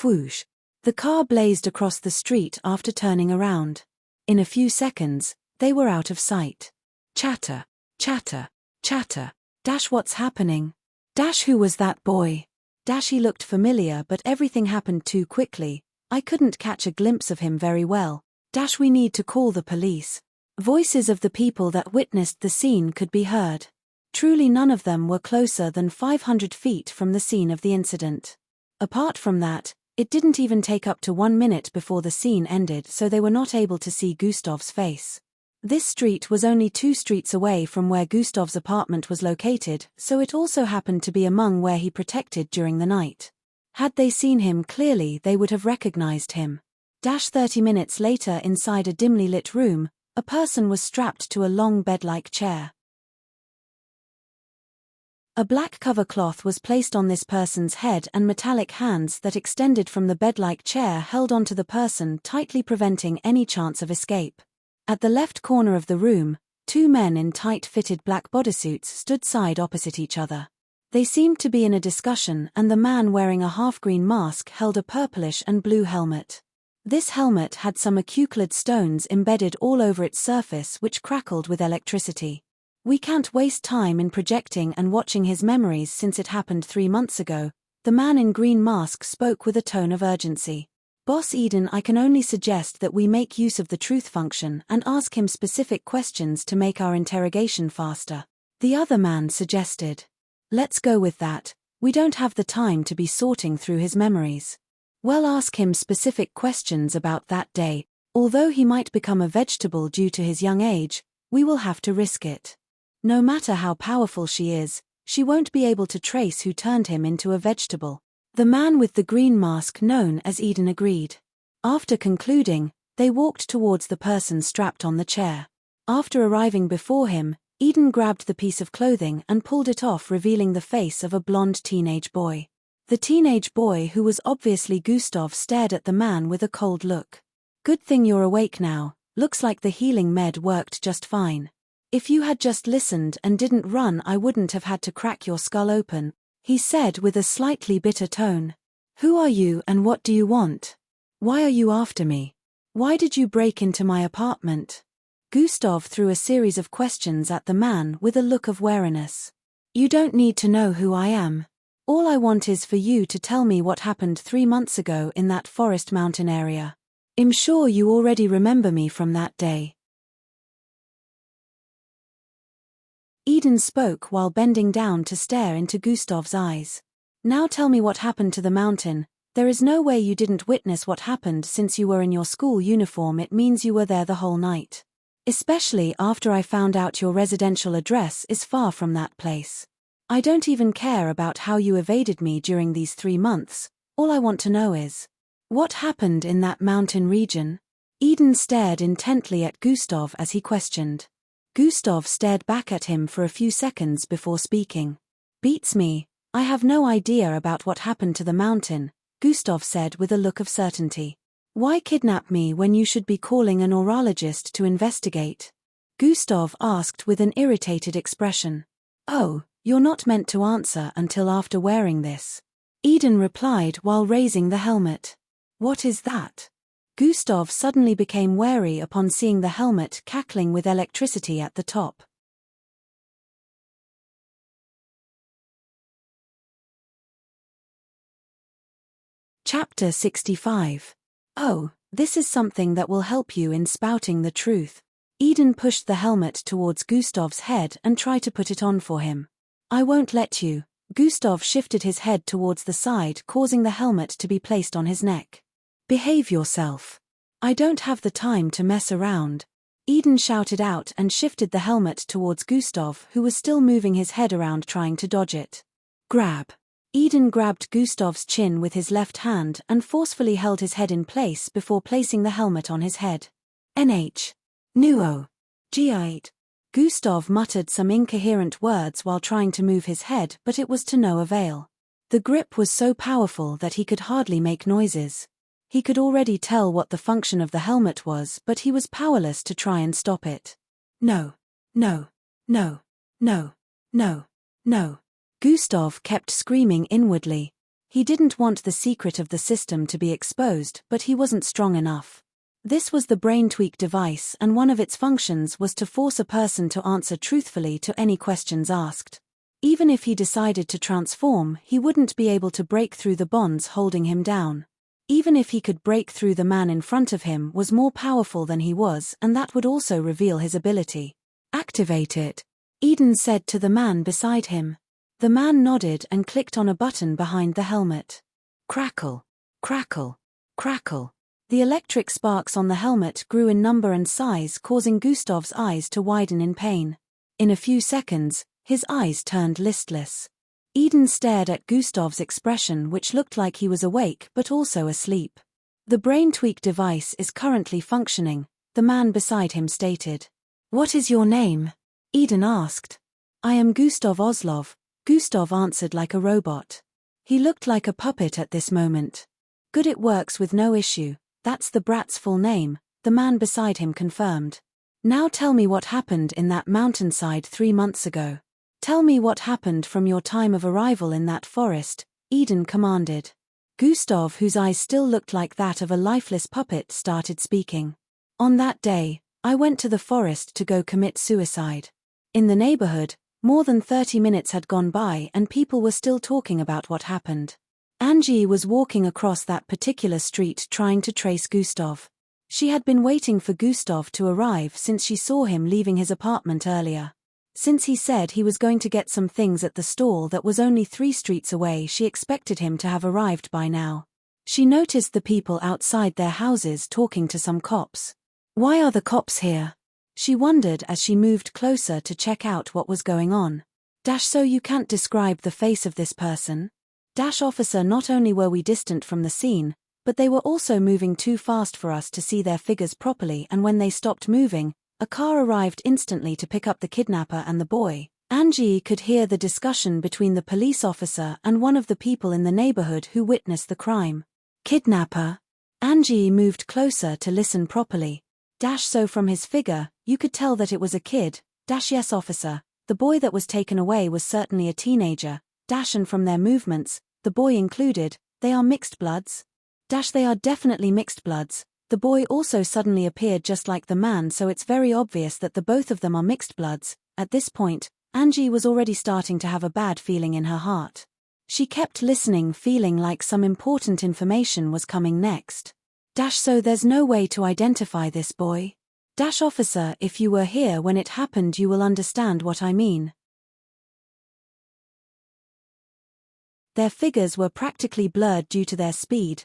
Whoosh! The car blazed across the street after turning around. In a few seconds, they were out of sight. Chatter, chatter, chatter. Dash, what's happening? Dash, who was that boy? Dash, he looked familiar but everything happened too quickly. I couldn't catch a glimpse of him very well. Dash, we need to call the police. Voices of the people that witnessed the scene could be heard. Truly none of them were closer than 500 feet from the scene of the incident. Apart from that, it didn't even take up to 1 minute before the scene ended, so they were not able to see Gustav's face. This street was only 2 streets away from where Gustav's apartment was located, so it also happened to be among where he protected during the night. Had they seen him clearly, they would have recognized him. 30 minutes later, inside a dimly lit room, a person was strapped to a long bed-like chair. A black cover cloth was placed on this person's head and metallic hands that extended from the bed-like chair held onto the person, tightly preventing any chance of escape. At the left corner of the room, 2 men in tight-fitted black bodysuits stood side opposite each other. They seemed to be in a discussion, and the man wearing a half-green mask held a purplish and blue helmet. This helmet had some acuclid stones embedded all over its surface which crackled with electricity. We can't waste time in projecting and watching his memories since it happened 3 months ago. The man in green mask spoke with a tone of urgency. Boss Eden, I can only suggest that we make use of the truth function and ask him specific questions to make our interrogation faster. The other man suggested. Let's go with that. We don't have the time to be sorting through his memories. Well, ask him specific questions about that day. Although he might become a vegetable due to his young age, we will have to risk it. No matter how powerful she is, she won't be able to trace who turned him into a vegetable. The man with the green mask known as Eden agreed. After concluding, they walked towards the person strapped on the chair. After arriving before him, Eden grabbed the piece of clothing and pulled it off, revealing the face of a blonde teenage boy. The teenage boy, who was obviously Gustav, stared at the man with a cold look. Good thing you're awake now, looks like the healing med worked just fine. If you had just listened and didn't run, I wouldn't have had to crack your skull open, he said with a slightly bitter tone. Who are you and what do you want? Why are you after me? Why did you break into my apartment? Gustav threw a series of questions at the man with a look of wariness. You don't need to know who I am. All I want is for you to tell me what happened 3 months ago in that forest mountain area. I'm sure you already remember me from that day. Eden spoke while bending down to stare into Gustav's eyes. Now tell me what happened to the mountain. There is no way you didn't witness what happened since you were in your school uniform. It means you were there the whole night. Especially after I found out your residential address is far from that place. I don't even care about how you evaded me during these 3 months. All I want to know is, what happened in that mountain region? Eden stared intently at Gustav as he questioned. Gustav stared back at him for a few seconds before speaking. Beats me. I have no idea about what happened to the mountain, Gustav said with a look of certainty. Why kidnap me when you should be calling an orologist to investigate? Gustav asked with an irritated expression. Oh, you're not meant to answer until after wearing this. Eden replied while raising the helmet. What is that? Gustav suddenly became wary upon seeing the helmet cackling with electricity at the top. Chapter 65. Oh, this is something that will help you in spouting the truth. Eden pushed the helmet towards Gustav's head and tried to put it on for him. I won't let you. Gustav shifted his head towards the side, causing the helmet to be placed on his neck. Behave yourself. I don't have the time to mess around. Eden shouted out and shifted the helmet towards Gustav, who was still moving his head around trying to dodge it. Grab. Eden grabbed Gustav's chin with his left hand and forcefully held his head in place before placing the helmet on his head. NH. Nuo. G8. Gustav muttered some incoherent words while trying to move his head, but it was to no avail. The grip was so powerful that he could hardly make noises. He could already tell what the function of the helmet was, but he was powerless to try and stop it. No. No. No. No. No. No. Gustav kept screaming inwardly. He didn't want the secret of the system to be exposed, but he wasn't strong enough. This was the brain tweak device, and one of its functions was to force a person to answer truthfully to any questions asked. Even if he decided to transform, he wouldn't be able to break through the bonds holding him down. Even if he could break through, the man in front of him was more powerful than he was, and that would also reveal his ability. Activate it, Eden said to the man beside him. The man nodded and clicked on a button behind the helmet. Crackle, crackle, crackle. The electric sparks on the helmet grew in number and size, causing Gustav's eyes to widen in pain. In a few seconds, his eyes turned listless. Eden stared at Gustav's expression, which looked like he was awake but also asleep. The brain tweak device is currently functioning, the man beside him stated. What is your name? Eden asked. I am Gustav Oslov, Gustav answered like a robot. He looked like a puppet at this moment. Good, it works with no issue. That's the brat's full name, the man beside him confirmed. Now tell me what happened in that mountainside 3 months ago. Tell me what happened from your time of arrival in that forest, Eden commanded. Gustav, whose eyes still looked like that of a lifeless puppet, started speaking. On that day, I went to the forest to go commit suicide. In the neighborhood, more than 30 minutes had gone by and people were still talking about what happened. Angie was walking across that particular street trying to trace Gustav. She had been waiting for Gustav to arrive since she saw him leaving his apartment earlier. Since he said he was going to get some things at the store that was only 3 streets away, she expected him to have arrived by now. She noticed the people outside their houses talking to some cops. Why are the cops here? She wondered as she moved closer to check out what was going on. So you can't describe the face of this person? Officer, not only were we distant from the scene, but they were also moving too fast for us to see their figures properly, and when they stopped moving, a car arrived instantly to pick up the kidnapper and the boy. Angie could hear the discussion between the police officer and one of the people in the neighborhood who witnessed the crime. Kidnapper? Angie moved closer to listen properly. So from his figure, you could tell that it was a kid, Yes, officer. The boy that was taken away was certainly a teenager. And from their movements, the boy included, they are mixed bloods. They are definitely mixed bloods. The boy also suddenly appeared just like the man, so it's very obvious that the both of them are mixed bloods. At this point, Angie was already starting to have a bad feeling in her heart. She kept listening, feeling like some important information was coming next. So there's no way to identify this boy? Officer, if you were here when it happened you will understand what I mean. Their figures were practically blurred due to their speed.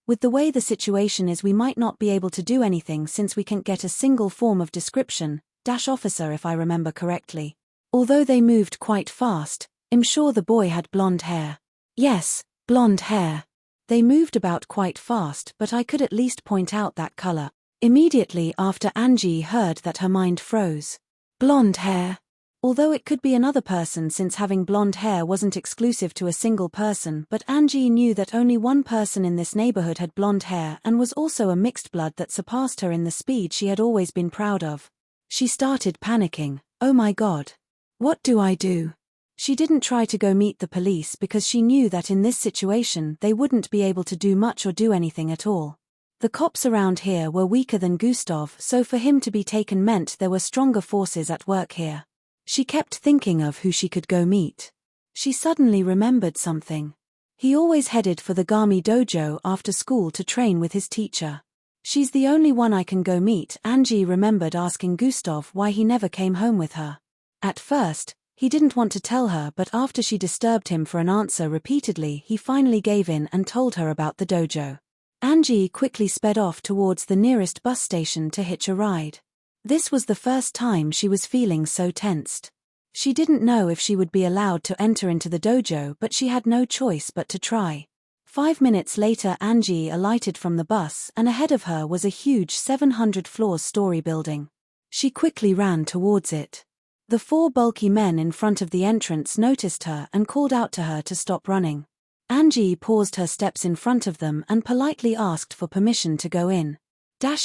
With the way the situation is we might not be able to do anything since we can't get a single form of description. Officer, if I remember correctly. Although they moved quite fast, I'm sure the boy had blonde hair. Yes, blonde hair. They moved about quite fast, but I could at least point out that color. Immediately after Angie heard that, her mind froze. Blonde hair. Although it could be another person since having blonde hair wasn't exclusive to a single person, but Angie knew that only one person in this neighborhood had blonde hair and was also a mixed blood that surpassed her in the speed she had always been proud of. She started panicking. Oh my God. What do I do? She didn't try to go meet the police because she knew that in this situation they wouldn't be able to do much or do anything at all. The cops around here were weaker than Gustav, so for him to be taken meant there were stronger forces at work here. She kept thinking of who she could go meet. She suddenly remembered something. He always headed for the Gami dojo after school to train with his teacher. She's the only one I can go meet. Angie remembered asking Gustav why he never came home with her. At first, he didn't want to tell her, but after she disturbed him for an answer repeatedly, he finally gave in and told her about the dojo. Angie quickly sped off towards the nearest bus station to hitch a ride. This was the first time she was feeling so tensed. She didn't know if she would be allowed to enter into the dojo, but she had no choice but to try. 5 minutes later Angie alighted from the bus and ahead of her was a huge 700 floors story building. She quickly ran towards it. The 4 bulky men in front of the entrance noticed her and called out to her to stop running. Angie paused her steps in front of them and politely asked for permission to go in.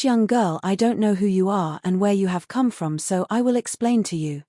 Young girl, I don't know who you are and where you have come from, so I will explain to you.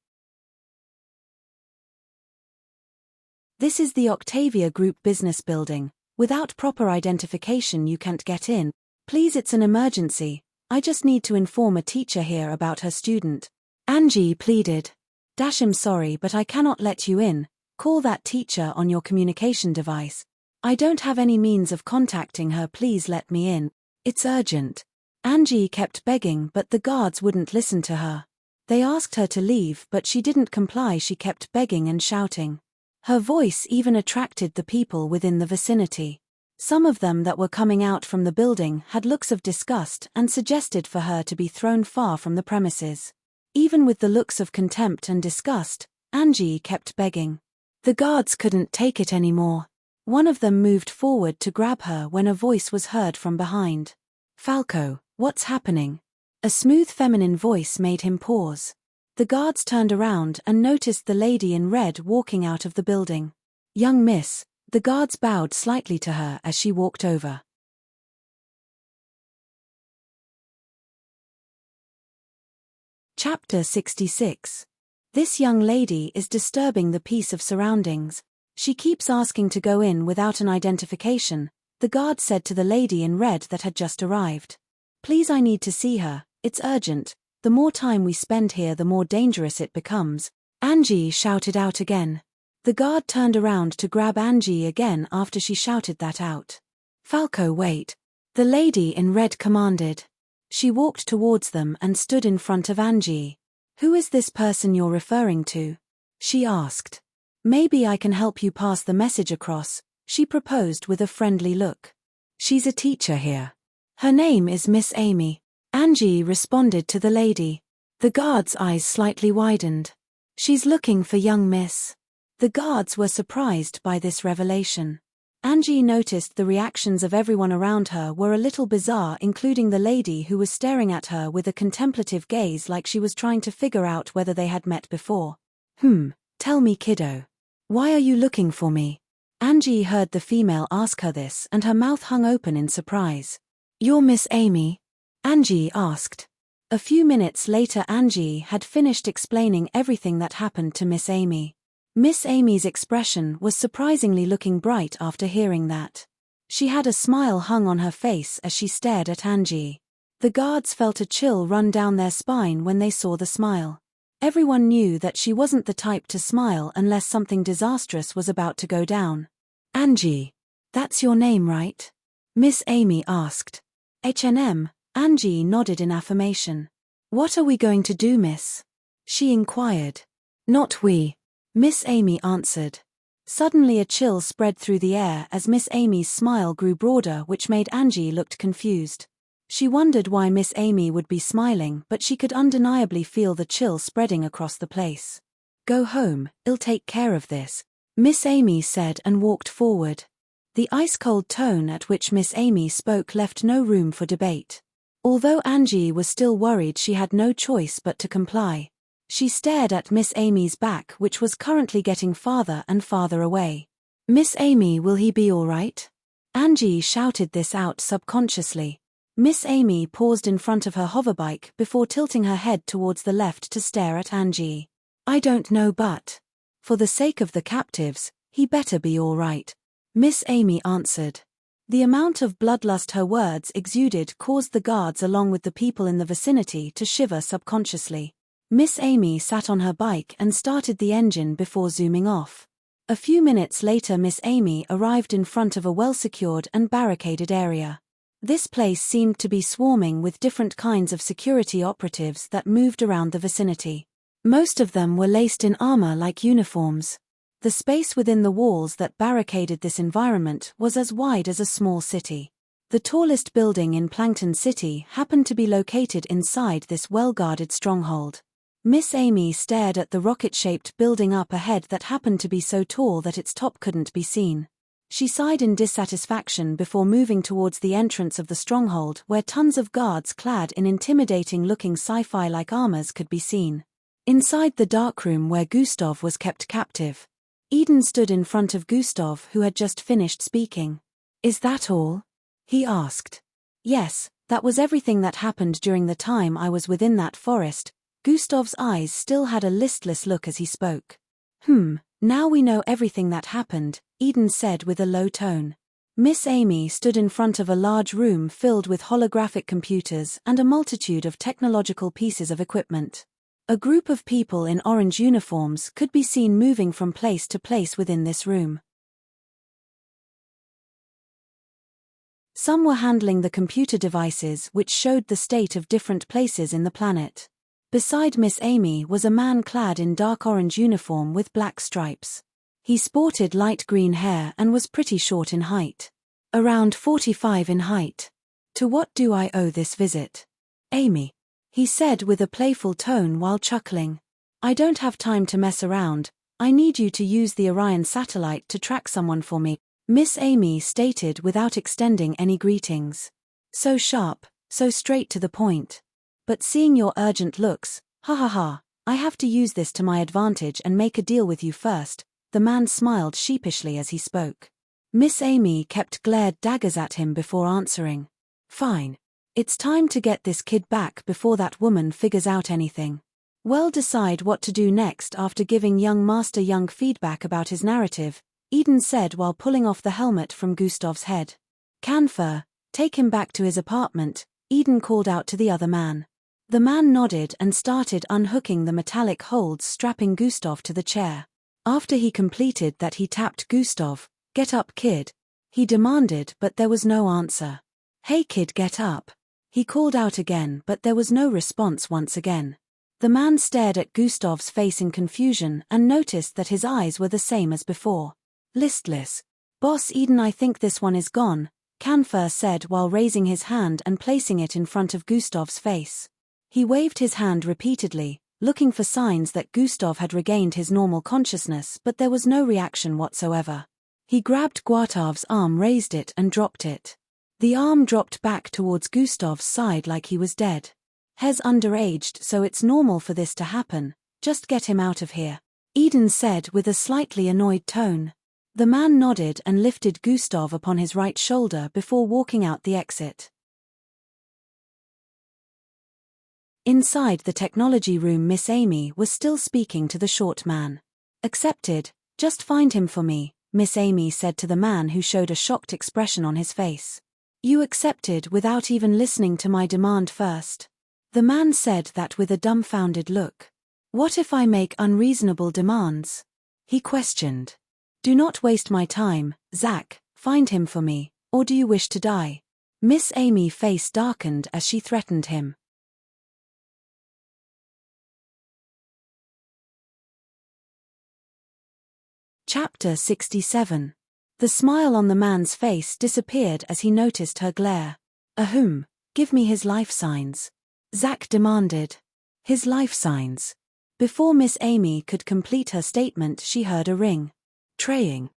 This is the Octavia Group business building. Without proper identification you can't get in. Please, it's an emergency. I just need to inform a teacher here about her student. Angie pleaded. I'm sorry, but I cannot let you in. Call that teacher on your communication device. I don't have any means of contacting her. Please let me in. It's urgent. Angie kept begging, but the guards wouldn't listen to her. They asked her to leave, but she didn't comply. She kept begging and shouting. Her voice even attracted the people within the vicinity. Some of them that were coming out from the building had looks of disgust and suggested for her to be thrown far from the premises. Even with the looks of contempt and disgust, Angie kept begging. The guards couldn't take it anymore. One of them moved forward to grab her when a voice was heard from behind. Falco, what's happening? A smooth feminine voice made him pause. The guards turned around and noticed the lady in red walking out of the building. Young miss, the guards bowed slightly to her as she walked over. Chapter 66. This young lady is disturbing the peace of surroundings. She keeps asking to go in without an identification, the guard said to the lady in red that had just arrived. Please, I need to see her, it's urgent. The more time we spend here the more dangerous it becomes. Angie shouted out again. The guard turned around to grab Angie again after she shouted that out. Falco, wait. The lady in red commanded. She walked towards them and stood in front of Angie. Who is this person you're referring to? She asked. Maybe I can help you pass the message across, she proposed with a friendly look. She's a teacher here. Her name is Miss Amy. Angie responded to the lady. The guard's eyes slightly widened. She's looking for young miss. The guards were surprised by this revelation. Angie noticed the reactions of everyone around her were a little bizarre, including the lady who was staring at her with a contemplative gaze like she was trying to figure out whether they had met before. Tell me, kiddo. Why are you looking for me? Angie heard the female ask her this and her mouth hung open in surprise. You're Miss Amy? Angie asked. A few minutes later Angie had finished explaining everything that happened to Miss Amy. Miss Amy's expression was surprisingly looking bright after hearing that. She had a smile hung on her face as she stared at Angie. The guards felt a chill run down their spine when they saw the smile. Everyone knew that she wasn't the type to smile unless something disastrous was about to go down. Angie. That's your name, right? Miss Amy asked. H&M, Angie nodded in affirmation. What are we going to do, miss? She inquired. Not we. Miss Amy answered. Suddenly a chill spread through the air as Miss Amy's smile grew broader, which made Angie look confused. She wondered why Miss Amy would be smiling, but she could undeniably feel the chill spreading across the place. Go home, I'll take care of this, Miss Amy said and walked forward. The ice-cold tone at which Miss Amy spoke left no room for debate. Although Angie was still worried, she had no choice but to comply. She stared at Miss Amy's back, which was currently getting farther and farther away. Miss Amy, will he be all right? Angie shouted this out subconsciously. Miss Amy paused in front of her hoverbike before tilting her head towards the left to stare at Angie. I don't know, but for the sake of the captives, he better be all right, Miss Amy answered. The amount of bloodlust her words exuded caused the guards along with the people in the vicinity to shiver subconsciously. Miss Amy sat on her bike and started the engine before zooming off. A few minutes later Miss Amy arrived in front of a well-secured and barricaded area. This place seemed to be swarming with different kinds of security operatives that moved around the vicinity. Most of them were laced in armor-like uniforms. The space within the walls that barricaded this environment was as wide as a small city. The tallest building in Plankton City happened to be located inside this well-guarded stronghold. Miss Amy stared at the rocket-shaped building up ahead that happened to be so tall that its top couldn't be seen. She sighed in dissatisfaction before moving towards the entrance of the stronghold, where tons of guards clad in intimidating-looking sci-fi-like armors could be seen. Inside the darkroom where Gustav was kept captive, Eden stood in front of Gustav, who had just finished speaking. Is that all? He asked. Yes, that was everything that happened during the time I was within that forest. Gustav's eyes still had a listless look as he spoke. Now we know everything that happened, Eden said with a low tone. Miss Amy stood in front of a large room filled with holographic computers and a multitude of technological pieces of equipment. A group of people in orange uniforms could be seen moving from place to place within this room. Some were handling the computer devices which showed the state of different places in the planet. Beside Miss Amy was a man clad in dark orange uniform with black stripes. He sported light green hair and was pretty short in height. Around 45 in height. To what do I owe this visit? Amy, he said with a playful tone while chuckling. I don't have time to mess around, I need you to use the Orion satellite to track someone for me, Miss Amy stated without extending any greetings. So sharp, so straight to the point. But seeing your urgent looks, I have to use this to my advantage and make a deal with you first, the man smiled sheepishly as he spoke. Miss Amy kept glared daggers at him before answering. Fine. It's time to get this kid back before that woman figures out anything. Well, decide what to do next after giving young Master Young feedback about his narrative, Eden said while pulling off the helmet from Gustav's head. Canfer, take him back to his apartment, Eden called out to the other man. The man nodded and started unhooking the metallic holds strapping Gustav to the chair. After he completed that he tapped Gustav. Get up, kid. He demanded, but there was no answer. Hey kid, get up. He called out again, but there was no response once again. The man stared at Gustav's face in confusion and noticed that his eyes were the same as before. Listless. Boss Eden, I think this one is gone, Canfer said while raising his hand and placing it in front of Gustav's face. He waved his hand repeatedly, looking for signs that Gustav had regained his normal consciousness, but there was no reaction whatsoever. He grabbed Gustav's arm, raised it and dropped it. The arm dropped back towards Gustav's side like he was dead. He's underaged, so it's normal for this to happen, just get him out of here, Eden said with a slightly annoyed tone. The man nodded and lifted Gustav upon his right shoulder before walking out the exit. Inside the technology room, Miss Amy was still speaking to the short man. "Accepted, just find him for me," Miss Amy said to the man who showed a shocked expression on his face. "You accepted without even listening to my demand first." The man said that with a dumbfounded look. "What if I make unreasonable demands?" he questioned. "Do not waste my time, Zach, find him for me, or do you wish to die?" Miss Amy's face darkened as she threatened him. Chapter 67. The smile on the man's face disappeared as he noticed her glare. "Ahem, give me his life signs," Zach demanded. "His life signs." Before Miss Amy could complete her statement, she heard a ring. Traying.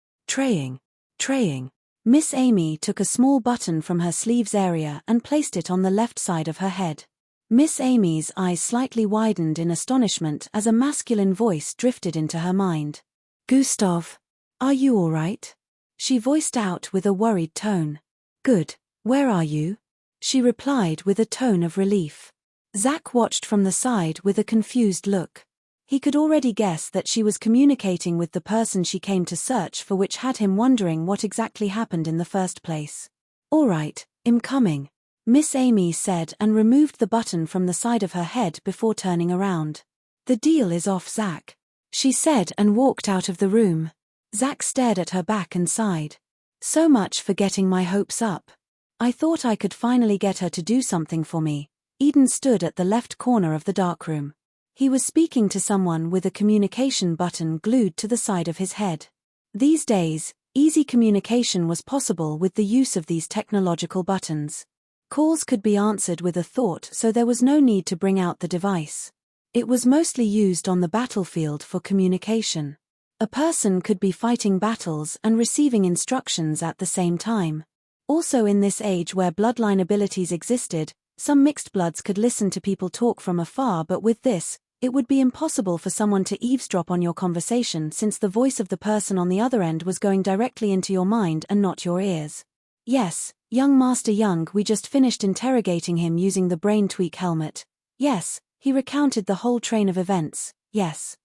Miss Amy took a small button from her sleeves area and placed it on the left side of her head. Miss Amy's eyes slightly widened in astonishment as a masculine voice drifted into her mind. "Gustav, are you all right?" she voiced out with a worried tone. "Good, where are you?" she replied with a tone of relief. Zach watched from the side with a confused look. He could already guess that she was communicating with the person she came to search for, which had him wondering what exactly happened in the first place. "All right, I'm coming," Miss Amy said and removed the button from the side of her head before turning around. "The deal is off, Zach," she said and walked out of the room. Zach stared at her back and sighed. "So much for getting my hopes up. I thought I could finally get her to do something for me." Eden stood at the left corner of the darkroom. He was speaking to someone with a communication button glued to the side of his head. These days, easy communication was possible with the use of these technological buttons. Calls could be answered with a thought, so there was no need to bring out the device. It was mostly used on the battlefield for communication. A person could be fighting battles and receiving instructions at the same time. Also, in this age where bloodline abilities existed, some mixed bloods could listen to people talk from afar, but with this, it would be impossible for someone to eavesdrop on your conversation, since the voice of the person on the other end was going directly into your mind and not your ears. "Yes, young Master Young, we just finished interrogating him using the brain tweak helmet. Yes, he recounted the whole train of events. Yes.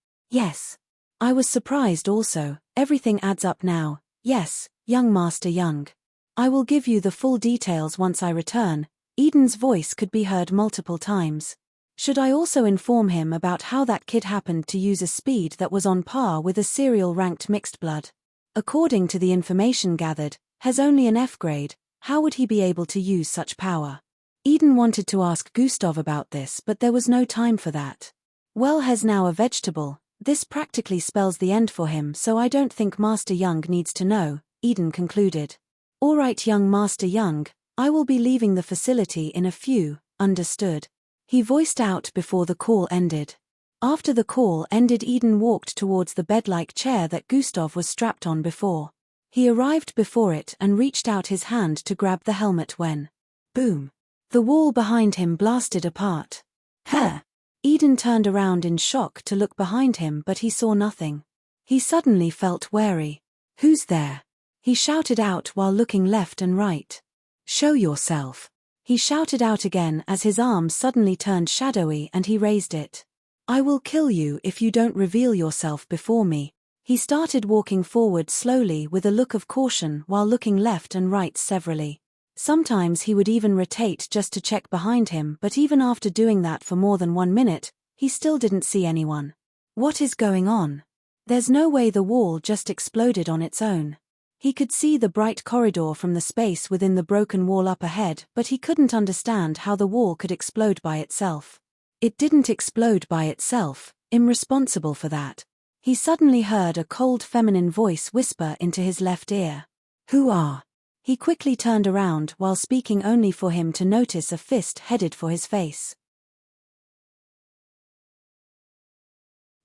I was surprised also, everything adds up now. Yes, young Master Young. I will give you the full details once I return." Eden's voice could be heard multiple times. "Should I also inform him about how that kid happened to use a speed that was on par with a serial ranked mixed blood? According to the information gathered, has only an F grade, how would he be able to use such power?" Eden wanted to ask Gustav about this, but there was no time for that. "Well, has now a vegetable, this practically spells the end for him, so I don't think Master Young needs to know," Eden concluded. "All right, young Master Young, I will be leaving the facility in a few, understood," he voiced out before the call ended. After the call ended, Eden walked towards the bed-like chair that Gustav was strapped on before. He arrived before it and reached out his hand to grab the helmet when, boom, the wall behind him blasted apart. "Huh!" Eden turned around in shock to look behind him, but he saw nothing. He suddenly felt wary. "Who's there?" he shouted out while looking left and right. "Show yourself," he shouted out again as his arm suddenly turned shadowy and he raised it. "I will kill you if you don't reveal yourself before me." He started walking forward slowly with a look of caution while looking left and right severally. Sometimes he would even rotate just to check behind him, but even after doing that for more than 1 minute, he still didn't see anyone. What is going on? There's no way the wall just exploded on its own. He could see the bright corridor from the space within the broken wall up ahead, but he couldn't understand how the wall could explode by itself. It didn't explode by itself, I'm responsible for that. He suddenly heard a cold feminine voice whisper into his left ear. "Who are?" He quickly turned around while speaking only for him to notice a fist headed for his face.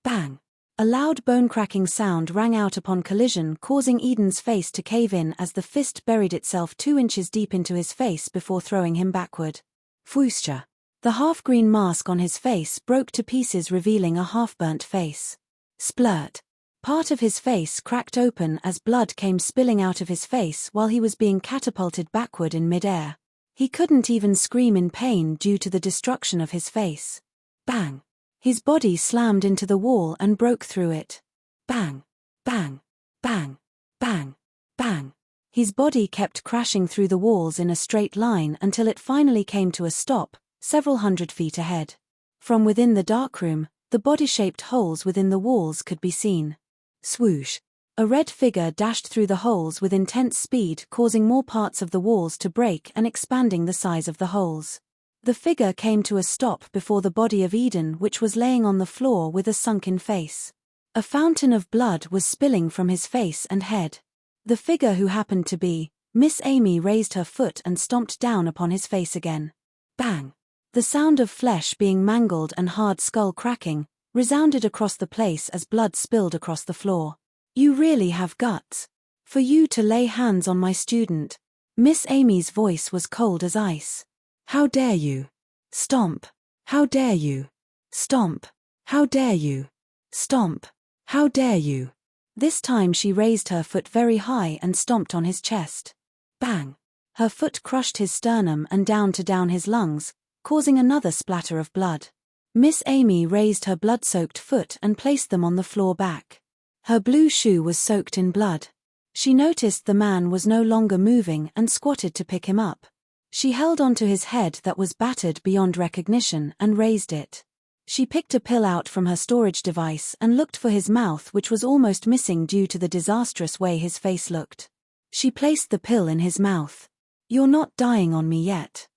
Bang! A loud bone-cracking sound rang out upon collision, causing Eden's face to cave in as the fist buried itself 2 inches deep into his face before throwing him backward. Fwoosha! The half-green mask on his face broke to pieces, revealing a half-burnt face. Splurt! Part of his face cracked open as blood came spilling out of his face while he was being catapulted backward in mid-air. He couldn't even scream in pain due to the destruction of his face. Bang! His body slammed into the wall and broke through it. Bang! Bang! Bang! Bang! Bang! His body kept crashing through the walls in a straight line until it finally came to a stop, several hundred feet ahead. From within the darkroom, the body-shaped holes within the walls could be seen. Swoosh! A red figure dashed through the holes with intense speed, causing more parts of the walls to break and expanding the size of the holes. The figure came to a stop before the body of Eden, which was laying on the floor with a sunken face. A fountain of blood was spilling from his face and head. The figure, who happened to be Miss Amy, raised her foot and stomped down upon his face again. Bang! The sound of flesh being mangled and hard skull cracking resounded across the place as blood spilled across the floor. "You really have guts. For you to lay hands on my student." Miss Amy's voice was cold as ice. "How dare you? Stomp! How dare you? Stomp! How dare you? Stomp! How dare you?" This time she raised her foot very high and stomped on his chest. Bang! Her foot crushed his sternum and down his lungs, causing another splatter of blood. Miss Amy raised her blood-soaked foot and placed them on the floor back. Her blue shoe was soaked in blood. She noticed the man was no longer moving and squatted to pick him up. She held onto his head that was battered beyond recognition and raised it. She picked a pill out from her storage device and looked for his mouth, which was almost missing due to the disastrous way his face looked. She placed the pill in his mouth. "You're not dying on me yet.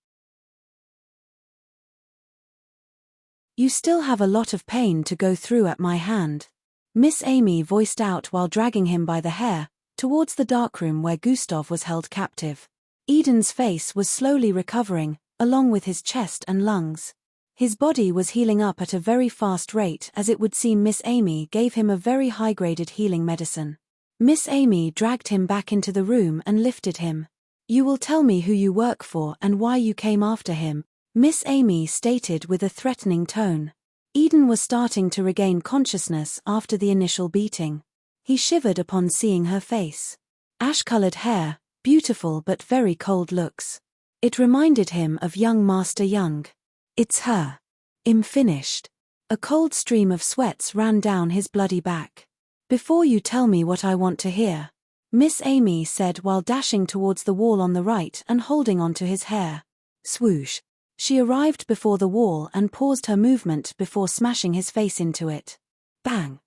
You still have a lot of pain to go through at my hand," Miss Amy voiced out while dragging him by the hair towards the darkroom where Gustav was held captive. Eden's face was slowly recovering, along with his chest and lungs. His body was healing up at a very fast rate, as it would seem Miss Amy gave him a very high-graded healing medicine. Miss Amy dragged him back into the room and lifted him. "You will tell me who you work for and why you came after him," Miss Amy stated with a threatening tone. Eden was starting to regain consciousness after the initial beating. He shivered upon seeing her face. Ash-colored hair, beautiful but very cold looks. It reminded him of young Master Young. "It's her. I'm finished." A cold stream of sweats ran down his bloody back. "Before you tell me what I want to hear," Miss Amy said while dashing towards the wall on the right and holding onto his hair. Swoosh! She arrived before the wall and paused her movement before smashing his face into it. Bang!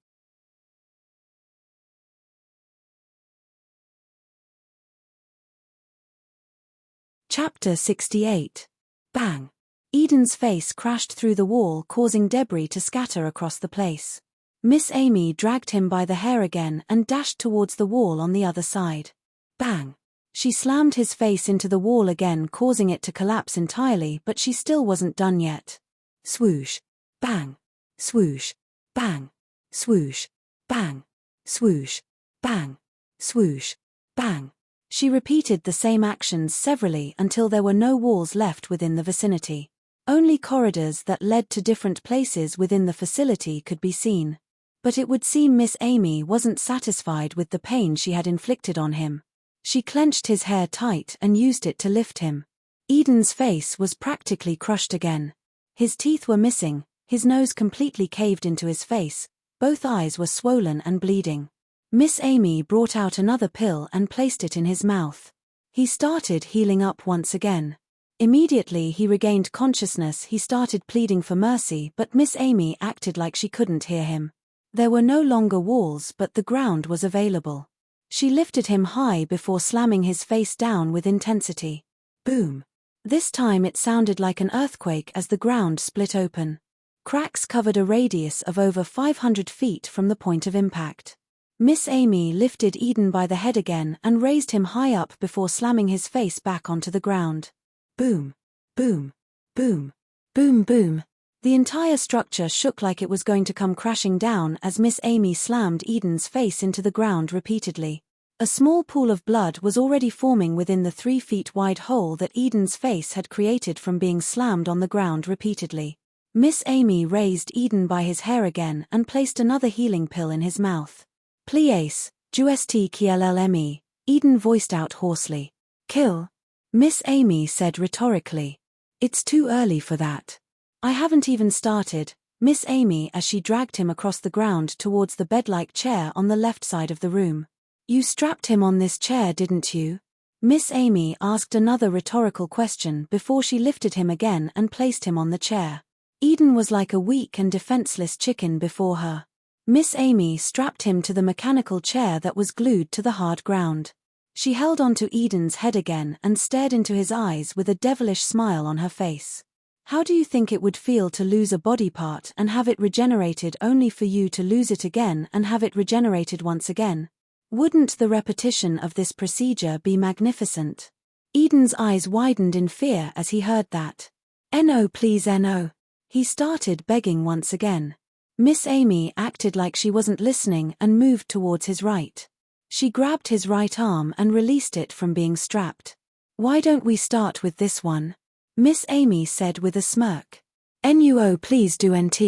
Chapter 68. Bang! Eden's face crashed through the wall, causing debris to scatter across the place. Miss Amy dragged him by the hair again and dashed towards the wall on the other side. Bang! She slammed his face into the wall again, causing it to collapse entirely, but she still wasn't done yet. Swoosh! Bang! Swoosh! Bang! Swoosh! Bang! Swoosh! Bang! Swoosh! Bang! She repeated the same actions severally until there were no walls left within the vicinity. Only corridors that led to different places within the facility could be seen. But it would seem Miss Amy wasn't satisfied with the pain she had inflicted on him. She clenched his hair tight and used it to lift him. Eden's face was practically crushed again. His teeth were missing, his nose completely caved into his face, both eyes were swollen and bleeding. Miss Amy brought out another pill and placed it in his mouth. He started healing up once again. Immediately he regained consciousness. He started pleading for mercy, but Miss Amy acted like she couldn't hear him. There were no longer walls, but the ground was available. She lifted him high before slamming his face down with intensity. Boom! This time it sounded like an earthquake as the ground split open. Cracks covered a radius of over 500 feet from the point of impact. Miss Amy lifted Eden by the head again and raised him high up before slamming his face back onto the ground. Boom! Boom! Boom! Boom! Boom! The entire structure shook like it was going to come crashing down as Miss Amy slammed Eden's face into the ground repeatedly. A small pool of blood was already forming within the 3 feet wide hole that Eden's face had created from being slammed on the ground repeatedly. Miss Amy raised Eden by his hair again and placed another healing pill in his mouth. "Plies, juest kllme," Eden voiced out hoarsely. "Kill?" Miss Amy said rhetorically. "It's too early for that. I haven't even started, Miss Amy, as she dragged him across the ground towards the bed-like chair on the left side of the room. You strapped him on this chair, didn't you? Miss Amy asked another rhetorical question before she lifted him again and placed him on the chair. Eden was like a weak and defenseless chicken before her. Miss Amy strapped him to the mechanical chair that was glued to the hard ground. She held onto Eden's head again and stared into his eyes with a devilish smile on her face. How do you think it would feel to lose a body part and have it regenerated only for you to lose it again and have it regenerated once again? Wouldn't the repetition of this procedure be magnificent? Eden's eyes widened in fear as he heard that. No, please, no. He started begging once again. Miss Amy acted like she wasn't listening and moved towards his right. She grabbed his right arm and released it from being strapped. Why don't we start with this one? Miss Amy said with a smirk. No, please do nt.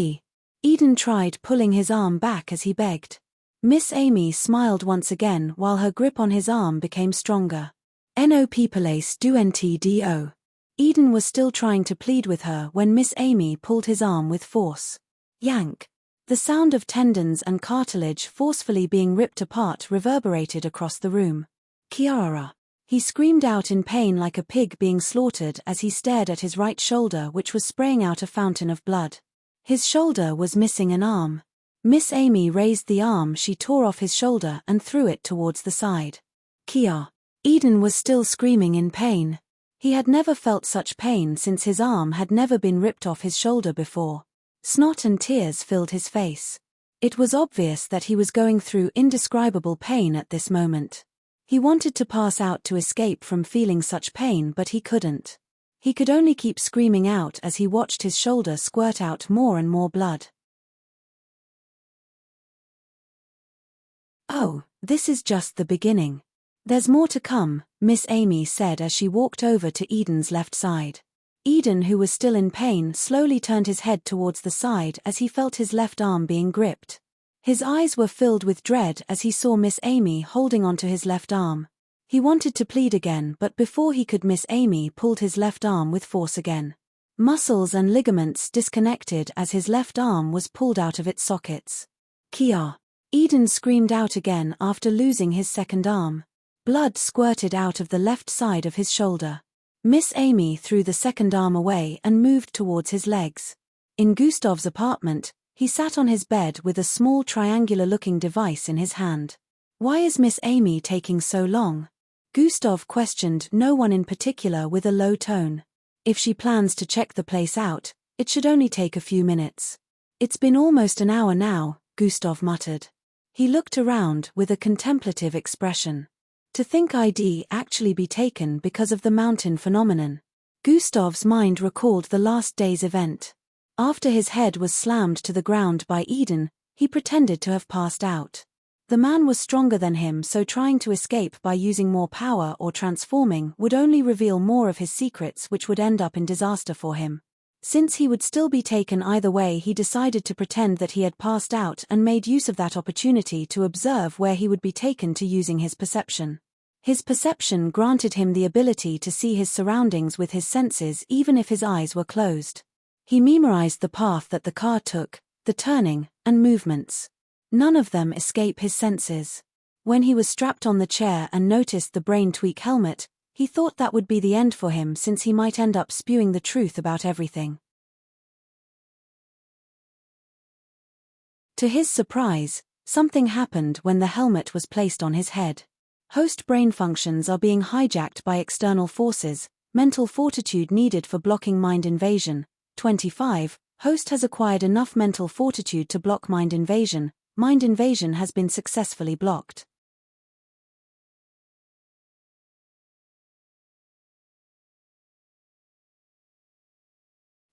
Eden tried pulling his arm back as he begged. Miss Amy smiled once again while her grip on his arm became stronger. No, peopleace do nt do. Eden was still trying to plead with her when Miss Amy pulled his arm with force. Yank. The sound of tendons and cartilage forcefully being ripped apart reverberated across the room. Kiara. He screamed out in pain like a pig being slaughtered as he stared at his right shoulder, which was spraying out a fountain of blood. His shoulder was missing an arm. Miss Amy raised the arm she tore off his shoulder and threw it towards the side. Kia. Eden was still screaming in pain. He had never felt such pain since his arm had never been ripped off his shoulder before. Snot and tears filled his face. It was obvious that he was going through indescribable pain at this moment. He wanted to pass out to escape from feeling such pain, but he couldn't. He could only keep screaming out as he watched his shoulder squirt out more and more blood. Oh, this is just the beginning. There's more to come, Miss Amy said as she walked over to Eden's left side. Eden, who was still in pain, slowly turned his head towards the side as he felt his left arm being gripped. His eyes were filled with dread as he saw Miss Amy holding onto his left arm. He wanted to plead again, but before he could, Miss Amy pulled his left arm with force again. Muscles and ligaments disconnected as his left arm was pulled out of its sockets. Kia. Eden screamed out again after losing his second arm. Blood squirted out of the left side of his shoulder. Miss Amy threw the second arm away and moved towards his legs. In Gustav's apartment, he sat on his bed with a small triangular-looking device in his hand. Why is Miss Amy taking so long? Gustav questioned no one in particular with a low tone. If she plans to check the place out, it should only take a few minutes. It's been almost an hour now, Gustav muttered. He looked around with a contemplative expression. To think I'd actually be taken because of the mountain phenomenon. Gustav's mind recalled the last day's event. After his head was slammed to the ground by Eden, he pretended to have passed out. The man was stronger than him, so trying to escape by using more power or transforming would only reveal more of his secrets, which would end up in disaster for him. Since he would still be taken either way, he decided to pretend that he had passed out and made use of that opportunity to observe where he would be taken to using his perception. His perception granted him the ability to see his surroundings with his senses even if his eyes were closed. He memorized the path that the car took, the turning, and movements. None of them escape his senses. When he was strapped on the chair and noticed the brain tweak helmet, he thought that would be the end for him, since he might end up spewing the truth about everything. To his surprise, something happened when the helmet was placed on his head. Host brain functions are being hijacked by external forces, mental fortitude needed for blocking mind invasion. 25. Host has acquired enough mental fortitude to block mind invasion. Mind invasion has been successfully blocked.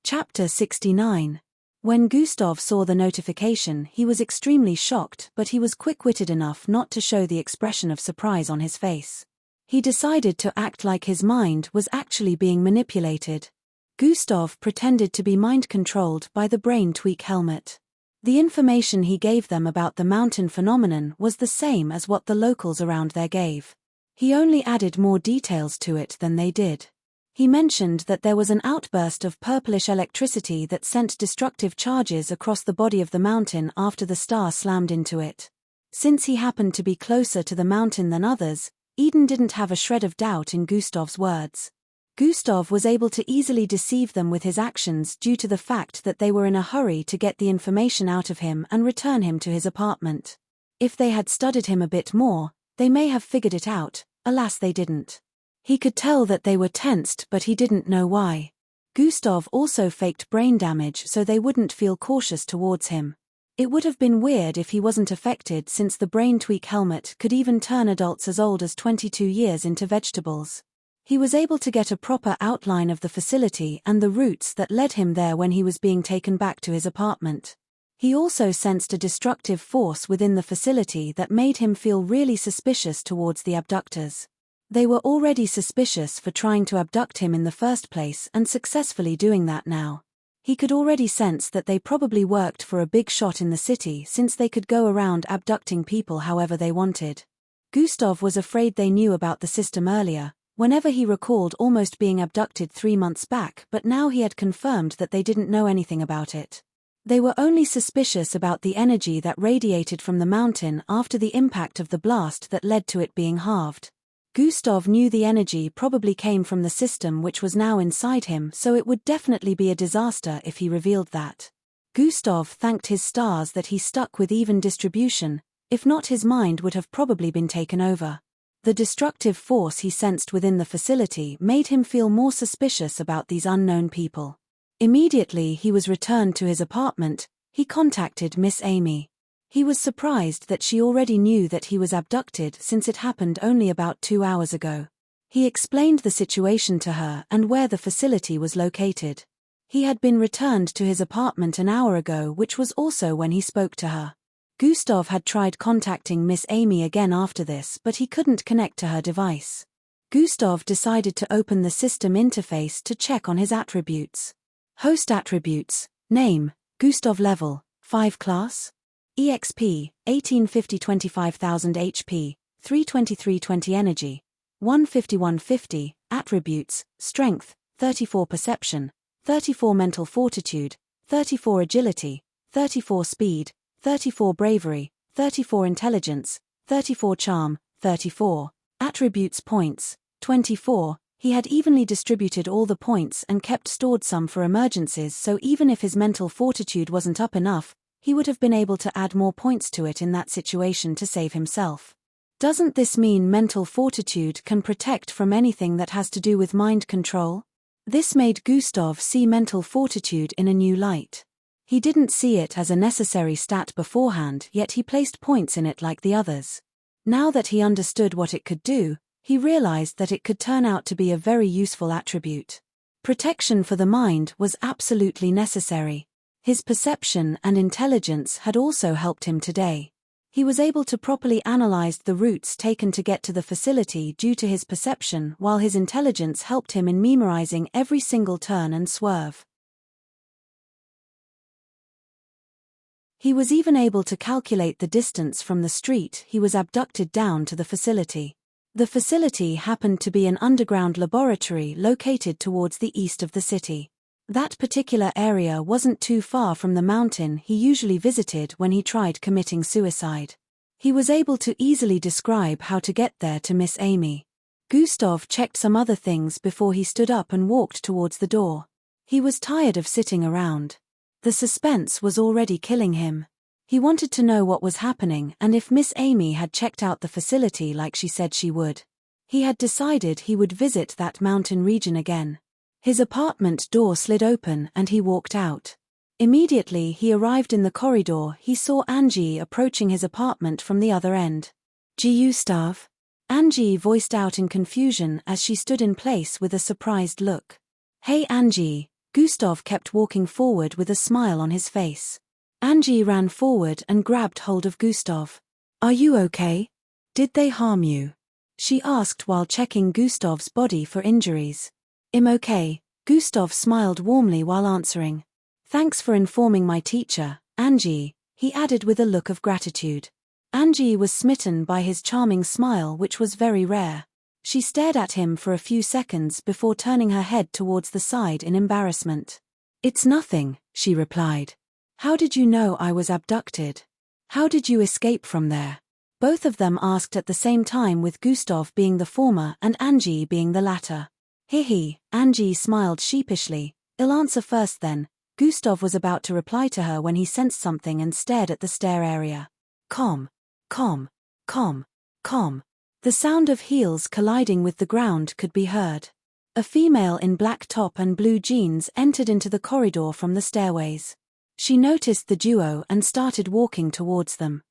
Chapter 69. When Gustav saw the notification, he was extremely shocked, but he was quick-witted enough not to show the expression of surprise on his face. He decided to act like his mind was actually being manipulated. Gustav pretended to be mind-controlled by the brain tweak helmet. The information he gave them about the mountain phenomenon was the same as what the locals around there gave. He only added more details to it than they did. He mentioned that there was an outburst of purplish electricity that sent destructive charges across the body of the mountain after the star slammed into it. Since he happened to be closer to the mountain than others, Eden didn't have a shred of doubt in Gustav's words. Gustav was able to easily deceive them with his actions due to the fact that they were in a hurry to get the information out of him and return him to his apartment. If they had studied him a bit more, they may have figured it out. Alas, they didn't. He could tell that they were tensed, but he didn't know why. Gustav also faked brain damage so they wouldn't feel cautious towards him. It would have been weird if he wasn't affected, since the brain tweak helmet could even turn adults as old as 22 years into vegetables. He was able to get a proper outline of the facility and the routes that led him there when he was being taken back to his apartment. He also sensed a destructive force within the facility that made him feel really suspicious towards the abductors. They were already suspicious for trying to abduct him in the first place and successfully doing that now. He could already sense that they probably worked for a big shot in the city, since they could go around abducting people however they wanted. Gustav was afraid they knew about the system earlier, whenever he recalled almost being abducted 3 months back, but now he had confirmed that they didn't know anything about it. They were only suspicious about the energy that radiated from the mountain after the impact of the blast that led to it being halved. Gustav knew the energy probably came from the system which was now inside him, so it would definitely be a disaster if he revealed that. Gustav thanked his stars that he stuck with even distribution, if not his mind would have probably been taken over. The destructive force he sensed within the facility made him feel more suspicious about these unknown people. Immediately he was returned to his apartment, he contacted Miss Amy. He was surprised that she already knew that he was abducted, since it happened only about 2 hours ago. He explained the situation to her and where the facility was located. He had been returned to his apartment an hour ago, which was also when he spoke to her. Gustav had tried contacting Miss Amy again after this, but he couldn't connect to her device. Gustav decided to open the system interface to check on his attributes. Host attributes: name, Gustav level, 5 class. EXP, 1850 25,000 HP, 32320 energy, 15150, attributes, strength, 34 perception, 34 mental fortitude, 34 agility, 34 speed, 34 bravery, 34 intelligence, 34 charm, 34, attributes points, 24. He had evenly distributed all the points and kept stored some for emergencies, so even if his mental fortitude wasn't up enough, he would have been able to add more points to it in that situation to save himself. Doesn't this mean mental fortitude can protect from anything that has to do with mind control? This made Gustav see mental fortitude in a new light. He didn't see it as a necessary stat beforehand, yet he placed points in it like the others. Now that he understood what it could do, he realized that it could turn out to be a very useful attribute. Protection for the mind was absolutely necessary. His perception and intelligence had also helped him today. He was able to properly analyze the routes taken to get to the facility due to his perception, while his intelligence helped him in memorizing every single turn and swerve. He was even able to calculate the distance from the street he was abducted down to the facility. The facility happened to be an underground laboratory located towards the east of the city. That particular area wasn't too far from the mountain he usually visited when he tried committing suicide. He was able to easily describe how to get there to Miss Amy. Gustav checked some other things before he stood up and walked towards the door. He was tired of sitting around. The suspense was already killing him. He wanted to know what was happening and if Miss Amy had checked out the facility like she said she would. He had decided he would visit that mountain region again. His apartment door slid open and he walked out. Immediately he arrived in the corridor, he saw Angie approaching his apartment from the other end. Gustav? Angie voiced out in confusion as she stood in place with a surprised look. Hey Angie, Gustav kept walking forward with a smile on his face. Angie ran forward and grabbed hold of Gustav. Are you okay? Did they harm you? She asked while checking Gustav's body for injuries. I'm okay, Gustav smiled warmly while answering. Thanks for informing my teacher, Angie, he added with a look of gratitude. Angie was smitten by his charming smile, which was very rare. She stared at him for a few seconds before turning her head towards the side in embarrassment. "It's nothing," she replied. "How did you know I was abducted? How did you escape from there?" Both of them asked at the same time, with Gustav being the former and Angie being the latter. "He," Angie smiled sheepishly. "I'll answer first then." Gustav was about to reply to her when he sensed something and stared at the stair area. "Com. Com. Com. Com." The sound of heels colliding with the ground could be heard. A female in black top and blue jeans entered into the corridor from the stairways. She noticed the duo and started walking towards them.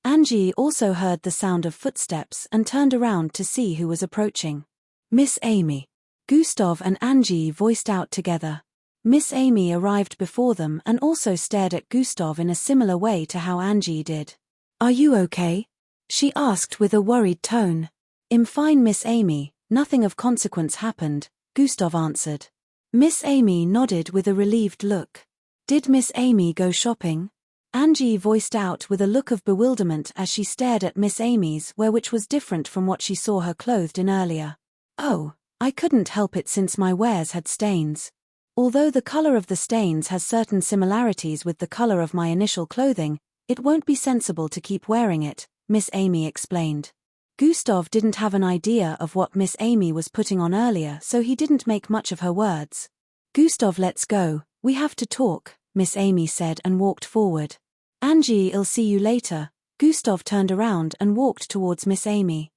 Angie also heard the sound of footsteps and turned around to see who was approaching. "Miss Amy." Gustav and Angie voiced out together. Miss Amy arrived before them and also stared at Gustav in a similar way to how Angie did. "Are you okay?" she asked with a worried tone. "I'm fine, Miss Amy, nothing of consequence happened," Gustav answered. Miss Amy nodded with a relieved look. "Did Miss Amy go shopping?" Angie voiced out with a look of bewilderment as she stared at Miss Amy's wear, which was different from what she saw her clothed in earlier. "Oh, I couldn't help it since my wares had stains. Although the color of the stains has certain similarities with the color of my initial clothing, it won't be sensible to keep wearing it," Miss Amy explained. Gustav didn't have an idea of what Miss Amy was putting on earlier, so he didn't make much of her words. "Gustav, let's go, we have to talk," Miss Amy said and walked forward. "Angie, I'll see you later." Gustav turned around and walked towards Miss Amy.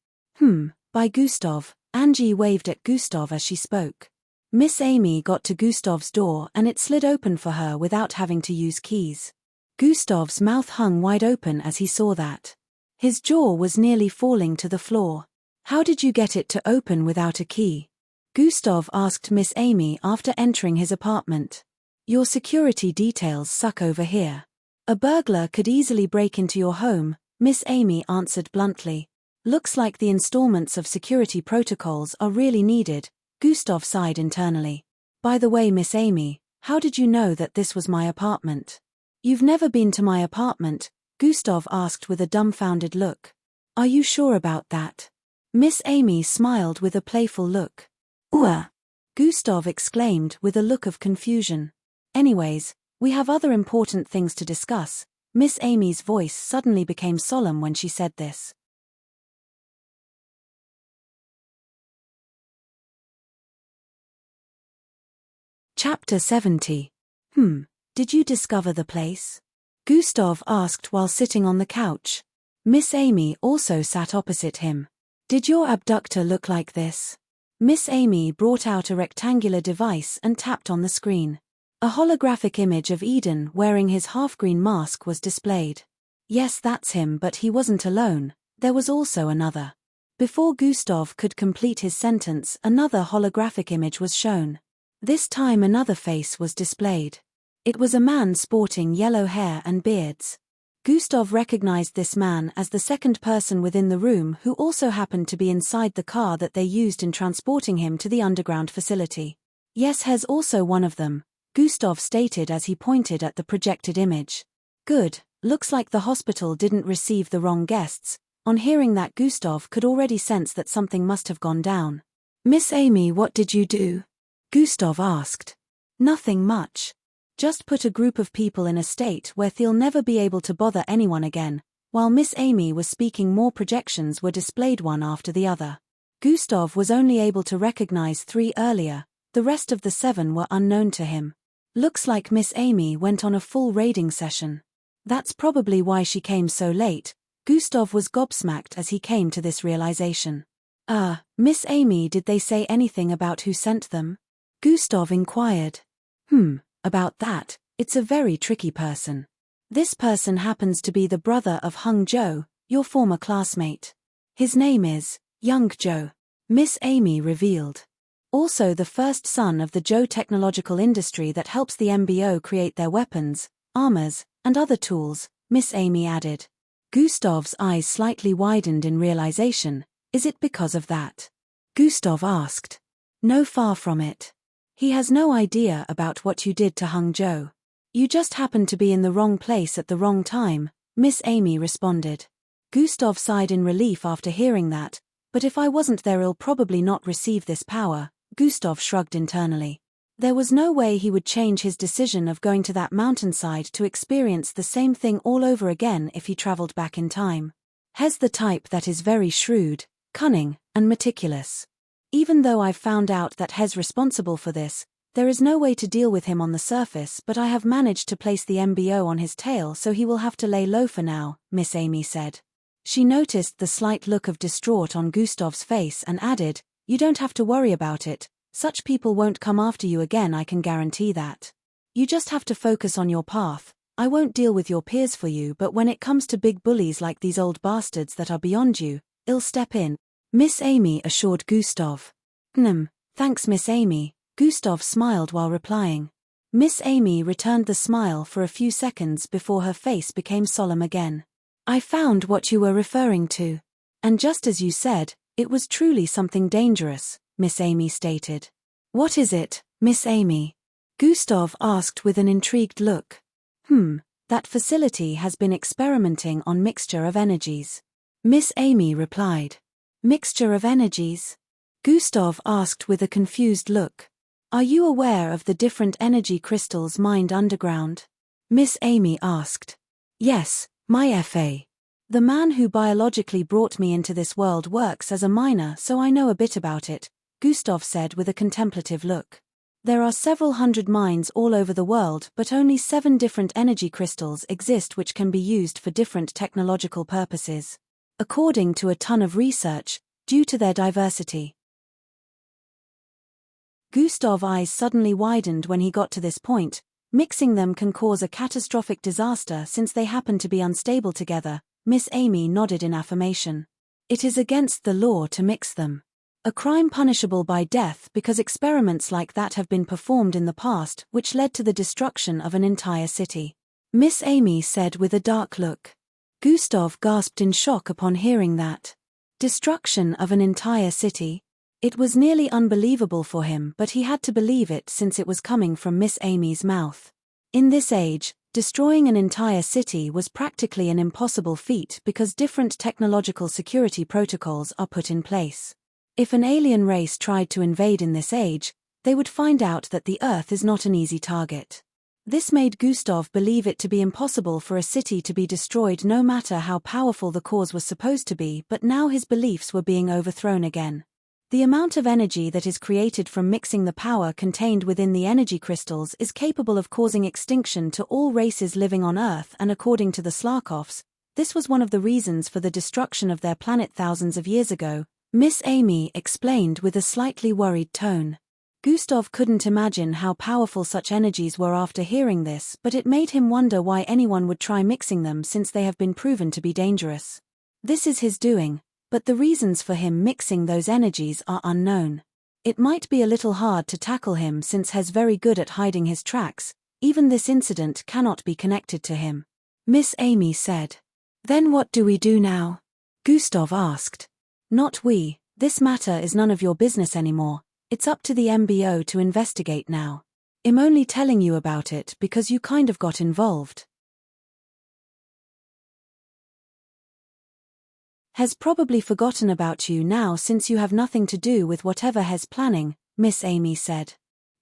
Bye, Gustav." Angie waved at Gustav as she spoke. Miss Amy got to Gustav's door and it slid open for her without having to use keys. Gustav's mouth hung wide open as he saw that. His jaw was nearly falling to the floor. "How did you get it to open without a key?" Gustav asked Miss Amy after entering his apartment. "Your security details suck over here. A burglar could easily break into your home," Miss Amy answered bluntly. "Looks like the installments of security protocols are really needed," Gustav sighed internally. "By the way, Miss Amy, how did you know that this was my apartment?" "You've never been to my apartment?" Gustav asked with a dumbfounded look. "Are you sure about that?" Miss Amy smiled with a playful look. Gustav exclaimed with a look of confusion. "Anyways, we have other important things to discuss." Miss Amy's voice suddenly became solemn when she said this. Chapter 70. Did you discover the place?" Gustav asked while sitting on the couch. Miss Amy also sat opposite him. "Did your abductor look like this?" Miss Amy brought out a rectangular device and tapped on the screen. A holographic image of Eden wearing his half-green mask was displayed. "Yes, that's him, but he wasn't alone, there was also another." Before Gustav could complete his sentence, another holographic image was shown. This time another face was displayed. It was a man sporting yellow hair and beards. Gustav recognized this man as the second person within the room, who also happened to be inside the car that they used in transporting him to the underground facility. "Yes, he's also one of them," Gustav stated as he pointed at the projected image. "Good, looks like the hospital didn't receive the wrong guests." On hearing that, Gustav could already sense that something must have gone down. "Miss Amy, what did you do?" Gustav asked. "Nothing much. Just put a group of people in a state where they'll never be able to bother anyone again." While Miss Amy was speaking, more projections were displayed one after the other. Gustav was only able to recognize 3 earlier, the rest of the 7 were unknown to him. Looks like Miss Amy went on a full raiding session. That's probably why she came so late. Gustav was gobsmacked as he came to this realization. Miss Amy, did they say anything about who sent them?" Gustav inquired. About that, it's a very tricky person. This person happens to be the brother of Hung Joe, your former classmate. His name is Young Joe," Miss Amy revealed. "Also the first son of the Joe technological industry that helps the MBO create their weapons, armors, and other tools," Miss Amy added. Gustav's eyes slightly widened in realization. "Is it because of that?" Gustav asked. "No, far from it. He has no idea about what you did to Hung Joe. You just happened to be in the wrong place at the wrong time," Miss Amy responded. Gustav sighed in relief after hearing that, but if I wasn't there I'll probably not receive this power, Gustav shrugged internally. There was no way he would change his decision of going to that mountainside to experience the same thing all over again if he traveled back in time. Hes the type that is very shrewd, cunning, and meticulous. Even though I've found out that Hes responsible for this, there is no way to deal with him on the surface, but I have managed to place the MBO on his tail, so he will have to lay low for now, Miss Amy said. She noticed the slight look of distraught on Gustav's face and added, "You don't have to worry about it. Such people won't come after you again, I can guarantee that. You just have to focus on your path. I won't deal with your peers for you, but when it comes to big bullies like these old bastards that are beyond you, I'll step in," Miss Amy assured Gustav. Thanks Miss Amy," Gustav smiled while replying. Miss Amy returned the smile for a few seconds before her face became solemn again. "I found what you were referring to. And just as you said, it was truly something dangerous," Miss Amy stated. "What is it, Miss Amy?" Gustav asked with an intrigued look. That facility has been experimenting on mixture of energies," Miss Amy replied. "Mixture of energies?" Gustav asked with a confused look. "Are you aware of the different energy crystals mined underground?" Miss Amy asked. "Yes, my FA. The man who biologically brought me into this world works as a miner, so I know a bit about it," Gustav said with a contemplative look. "There are several hundred mines all over the world, but only 7 different energy crystals exist which can be used for different technological purposes. According to a ton of research, due to their diversity." Gustav's eyes suddenly widened when he got to this point. Mixing them can cause a catastrophic disaster since they happen to be unstable together. Miss Amy nodded in affirmation. "It is against the law to mix them. A crime punishable by death because experiments like that have been performed in the past which led to the destruction of an entire city," Miss Amy said with a dark look. Gustav gasped in shock upon hearing that. Destruction of an entire city? It was nearly unbelievable for him, but he had to believe it since it was coming from Miss Amy's mouth. In this age, destroying an entire city was practically an impossible feat because different technological security protocols are put in place. If an alien race tried to invade in this age, they would find out that the Earth is not an easy target. This made Gustav believe it to be impossible for a city to be destroyed no matter how powerful the cause was supposed to be, but now his beliefs were being overthrown again. The amount of energy that is created from mixing the power contained within the energy crystals is capable of causing extinction to all races living on Earth, and according to the Slarkovs, this was one of the reasons for the destruction of their planet thousands of years ago, Miss Amy explained with a slightly worried tone. Gustav couldn't imagine how powerful such energies were after hearing this, but it made him wonder why anyone would try mixing them since they have been proven to be dangerous. This is his doing, but the reasons for him mixing those energies are unknown. It might be a little hard to tackle him since he's very good at hiding his tracks. Even this incident cannot be connected to him, Miss Amy said. "Then what do we do now?" Gustav asked. "Not we, this matter is none of your business anymore. It's up to the MBO to investigate now. I'm only telling you about it because you kind of got involved. Has probably forgotten about you now since you have nothing to do with whatever Hes planning," Miss Amy said.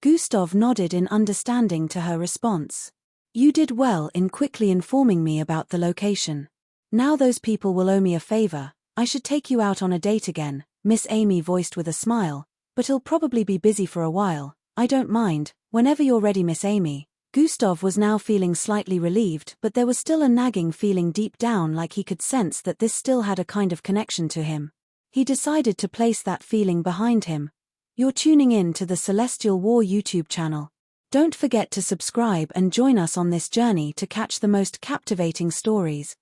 Gustav nodded in understanding to her response. "You did well in quickly informing me about the location. Now those people will owe me a favor. I should take you out on a date again," Miss Amy voiced with a smile, "but he'll probably be busy for a while. I don't mind, whenever you're ready, Miss Amy." Gustav was now feeling slightly relieved, but there was still a nagging feeling deep down, like he could sense that this still had a kind of connection to him. He decided to place that feeling behind him. You're tuning in to the Celestial War YouTube channel. Don't forget to subscribe and join us on this journey to catch the most captivating stories.